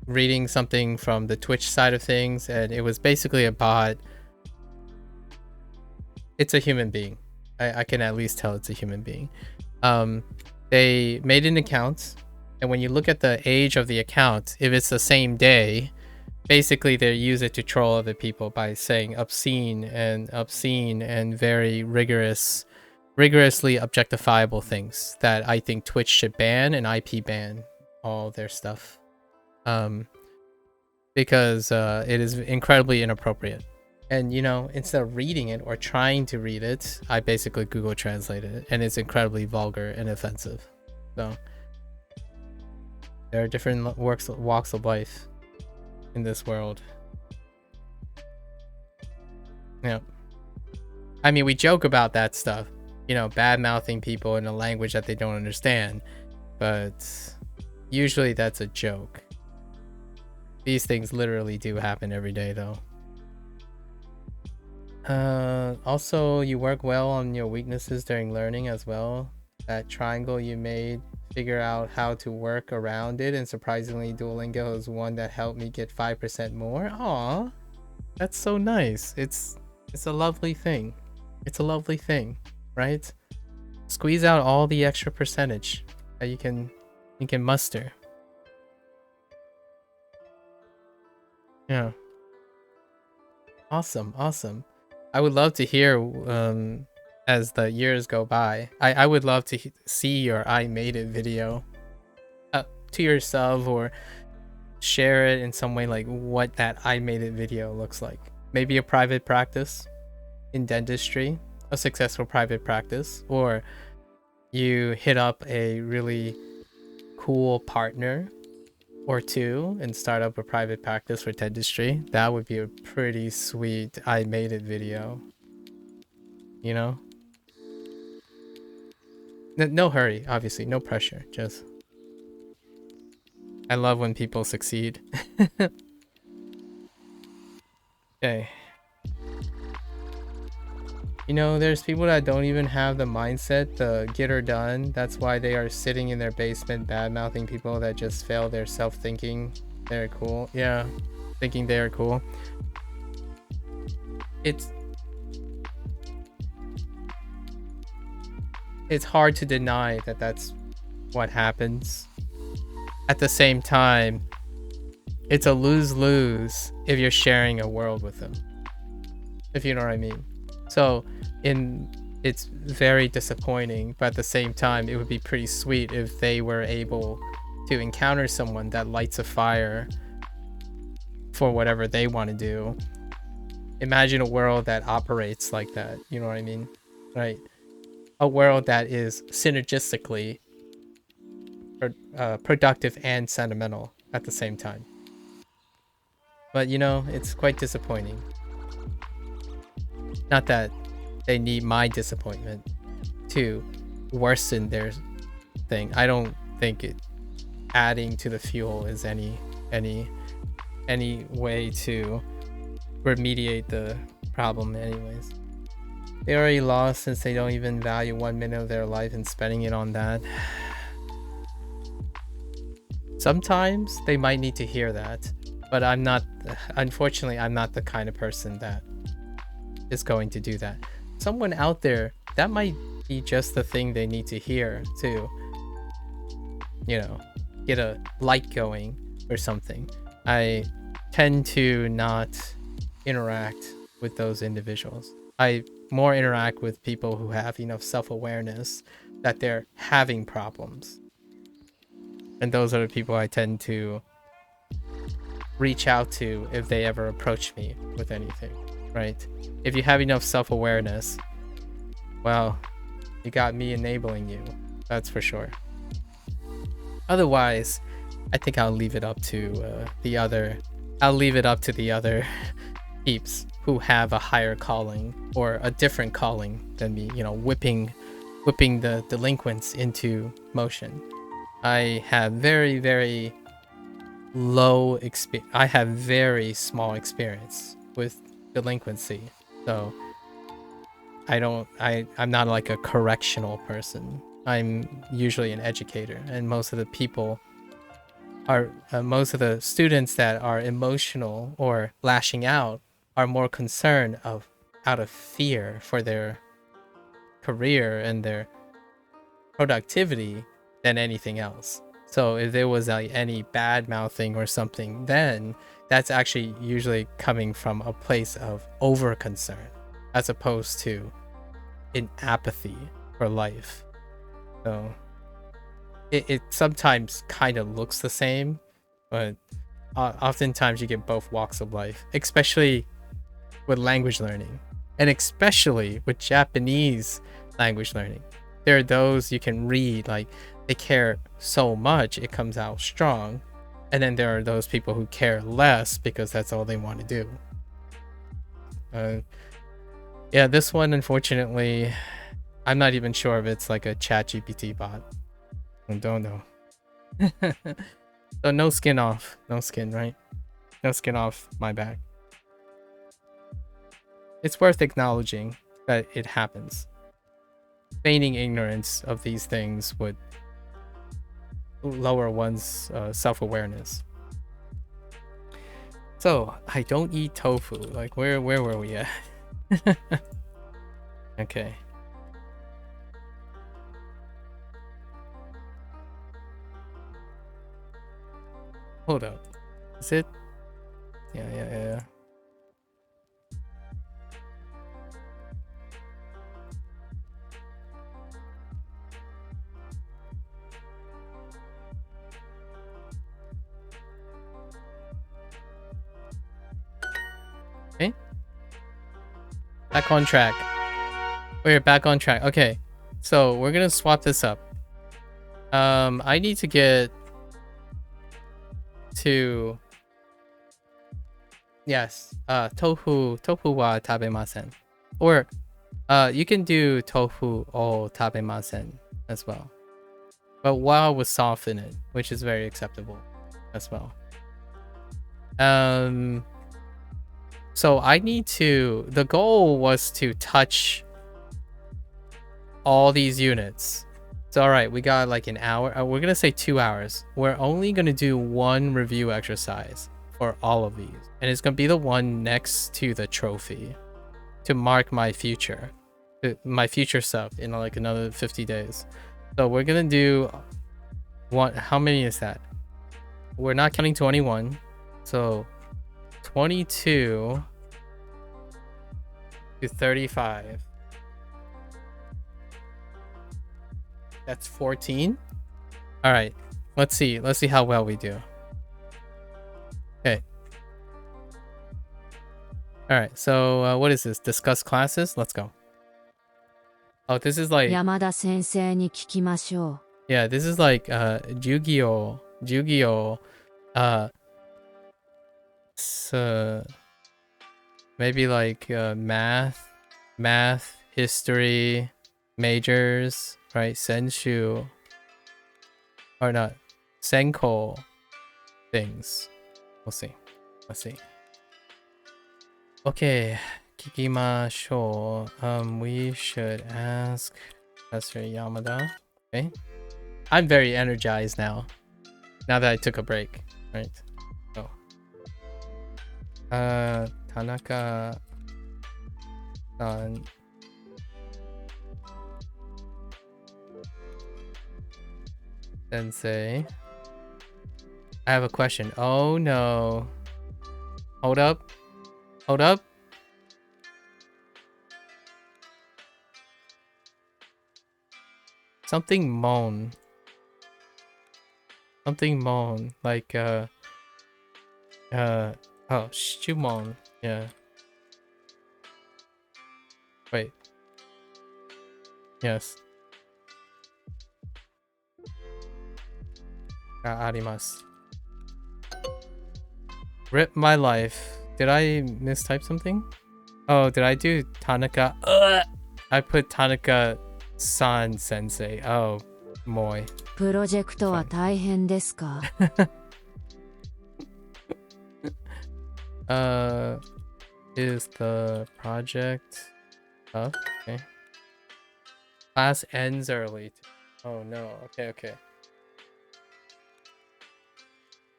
reading something from the Twitch side of things, and it was basically about, it's a human being. I can at least tell it's a human being. They made an account, and when you look at the age of the account, if it's the same day, basically they use it to troll other people by saying obscene and very rigorously objectifiable things that I think Twitch should ban and IP ban all their stuff, because it is incredibly inappropriate. And you know, instead of reading it or trying to read it, I basically Google translated it, and it's incredibly vulgar and offensive. So there are different walks of life in this world. Yeah, I mean, we joke about that stuff, you know, bad mouthing people in a language that they don't understand, but usually that's a joke. These things literally do happen every day though. Also, you work well on your weaknesses during learning as well. that triangle you made, figure out how to work around it, and surprisingly Duolingo is one that helped me get 5% more. Aw, that's so nice. It's a lovely thing. It's a lovely thing, right? Squeeze out all the extra percentage that you can muster. Yeah. Awesome, awesome. I would love to hear as the years go by. I would love to see your I made it video to yourself, or share it in some way, like what that I made it video looks like. Maybe a private practice in dentistry, a successful private practice, or you hit up a really cool partner or two and start up a private practice for dentistry. That would be a pretty sweet I made it video, you know? No hurry, obviously, no pressure, just I love when people succeed. Okay. You know, there's people that don't even have the mindset to get her done. That's why they are sitting in their basement bad-mouthing people that just fail their self-thinking. They're cool. Yeah, thinking they're cool. It's hard to deny that that's what happens. At the same time, it's a lose-lose if you're sharing a world with them, if you know what I mean. So it's very disappointing, but at the same time, it would be pretty sweet if they were able to encounter someone that lights a fire for whatever they want to do. Imagine a world that operates like that, you know what I mean? Right? A world that is synergistically productive and sentimental at the same time. But you know, it's quite disappointing. Not that they need my disappointment to worsen their thing. I don't think it adding to the fuel is any way to remediate the problem anyways. They already lost since they don't even value 1 minute of their life and spending it on that. Sometimes they might need to hear that, but unfortunately, I'm not the kind of person that is going to do that. Someone out there, that might be just the thing they need to hear to, you know, get a light going or something. I tend to not interact with those individuals. I more interact with people who have enough self-awareness that they're having problems. And those are the people I tend to reach out to if they ever approach me with anything, right? If you have enough self-awareness, well, you got me enabling you, that's for sure. Otherwise, I think I'll leave it up to the other peeps who have a higher calling or a different calling than me, you know, whipping the delinquents into motion. I have very, very I have very small experience with delinquency, so I'm not like a correctional person. I'm usually an educator, and most of the people are most of the students that are emotional or lashing out are more concerned out of fear for their career and their productivity than anything else. So if there was like any bad mouthing or something, then that's actually usually coming from a place of over concern as opposed to an apathy for life. So it sometimes kind of looks the same, but oftentimes you get both walks of life, especially with language learning, and especially with Japanese language learning. There are those you can read, like they care so much it comes out strong, and then there are those people who care less because that's all they want to do. Yeah, this one, unfortunately, I'm not even sure if it's like a ChatGPT bot. I don't know. So no skin off. No skin, right? No skin off my back. It's worth acknowledging that it happens. feigning ignorance of these things would lower one's self-awareness. So I don't eat tofu. Like where were we at? Okay. Hold up. Is it? Yeah. Okay. Back on track. We're back on track. Okay. So we're gonna swap this up. I need to get to yes. Tofu wa tabemasen. Or you can do tofu o tabemasen as well. But wa would soften it, which is very acceptable as well. So I need to, the goal was to touch all these units. So all right, we got like an hour. We're gonna say 2 hours. We're only gonna do one review exercise for all of these, and it's gonna be the one next to the trophy to mark my future sub in like another 50 days. So we're gonna do one. How many is that? We're not counting 21, so 22 to 35. That's 14. All right, let's see how well we do. Okay. All right, so what is this? Discuss classes. Let's go. Oh, this is like 山田先生に聞きましょう。 yeah, this is like Yu-Gi-Oh, so maybe like math, history, majors, right? Senshu, or not, Senko things. We'll see. Let's see. Okay, kikimashou. We should ask Professor Yamada. Okay. I'm very energized now that I took a break, right? So, Tanaka-san. Sensei. I have a question. Oh no. Hold up. Something moan. Like oh, Shumon. Yeah. Wait. Yes. Arimasu. Rip my life. Did I mistype something? Oh, did I do Tanaka? I put Tanaka-san sensei. Oh, moi. プロジェクトは大変ですか？ Is the project up? Okay. Class ends early. Oh no. Okay.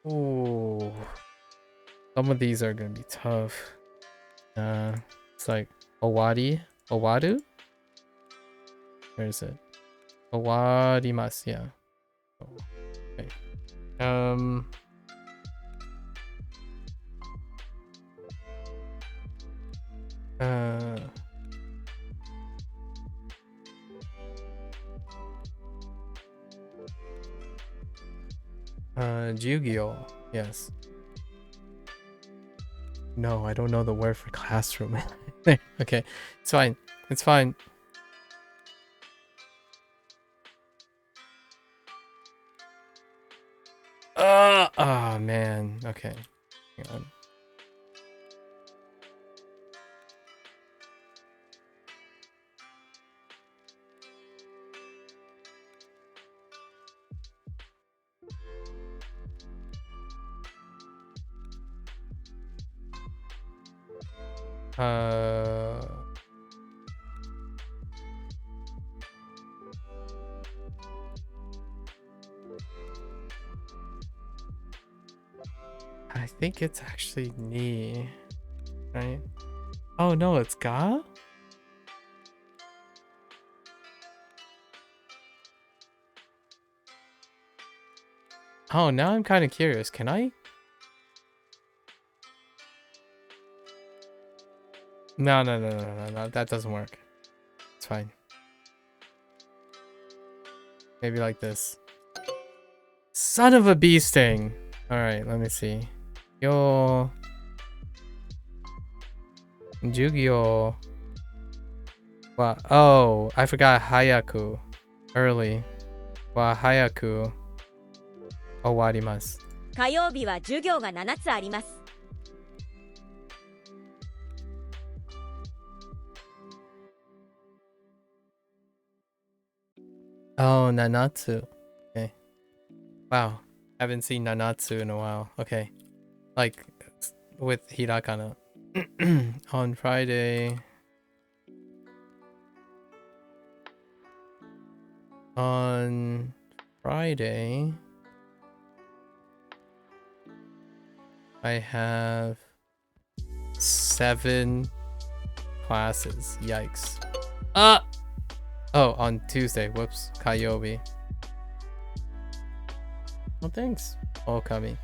Ooh. Some of these are gonna be tough. It's like Owadu? Where is it? Owarimasu, yeah. Okay. Yu-Gi-Oh, yes. No, I don't know the word for classroom. Okay, it's fine. Oh man. Okay. Hang on. I think it's actually ni, right? Oh no, it's ga? Oh, now I'm kind of curious. Can I? No, that doesn't work. It's fine. Maybe like this. Son of a bee sting! Alright, let me see. Yo. Jugyo. Wa. Oh, I forgot hayaku. Early. Wa hayaku. Owarimasu. 火曜日は授業が7つあります。Oh, Nanatsu. Okay. Wow. Haven't seen Nanatsu in a while. Okay. Like, with Hirakana. On Friday. On Friday, I have 7 classes. Yikes. Oh, on Tuesday. Whoops. Kayobi. Well, thanks, Okami.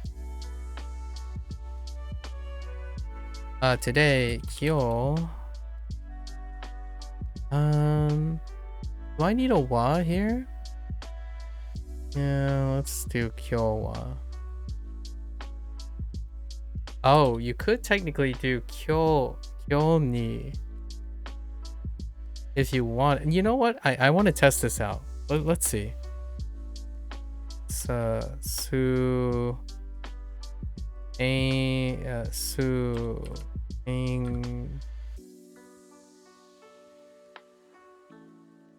Today, Kyo. Do I need a wa here? Yeah, let's do Kyo wa. Oh, you could technically do Kyo ni. If you want. You know what? I want to test this out. Let's see. Su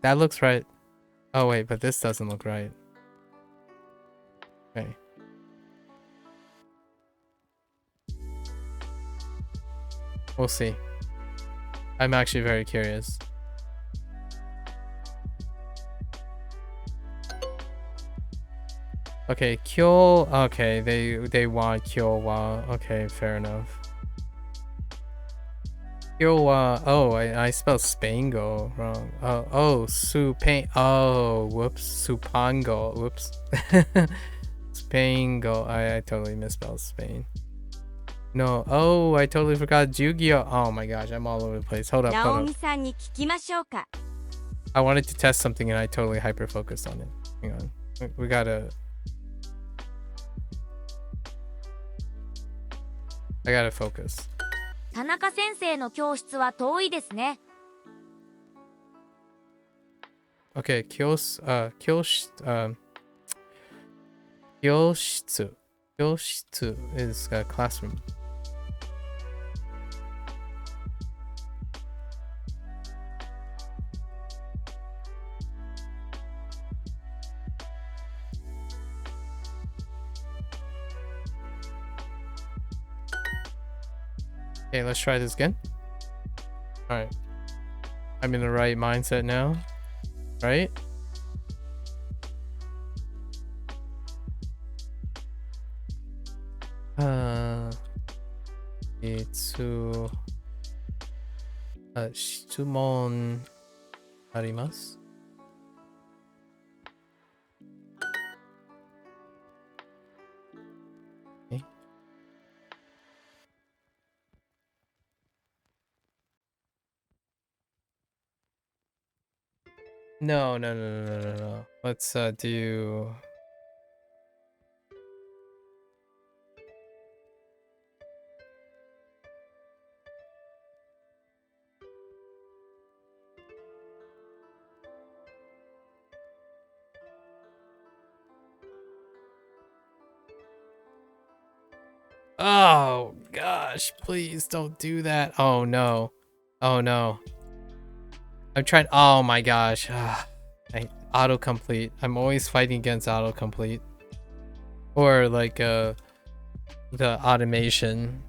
that looks right. Oh wait, but this doesn't look right. Okay. We'll see. I'm actually very curious. Okay, kyo. Okay, they want kyo wa. Okay, fair enough. Kyo wa. Oh, I spelled Spango wrong. Oh, Supan. Oh, whoops. Supango. Whoops. Spango. I totally misspelled Spain. No. Oh, I totally forgot Jugyo. Oh my gosh, I'm all over the place. Hold up. I wanted to test something and I totally hyper focused on it. Hang on. We gotta. I gotta focus. 田中先生の教室は遠いですね。Okay, 教室 is a classroom. Okay, let's try this again. Alright. I'm in the right mindset now. Right? Shitsumon arimasu? Okay. No. Let's do. Oh gosh, please don't do that. Oh no. Oh no. I'm trying. Oh my gosh. Autocomplete. I'm always fighting against autocomplete. Or like the automation.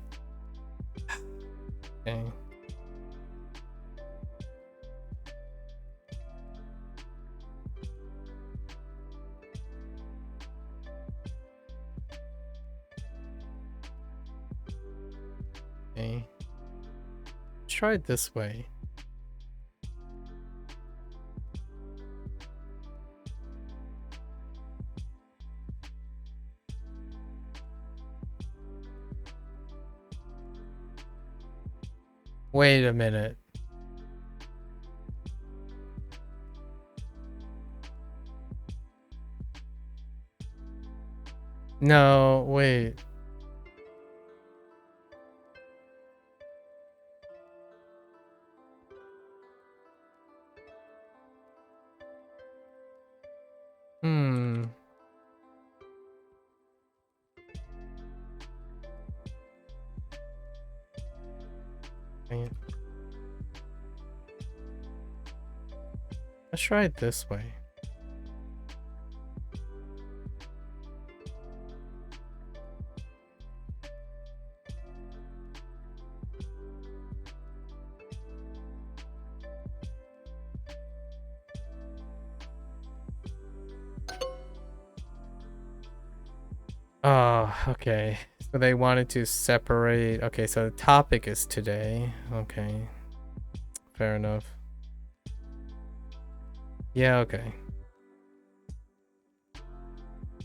Okay. Okay. Let's try it this way. Wait a minute. No, wait. Hmm. Dang it. Let's try it this way. Oh, okay. So they wanted to separate. Okay, so the topic is today. Okay. Fair enough. Yeah, okay.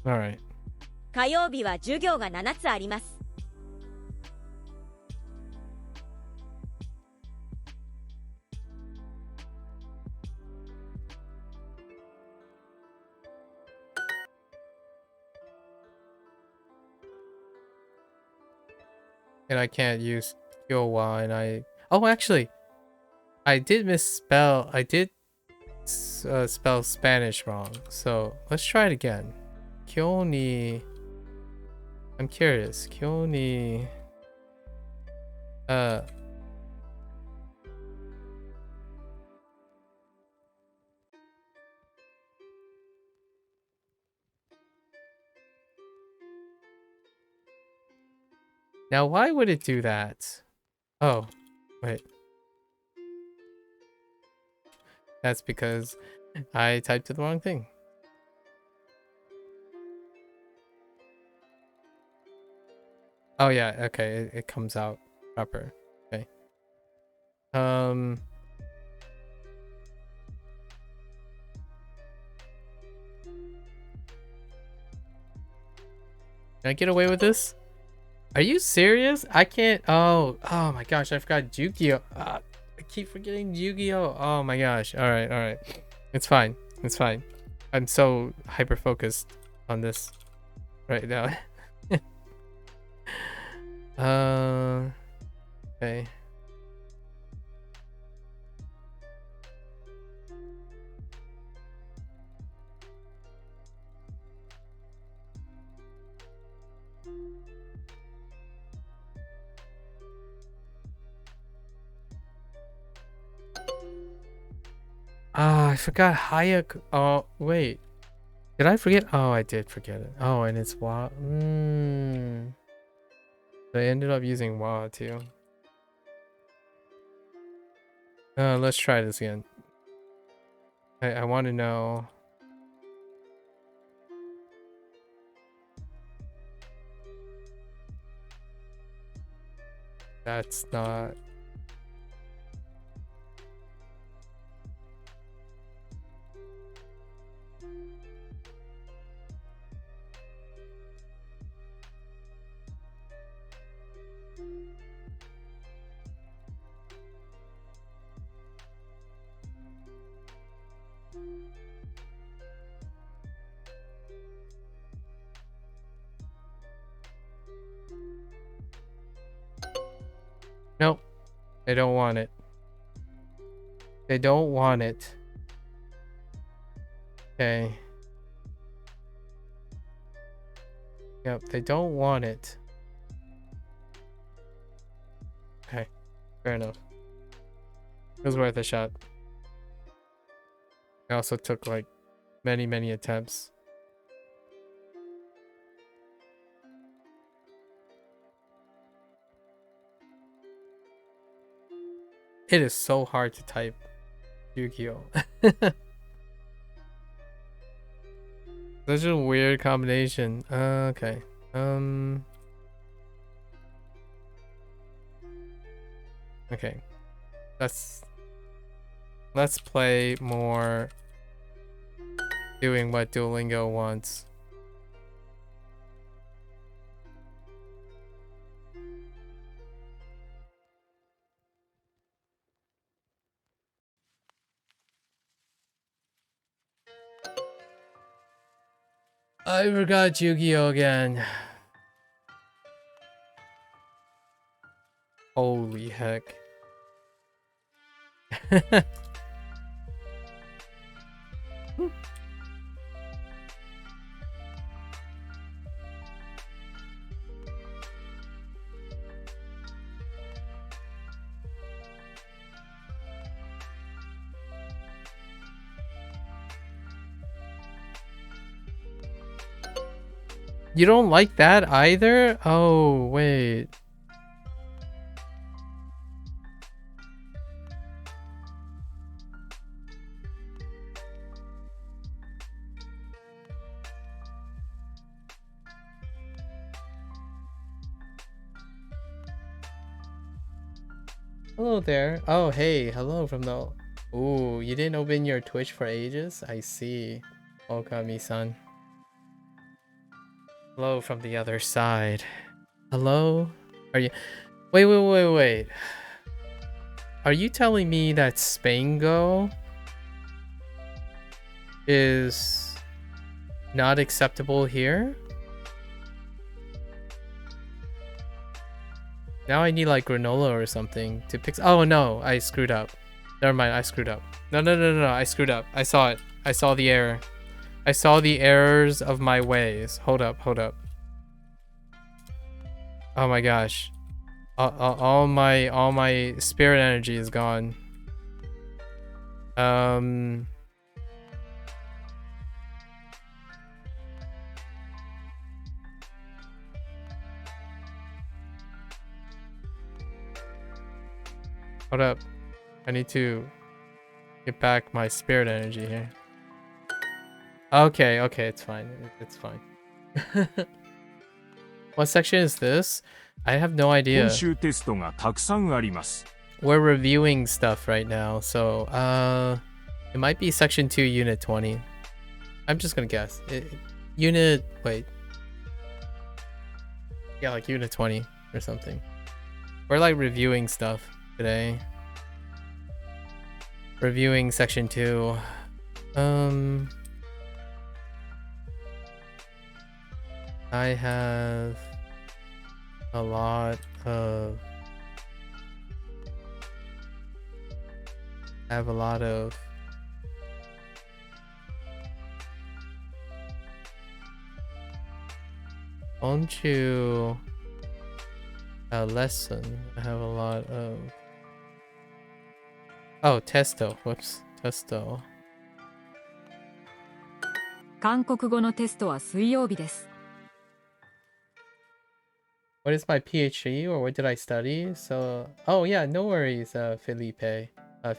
Alright. 火曜日は授業が7つあります。And I can't use Kyowa and I... Oh, actually, I did misspell... I did spell Spanish wrong. So, let's try it again. Kyo ni... I'm curious. Kyo ni... Now, why would it do that? Oh, wait. That's because I typed the wrong thing. Oh yeah, okay, it comes out proper. Okay. Can I get away with this? Are you serious? I can't. Oh my gosh, I forgot Yu-Gi-Oh. I keep forgetting Yu-Gi-Oh. Oh my gosh. All right. It's fine. It's fine. I'm so hyper focused on this right now. Okay. Ah, I forgot Hayek. Oh, wait. Did I forget? Oh, I did forget it. Oh, and it's Wa. I ended up using Wa too. Let's try this again. I want to know. That's not. Nope. They don't want it. They don't want it. Okay. Yep, they don't want it. Okay, fair enough. It was worth a shot. I also took like many attempts. It is so hard to type Yu-Gi-Oh. Such a weird combination. Okay. Okay. Let's play more doing what Duolingo wants. I forgot Yu-Gi-Oh again. Holy heck. You don't like that either? Oh, wait. Hello there. Oh, hey. Hello from the... Ooh, you didn't open your Twitch for ages? I see. Okami-san. Hello from the other side. Hello? Are you... Wait. Are you telling me that Spango is not acceptable here? Now I need like granola or something to pick... Oh no, I screwed up. Never mind, I screwed up. No, I screwed up. I saw it. I saw the error. I saw the errors of my ways. Hold up. Oh my gosh. All my spirit energy is gone. Hold up. I need to get back my spirit energy here. Okay, it's fine. It's fine. What section is this? I have no idea. We're reviewing stuff right now, so it might be section 2, unit 20. I'm just gonna guess. Wait. Yeah, like unit 20 or something. We're like reviewing stuff today. Reviewing section 2. I have a lot of onto a lesson. I have a lot of... Oh, testo. Whoops. Testo. 韓国語のテストは水曜日です。What is my PhD or what did I study? So, oh yeah, no worries, Felipe. My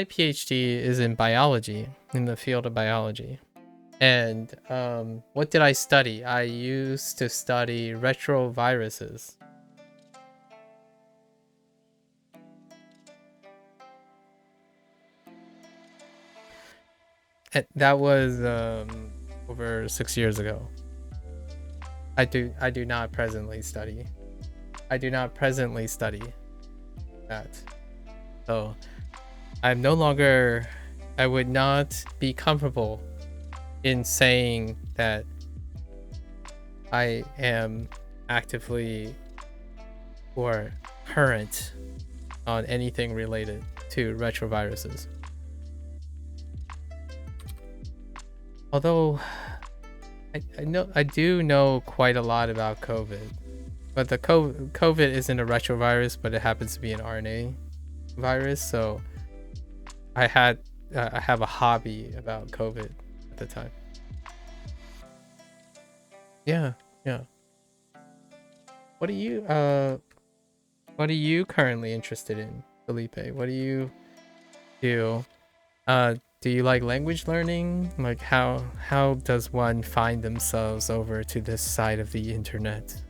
PhD is in biology, in the field of biology. And what did I study? I used to study retroviruses. That was over 6 years ago. I do not presently study. I do not presently study that. So I'm no longer... I would not be comfortable in saying that I am actively or current on anything related to retroviruses. Although I do know quite a lot about COVID, but the COVID isn't a retrovirus, but it happens to be an RNA virus. So I have a hobby about COVID at the time. Yeah. What are you currently interested in, Felipe? What do you do? Do you like language learning? Like how does one find themselves over to this side of the internet?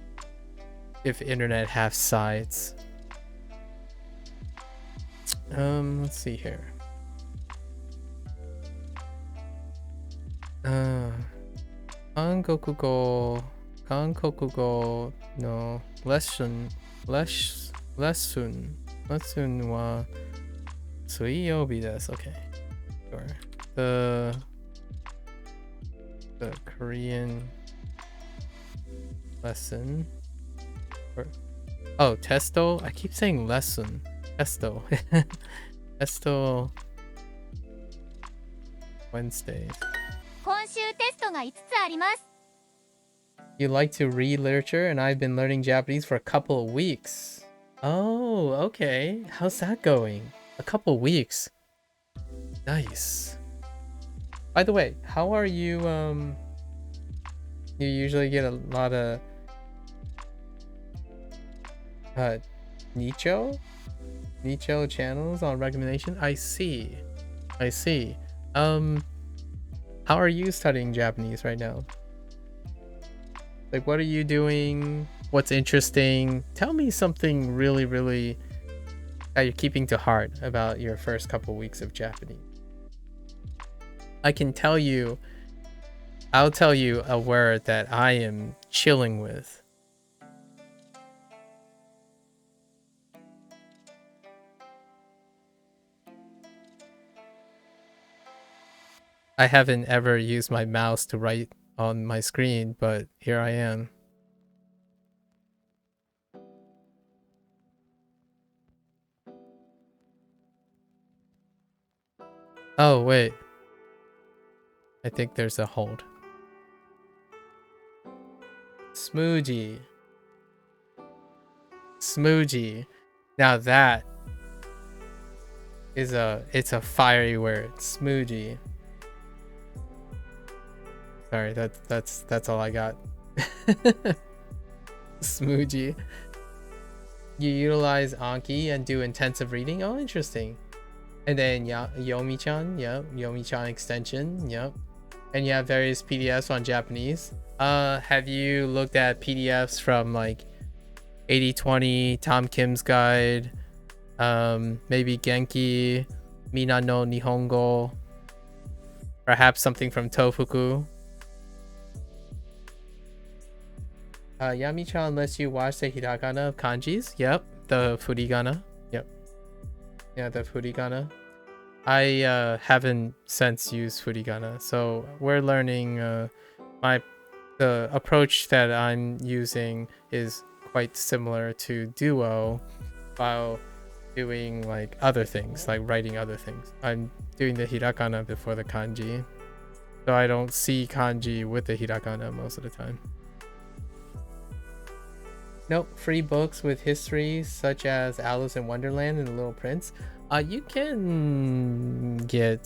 If internet have sides. Let's see here. Hankokugo no lesson wa suiyoubi desu. Okay. Sure. The Korean lesson. Oh, testo? I keep saying lesson. Testo. Testo Wednesdays. 今週テストが5つあります。 You like to read literature, and I've been learning Japanese for a couple of weeks. Oh, okay. How's that going? A couple weeks. Nice. By the way, how are you? You usually get a lot of Nicho channels on recommendation. I see. How are you studying Japanese right now? Like, what are you doing? What's interesting? Tell me something really that you're keeping to heart about your first couple weeks of Japanese. I can tell you, I'll tell you a word that I am chilling with. I haven't ever used my mouse to write on my screen, but here I am. Oh, wait. I think there's a hold. Smoogie. Now that is it's a fiery word. Smoogie. Sorry, that's all I got. Smoogie. You utilize Anki and do intensive reading? Oh, interesting. And then Yomi-chan, yep. Yomi-chan extension, yep. And you have various PDFs on Japanese. Have you looked at PDFs from like 80/20, Tom Kim's guide, maybe Genki, Mina no Nihongo, perhaps something from Tofuku? Yami-chan lets you watch the hiragana of kanjis. Yep, the furigana. Yep. Yeah, the furigana. I haven't since used furigana, so we're learning. The approach that I'm using is quite similar to Duo, while doing like other things, like writing other things. I'm doing the hiragana before the kanji, so I don't see kanji with the hiragana most of the time. Nope, free books with histories such as Alice in Wonderland and The Little Prince. You can get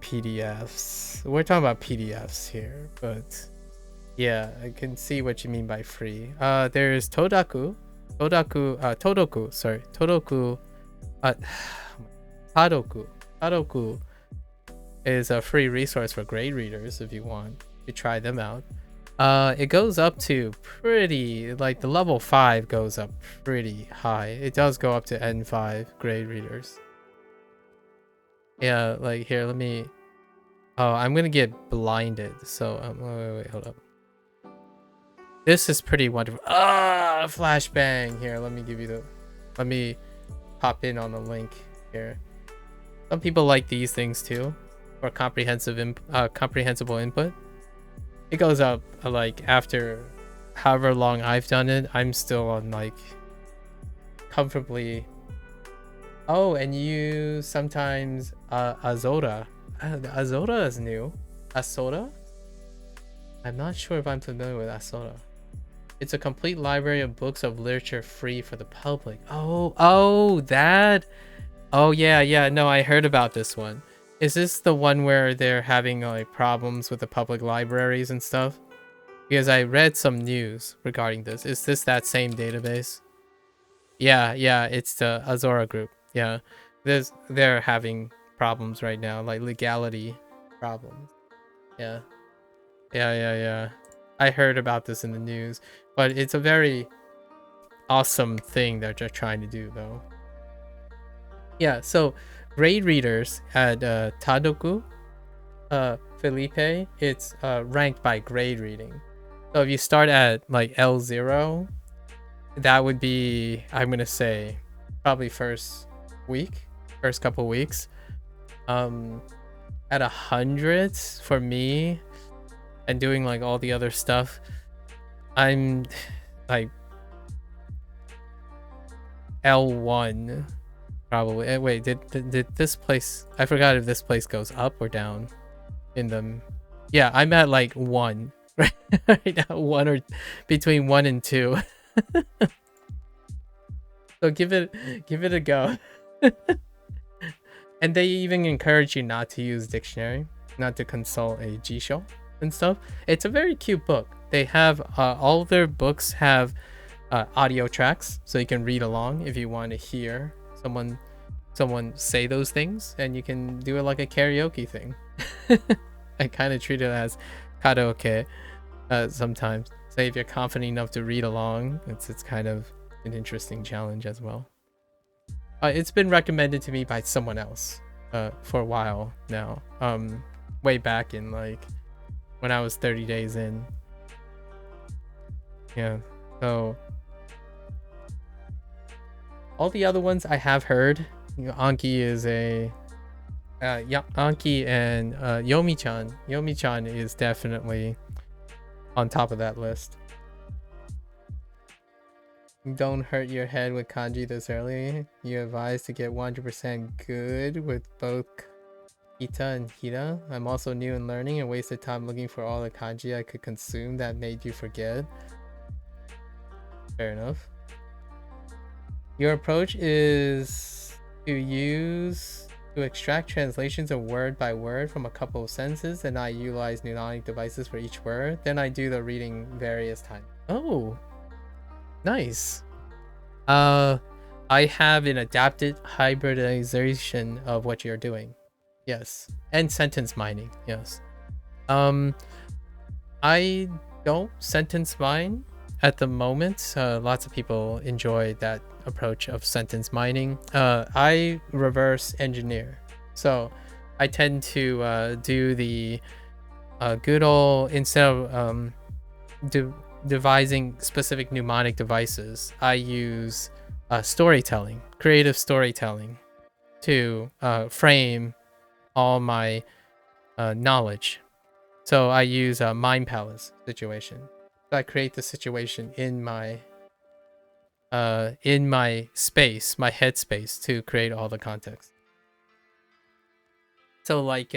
PDFs. We're talking about PDFs here, but yeah, I can see what you mean by free. There's Todoku, Tadoku is a free resource for grade readers if you want to try them out. It goes up to pretty, like the level 5 goes up pretty high. It does go up to N5 grade readers. Yeah, like here, let me, I'm gonna get blinded. So, wait, hold up. This is pretty wonderful. Flashbang. Here, let me pop in on the link here. Some people like these things too, for comprehensible input. It goes up like after however long I've done it. I'm still on like comfortably. Oh, and you sometimes Azora. Azora is new. Asora? I'm not sure if I'm familiar with Asora. It's a complete library of books of literature free for the public. That. Oh yeah, no, I heard about this one. Is this the one where they're having like problems with the public libraries and stuff? Because I read some news regarding this. Is this that same database? Yeah, it's the Azora group. Yeah, they're having problems right now, like legality problems. Yeah. I heard about this in the news, but it's a very awesome thing that they're trying to do, though. Yeah, so grade readers at Tadoku, Felipe, it's ranked by grade reading. So if you start at like L0, that would be, I'm gonna say, probably first couple weeks. At 100 for me, and doing like all the other stuff, I'm like L1 probably. Wait, did this place? I forgot if this place goes up or down in them. Yeah, I'm at like 1 right now, 1 or between 1 and 2. So give it a go. And they even encourage you not to use dictionary, not to consult a Jisho and stuff. It's a very cute book. They have all of their books have audio tracks, so you can read along if you want to hear someone say those things, and you can do it like a karaoke thing. I kind of treat it as karaoke sometimes. So if you're confident enough to read along, it's kind of an interesting challenge as well. It's been recommended to me by someone else for a while now. Way back in like when I was 30 days in. Yeah, so all the other ones I have heard. Anki is a Anki and Yomi-chan. Yomi-chan is definitely on top of that list. Don't hurt your head with kanji this early. You advised to get 100% good with both Ita and Hira. I'm also new in learning and wasted time looking for all the kanji I could consume that made you forget. Fair enough. Your approach is to extract translations of word by word from a couple of sentences, and I utilize mnemonic devices for each word. Then I do the reading various times. Oh, nice. I have an adapted hybridization of what you're doing. Yes. And sentence mining. Yes. I don't sentence mine at the moment. Lots of people enjoy that approach of sentence mining. I reverse engineer. So I tend to do the good old, instead of devising specific mnemonic devices, I use storytelling, creative storytelling to frame all my knowledge. So I use a mind palace situation. So I create the situation in my space, my head space, to create all the context. So like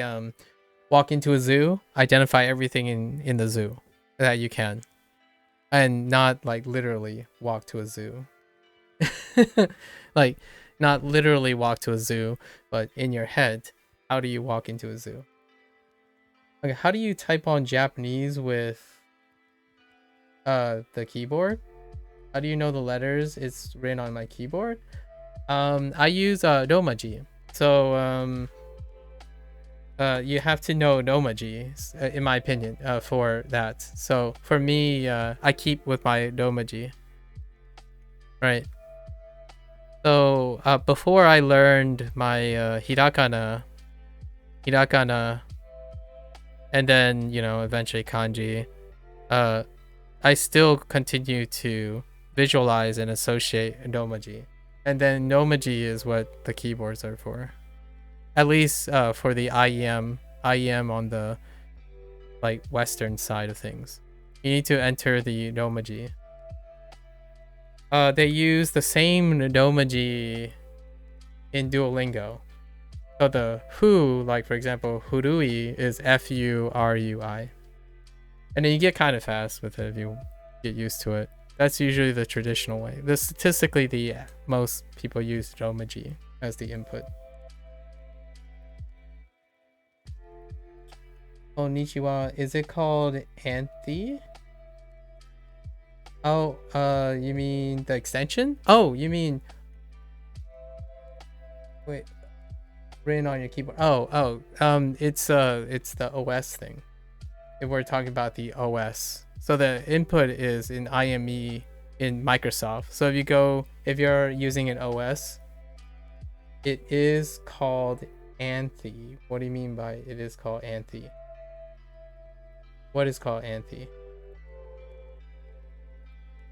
walk into a zoo, identify everything in the zoo that you can, and not like literally walk to a zoo. Like not literally walk to a zoo, but in your head, how do you walk into a zoo? Okay, how do you type on Japanese with the keyboard? How do you know the letters? It's written on my keyboard. I use Romaji. So you have to know Romaji, in my opinion, for that. So for me, I keep with my Romaji. Right. So before I learned my hiragana, and then, you know, eventually kanji, I still continue to visualize and associate Romaji. And then Romaji is what the keyboards are for. At least for the IEM on the like Western side of things. You need to enter the Romaji. They use the same Romaji in Duolingo. So the fu, like for example, furui is F-U-R-U-I. And then you get kind of fast with it if you get used to it. That's usually the traditional way. Statistically, most people use Romaji as the input. Konnichiwa. Is it called Anthe? Oh, you mean the extension? Oh, you mean... Wait. Written on your keyboard. It's the OS thing. If we're talking about the OS. So the input is in IME in Microsoft. So if you're using an OS, It is called Anthe. What do you mean by it is called Anthe? What is called Anthe?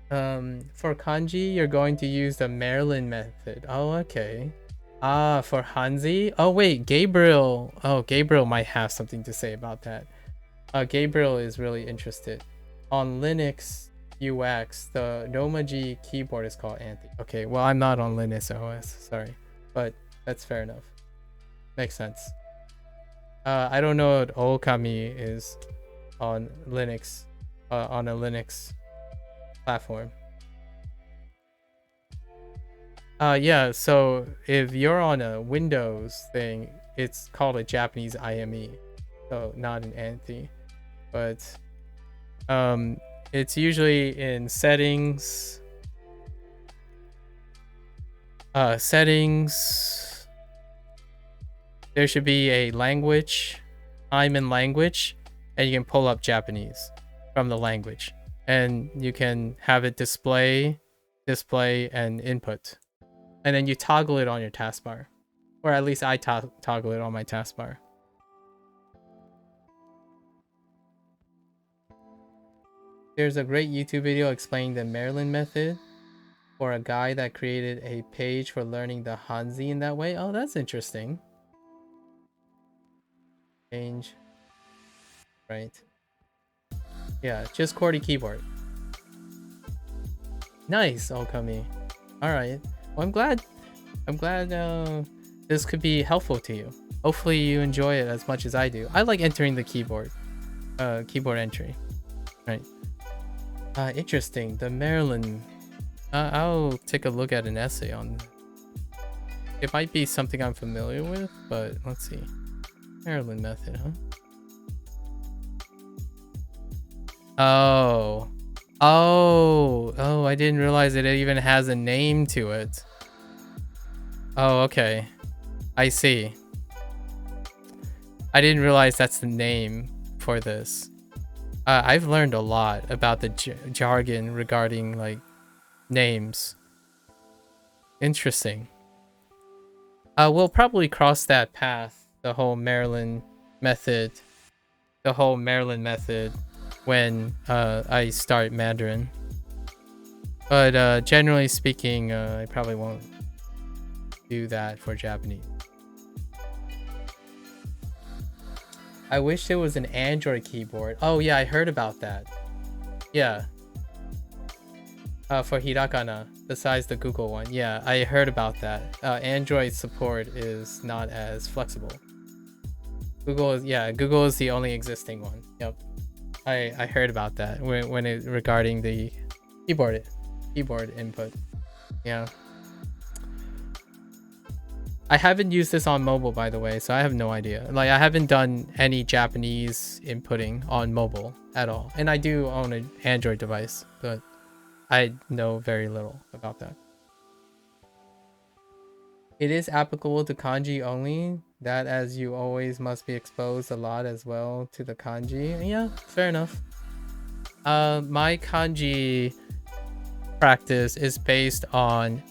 For kanji, you're going to use the Maryland method. Oh, okay. Ah, for Hanzi? Oh, wait, Gabriel. Oh, Gabriel might have something to say about that. Gabriel is really interested. On Linux UX, the Nomaji keyboard is called Anthe. Okay, well, I'm not on Linux OS, sorry. But that's fair enough. Makes sense. I don't know what Okami is on Linux, on a Linux platform. Yeah, so if you're on a Windows thing, it's called a Japanese IME, so not an Anthe. But it's usually in settings. Settings. There should be a language. I'm in language, and you can pull up Japanese from the language, and you can have it display, and input, and then you toggle it on your taskbar, or at least I toggle it on my taskbar. There's a great YouTube video explaining the Maryland method for a guy that created a page for learning the Hanzi in that way. Oh, that's interesting. Change. Right. Yeah, just QWERTY keyboard. Nice, Okami. Alright. Well, I'm glad this could be helpful to you. Hopefully you enjoy it as much as I do. I like entering the keyboard. Keyboard entry. Right. Interesting. The Maryland. I'll take a look at an essay on. It might be something I'm familiar with, but let's see. Maryland method, huh? Oh, I didn't realize it even has a name to it. Oh, okay. I see. I didn't realize that's the name for this. I've learned a lot about the jargon regarding like names. Interesting. We'll probably cross that path, the whole Maryland method, when I start Mandarin. But generally speaking, I probably won't do that for Japanese. I wish there was an Android keyboard. Oh yeah, I heard about that. Yeah. For Hirakana, besides the Google one. Yeah, I heard about that. Android support is not as flexible. Google is the only existing one. Yep. I heard about that when it regarding the keyboard input. Yeah. I haven't used this on mobile, by the way, so I have no idea. Like, I haven't done any Japanese inputting on mobile at all. And I do own an Android device, but I know very little about that. It is applicable to kanji only, that as you always must be exposed a lot as well to the kanji. Yeah, fair enough. My kanji practice is based on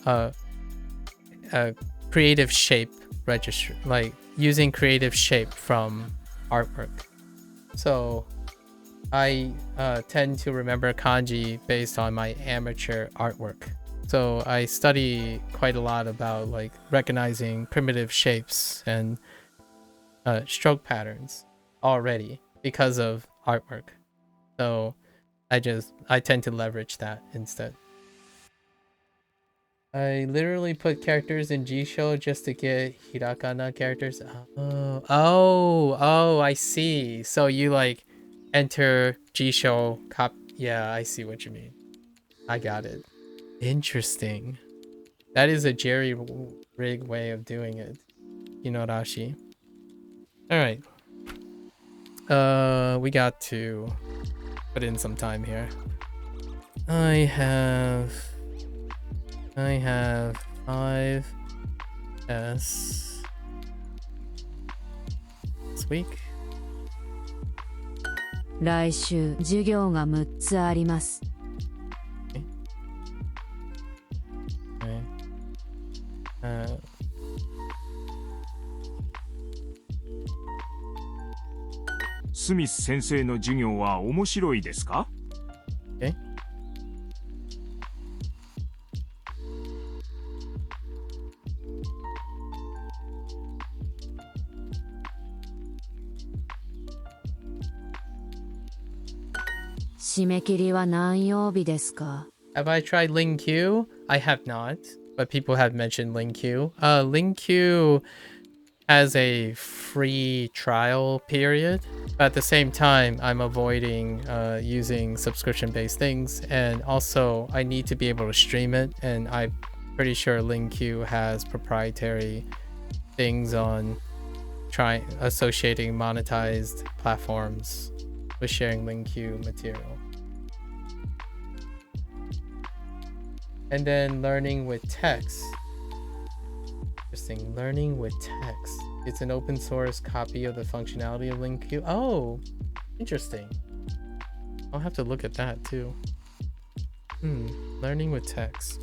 a creative shape register, like using creative shape from artwork. So I tend to remember kanji based on my amateur artwork. So I study quite a lot about like recognizing primitive shapes and stroke patterns already because of artwork. So I tend to leverage that instead. I literally put characters in Jisho just to get Hirakana characters. Oh, I see. So you like enter Jisho yeah, I see what you mean. I got it. Interesting. That is a jerry-rig way of doing it. Hinorashi. Alright. We got to put in some time here. I have 5S this week. 来週授業が6つあります。スミス先生の授業は面白いですか？ Okay. Have I tried LingQ? I have not, but people have mentioned LingQ. LingQ has a free trial period, but at the same time, I'm avoiding using subscription-based things, and also I need to be able to stream it, and I'm pretty sure LingQ has proprietary things on associating monetized platforms with sharing LingQ material. And then learning with text. Interesting. Learning with text. It's an open source copy of the functionality of LingQ. Oh, interesting. I'll have to look at that too. Learning with text.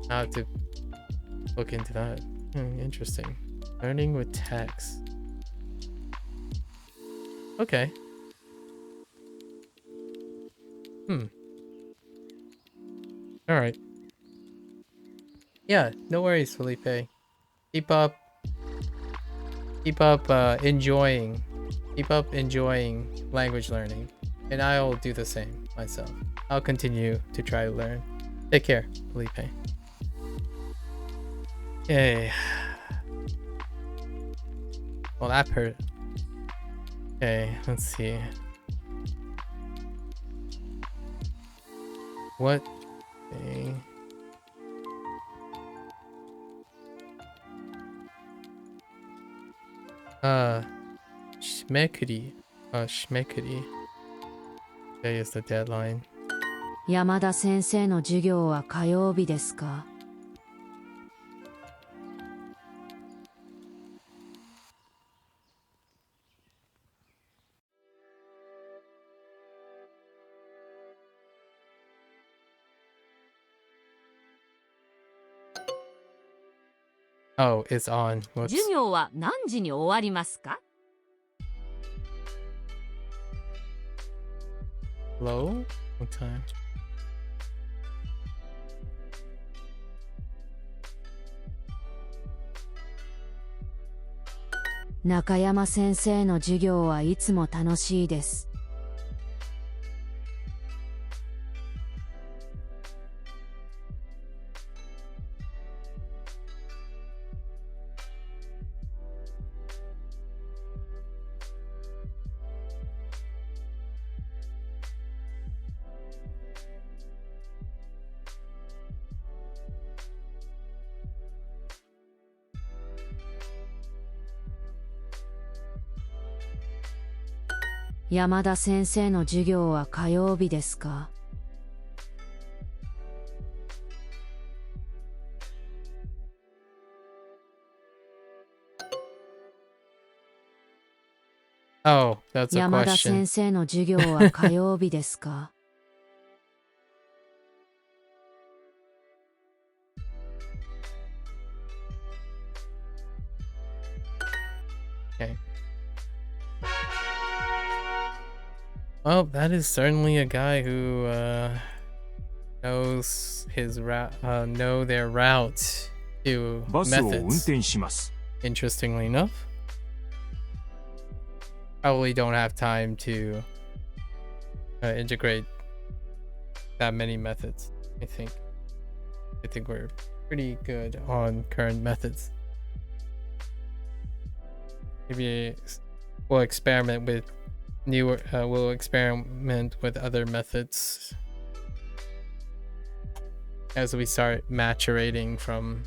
I'll have to look into that. Interesting. Learning with text. Okay. All right. Yeah, no worries, Felipe. Keep up enjoying language learning, and I'll do the same myself. I'll continue to try to learn. Take care, Felipe. Okay. Well, that hurt. Okay, let's see. What? Okay. Shmekuri. Shmekuri. Today is the deadline. 山田先生の授業は火曜日ですか? Oh, it's on. Whoops. 授業は何時に終わりますか? Hello? What time? Nakayama senseiの授業はいつも楽しいです。山田先生の授業は火曜日ですか? Oh, that's a question. 山田先生の授業は火曜日ですか? Okay. Well, that is certainly a guy who knows his know their route to methods. Interestingly enough, probably don't have time to integrate that many methods. I think we're pretty good on current methods. Maybe we'll experiment with we'll experiment with other methods as we start maturating from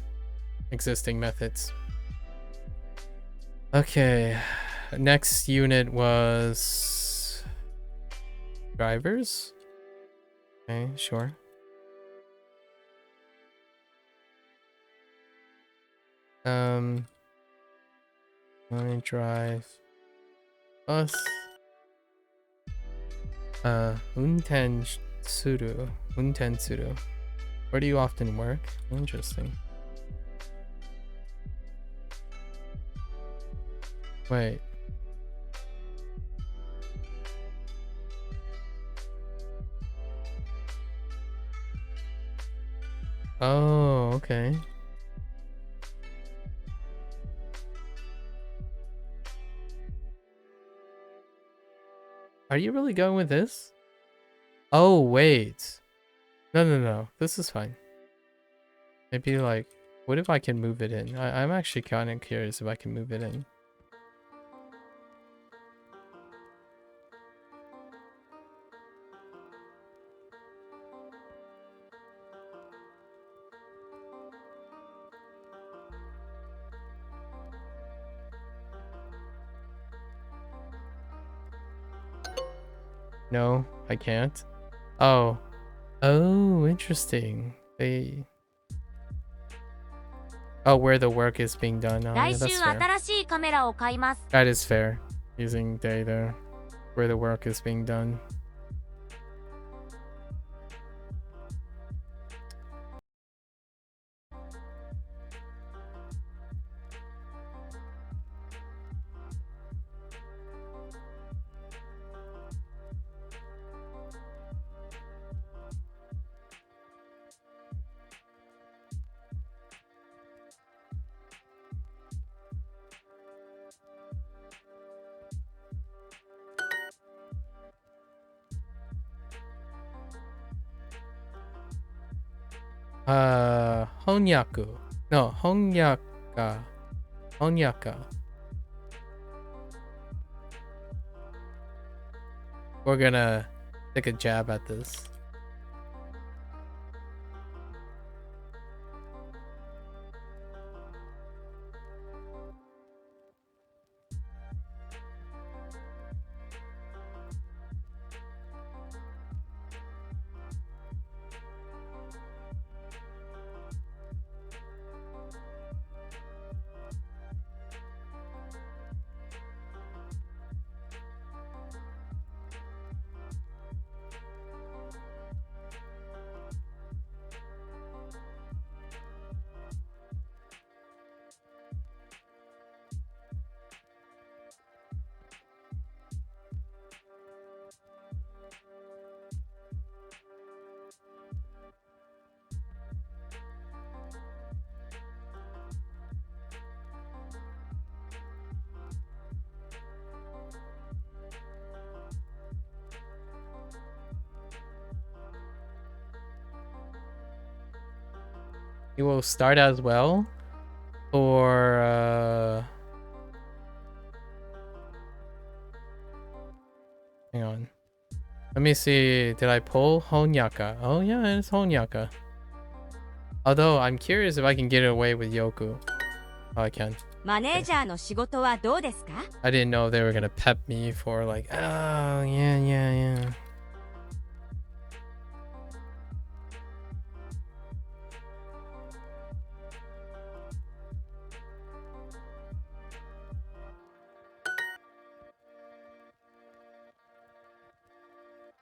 existing methods. Okay, next unit was drivers. Okay, sure. Line drive bus. Unten suru. Where do you often work? Interesting. Wait. Oh, okay. Are you really going with this? Oh, wait. No. This is fine. Maybe like, what if I can move it in? I'm actually kind of curious if I can move it in. No, I can't. Oh. Oh, interesting. They... Oh, where the work is being done. Oh, yeah, 来週 that's fair. 新しいカメラを買います。 That is fair. Using data where the work is being done. Honyaku. No, Honyaka. Honyaka. We're gonna take a jab at this. You will start as well, or hang on. Let me see. Did I pull Honyaka? Oh yeah, it's Honyaka. Although I'm curious if I can get it away with Yoku. Oh, I can. マネージャーの仕事はどうですか? I didn't know they were gonna pep me for like, oh yeah.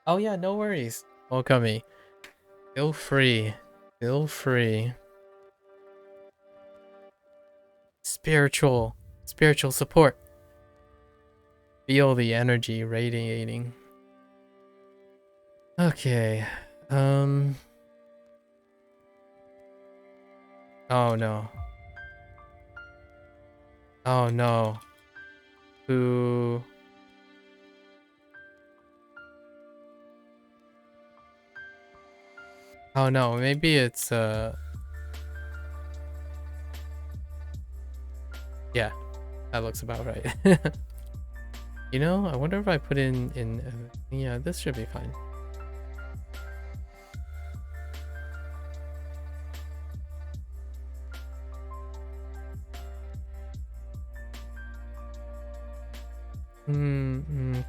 Oh yeah, no worries. Okami. Feel free. Feel free. Spiritual support. Feel the energy radiating. Okay. Oh no. Oh no. Who? Oh no, maybe it's yeah, that looks about right. You know, I wonder if I put in yeah, this should be fine.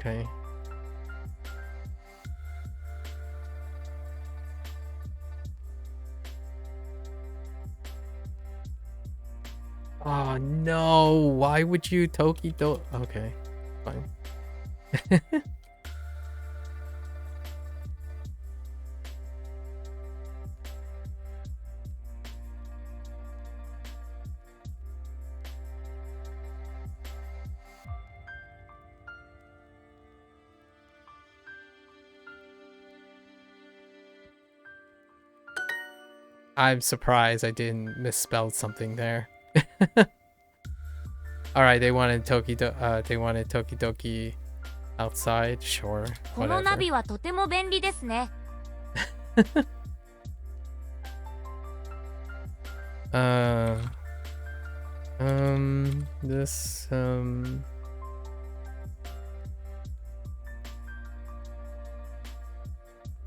Okay. Oh no, why would you Tokito? Okay, fine. I'm surprised I didn't misspell something there. Alright, they wanted Tokidoki outside. Sure. このナ Whatever. ビはとても便利ですね。This,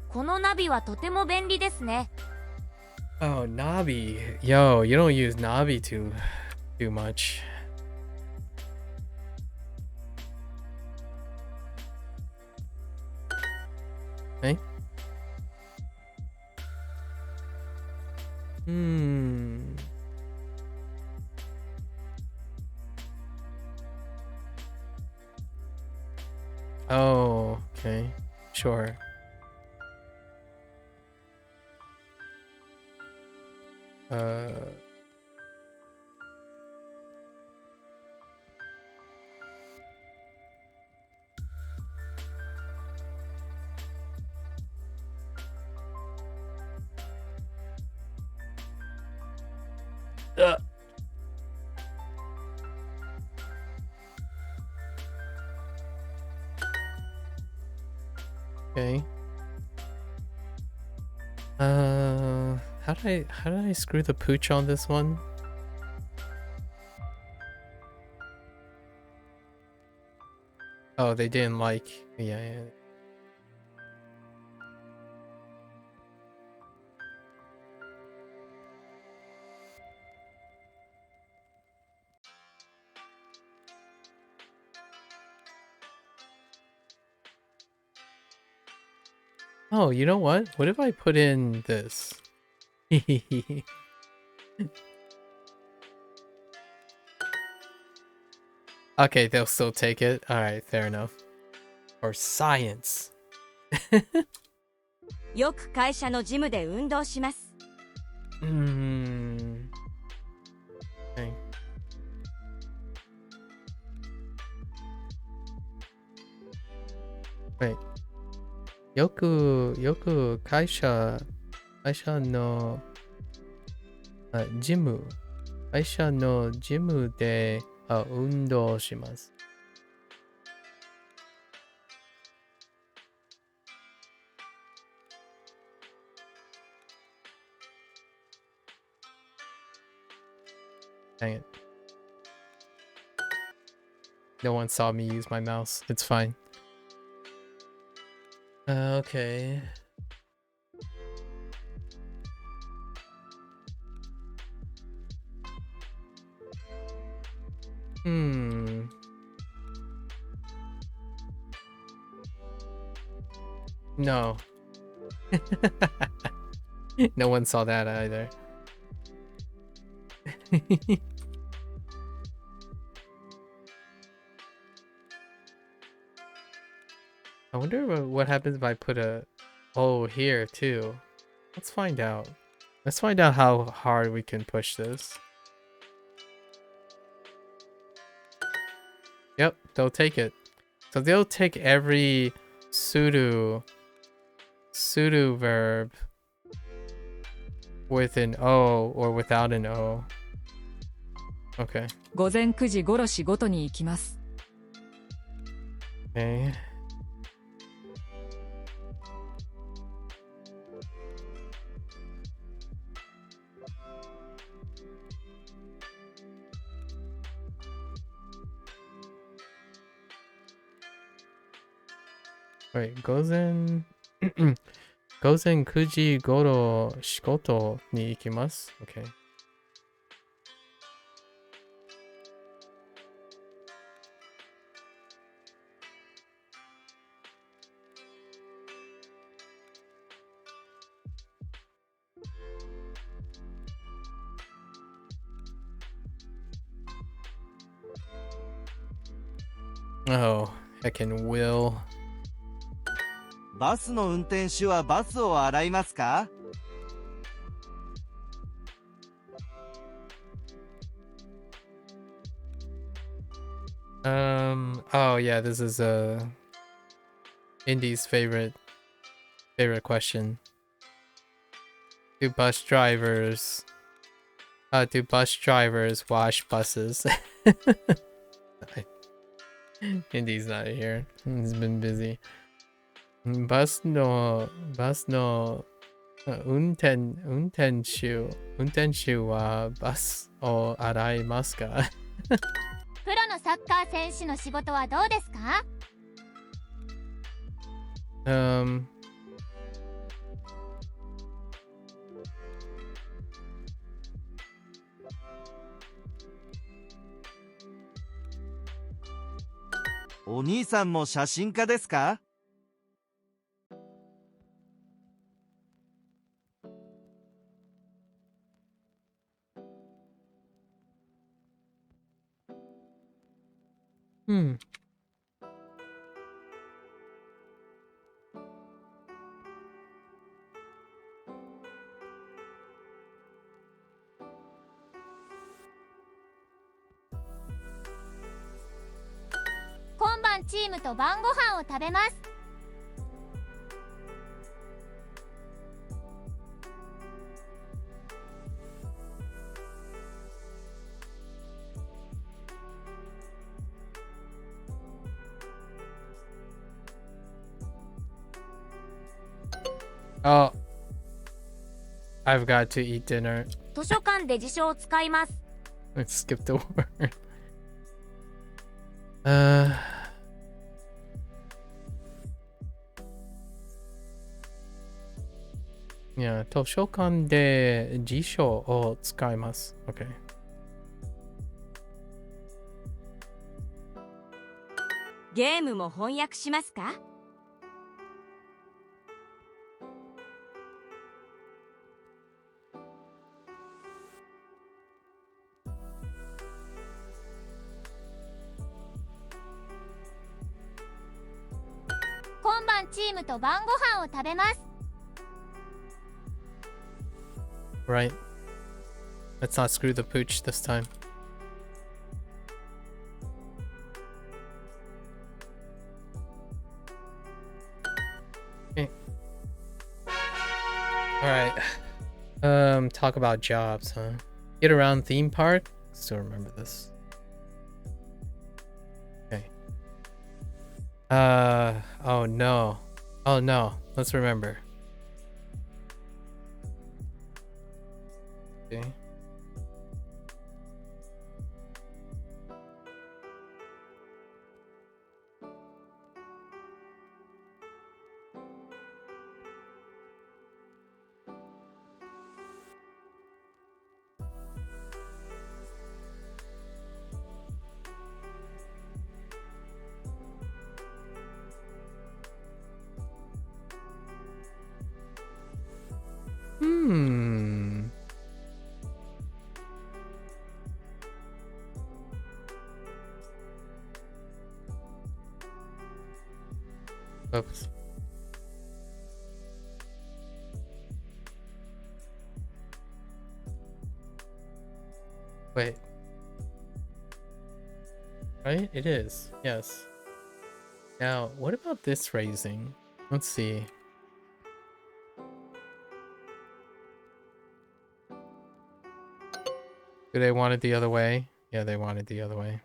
このナビはとても便利ですね。Oh, Nabi. Yo, you don't use Nabi too much. Hey? Oh, okay. Sure. Okay. How did I screw the pooch on this one? Oh, they didn't like. Yeah. Oh, you know what? What if I put in this? Okay, they'll still take it. Alright, fair enough. Or science. よく会社のジムで運動します。Okay. Wait. よく会社のジムで運動します。Dang it. No one saw me use my mouse. It's fine. Okay. No. No one saw that either. I wonder what happens if I put a O here too. Let's find out. Let's find out how hard we can push this. Yep, they'll take it. So they'll take every pseudo verb with an O or without an O. Okay. 午前9時頃仕事に行きます。Okay. Wait, 午前9時頃仕事に行きます。Okay. Oh, heckin' will. バスの運転手はバスを洗いますか？ Oh yeah, this is Indy's favorite question. Do bus drivers wash buses? Indy's not here. He's been busy. バスの運転手はバスを洗いますか？プロのサッカー選手の仕事はどうですか？お兄さんも写真家ですか？今晩チームと晩ご飯を食べます。Oh, I've got to eat dinner. 図書館で辞書を使います。I skipped a word. Yeah, 図書館で辞書を使います。Okay. ゲームも翻訳しますか？今晩チームと晩ご飯を食べます。Right. Let's not screw the pooch this time. Okay. Alright. Talk about jobs, huh? Get around theme park? Still remember this. Okay. Oh no. Oh no. Let's remember. Okay. Oops. Wait. Right? It is. Yes. Now, what about this raising? Let's see. Do they want it the other way? Yeah, they want it the other way.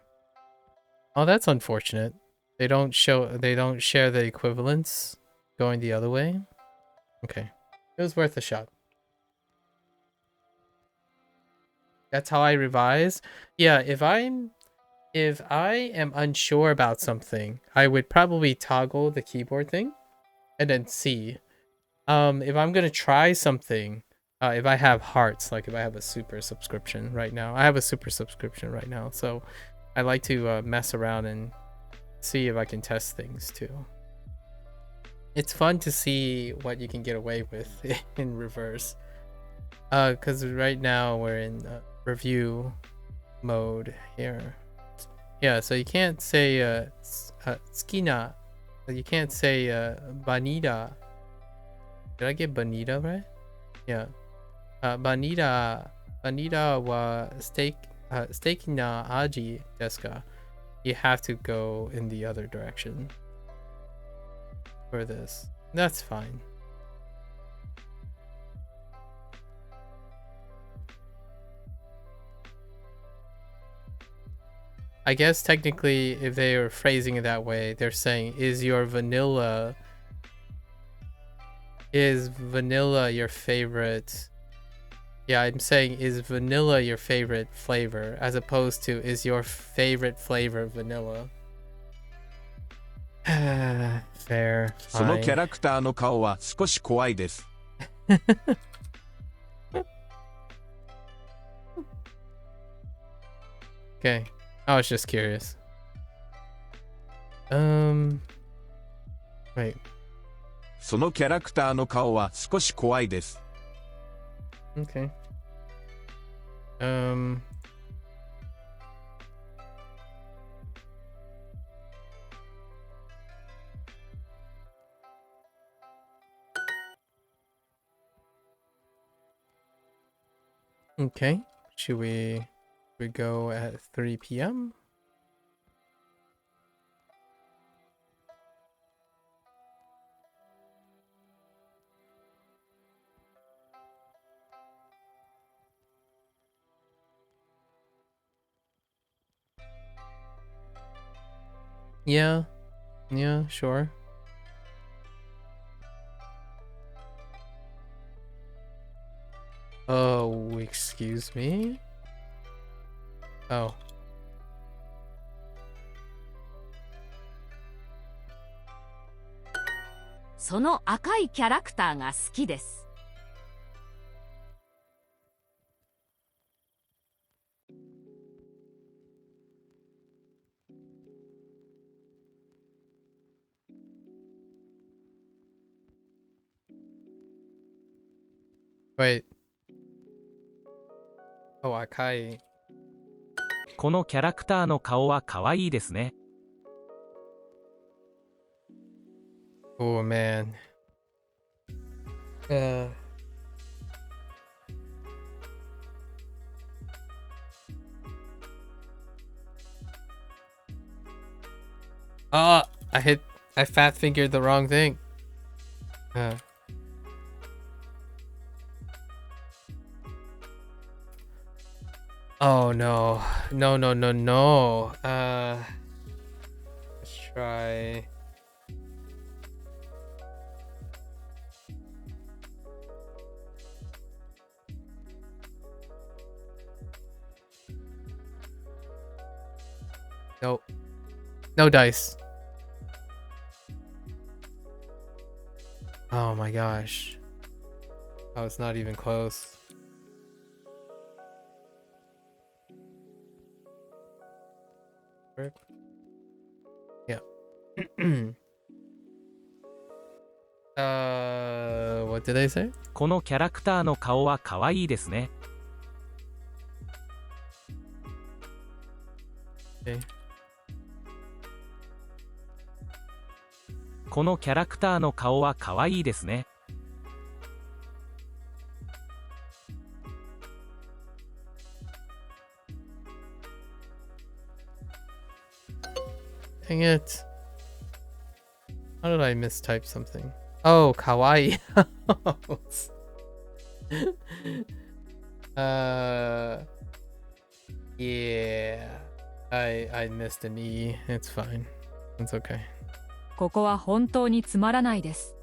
Oh, that's unfortunate. They don't share the equivalence going the other way. Okay. It was worth a shot. That's how I revise. Yeah, if I am unsure about something, I would probably toggle the keyboard thing and then see. If I'm gonna try something, if I have hearts, like if I have a super subscription right now. I have a super subscription right now, so I like to mess around and see if I can test things too. It's fun to see what you can get away with in reverse. Because right now we're in review mode here. Yeah, so you can't say skina. You can't say banida. Did I get banida right? Yeah. Banida wa steak na aji desu ka? You have to go in the other direction for this. That's fine. I guess technically, if they are phrasing it that way, they're saying, is vanilla your favorite? Yeah, I'm saying, is vanilla your favorite flavor, as opposed to, is your favorite flavor vanilla? Fair. そのキャ Fine. ラクターの顔は少し怖いです。Okay. I was just curious. Wait. そのキャラクターの顔は少し怖いです。Okay. Okay. Should we go at 3 p.m.? Yeah. Yeah, sure. Oh, excuse me? Oh. "その赤いキャラクターが好きです」。Wait. Oh, 赤い。このキャラクターの顔は可愛いですね。Oh, man. I fat fingered the wrong thing. Oh no. No. Let's try. Nope. No dice. Oh my gosh. Oh, it's not even close. Yeah. What did they say? このキャラクターの顔は可愛いですね。Okay. このキャラクターの顔は可愛いですね。Dang it. How did I mistype something? Oh, kawaii. Yeah. I missed an E. It's fine. It's okay. ここは本当につまらないです。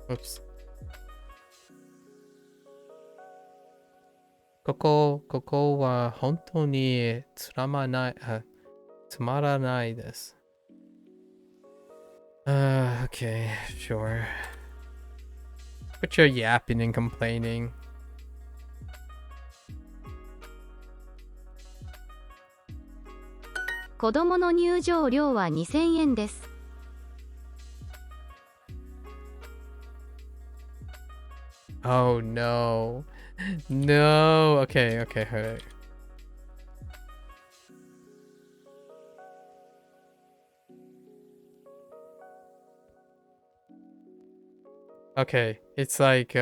Oops. ここは本当につまらないです。Okay, sure. But you're yapping and complaining. 子供の入場料は2000円です。Oh no. No. Okay, alright. Okay, it's like,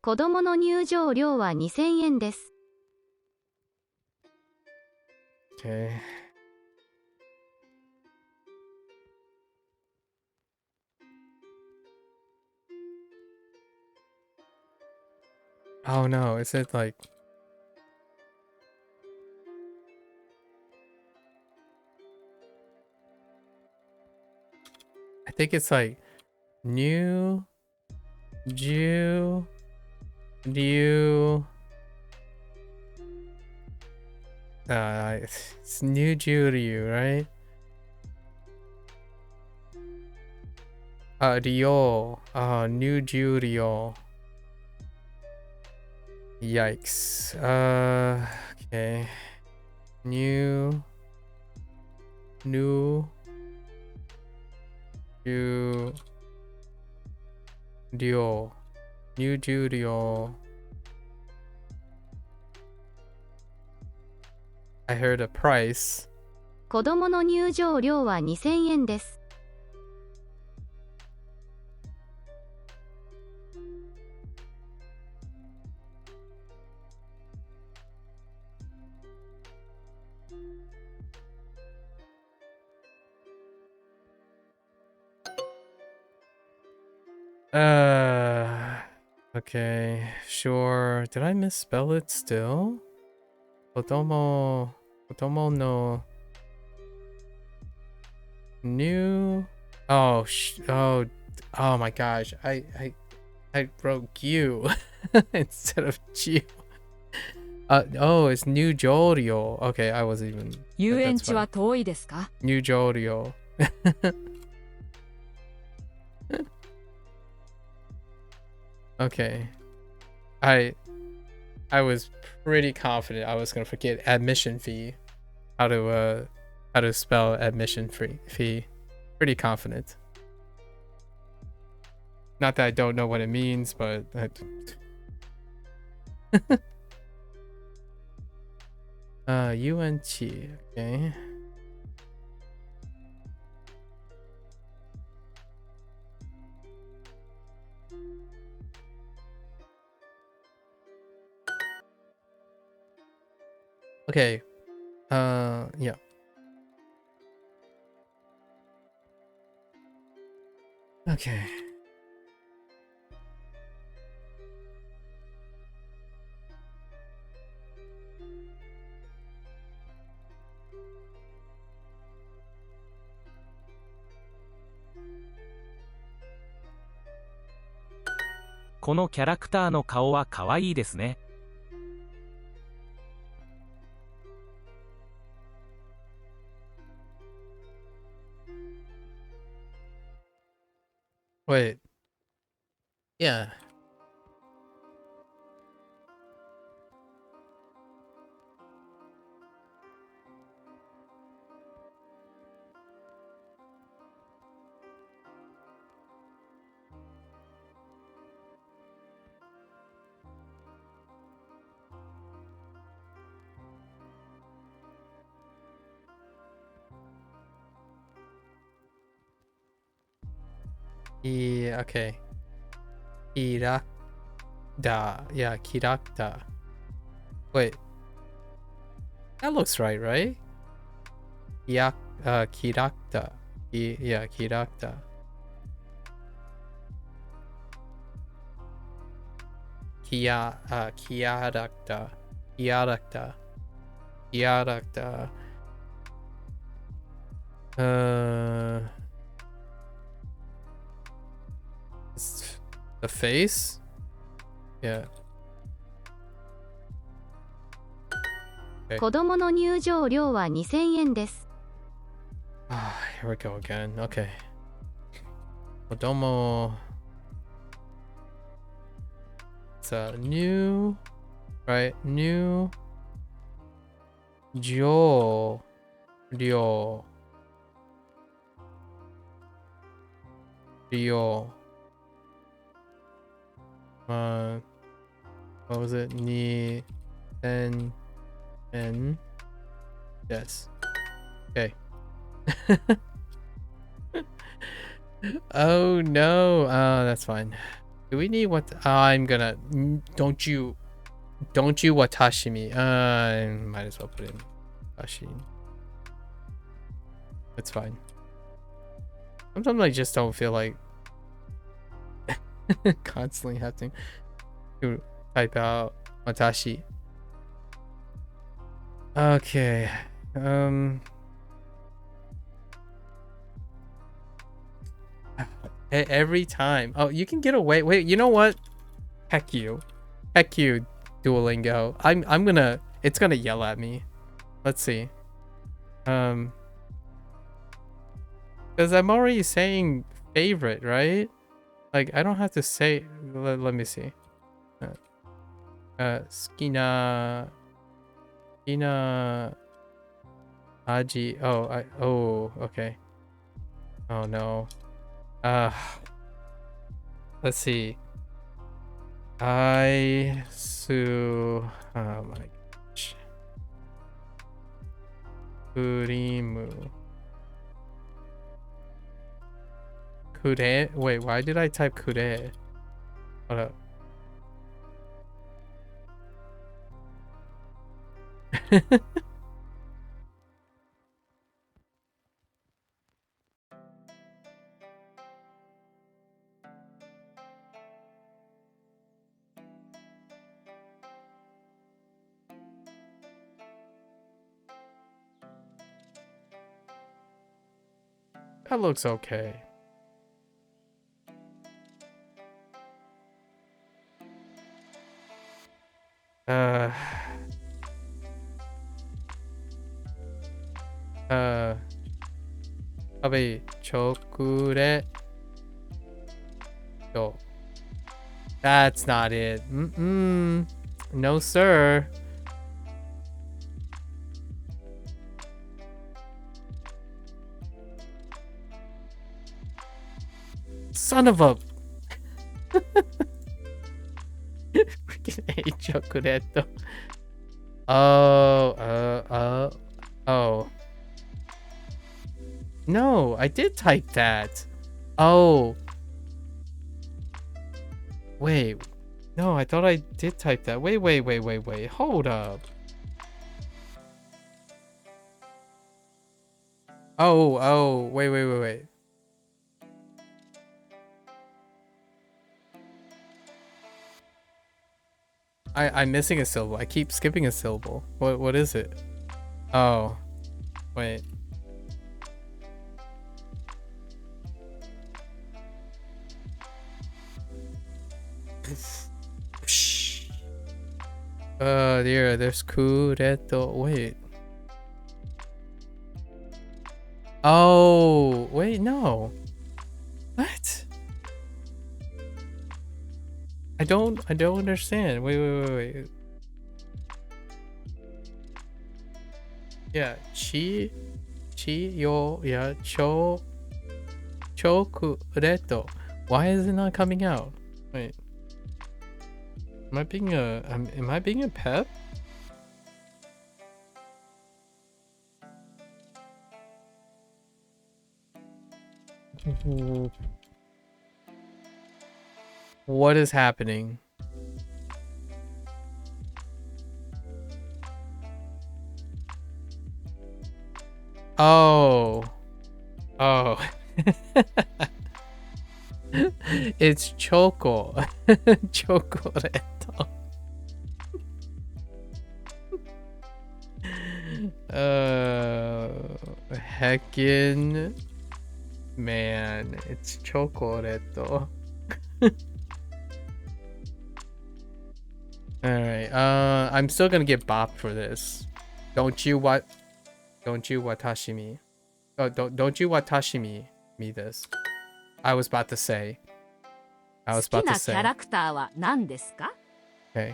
子供の入場料は2000円です。Okay. Oh no, is it like... I think it's like new Jew new it's new Jew, right? Rio. New Jew Rio. Yikes. Okay. New Jew Rio. New Jew Rio. I heard a price. 子供の入場料は2000円です。Okay, sure. Did I misspell it still? Kodomo no new. Oh my gosh. I wrote Gyu instead of Jew. Oh, it's New Jorio. Okay, I wasn't even. 遊園地は遠いですか? New Jorio. Okay. I was pretty confident I was gonna forget admission fee. How to spell admission fee. Pretty confident. Not that I don't know what it means, but UNT, okay. Okay. Yeah. Okay.「このキャラクターの顔は可愛いですね。」 Wait. Yeah. Okay. Kirakta. Yeah, Kirakta. Wait. That looks right? Kirakta. Yeah, Kirakta. Kiarakta. The face? Yeah. Okay. 子供の入場料は2000円です。 Here we go again. Okay. Kodomo. It's a new, right? New Ryo. What was it? Ni en. Yes. Okay. Oh no. That's fine. Do we need what? I'm gonna. Don't you watashi me. I might as well put in watashi. It's fine. Sometimes I just don't feel like constantly having to type out watashi. Okay. Every time. Oh, you can get away. Wait, you know what? Heck you. Heck you, Duolingo. I'm gonna, it's gonna yell at me. Let's see. Because I'm already saying favorite, right? Like, I don't have to say, let me see. Skina aji. Oh, okay. Oh no. Let's see. Oh my gosh. Kurimu. Kure? Wait, why did I type kure? Hold up. That looks okay. Probably chocolate. Oh, that's not it. No, sir. Son of a freaking A chocolate. Oh. No, I did type that. Oh. Wait. No, I thought I did type that. Wait. Hold up. Oh. Wait. I'm missing a syllable. I keep skipping a syllable. What is it? Oh. Wait. Dear, there's kureto. Wait. Oh, wait, no. What? I don't understand. Wait. Yeah, chokureto. Why is it not coming out? Wait. Am I being a pep? What is happening? Oh. It's choco. Chocoreto. Heckin' man, it's chocoreto. Alright, I'm still gonna get bopped for this. Don't you watashi me. Oh, don't you watashi me this. I was about to say. 好きなキャラクターは何ですか? Okay,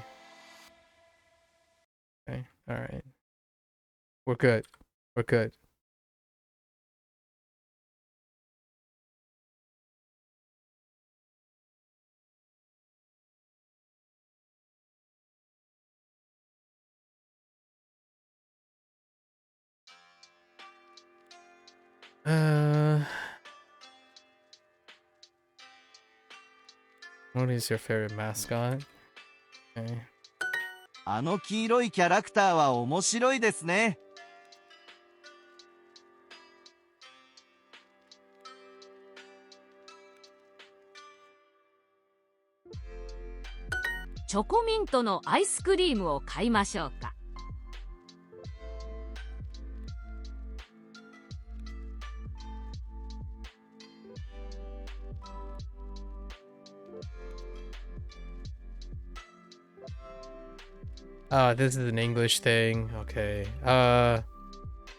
alright. We're good. What is your favorite mascot? Okay. あの黄色いキャラクターは面白いですね。チョコミントのアイスクリームを買いましょうか。This is an English thing. Okay. I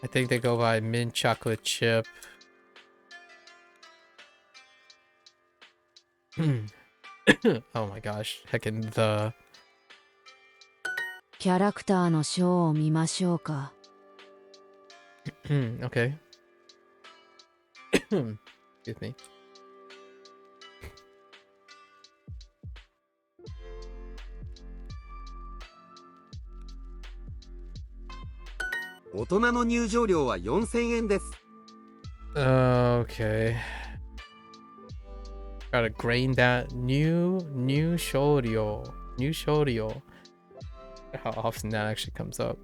think they go by mint chocolate chip. Oh my gosh. Heckin' the. キャラクターのショーを見ましょうか。Okay. Excuse me. 大人の入場料は4000円です。Okay. Gotta grain that new shoryo. New shoryo. How often that actually comes up.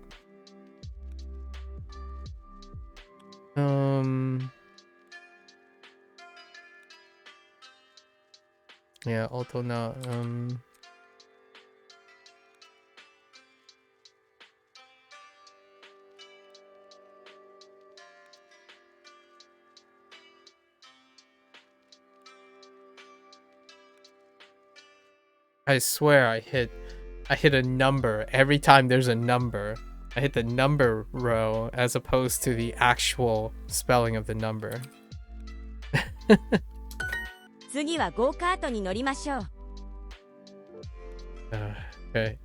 Yeah, otona. I swear I hit a number every time there's a number. I hit the number row as opposed to the actual spelling of the number. 次はゴーカートに乗りましょう。Okay.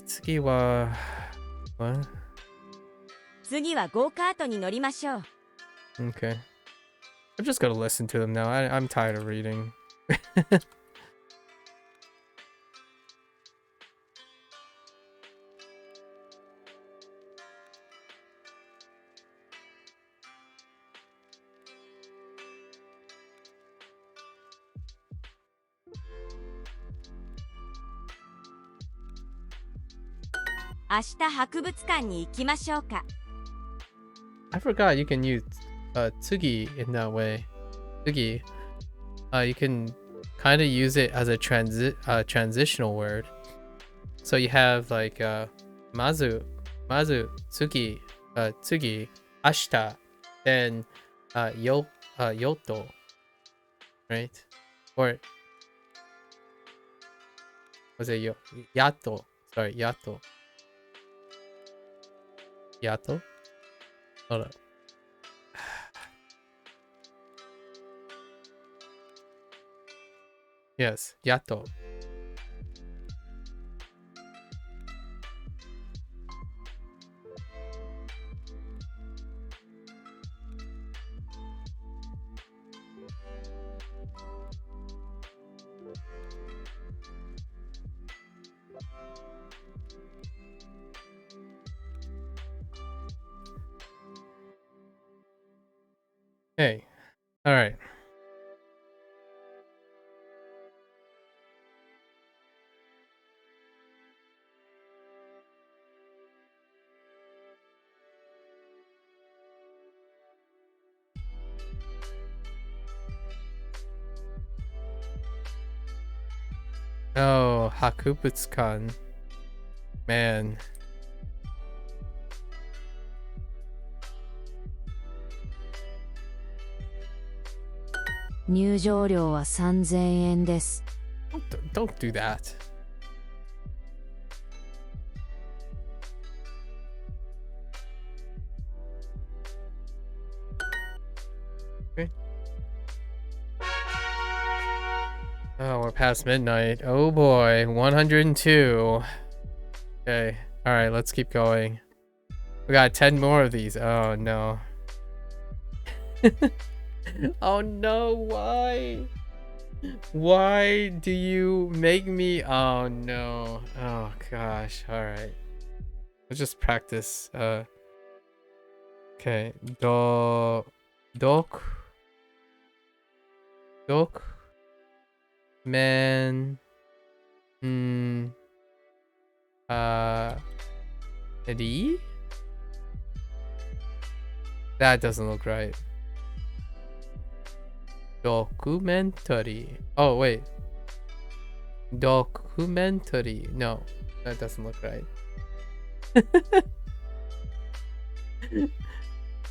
次は What? 次はゴーカートに乗りましょう。Okay. I'm just gonna listen to them now. I'm tired of reading.明日博物館に行きましょうか。I forgot you can use tsugi in that way. Tsugi. You can kind of use it as a transitional word. So you have like mazu, tsugi, tsugi, ashita, then yoto, right? Or was it yato? Sorry, yato. Yato? Hold up. Yes, yato. Hey, all right. Oh, Hakubutsukan. Man.入場料は3000円です。Don't do that. Okay. Oh, we're past midnight. Oh boy, 102. Okay, alright, let's keep going. We got 10 more of these. Oh no. Oh no, why? Why do you make me? Oh no. Oh gosh, alright. Let's just practice. Okay. Dok. Man. Ri? That doesn't look right. Documentary. Oh, wait. Documentary. No, that doesn't look right.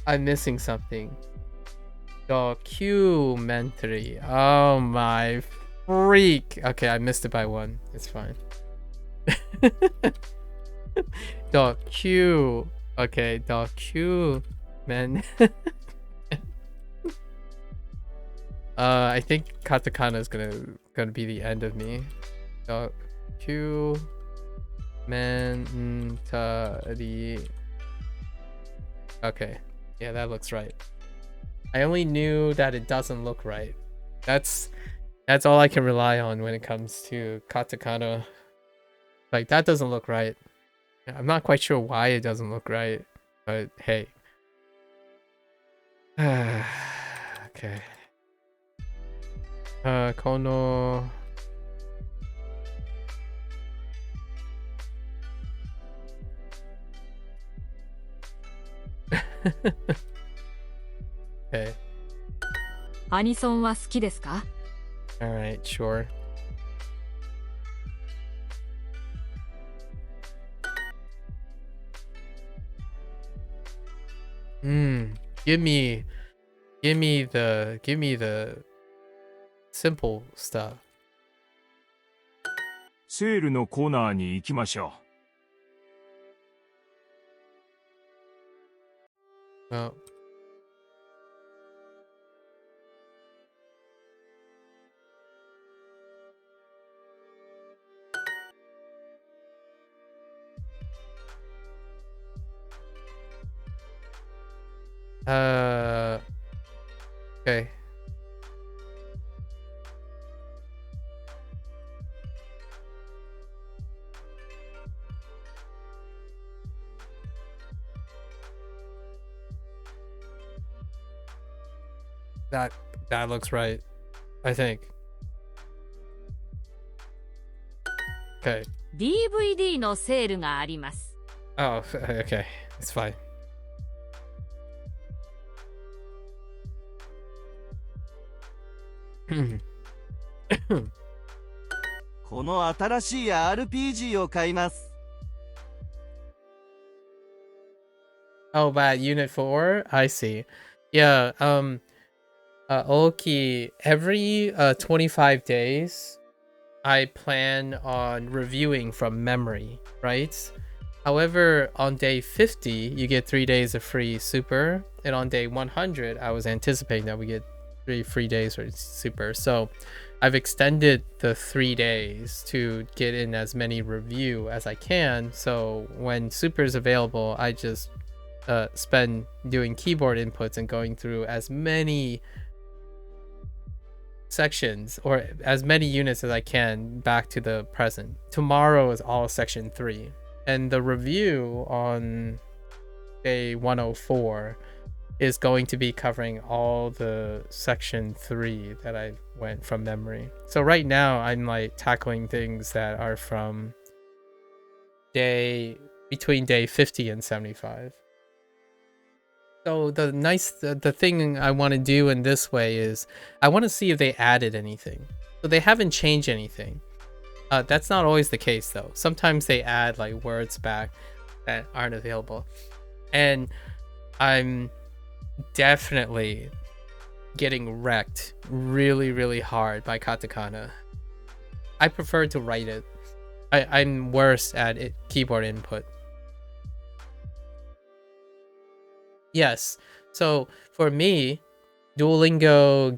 I'm missing something. Documentary. Oh my freak. Okay, I missed it by one. It's fine. Docu. Okay, document. I think katakana is gonna be the end of me. Documentary. Okay, yeah, that looks right. I only knew that it doesn't look right. That's all I can rely on when it comes to katakana. Like, that doesn't look right. I'm not quite sure why it doesn't look right, but hey. Okay. Kono. Okay. アニソンは好きですか？ Alright, sure. Give me the simple stuff. セールのコーナーに行きましょう。Oh. Okay. That looks right, I think. Okay. DVD のセールがあります。 Oh, okay. It's fine. この新しい RPG を買います。Oh, bad Unit 4? I see. Yeah, Oki, every 25 days, I plan on reviewing from memory, right? However, on day 50, you get 3 days of free super, and on day 100, I was anticipating that we get 3 free days for super. So I've extended the 3 days to get in as many review as I can. So when super is available, I just spend doing keyboard inputs and going through as many sections or as many units as I can back to the present. Tomorrow is all section 3, and the review on day 104 is going to be covering all the section 3 that I went from memory. So right now I'm like tackling things that are from between day 50 and 75. So the thing I want to do in this way is I want to see if they added anything. So they haven't changed anything. That's not always the case though. Sometimes they add like words back that aren't available. And I'm definitely getting wrecked really, really hard by katakana. I prefer to write it. I'm worse at keyboard input. Yes, so for me, Duolingo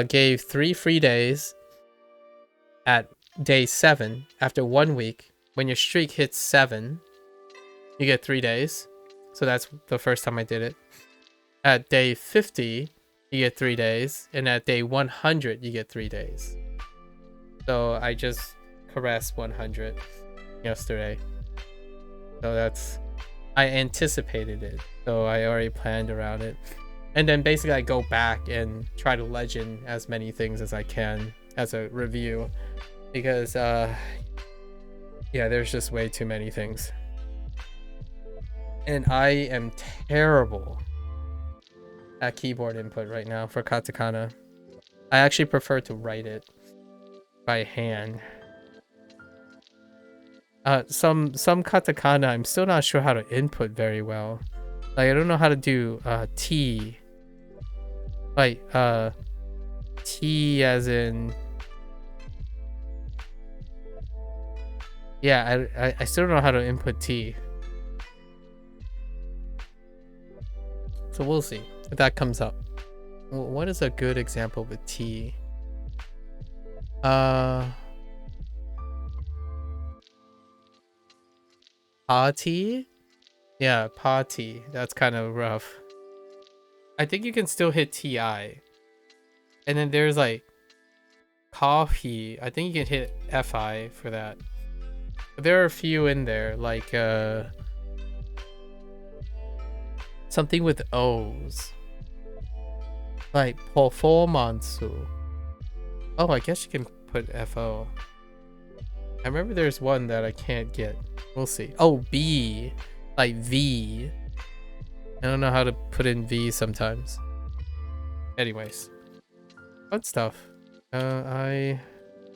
gave 3 free days at day 7 after 1 week. When your streak hits 7, you get 3 days. So that's the first time I did it. At day 50, you get 3 days, and at day 100, you get 3 days. So I just caressed 100 yesterday. So I anticipated it, so I already planned around it. And then basically I go back and try to legend as many things as I can as a review, because yeah, there's just way too many things. And I am terrible at keyboard input right now for katakana. I actually prefer to write it by hand. Some katakana I'm still not sure how to input very well. Like I don't know how to do T. Like T as in, yeah, I still don't know how to input T. So we'll see if that comes up. What is a good example with T? Party? Yeah, party. That's kind of rough. I think you can still hit TI. And then there's like coffee. I think you can hit FI for that. But there are a few in there, like something with O's. Like performance. Oh, I guess you can put FO. I remember there's one that I can't get. We'll see. Oh, B. Like V. I don't know how to put in V sometimes. Anyways. Fun stuff. I'm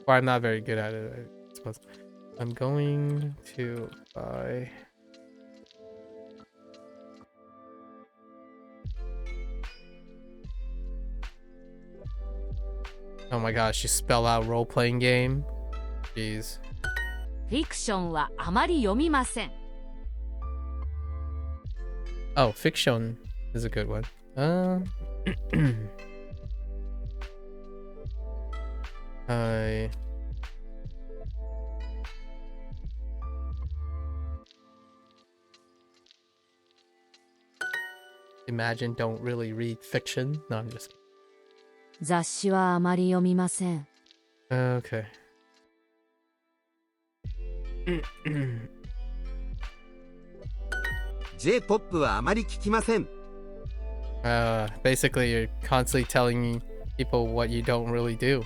not very good at it, I suppose. I'm going to buy... Oh my gosh, you spell out role-playing game? Jeez. フィクションはあまり読みません。Oh, fiction is a good one. I... Imagine don't really read fiction. No, I'm just kidding. 雑誌はあまり読みません。Okay. J-POP はあまり聞きません。Basically, you're constantly telling people what you don't really do.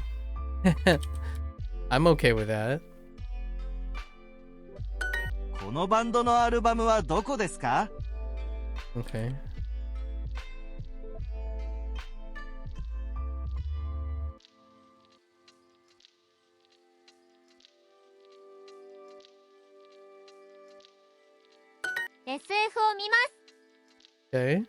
I'm okay with that. このバンドのアルバムはどこですか？ Okay. SF を見ます。 Okay.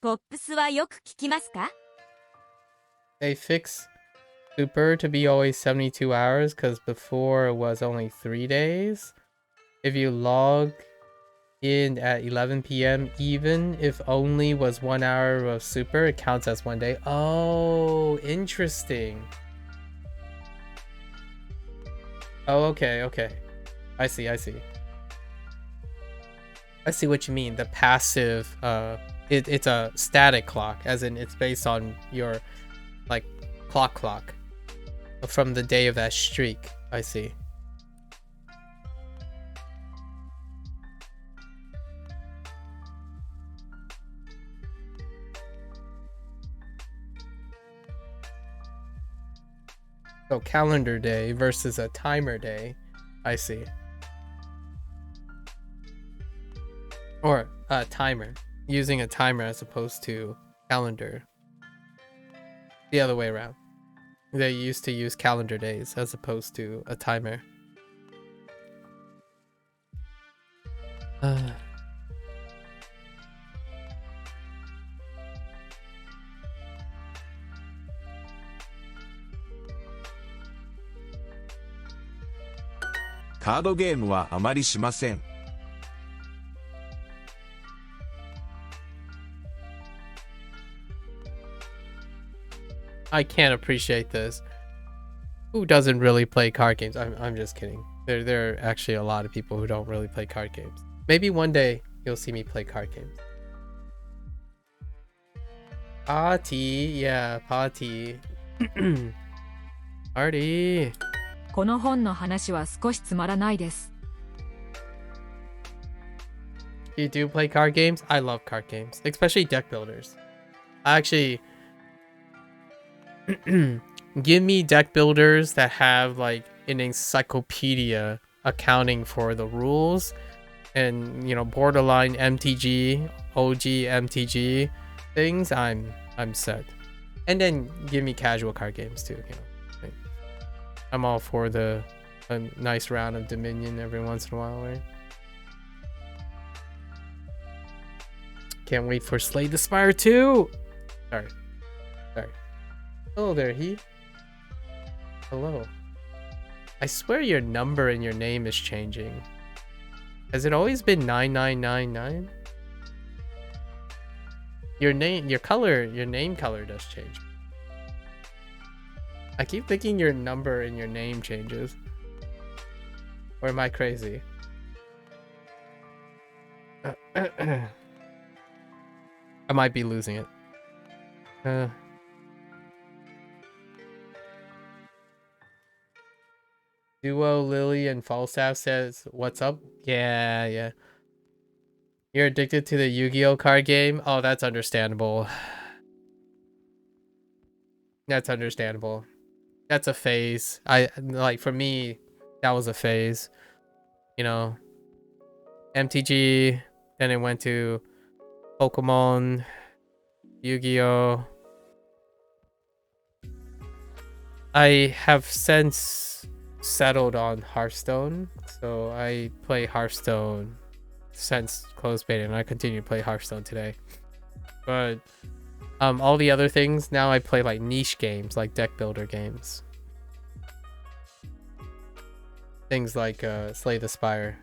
Pops はよく聞きますか？ They fix Super to be always 72 hours because before it was only 3 days. If you log in at 11 p.m., even if only was 1 hour of Super, it counts as 1 day. Oh, interesting. Oh, okay, okay. I see. I see what you mean. The passive, it's a static clock, as in it's based on your, like, clock from the day of that streak. I see. So calendar day versus a timer day. I see. Or a timer. Using a timer as opposed to calendar. The other way around. They used to use calendar days as opposed to a timer.カードゲームはあまりしません。I can't appreciate this. Who doesn't really play card games? I'm just kidding. There are actually a lot of people who don't really play card games. Maybe one day you'll see me play card games. Party, yeah, party. Party. この本の話は少しつまらないです。You do play card games? I love card games, especially deck builders. Actually, give me deck builders that have like an encyclopedia accounting for the rules and borderline MTG, OG MTG things, I'm set. And then give me casual card games too. Like, I'm all for a nice round of Dominion every once in a while, right? Can't wait for Slay the Spire 2. Sorry. Hello there, he. Hello. I swear your number in your name is changing. Has it always been 9999? Your name color does change. I keep thinking your number in your name changes. Or am I crazy? I might be losing it. Duo, Lily, and Falstaff says, "What's up?" Yeah. You're addicted to the Yu-Gi-Oh card game? Oh, that's understandable. That's understandable. That's a phase. For me, that was a phase. MTG, then it went to Pokemon, Yu-Gi-Oh. I have since settled on Hearthstone, so I play Hearthstone since closed beta, and I continue to play Hearthstone today. But all the other things now, I play like niche games, like deck builder games, things like Slay the Spire,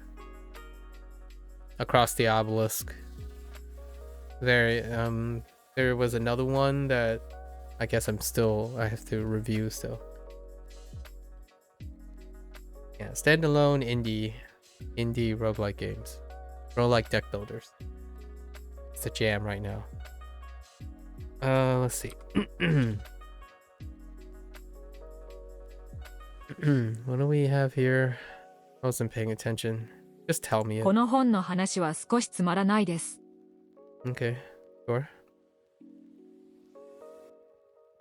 Across the Obelisk. There was another one that I guess I have to review still. Yeah, standalone indie roguelike games. Roguelike deck builders. It's a jam right now. Let's see. What do we have here? I wasn't paying attention. Just tell me it. この本の話は少しつまらないです。 Okay, sure.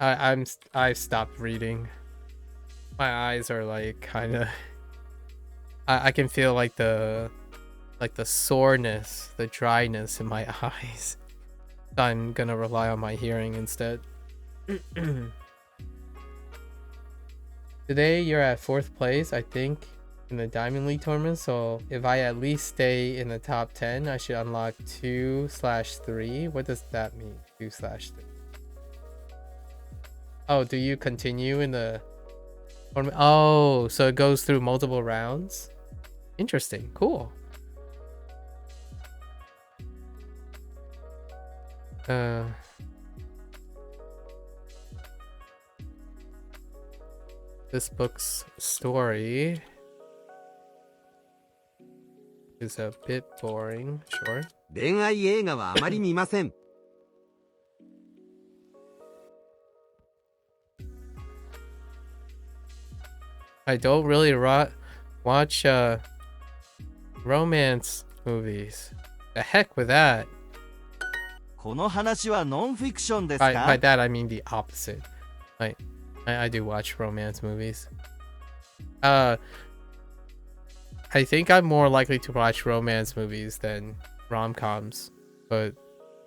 I've stopped reading. My eyes are like kind of. I can feel like the soreness, the dryness in my eyes. I'm gonna rely on my hearing instead. Today you're at 4th place, I think, in the Diamond League tournament. So if I at least stay in the top 10, I should unlock 2/3. What does that mean? 2/3. Oh, do you continue in the tournament? Oh, so it goes through multiple rounds? Interesting. Cool. This book's story is a bit boring, sure. 恋愛映画はあまり見ません。I don't really watch romance movies. The heck with that. この話はノンフィクションですか? By that I mean the opposite. I do watch romance movies. I think I'm more likely to watch romance movies than rom-coms, but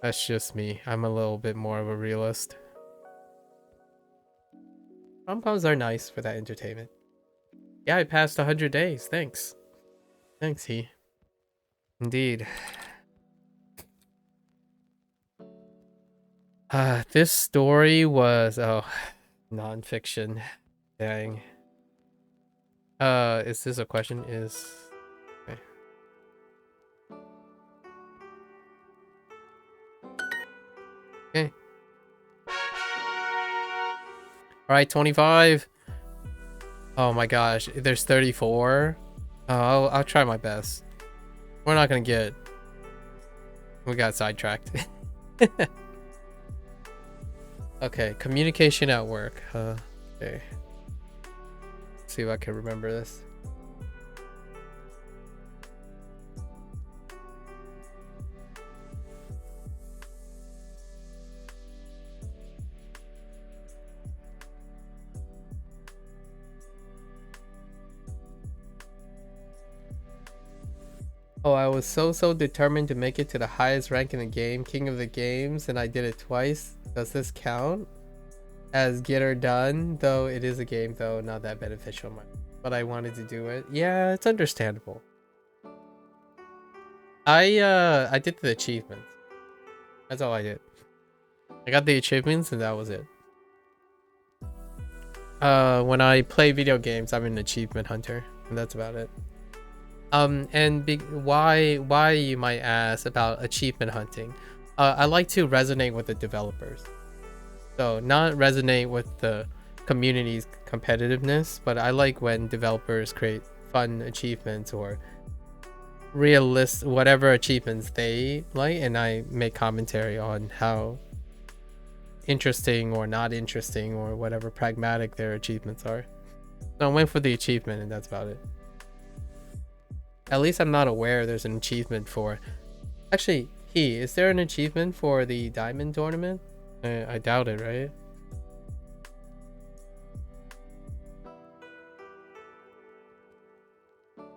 that's just me. I'm a little bit more of a realist. Rom-coms are nice for that entertainment. Yeah, I passed 100 days. Thanks. Thanks, he. Indeed. This story was non-fiction. Dang. Is this a question? Okay. Okay. All right, 25. Oh my gosh, there's 34. I'll try my best. We're not gonna get. We got sidetracked. Okay, communication at work. Okay. Let's see if I can remember this. Oh, I was so determined to make it to the highest rank in the game, king of the games, and I did it twice. Does this count as get or done? Though it is a game, though not that beneficial, but I wanted to do it. Yeah, it's understandable. I did the achievements. That's all I did. I got the achievements and that was it. When I play video games, I'm an achievement hunter, and that's about it. Why you might ask about achievement hunting? I like to resonate with the developers, so not resonate with the community's competitiveness, but I like when developers create fun achievements or whatever achievements they like, and I make commentary on how interesting or not interesting or whatever pragmatic their achievements are. So I went for the achievement and that's about it. At least I'm not aware there's an achievement for... Actually, is there an achievement for the diamond tournament? I doubt it, right?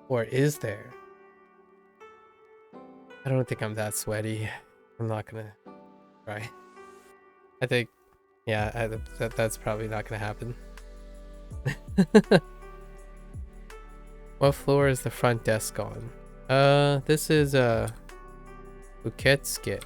Or is there? I don't think I'm that sweaty. I'm not gonna try. I think, yeah, that's probably not gonna happen. What floor is the front desk on? This is Buketsuke.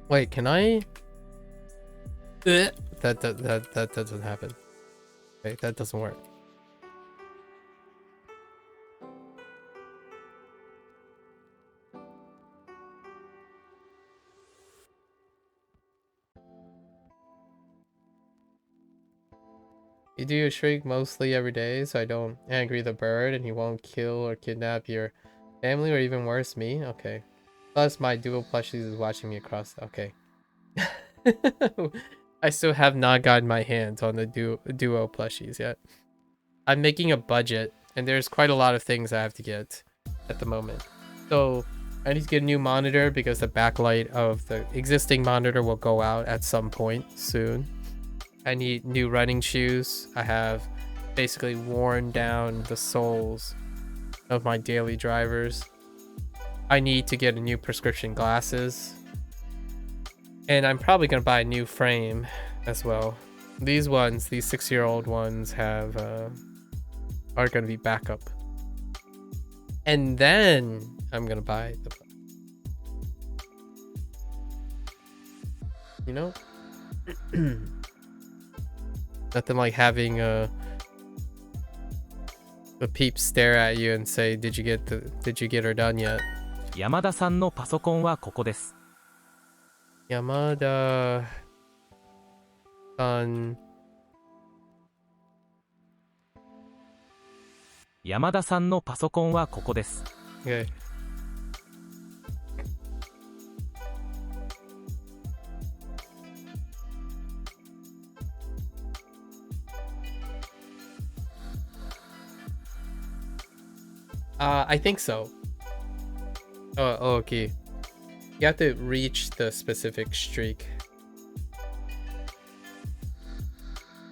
Wait, can I? That doesn't happen. Wait, that doesn't work. You do your shriek mostly every day, so I don't angry the bird and he won't kill or kidnap your family, or even worse, me? Okay. Plus, my duo plushies is watching me across. Okay. I still have not gotten my hands on the duo plushies yet. I'm making a budget, and there's quite a lot of things I have to get at the moment. So I need to get a new monitor because the backlight of the existing monitor will go out at some point soon. I need new running shoes. I have basically worn down the soles of my daily drivers. I need to get a new prescription glasses. And I'm probably going to buy a new frame as well. These 6-year-old ones are going to be backup. And then I'm going to buy the... You know? Nothing like having the peeps stare at you and say, did you get her done yet? 山田さんのパソコンはここです。山田さん。山田さんのパソコンはここです。Okay. I think so. Oh, okay. You have to reach the specific streak.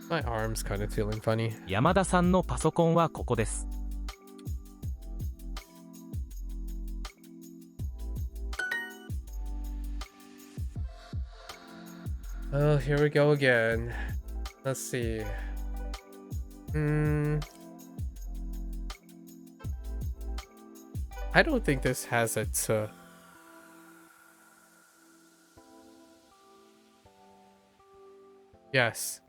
My arm's kind of feeling funny. 山田さんのパソコンはここです。Oh, here we go again. Let's see. I don't think this has its yes.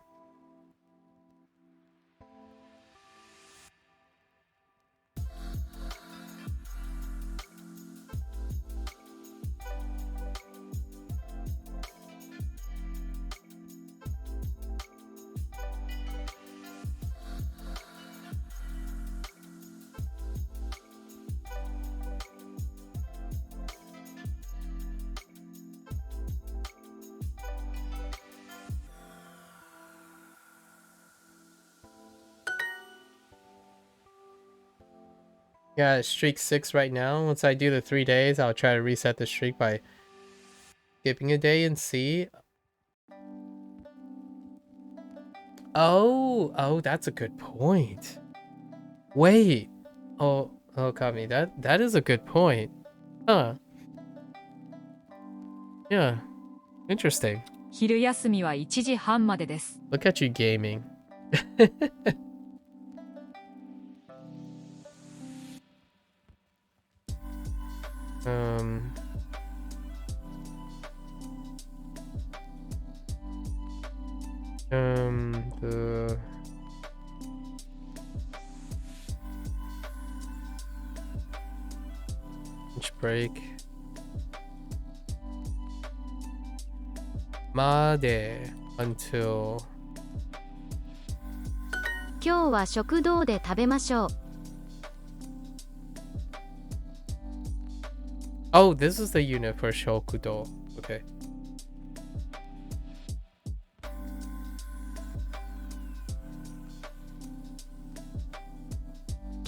Yeah, streak 6 right now. Once I do the 3 days, I'll try to reset the streak by skipping a day and see. Oh, that's a good point. Wait. Oh, Kami, that is a good point. Huh. Yeah. Interesting. 昼休みは1時半までです。Look at you gaming. The lunch break. まで until 今日は食堂で食べましょう。Oh, this is the unit for Shokudo. Okay.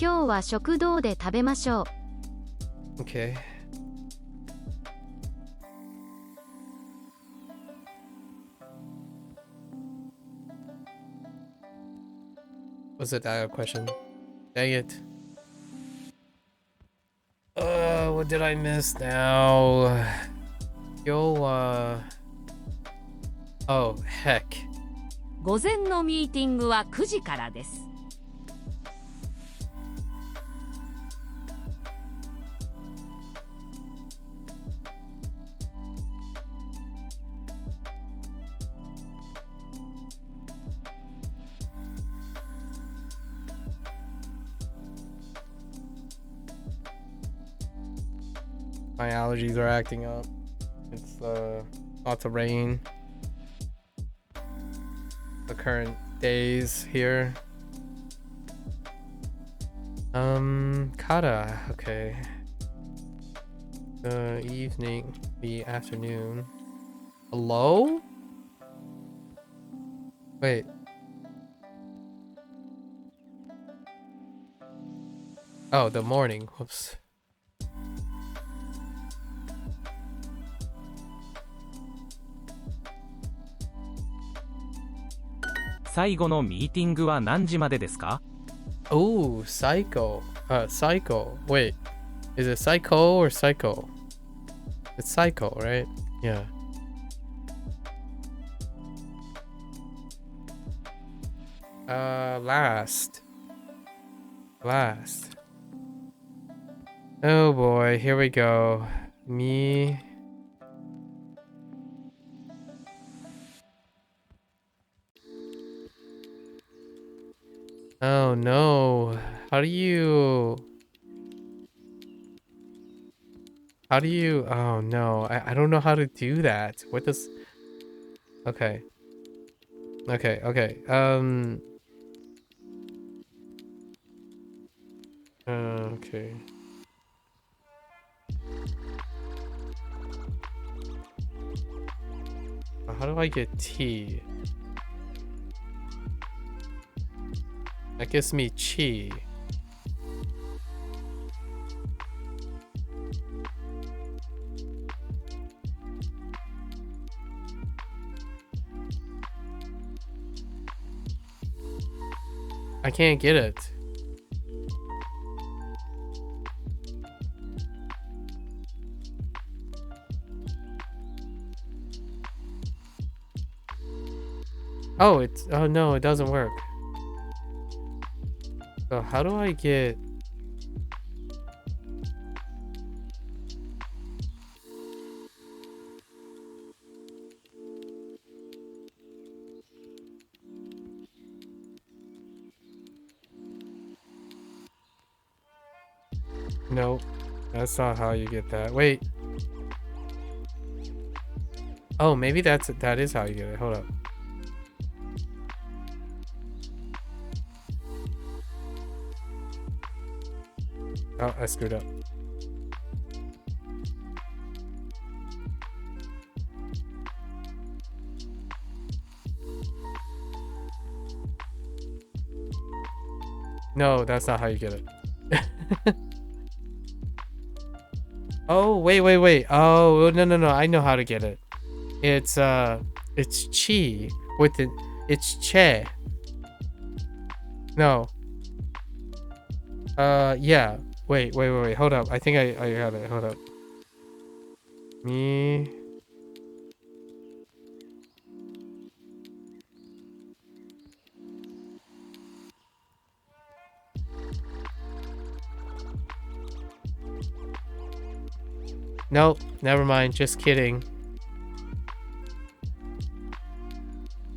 今日は食堂で食べましょう。Okay. Was it that question? Dang it. What did I miss now? Oh, heck. 午前のミーティングは9時からです。My allergies are acting up. It's lots of rain. The current days here. Kata, okay. The evening, the afternoon. Hello? Wait. Oh, the morning. Whoops.最後のミーティングは何時までですか？ Oh, psycho. Psycho. Wait. Is it psycho or psycho? It's psycho, right? Yeah. Last. Oh boy, here we go. Me. Oh no. How do you... Oh no. I don't know how to do that. What does... Okay. Okay. Okay. How do I get tea? That gives me chi. I can't get it. Oh, no, it doesn't work. So how do I get... Nope, that's not how you get that. Wait. Oh, maybe that is how you get it. Hold up. Oh, I screwed up. No, that's not how you get it. Oh, wait. Oh, no. I know how to get it. It's chi with it. It's che. No. Yeah. Wait. Hold up. I think I got it. Hold up. Me. Nope. Never mind. Just kidding.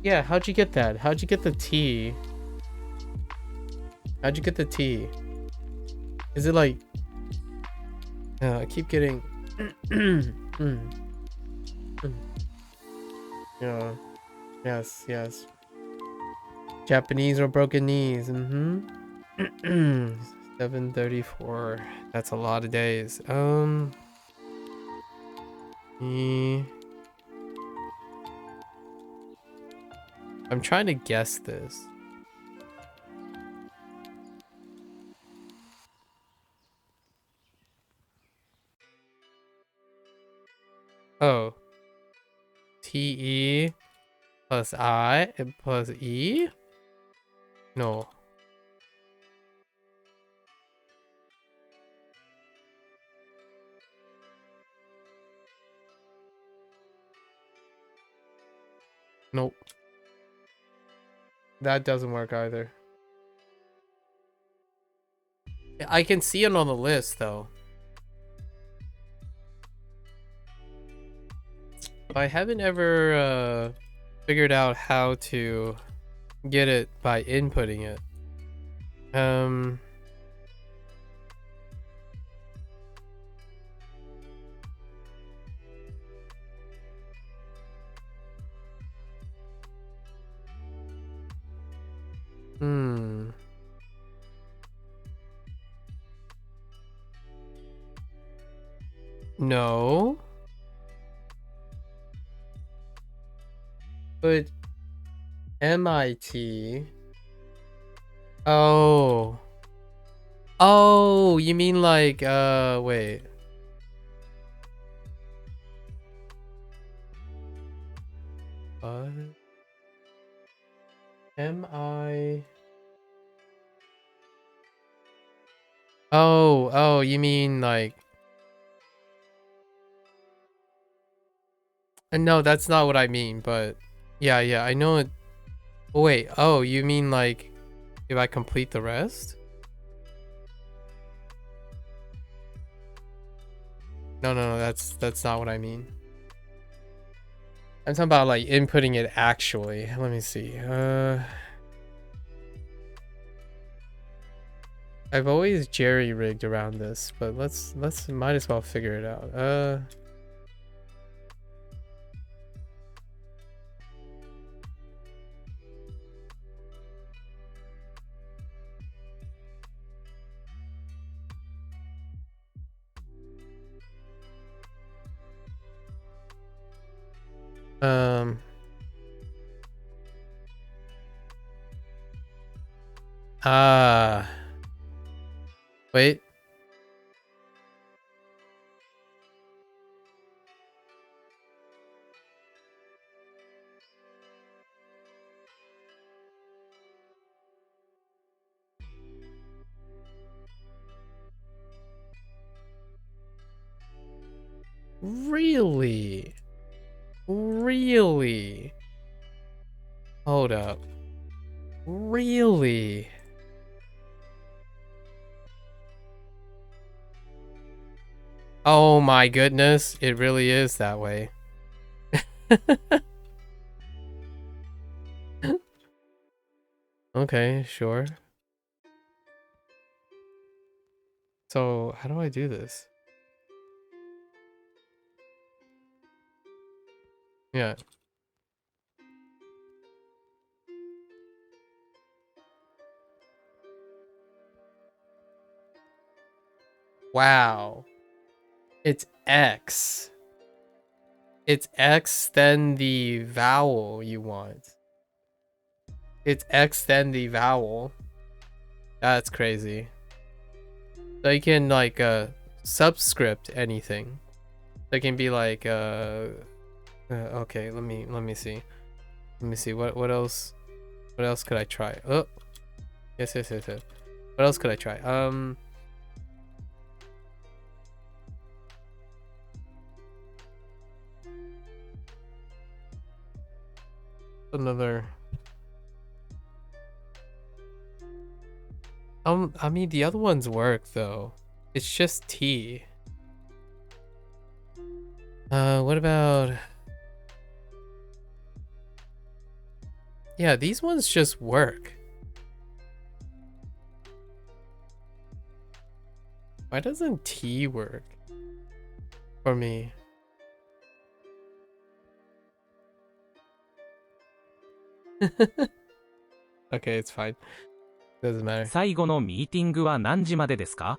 Yeah. How'd you get that? How'd you get the T? How'd you get the T? Is it like... I keep getting... Yeah. Yes. Japanese or broken knees. 734. That's a lot of days. I'm trying to guess this. Oh. TE plus I plus E? No. Nope. That doesn't work either. I can see it on the list though. I haven't ever figured out how to get it by inputting it. No. But MIT. Oh. Oh, you mean like wait. What? MI. Oh, you mean like... No, that's not what I mean, but yeah, I know it. Oh, wait, oh, you mean like if I complete the rest? No, that's not what I mean. I'm talking about like inputting it actually. Let me see. I've always jerry-rigged around this, but let's might as well figure it out. Wait. Really? Really? Hold up. Really? Oh my goodness, it really is that way. Okay, sure. So, how do I do this? Yeah. Wow. It's X. It's X, then the vowel you want. It's X, then the vowel. That's crazy. So you can like subscript anything. It can be like okay, let me see. Let me see what else could I try? Oh, yes. What else could I try? Another. I mean the other ones work though. It's just T. What about? Yeah, these ones just work. Why doesn't T work for me? Okay, it's fine. Doesn't matter. 最後のミーティングは何時までですか？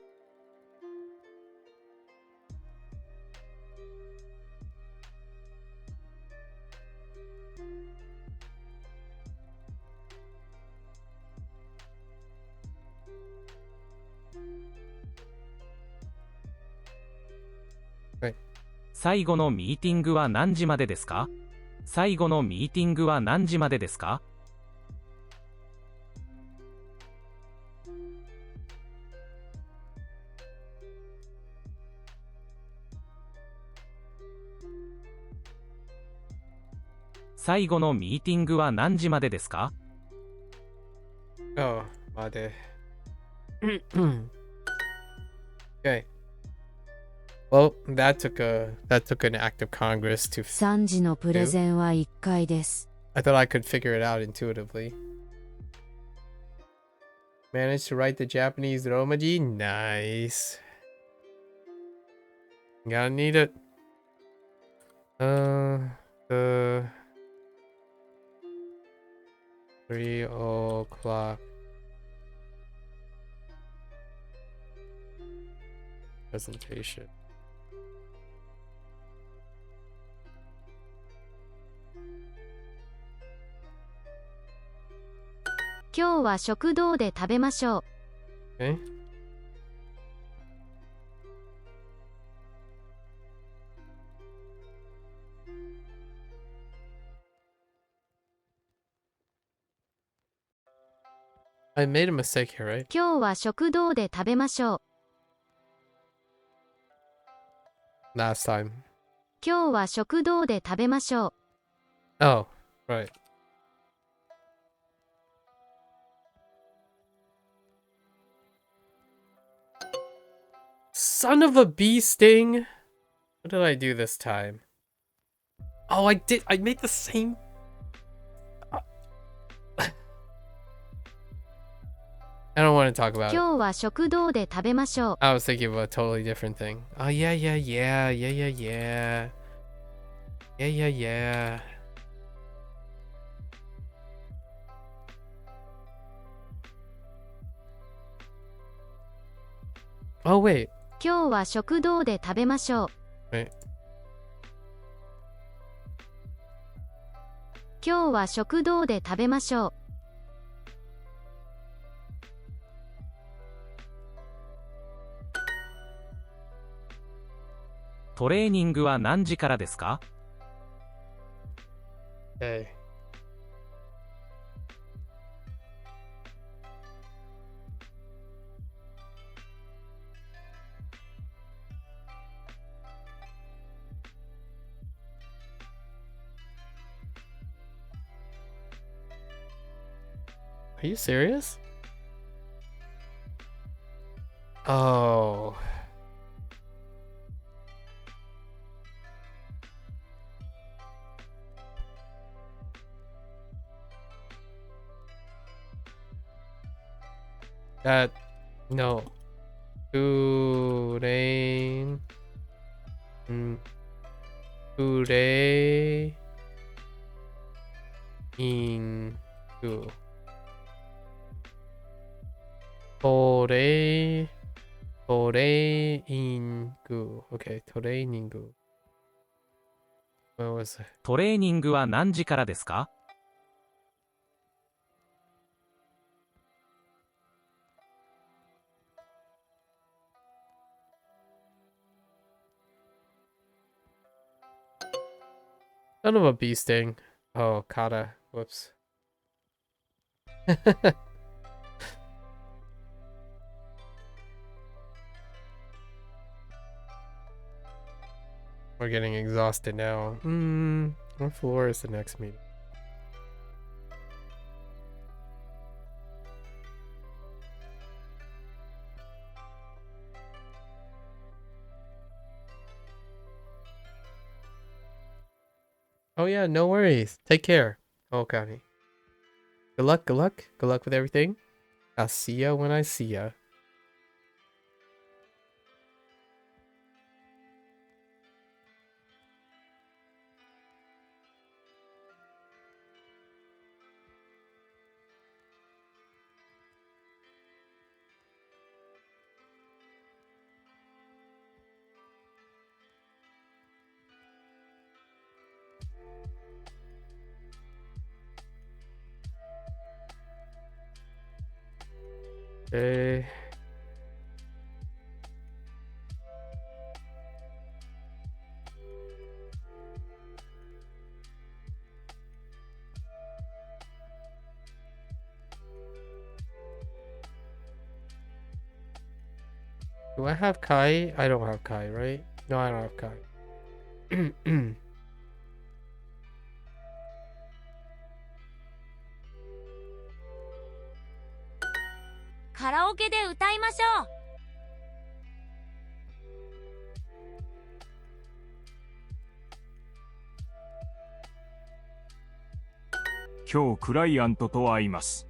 最後のミーティングは何時までですか？最後のミーティングは何時までですか？最後のミーティングは何時までですか？ Oh, 待て。Okay. Well, that took an act of Congress to. 3時のプレゼンは1回です。I thought I could figure it out intuitively. Managed to write the Japanese Romaji? Nice. Gotta need it. The 3 o'clock presentation. "今日は食堂で食べましょう。Okay. I made a mistake here, right? 今日は食堂で食べましょう。Last time. 今日は食堂で食べましょう。Oh, right. Son of a bee sting! What did I do this time? Oh, I did. I made the same. I don't want to talk about it. 今日は食堂で食べましょう。I was thinking of a totally different thing. Oh, yeah. Oh, wait. 今日は食堂で食べましょう。Wait. 今日は食堂で食べましょう。トレーニングは何時からですか？ Okay. Are you serious? Oh. No. Today. Today. In. Today. Okay, training. What was it? トレーニングは何時からですか？ Son of a bee sting. Oh, kata. Whoops. We're getting exhausted now. What floor is the next meeting? Oh yeah, no worries. Take care. Oh, County. Good luck, good luck. Good luck with everything. I'll see ya when I see ya. Okay. Do I have Kai? I don't have Kai, right? No, I don't have Kai. カラオケで歌いましょう。今日クライアントと会います。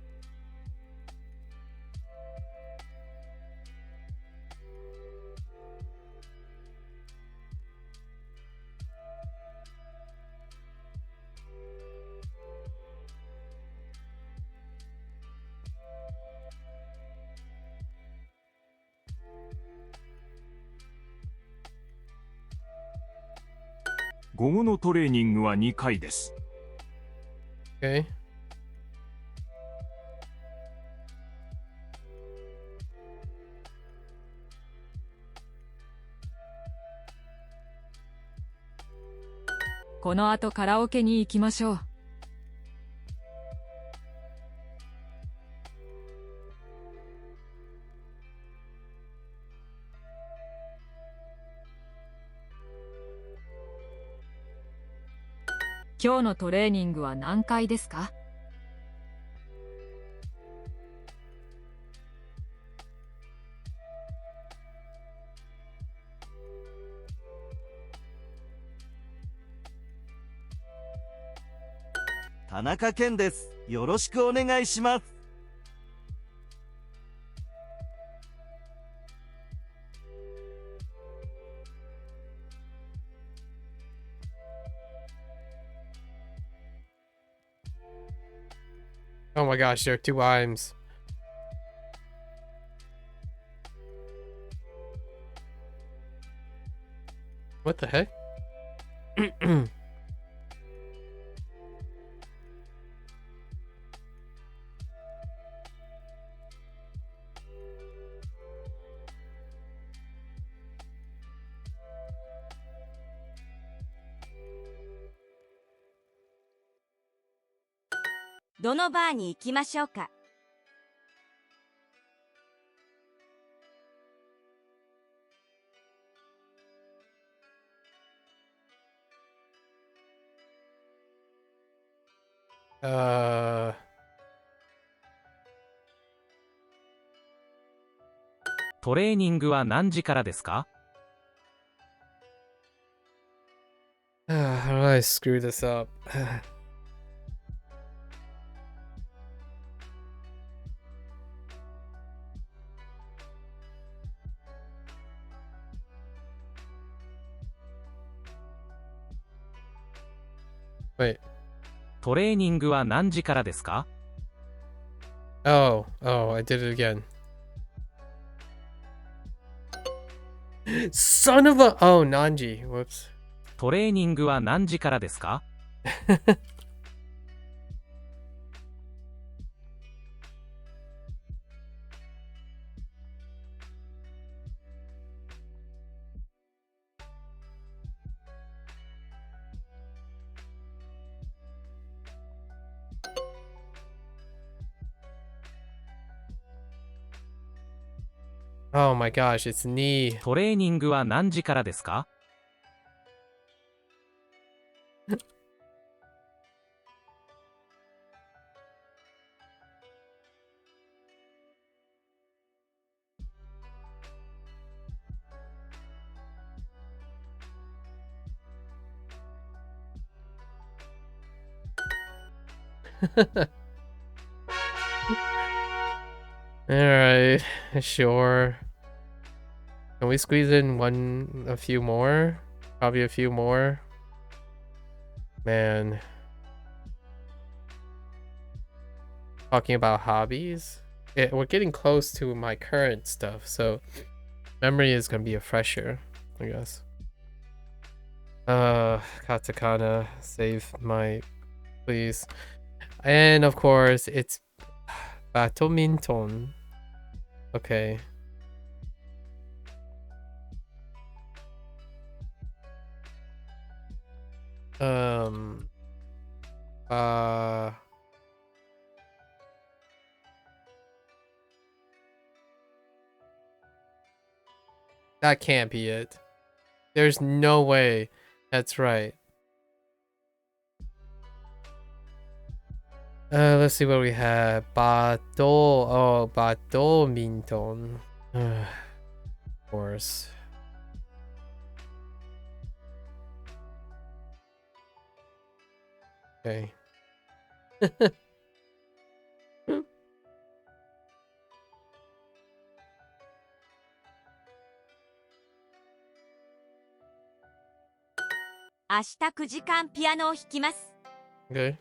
午後のトレーニングは2回です。Okay.「この後カラオケに行きましょう」今日のトレーニングは何回ですか田中健です。よろしくお願いします。Oh my gosh, there are two IMs. What the heck? "どのバーに行きましょうか?" Uh, トレーニングは何時からですか how do I screw this up? Wait. トレーニングは何時からですか Oh, I did it again. Son of a... Oh, Nanji. Whoops. トレーニングは何時からですか Oh my gosh, it's knee. トレーニングは何時からですか？Alright, sure. Can we squeeze in a few more? Probably a few more. Man. Talking about hobbies? We're getting close to my current stuff, so memory is gonna be a fresher, I guess. Katakana, save my, please. And of course, it's badminton. Okay. That can't be it. There's no way. That's right. Let's see what we have. Badminton. Of course. Okay.9時間ピアノを弾きます。 Okay.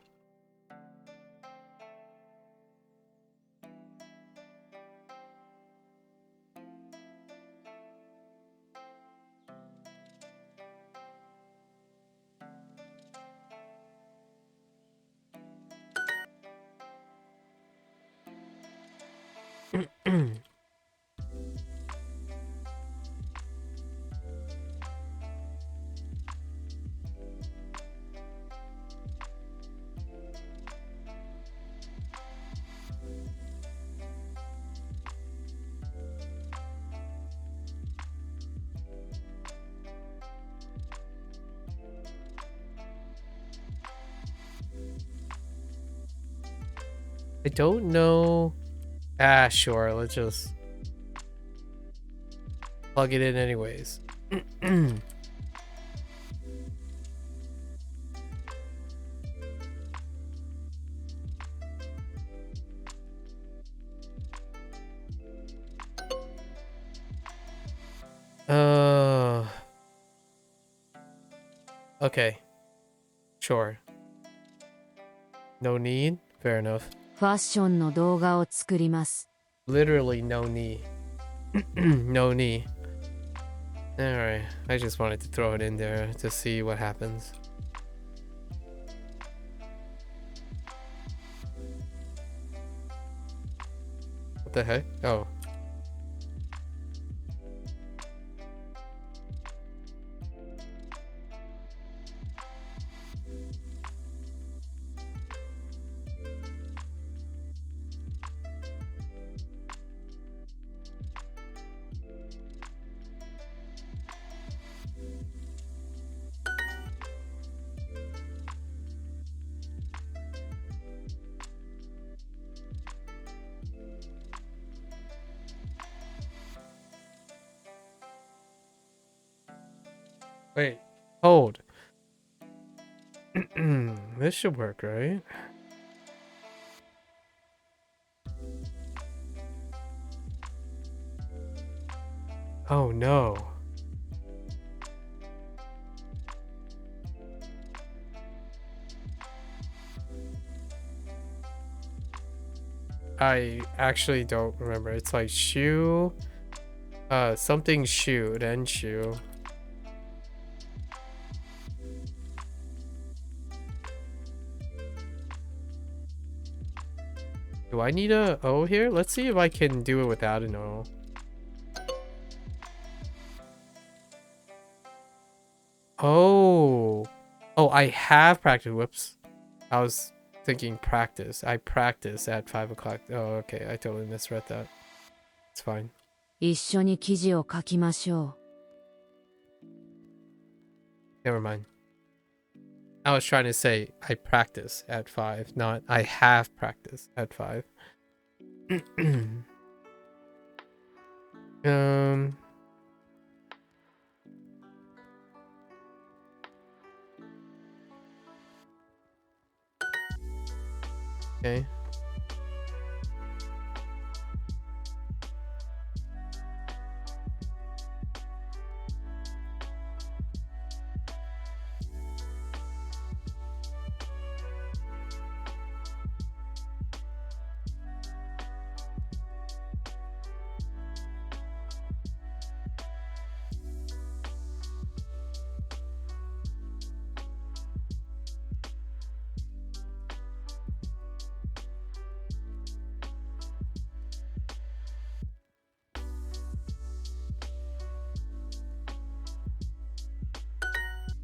I don't know. Sure. Let's just plug it in anyways. Okay. Sure. No need? Fair enough. ファッションの動画を作ります。Literally no need. No need. Alright. I just wanted to throw it in there to see what happens. What the heck? Oh. Wait, hold. This should work, right? Oh no. I actually don't remember. It's like shoe, something shoe, then shoe. Do I need a O here? Let's see if I can do it without an O. Oh. Oh, I have practice. Whoops. I was thinking practice. I practice at 5 o'clock. Oh, okay. I totally misread that. It's fine. 一緒に記事を書きましょう。 Never mind. I was trying to say I practice at 5, not I have practice at 5. Okay. .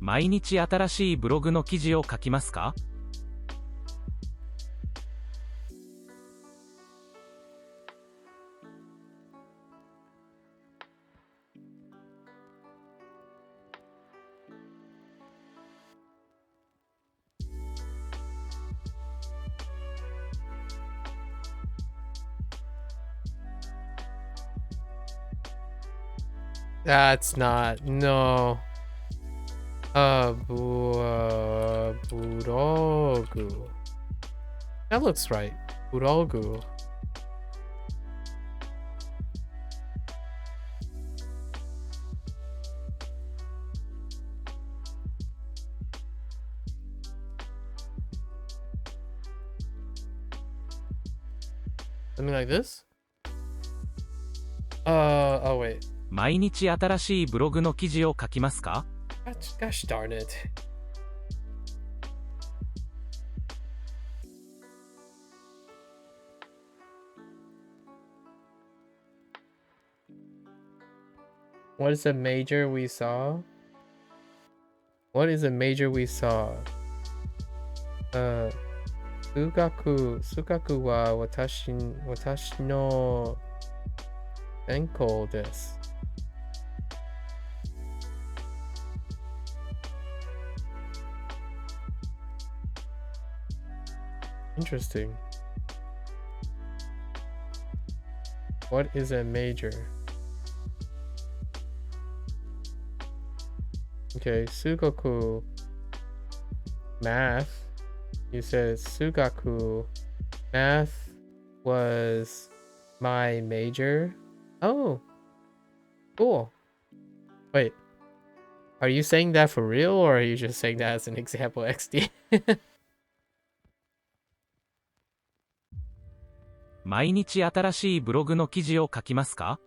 毎日新しいブログの記事を書きますか? That's not, no. Burogu. That looks right. Burogu. Something like this? Oh wait. 毎日新しいブログの記事を書きますか? Gosh darn it. What is a major we saw? What is a major we saw? 数学は私の専攻です。Interesting. What is a major? Okay, sugaku, math. You said sugaku, math was my major. Oh, cool. Wait, are you saying that for real, or are you just saying that as an example, XD? 毎日新しいブログの記事を書きますか?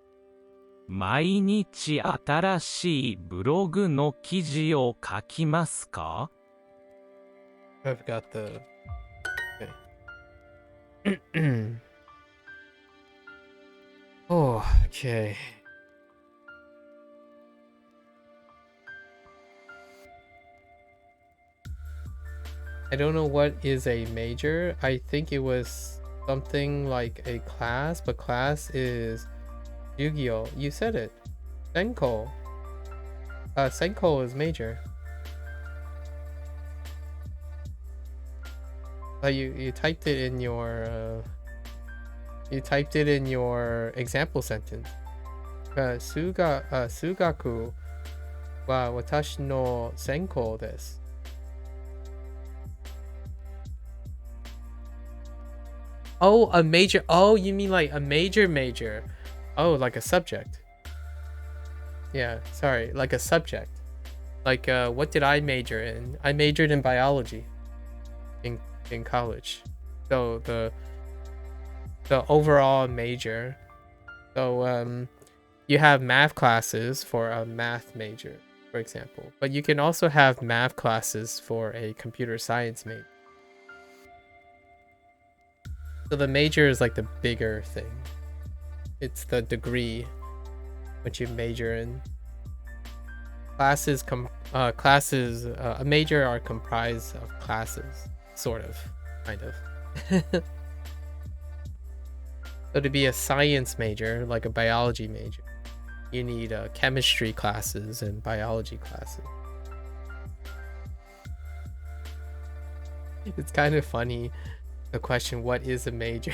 毎日新しいブログの記事を書きますか? I've got the... Okay. Oh, okay. I don't know what is a major. I think it was something like a class, but class is Yu-Gi-Oh. You said it. Senko. Senko is major. You typed it in your example sentence. Sugaku wa watashi no senko desu. Oh, a major. Oh, you mean like a major. Oh, like a subject. Yeah, sorry, like a subject. Like what did I major in? I majored in biology in college. So the overall major. So you have math classes for a math major, for example. But you can also have math classes for a computer science major. So the major is like the bigger thing. It's the degree which you major in. A major are comprised of classes, sort of, kind of. So to be a science major, like a biology major, you need chemistry classes and biology classes. It's kind of funny, the question, what is a major?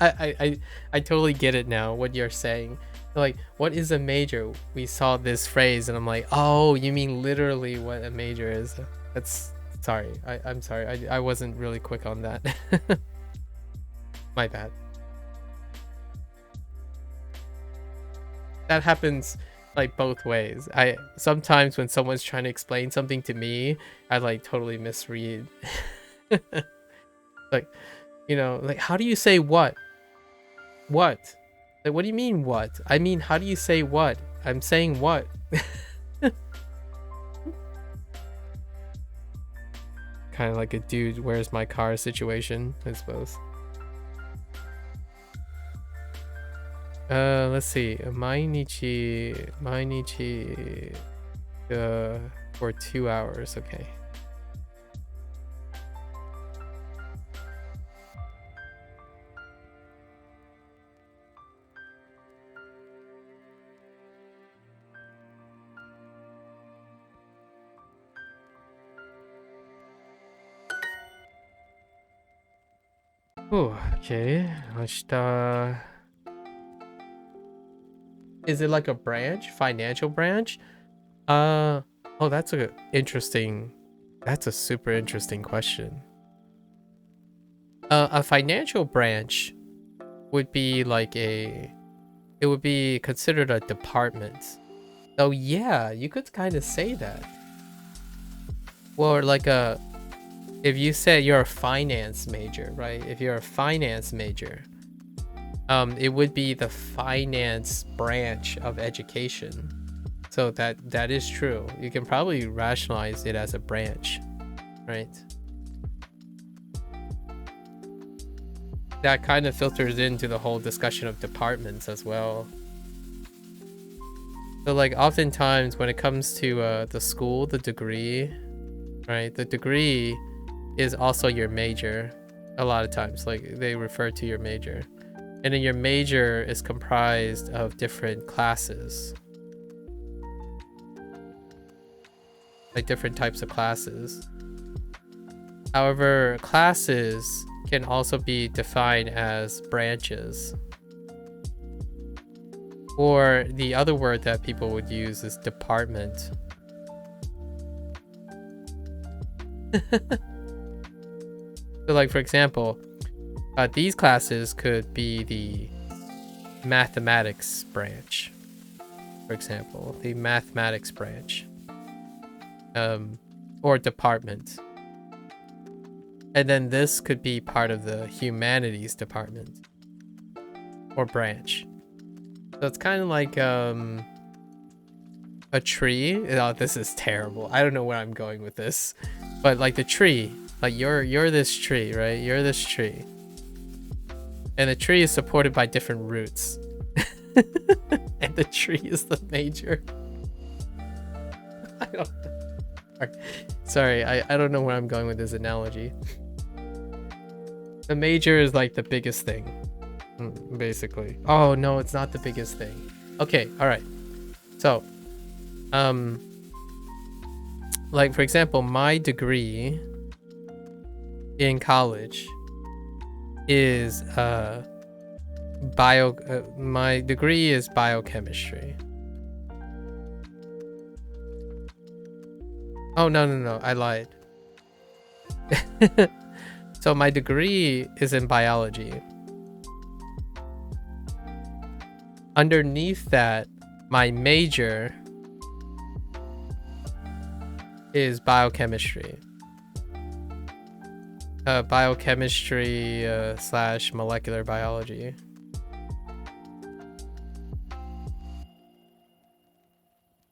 I totally get it now, what you're saying. Like, what is a major? We saw this phrase and I'm like, oh, you mean literally what a major is. That's, sorry, I'm sorry, I wasn't really quick on that. My bad. That happens like both ways. Sometimes when someone's trying to explain something to me, I like totally misread. Like, you know, like, how do you say what? What? Like, what do you mean what? I mean, how do you say what? I'm saying what? Kind of like a dude, where's my car situation, I suppose. Let's see. 毎日 for 2 hours. Okay. Oh, okay. 明日 Is it like a branch? Financial branch? Oh, that's a super interesting question. A financial branch would be like it would be considered a department. So yeah, you could kind of say that. Or like if you say you're a finance major, right? If you're a finance major, it would be the finance branch of education. So that is true. You can probably rationalize it as a branch, right? That kind of filters into the whole discussion of departments as well. So like oftentimes when it comes to the school, the degree, right? The degree is also your major a lot of times. Like they refer to your major. And then your major is comprised of different classes. Like different types of classes. However, classes can also be defined as branches. Or the other word that people would use is department. So like, for example, these classes could be the mathematics branch, for example, the mathematics branch, or department. And then this could be part of the humanities department or branch. So it's kind of like a tree. Oh, this is terrible. I don't know where I'm going with this, but like the tree, like you're this tree, right? You're this tree. And the tree is supported by different roots. And the tree is the major. I don't know. Sorry, I don't know where I'm going with this analogy. The major is like the biggest thing, basically. Oh no, it's not the biggest thing. Okay, alright. So, like for example, my degree in college is my degree is biochemistry. Oh no, I lied. So my degree is in biology. Underneath that, my major is biochemistry. Biochemistry / molecular biology.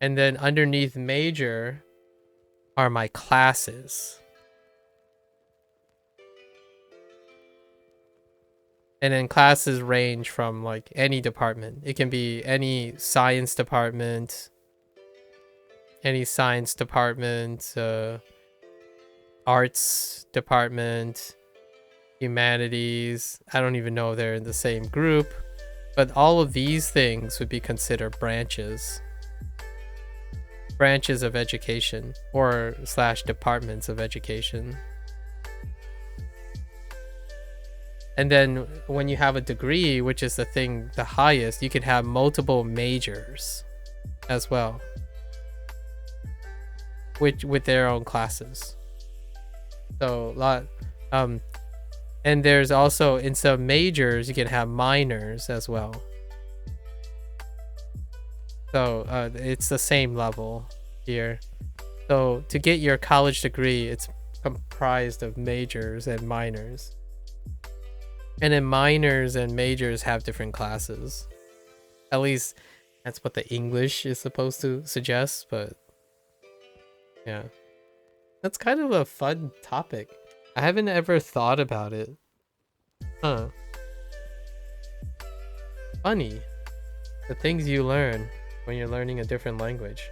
And then underneath major are my classes. And then classes range from like any department. It can be any science department, arts department, humanities. I don't even know if they're in the same group, but all of these things would be considered branches of education or / departments of education. And then when you have a degree, which is the highest, you can have multiple majors as well, which with their own classes. So and there's also, instead of majors, you can have minors as well. So it's the same level here. So to get your college degree, it's comprised of majors and minors. And then minors and majors have different classes. At least that's what the English is supposed to suggest, but yeah. That's kind of a fun topic. I haven't ever thought about it. Huh. Funny. The things you learn when you're learning a different language.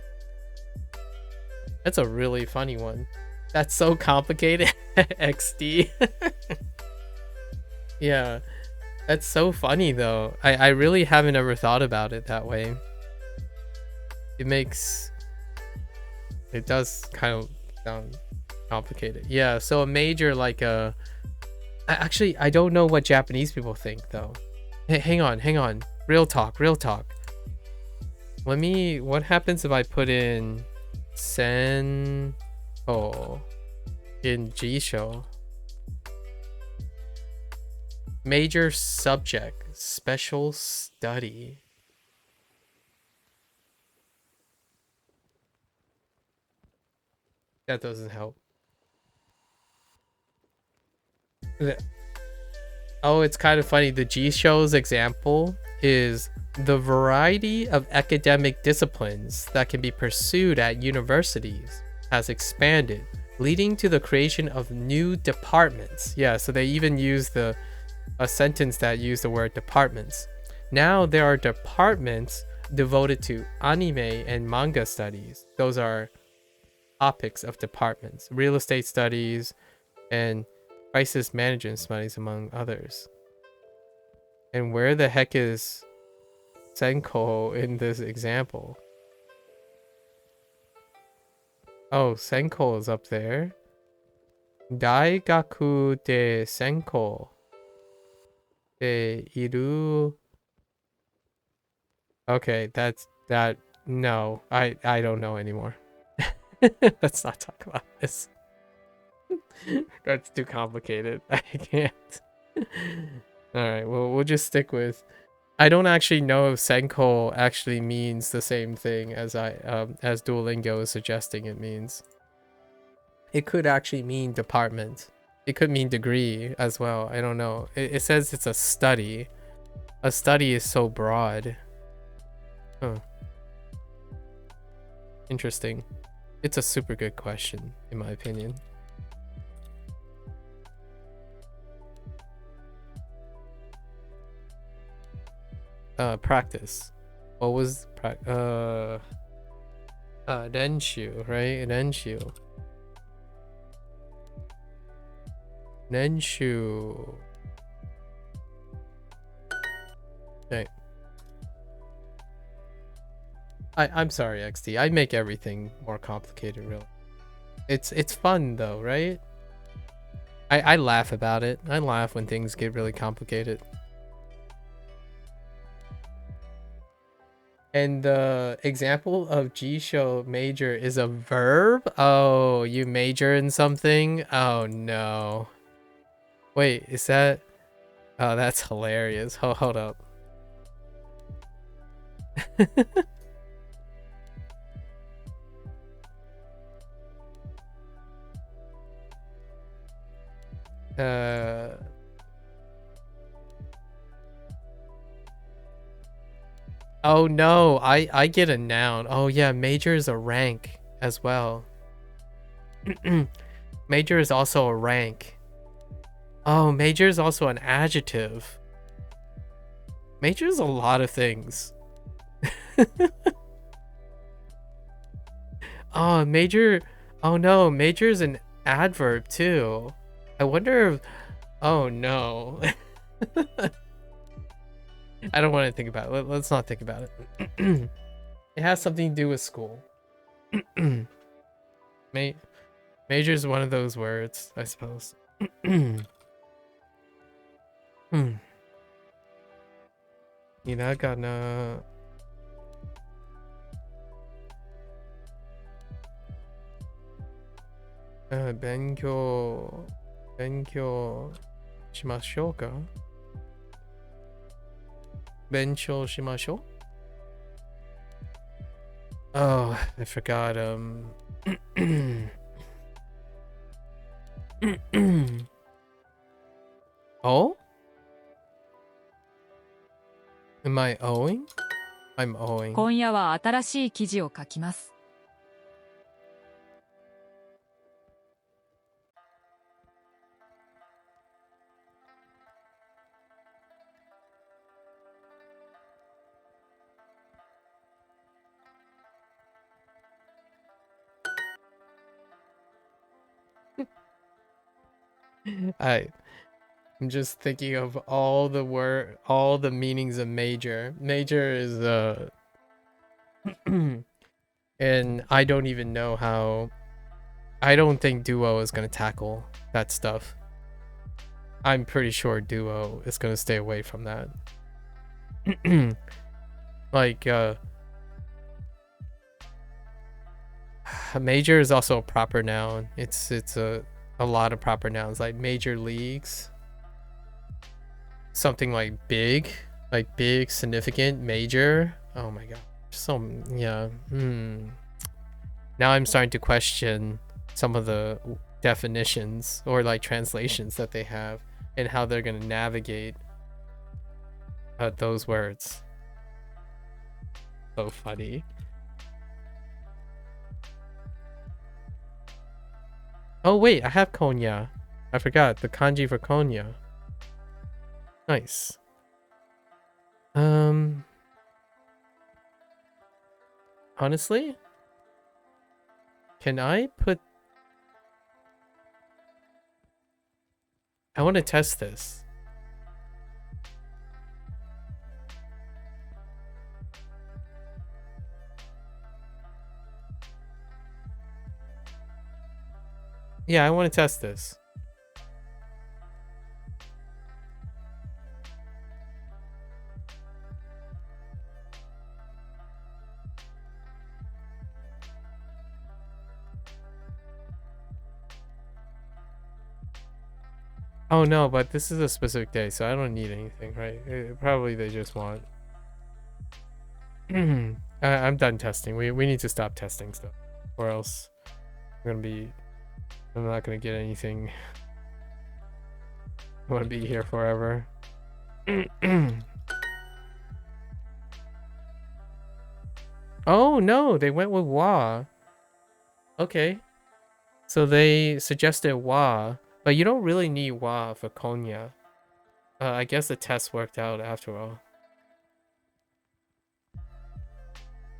That's a really funny one. That's so complicated. XD. Yeah, that's so funny though. I really haven't ever thought about it that way. It does kind of sound complicated. Yeah, so a major like actually, I don't know what Japanese people think though. Hey, hang on. Real talk. What happens if I put in Senko in Jisho? Major subject, special study. That doesn't help. Oh, it's kind of funny. The G-Show's example is the variety of academic disciplines that can be pursued at universities has expanded, leading to the creation of new departments. Yeah, so they even use a sentence that used the word departments. Now there are departments devoted to anime and manga studies. Those are topics of departments. Real estate studies and crisis management studies, among others. And where the heck is Senko in this example? Oh, Senko is up there. Daigaku de Senko. Iru. Okay, that. No, I don't know anymore. Let's not talk about this. That's too complicated. I can't. All right, well, we'll just stick with. I don't actually know if Senko actually means the same thing as as Duolingo is suggesting it means. It could actually mean department. It could mean degree as well. I don't know. It says it's a study. A study is so broad. Huh. Interesting. It's a super good question, in my opinion. Practice. What was Renshu, right? Renshu. Nenshu. Okay. I'm sorry, XD. I make everything more complicated, really. It's fun though, right? I laugh about it. I laugh when things get really complicated. And the example of G-show major is a verb? Oh, you major in something? Oh no. Wait, is that... Oh, that's hilarious. Hold up. Oh no, I get a noun. Oh yeah, major is a rank as well. Major is also a rank. Oh, major is also an adjective. Major is a lot of things. Oh, major. Oh no, major is an adverb too. I wonder if... Oh no. I don't want to think about it. Let's not think about it. It has something to do with school. Major is one of those words, I suppose. Hiragana. Benkyou shimashou ka? Benkyou shimashou? Oh, I forgot. Oh? Am I owing? I'm owing. 今夜は新しい記事を書きます。I'm just thinking of all the meanings of major. Major is and I don't even know how. I don't think Duo is gonna tackle that stuff. I'm pretty sure Duo is gonna stay away from that. Like major is also a proper noun. It's a lot of proper nouns like major leagues. Something like big, significant, major. Oh my god. Yeah. Now I'm starting to question some of the definitions or like translations that they have and how they're going to navigate those words. So funny. Oh wait, I have konya. I forgot the kanji for konya. Nice. Honestly, can I put... I want to test this. Yeah, I want to test this. Oh no, but this is a specific day, so I don't need anything, right? Probably they just want... I'm done testing. We need to stop testing stuff, or else I'm not gonna get anything. I want to be here forever. Oh no, they went with wa. Okay, so they suggested wa. But you don't really need wa for konya. I guess the test worked out after all.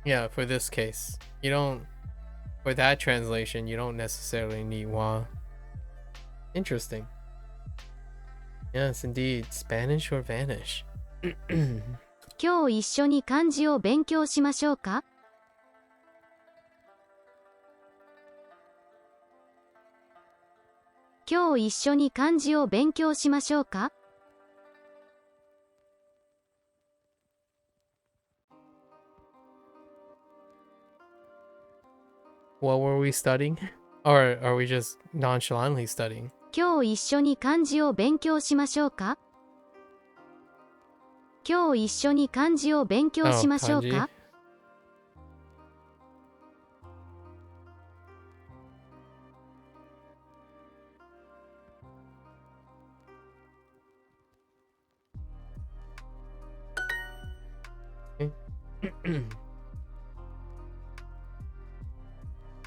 Yeah, for this case. You don't... For that translation, you don't necessarily need wa. Interesting. Yes, indeed. Spanish or vanish. 今日一緒に漢字を勉強しましょうか? 今日一緒に漢字を勉強しましょうか? What were we studying? Or are we just nonchalantly studying? 今日一緒に漢字を勉強しましょうか? 今日一緒に漢字を勉強しましょうか?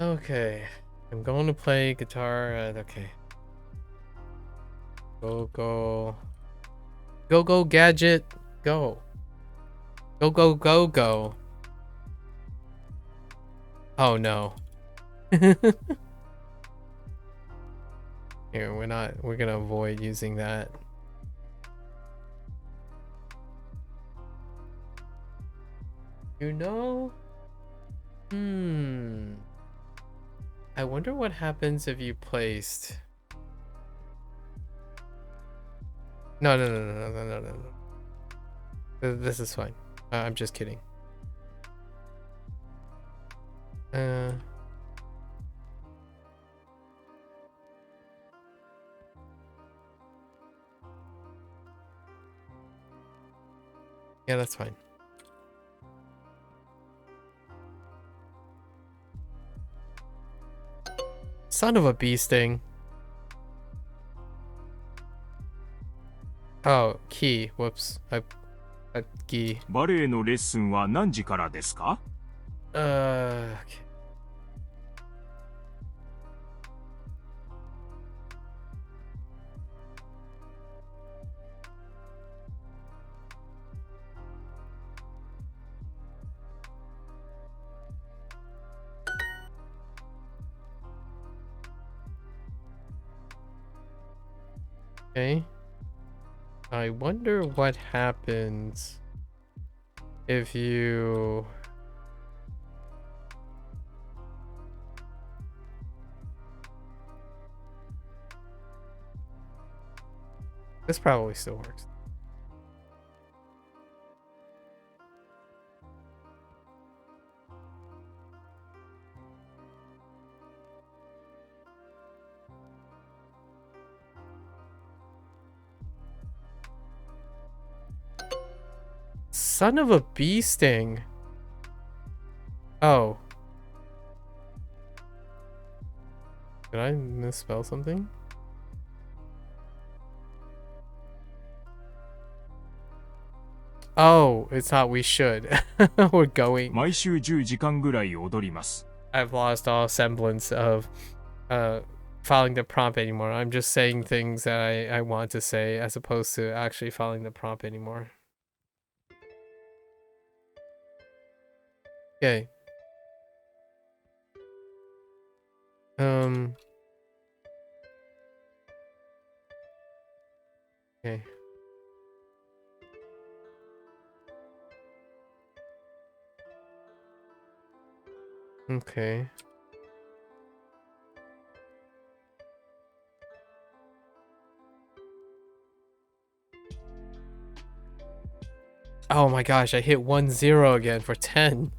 Okay, I'm going to play guitar. Okay. Go gadget, go. Go. Oh no. Here, we're gonna avoid using that. You know? I wonder what happens if you placed... No. This is fine. I'm just kidding. Yeah, that's fine. Son of a bee sting. Oh, key. Whoops. Key. バレエのレッスンは何時からですか? Okay. Okay. I wonder what happens if you... This probably still works. Son of a bee sting. Oh. Did I misspell something? Oh, it's not we should. We're going. 毎週10時間ぐらい踊ります。 I've lost all semblance of following the prompt anymore. I'm just saying things that I want to say as opposed to actually following the prompt anymore. Okay. Okay. Okay. Oh my gosh, I hit 1-0 again for 10.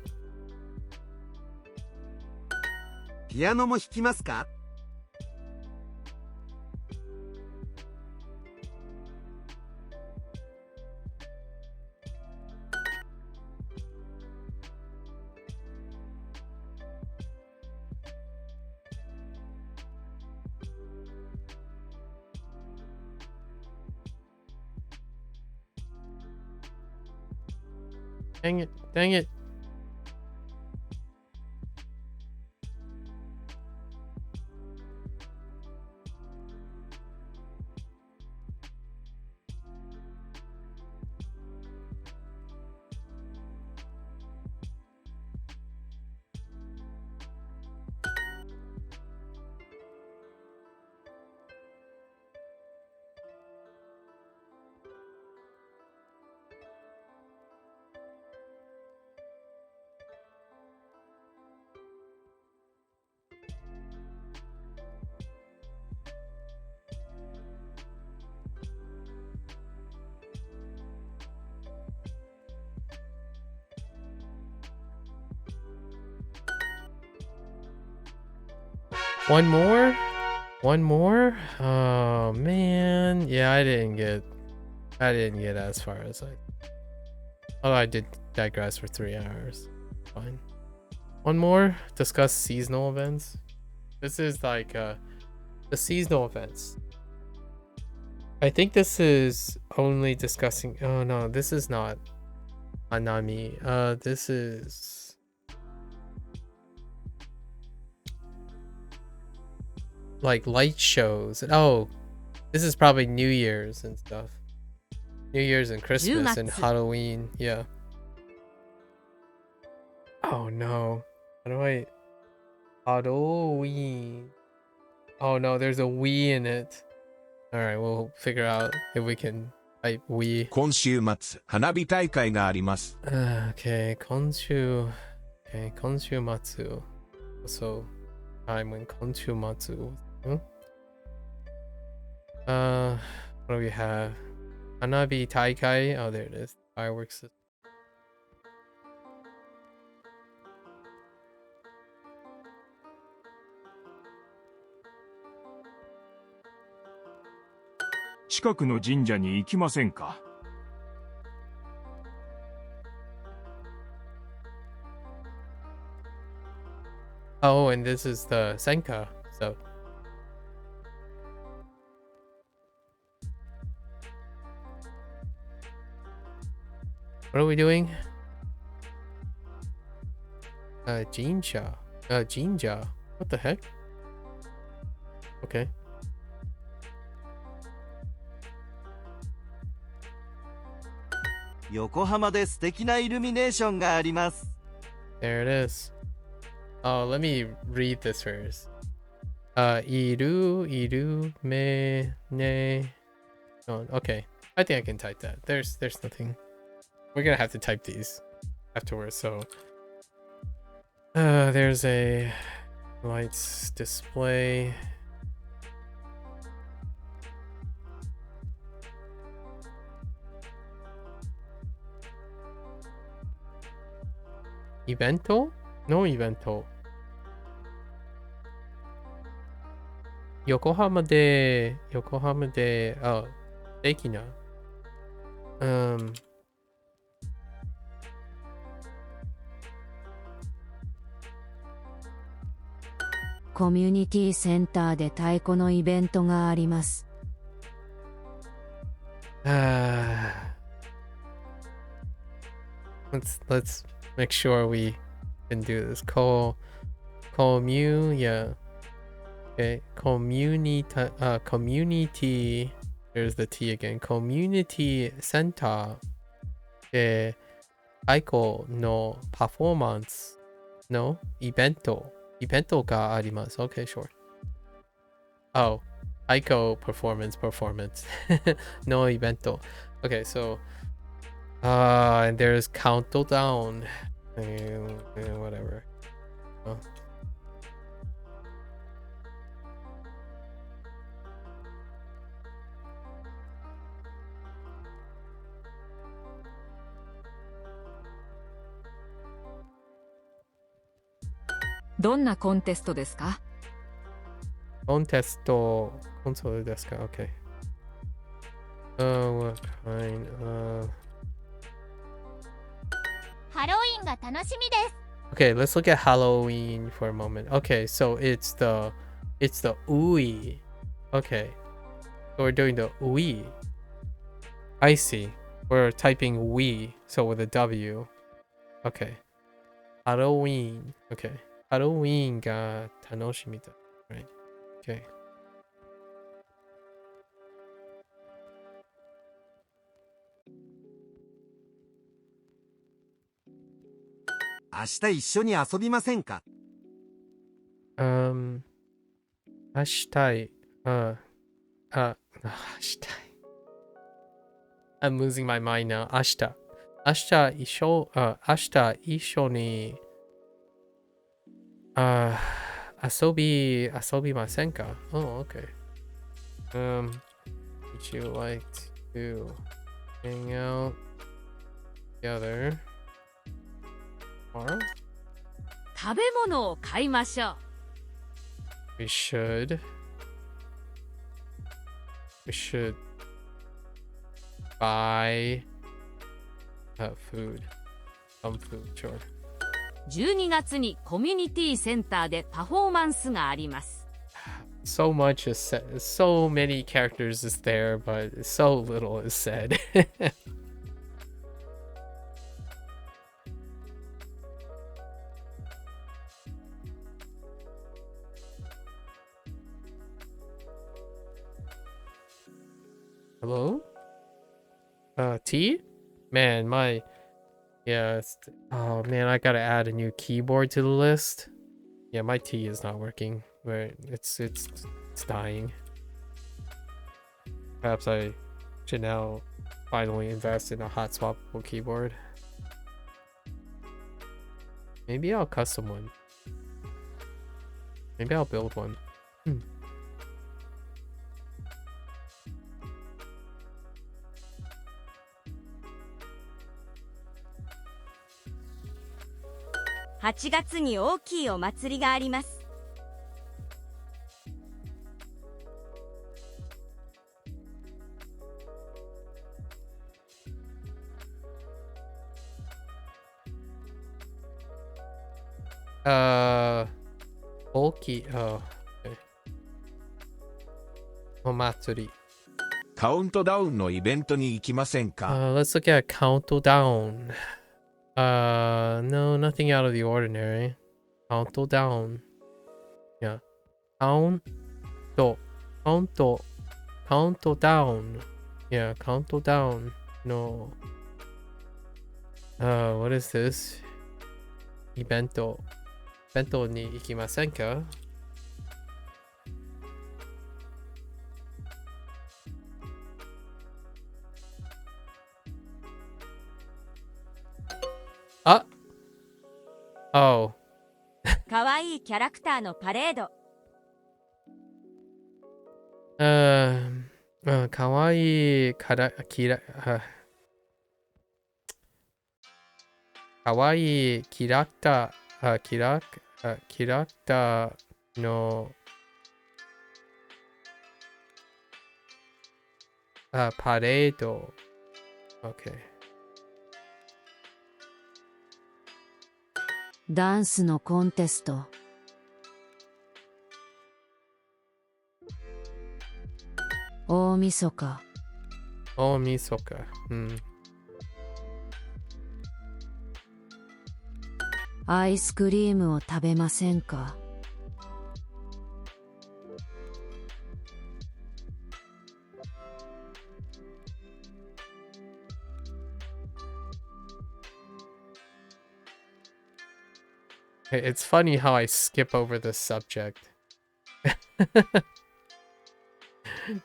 ピアノも弾きますか? Dang it, dang it. One more? One more? Oh man. Yeah, I didn't get as far as Oh, I did digress for 3 hours. Fine. One more? Discuss seasonal events. This is like the seasonal events. I think this is only discussing... Oh no, this is not Hanami. This is... like light shows. Oh, this is probably New Year's and stuff. New Year's and Christmas and Halloween. Yeah. Oh no. How do I... Halloween. Oh no, there's a we in it. Alright, we'll figure out if we can type we. 今週末、花火大会があります。Okay, 今週末. So, time when 今週末. What do we have? 花火大会. Oh, there it is. Fireworks.「近くの神社に行きませんか?」 Oh, and this is the Senka, so. What are we doing? Jinja. Jinja. What the heck? Okay. Yokohama で素敵なイルミネーションがあります。 There it is. Oh, let me read this first. Iru, me, ne. Oh, okay. I think I can type that. There's nothing. We're gonna have to type these afterwards, so. There's a lights display. Evento? No evento. 横浜で、あ、素敵な。コミュニティセンターで太鼓のイベントがあります。Let's make sure we can do this. Yeah. Okay. Community. There's the T again. Community center. で、太鼓のパフォーマンスのイベントがあります。Okay, sure. Oh, Aiko performance. No event. Okay, so and there's countdown. Whatever. Oh.「どんなコンテストですか?」コンソールですか? Okay. What kind? ハロウィンが楽しみです。 Okay, let's look at Halloween for a moment. Okay, so it's the Ui. Okay. So we're doing the Ui. I see. We're typing we, so with a W. Okay. Halloween. Okay. Halloween が楽しみだ. Right. Okay. 明日一緒に遊びませんか? 明日 I'm losing my mind now. 明日一緒に遊びませんか? Oh, okay. Would you like to hang out together tomorrow? 食べ物を買いましょう。We should buy food. Some food, sure. 12月にコミュニティセンターでパフォーマンスがあります。So much is said. So many characters is there, but so little is said. Hello? T? Man, yeah, oh man, I gotta add a new keyboard to the list. Yeah, my T is not working. But it's It's dying. Perhaps I should now finally invest in a hot swappable keyboard. Maybe I'll custom one. Maybe I'll build one.8月に大きいお祭りがあります。大きい、お祭り。カウントダウンのイベントに行きませんか？ Let's look at countdown. No, nothing out of the ordinary. Countdown. Yeah. Countdown. Yeah, countdown. No. What is this? イベントに行きませんか？あ、Oh. かわいいキャラクターのパレード。かわいいかわいいキラクターのパレード。OK。ダンスのコンテスト。大晦日。大晦日。アイスクリームを食べませんか？It's funny how I skip over this subject.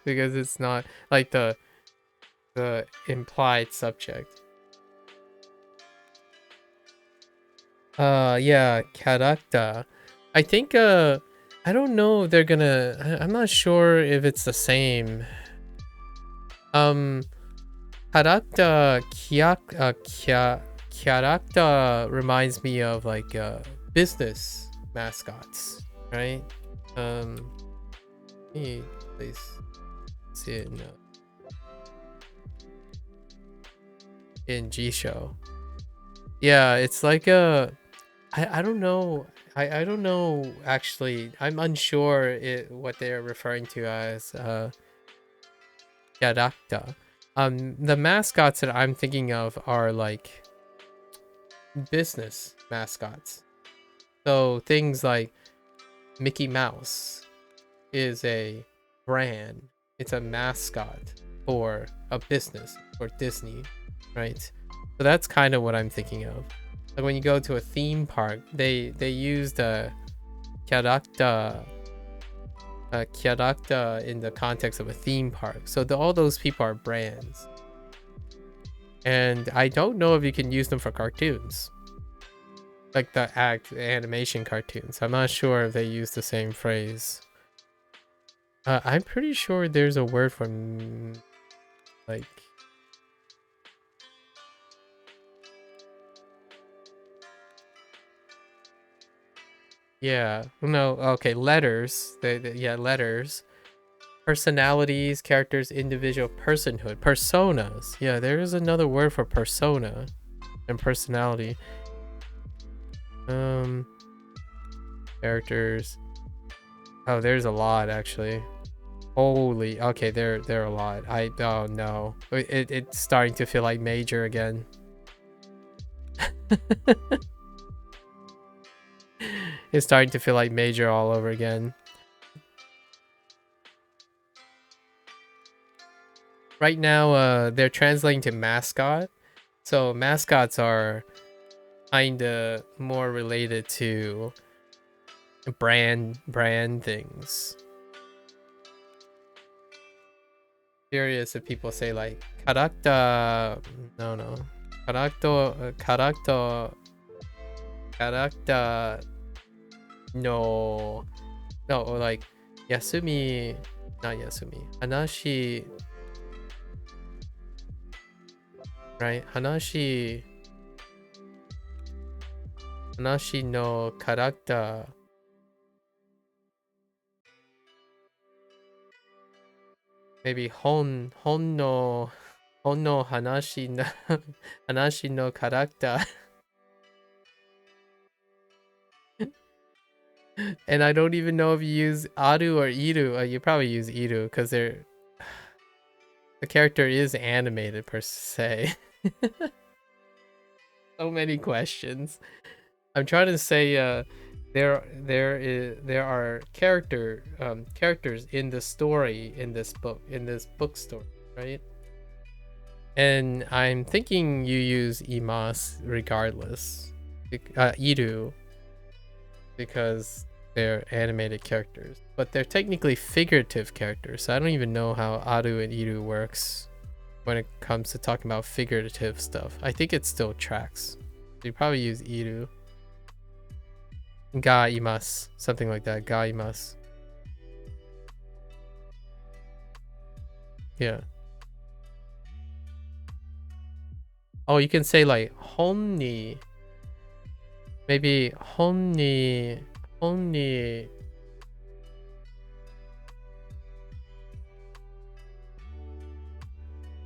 Because it's not like the implied subject. Yeah, character. I think I don't know if they're gonna I'm not sure if it's the same. Character character reminds me of like business mascots, right? Let me please see it in G Show. Yeah, it's like a I don't know. I don't know actually. I'm unsure what they're referring to as character. The mascots that I'm thinking of are like business mascots. So things like Mickey Mouse is a brand. It's a mascot for a business or Disney, right? So that's kind of what I'm thinking of. Like when you go to a theme park, they use the character in the context of a theme park. So all those people are brands. And I don't know if you can use them for cartoons. Like the animation cartoons. I'm not sure if they use the same phrase. I'm pretty sure there's a word for like yeah, no, okay, letters. Yeah, letters. Personalities, characters, individual personhood, personas. Yeah, there is another word for persona and personality. Characters. Oh, there's a lot actually. Holy, okay, there are a lot. Oh no, it's starting to feel like major again. It's starting to feel like major all over again. Right now, they're translating to mascot. So mascots are kinda more related to brand things. curious if people say like character. No. Character. No. No, or like Yasumi. Not Yasumi. Hanashi. Right? Hanashi no character. Maybe hon no hanashi no character. And I don't even know if you use aru or iru. You probably use iru because the character is animated per se. So many questions. I'm trying to say there are characters in the story in this book story, right? And I'm thinking you use imas regardless, iru, because they're animated characters, but they're technically figurative characters. So I don't even know how aru and iru works when it comes to talking about figurative stuff. I think it still tracks. You probably use iru. Ga imasu, something like that. Ga imasu. Yeah. Oh, you can say like hon ni. Maybe hon ni.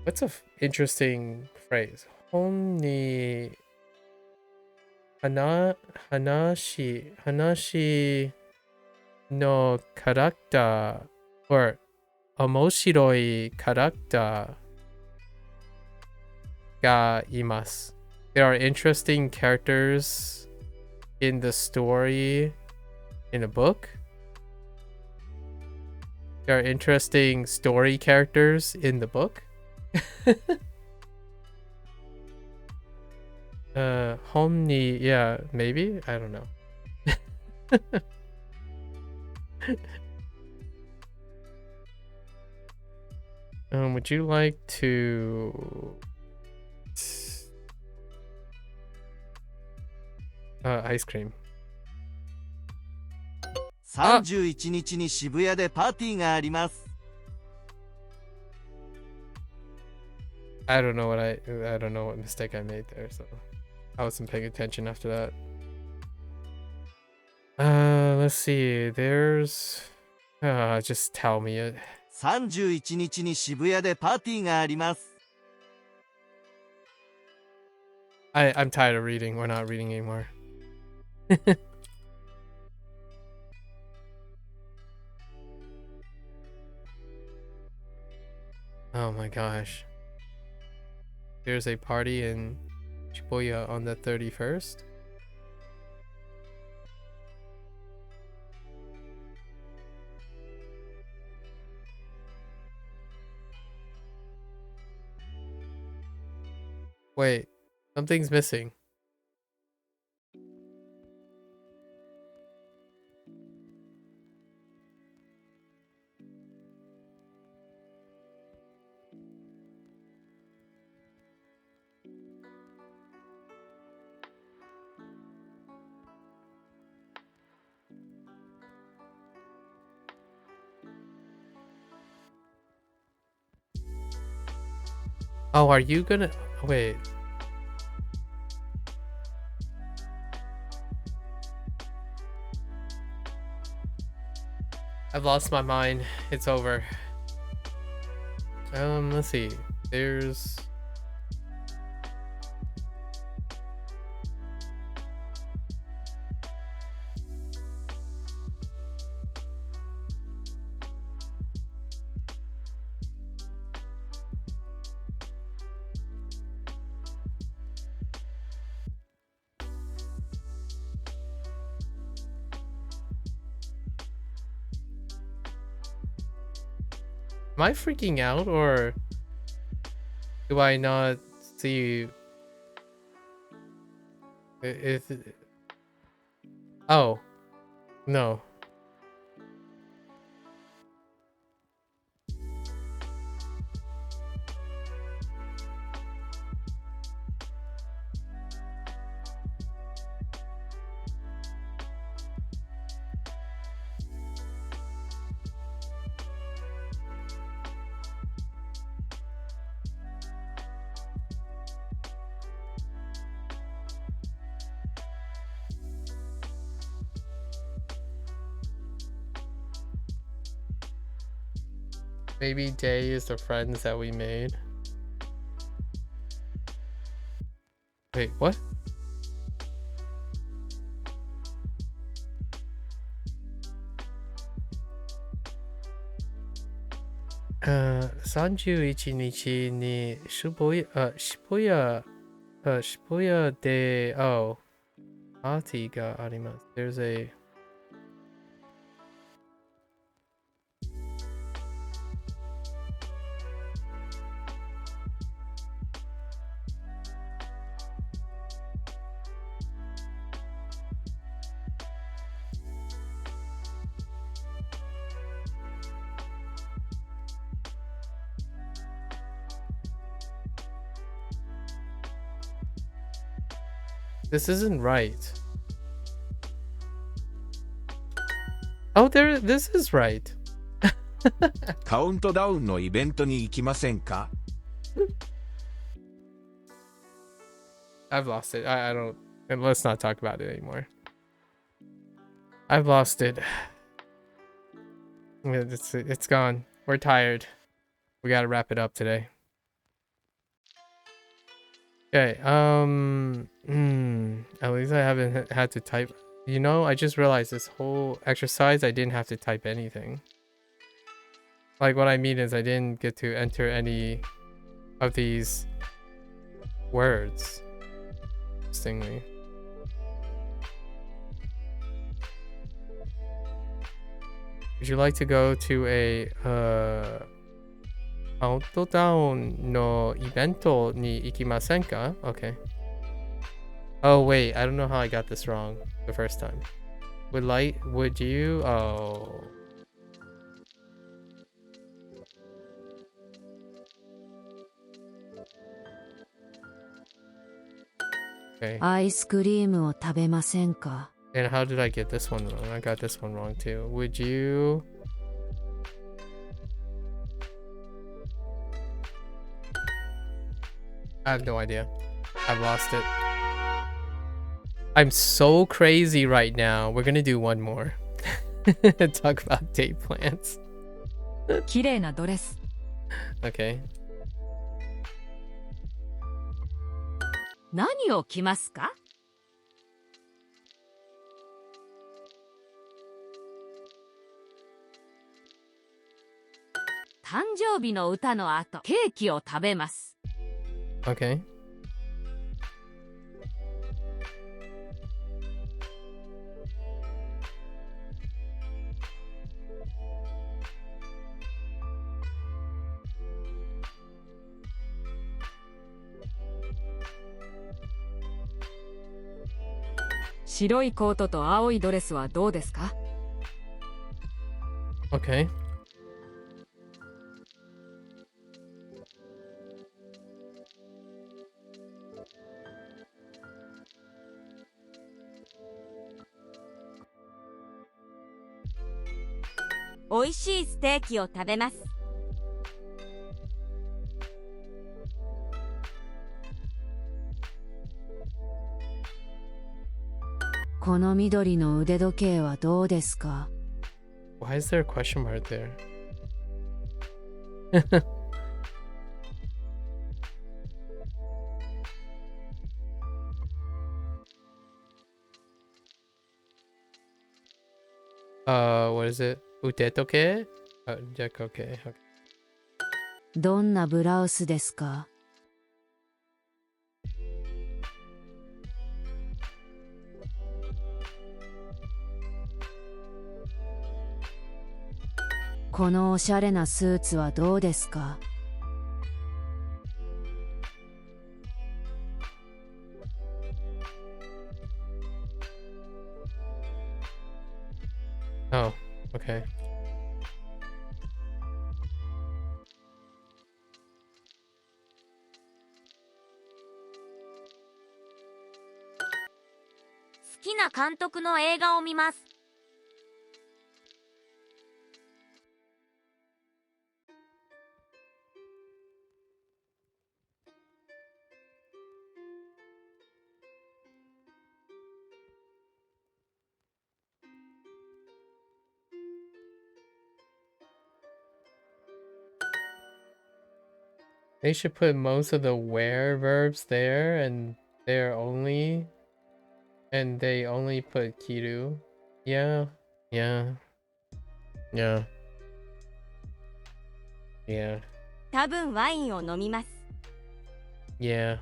What's a interesting phrase? Hon ni hanashi no character or omoshiroi character ga imasu. There are interesting characters in the story in a book. There are interesting story characters in the book. Homni, yeah, maybe, I don't know. Would you like to ice cream? 31日に渋谷でパーティーがあります。I don't know what mistake I made there, so I wasn't paying attention after that. Let's see. There's just tell me it. 31日に渋谷でパーティーがあります。I'm tired of reading. We're not reading anymore. Oh my gosh. There's a party in Shibuya on the 31st. Wait, something's missing. Oh, are you gonna wait? I've lost my mind. It's over. Let's see. There's Am I freaking out or do I not see? Oh, no. Maybe Day is the friends that we made. Wait, what? (31 日に渋谷でパーティーがあります. There's a This isn't right. Oh, this is right. カウントダウンのイベントに行きませんか? I've lost it. I don't. And let's not talk about it anymore. I've lost it. It's gone. We're tired. We gotta wrap it up today. Okay. At least I haven't had to type. You know, I just realized this whole exercise I didn't have to type anything. Like, what I mean is I didn't get to enter any of these words. Interestingly. Would you like to go to a countdown no evento ni ikimasen ka? Okay. Oh wait, I don't know how I got this wrong the first time. Would you? Oh. Okay. アイスクリームを食べませんか? And how did I get this one wrong? I got this one wrong too. Would you? I have no idea. I've lost it. I'm so crazy right now. We're gonna do one more. Talk about date plans. 綺麗なドレス。Okay. 何を着ますか? 誕生日の歌の後、ケーキを食べます。Okay.「白いコートと青いドレスはどうですか? Okay. .美味しいステーキを食べます。この緑の腕時計はどうですか? Why is there a question mark there? What is it? Udetoke? Okay. どんなブラウスですか?「このおしゃれなスーツはどうですか? Oh, okay. 好きな監督の映画を見ます。They should put most of the where verbs there, and they only put kiru. Yeah, yeah, yeah, yeah, 多分ワインを飲みます。 yeah.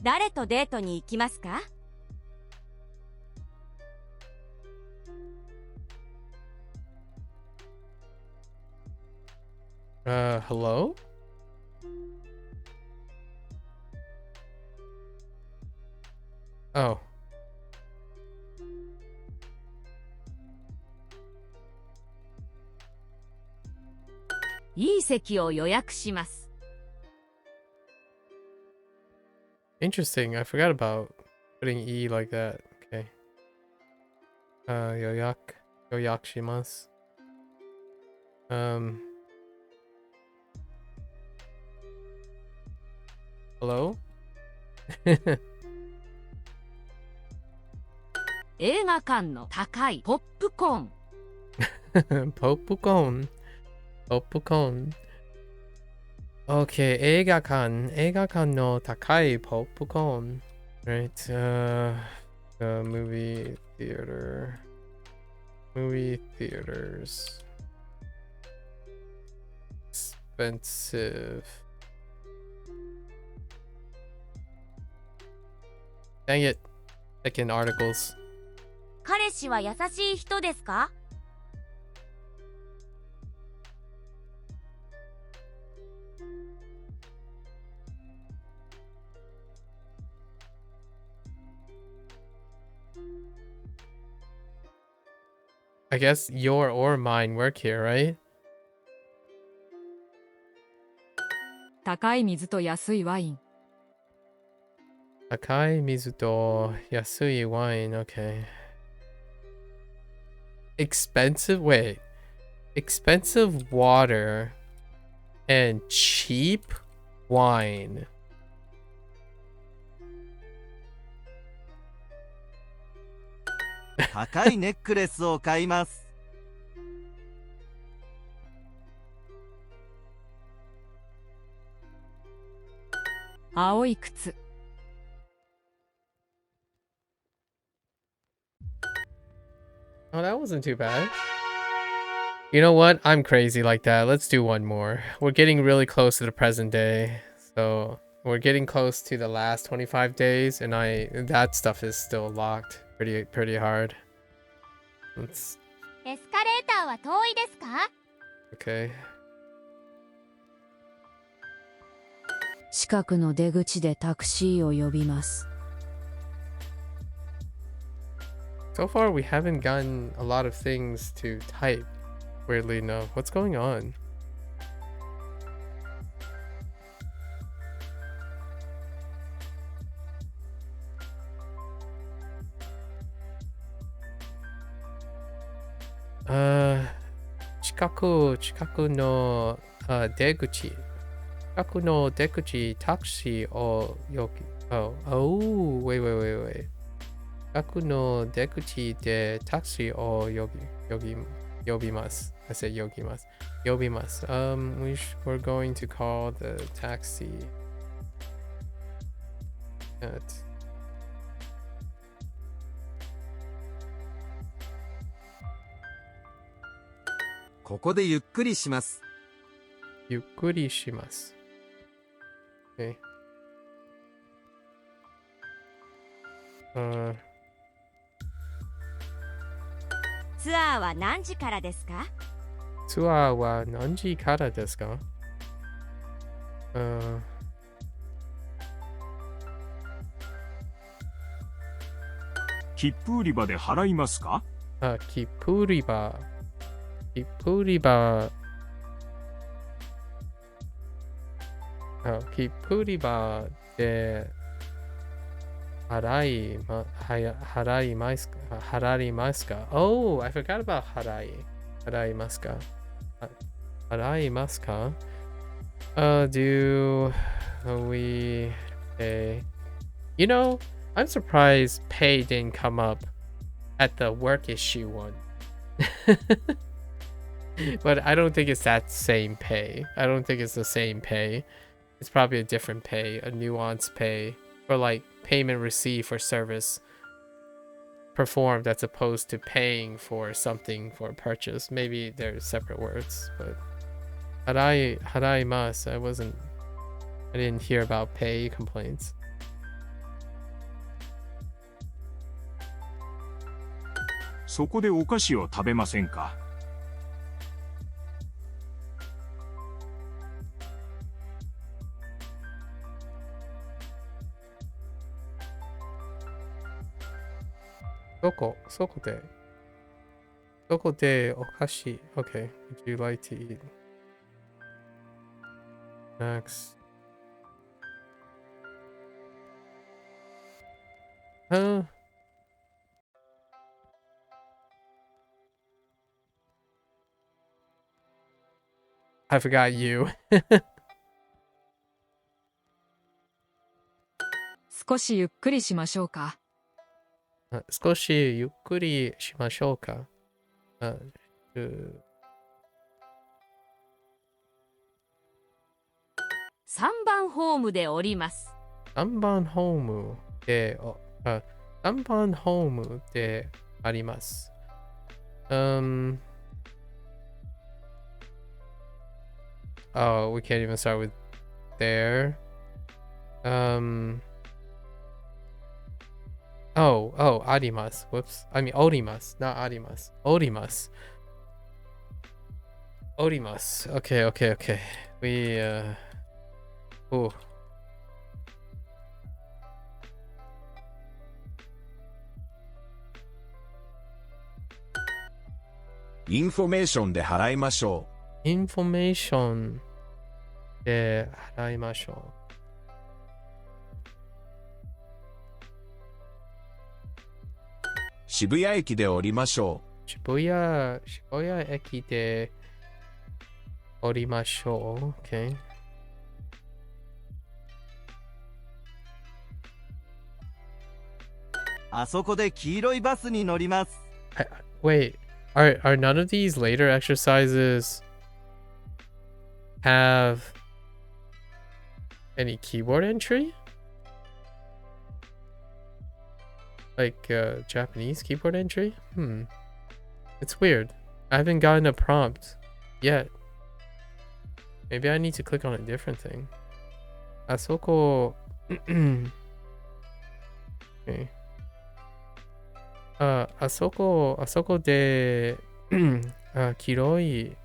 誰とデートに行きますか？ Hello? Oh. いい席を予約します。 Interesting. I forgot about putting E like that. Okay. Yoyak shimasu. Hello? 映画館の高いポップコーン。Popcorn. Popcorn. Okay, 映画館の高いポップコーン。Right, movie theater. Movie theaters. Expensive. Dang it. Second articles. 彼氏は優しい人ですか？ I guess your or mine work here, right? 高い水と安いワイン。高い水と安いワイン. Okay. Expensive? Wait. Expensive water and cheap wine. 高いネックレスを買います。 青い靴。 Oh, that wasn't too bad. You know what? I'm crazy like that. Let's do one more. We're getting really close to the present day. So we're getting close to the last 25 days, and that stuff is still locked pretty hard. Let's... エスカレーターは遠いですか？ Okay. 近くの出口でタクシーを呼びます。 So far, we haven't gotten a lot of things to type. Weirdly enough. What's going on? Chikaku no deguchi. Chikaku no deguchi taxi o yoki. Oh, wait. 近くの出口でタクシーを呼びます。I said 呼びます。We're going to call the taxi at... ここでゆっくりします。ゆっくりします。Okay. ツアーは何時からですか？ツアーは何時からですか？切符売り場で払いますか？切符売り場で払いますか？ Oh, I forgot about 払いますか？ Araimasu ka? Do we pay? You know, I'm surprised pay didn't come up at the work issue one. But I don't think it's that same pay. I don't think it's the same pay. It's probably a different pay, a nuanced pay, or like payment received for service performed as opposed to paying for something for a purchase. Maybe they're separate words, but haraimasu, I didn't hear about pay complaints. そこでお菓子を食べませんか？どこでお菓子 Okay, would you like to eat snacks? I forgot you. 少しゆっくりしましょうか。少しゆっくりしましょうか。3番ホームで降ります。3番ホームで、3番ホームであります。Oh, we can't even start with there. Oh, arimasu. Whoops. I mean, orimasu, not arimasu. Orimasu. Orimasu. Okay. We, oh. インフォメーションで払いましょう。インフォメーションで払いましょう。渋谷駅で降りましょう。渋谷駅で降りましょう。Okay. あそこで黄色いバスに乗ります。Wait, are none of these later exercises have any keyboard entry? Like Japanese keyboard entry? It's weird. I haven't gotten a prompt yet. Maybe I need to click on a different thing. Asoko. Okay. あそこで黄色い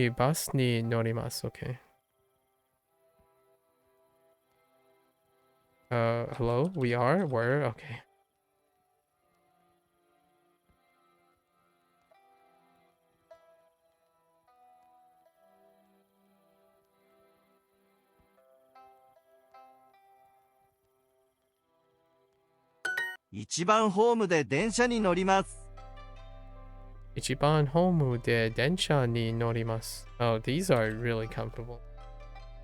バスに乗ります。Okay. Hello? We are? Where? Okay. 1番ホームで電車に乗ります。1番ホームで電車に乗ります。Oh, these are really comfortable.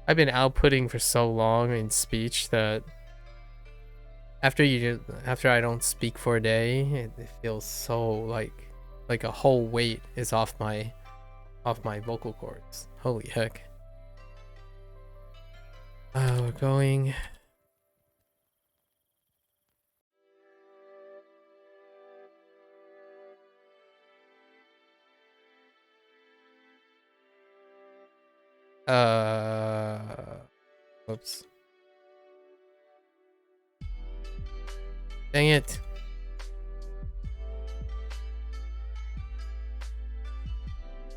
I've been outputting for so long in speech that after I don't speak for a day, it feels so like a whole weight is off my vocal cords. Holy heck. We're going. Oops. Dang it.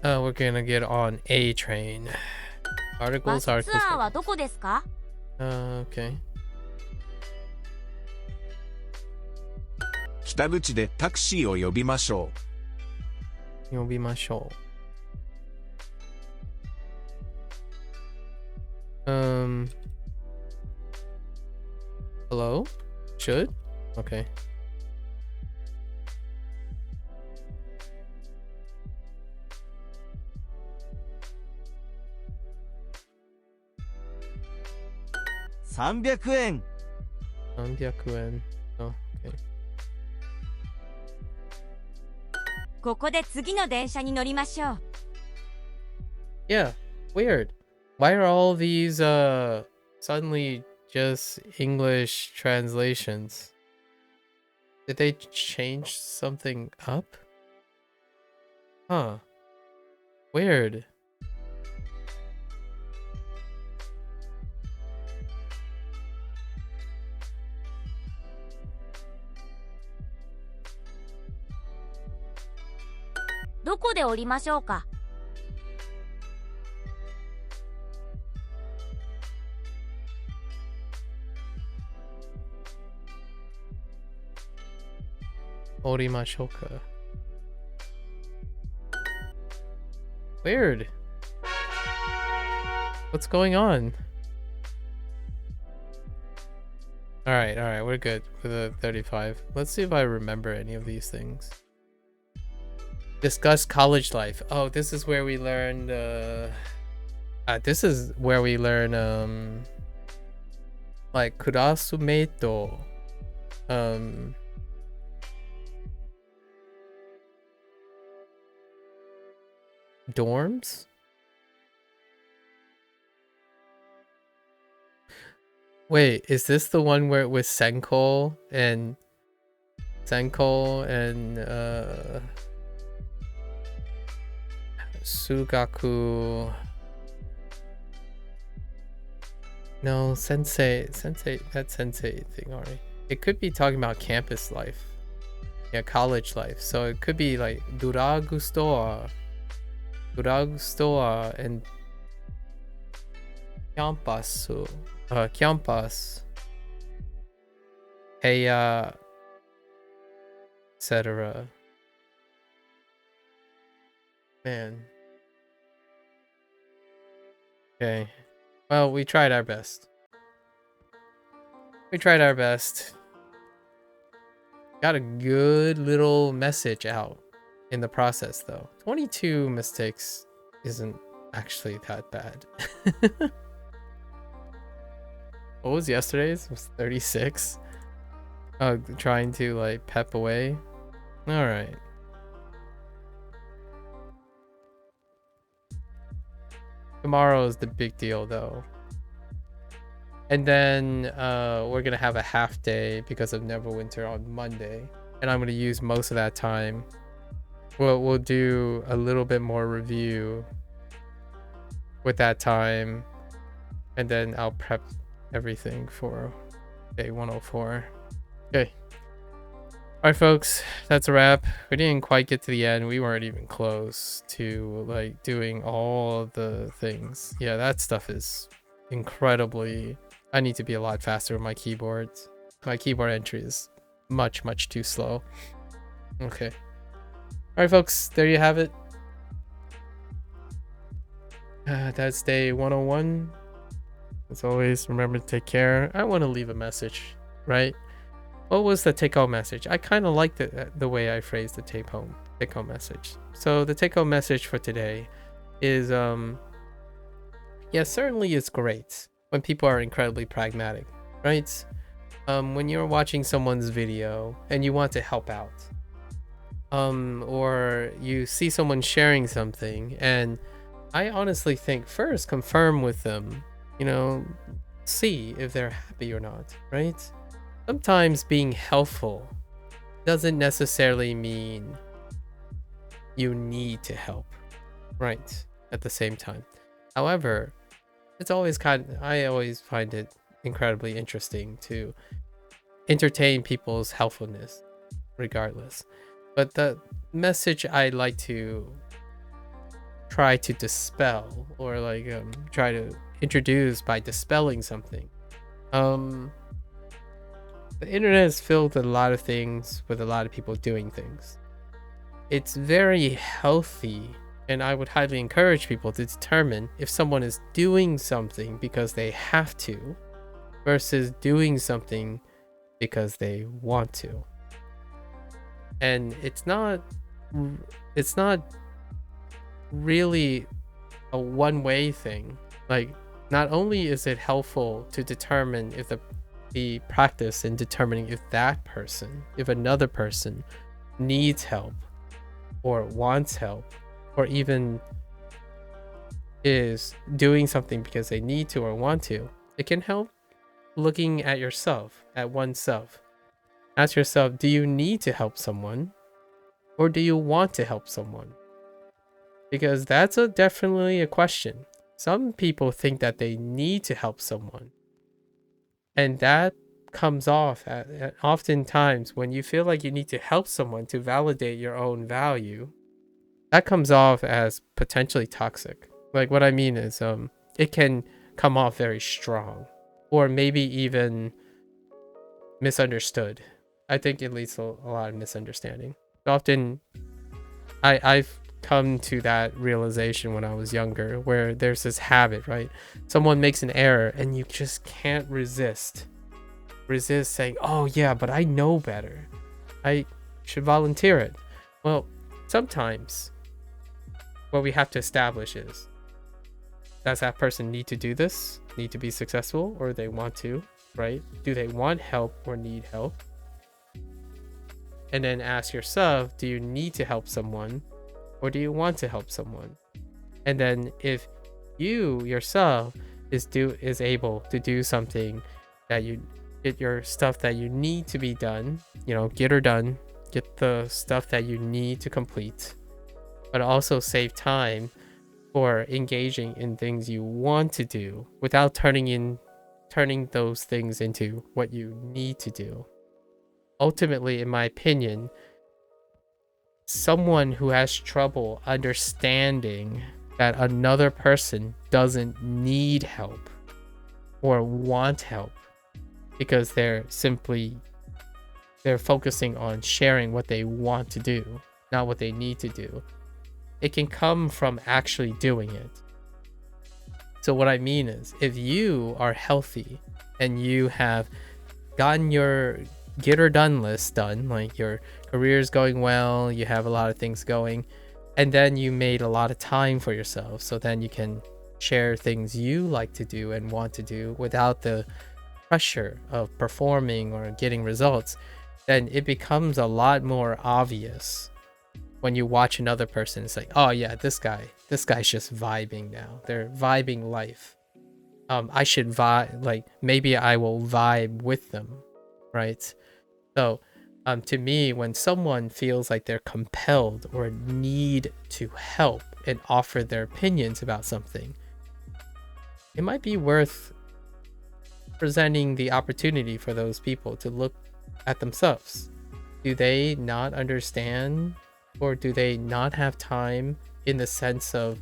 We're gonna get on A train. バスツアーはどこですか？ Okay. 北口でタクシーを呼びましょう。呼びましょう。Hello? Should? Okay. 300円。300円。Oh, okay. ここで次の電車に乗りましょう。Yeah, weird. Why are all these suddenly just English translations? Did they change something up? Huh. Weird.「どこで降りましょうか?」Orimashoka. Weird. What's going on? Alright, we're good for the 35. Let's see if I remember any of these things. Discuss college life. Oh, this is where we learned like kurasumeito, dorms? Wait, is this the one where it was Senko and Sugaku? No, sensei, that sensei thing already. It could be talking about campus life. Yeah, college life. So it could be like drugstore and campus, heya, etc. Man. Okay. Well, we tried our best. Got a good little message out in the process, though. 22 mistakes isn't actually that bad. What was yesterday's? It was 36. Oh, trying to like pep away. All right. Tomorrow is the big deal, though. And then we're gonna have a half day because of Neverwinter on Monday, and I'm gonna use most of that time. We'll do a little bit more review with that time, and then I'll prep everything for day 104. Okay. All right, folks, that's a wrap. We didn't quite get to the end. We weren't even close to like doing all of the things. Yeah, that stuff is incredibly... I need to be a lot faster with my keyboard. My keyboard entry is much too slow. Okay. All right, folks, there you have it. That's day 101. As always, remember to take care. I want to leave a message, right? What was the take-home message? I kind of liked the way I phrased the take-home message. So the take-home message for today is, yeah, certainly it's great when people are incredibly pragmatic, right? When you're watching someone's video and you want to help out, or you see someone sharing something, and I honestly think first confirm with them, you know, see if they're happy or not, right? Sometimes being helpful doesn't necessarily mean you need to help, right? At the same time. However, it's always I always find it incredibly interesting to entertain people's helpfulness regardless. But the message I like to try to dispel, or like try to introduce by dispelling something. The internet is filled with a lot of things, with a lot of people doing things. It's very healthy, and I would highly encourage people to determine if someone is doing something because they have to versus doing something because they want to. And it's not really a one-way thing. Like, not only is it helpful to determine if the practice in determining if that person, if another person needs help or wants help, or even is doing something because they need to or want to, it can help looking at yourself, at oneself. Ask yourself, do you need to help someone or do you want to help someone? Because that's definitely a question. Some people think that they need to help someone. And that comes off at oftentimes when you feel like you need to help someone to validate your own value, that comes off as potentially toxic. Like what I mean is it can come off very strong or maybe even misunderstood. I think it leads to a lot of misunderstanding. Often I've come to that realization when I was younger where there's this habit, right? Someone makes an error and you just can't resist saying, oh yeah, but I know better, I should volunteer it. Well, sometimes what we have to establish is, does that person need to do this, need to be successful, or they want to, right? Do they want help or need help? And then ask yourself, do you need to help someone or do you want to help someone? And then if you yourself is able to do something that you get your stuff that you need to be done, get the stuff that you need to complete, but also save time for engaging in things you want to do without turning those things into what you need to do. Ultimately, in my opinion, someone who has trouble understanding that another person doesn't need help or want help because they're focusing on sharing what they want to do, not what they need to do. It can come from actually doing it. So what I mean is, if you are healthy and you have gotten your get or done list done, like your career is going well, you have a lot of things going, and then you made a lot of time for yourself, so then you can share things you like to do and want to do without the pressure of performing or getting results, then it becomes a lot more obvious when you watch another person. It's like, oh yeah, this guy's just vibing now. They're vibing life. I should vibe, like maybe I will vibe with them, right? So to me, when someone feels like they're compelled or need to help and offer their opinions about something, it might be worth presenting the opportunity for those people to look at themselves. Do they not understand, or do they not have time, in the sense of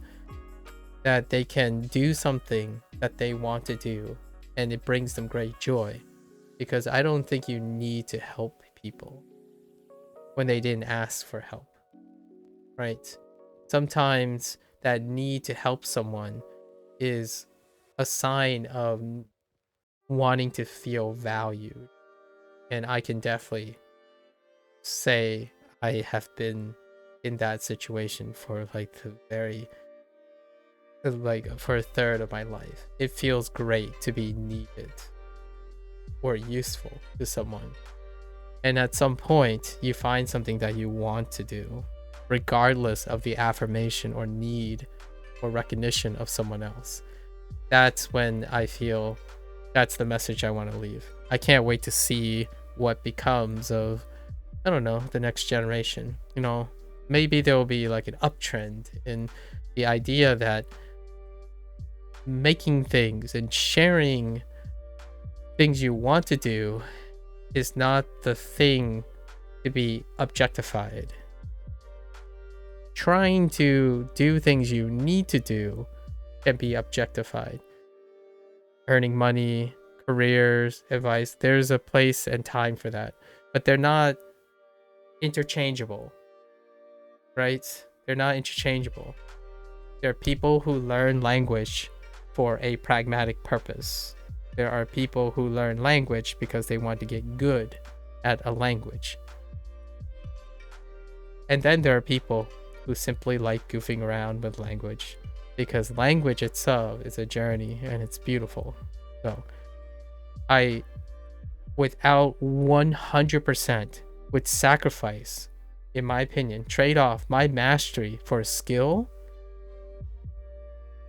that they can do something that they want to do and it brings them great joy? Because I don't think you need to help people when they didn't ask for help, right? Sometimes that need to help someone is a sign of wanting to feel valued. And I can definitely say I have been in that situation for for a third of my life. It feels great to be needed or useful to someone. And at some point, you find something that you want to do, regardless of the affirmation or need or recognition of someone else. That's when I feel that's the message I want to leave. I can't wait to see what becomes of, I don't know, the next generation. Maybe there will be like an uptrend in the idea that making things and sharing things you want to do is not the thing to be objectified. Trying to do things you need to do can be objectified. Earning money, careers, advice, there's a place and time for that, but they're not interchangeable, right? They're not interchangeable. There are people who learn language for a pragmatic purpose. There are people who learn language because they want to get good at a language. And then there are people who simply like goofing around with language. because language itself is a journey and it's beautiful. So I, without 100%, with sacrifice, in my opinion, trade off my mastery for a skill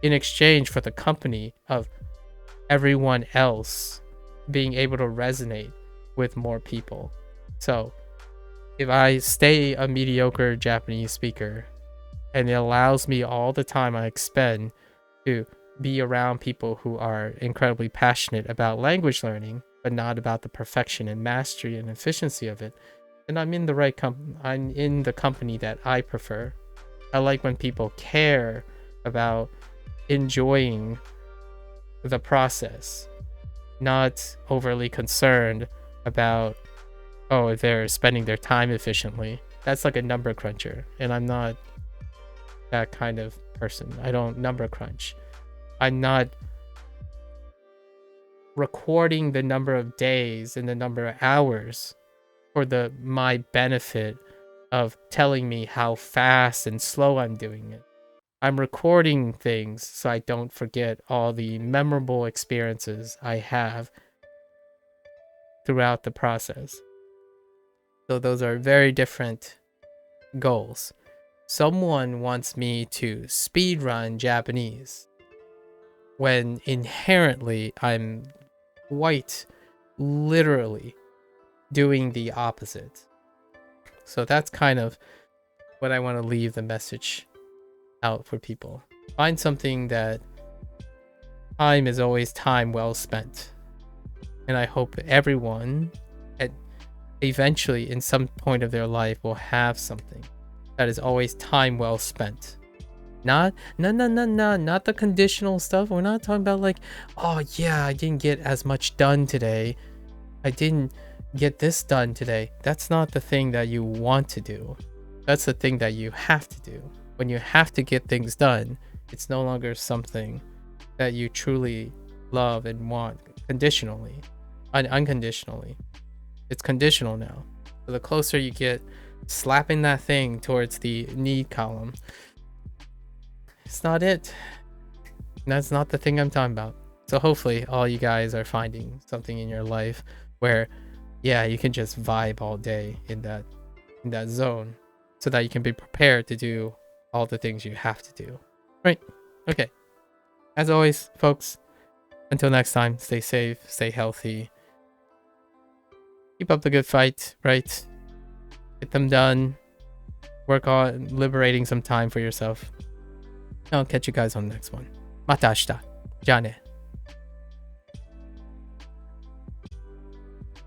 in exchange for the company of everyone else being able to resonate with more people. So if I stay a mediocre Japanese speaker and it allows me all the time I expend to be around people who are incredibly passionate about language learning, but not about the perfection and mastery and efficiency of it, then I'm in the right I'm in the company that I prefer. I like when people care about enjoying the process, not overly concerned about, oh, if they're spending their time efficiently. That's like a number cruncher, and I'm not that kind of person. I don't number crunch. I'm not recording the number of days and the number of hours for my benefit of telling me how fast and slow I'm doing it. I'm recording things so I don't forget all the memorable experiences I have throughout the process. So those are very different goals. Someone wants me to speedrun Japanese when inherently I'm quite literally doing the opposite. So that's kind of what I want to leave the message out for people. Find something that time is always time well spent. And I hope everyone eventually in some point of their life will have something that is always time well spent. Not the conditional stuff. We're not talking about like, oh yeah, I didn't get as much done today. I didn't get this done today. That's not the thing that you want to do. That's the thing that you have to do. When you have to get things done, it's no longer something that you truly love and want conditionally, unconditionally. It's conditional now. So the closer you get slapping that thing towards the need column, it's not it. That's not the thing I'm talking about. So hopefully all you guys are finding something in your life where, yeah, you can just vibe all day in that zone so that you can be prepared to do all the things you have to do. Right? Okay. As always, folks, until next time, stay safe, stay healthy. Keep up the good fight, right? Get them done. Work on liberating some time for yourself. I'll catch you guys on the next one. また明日。じゃあね。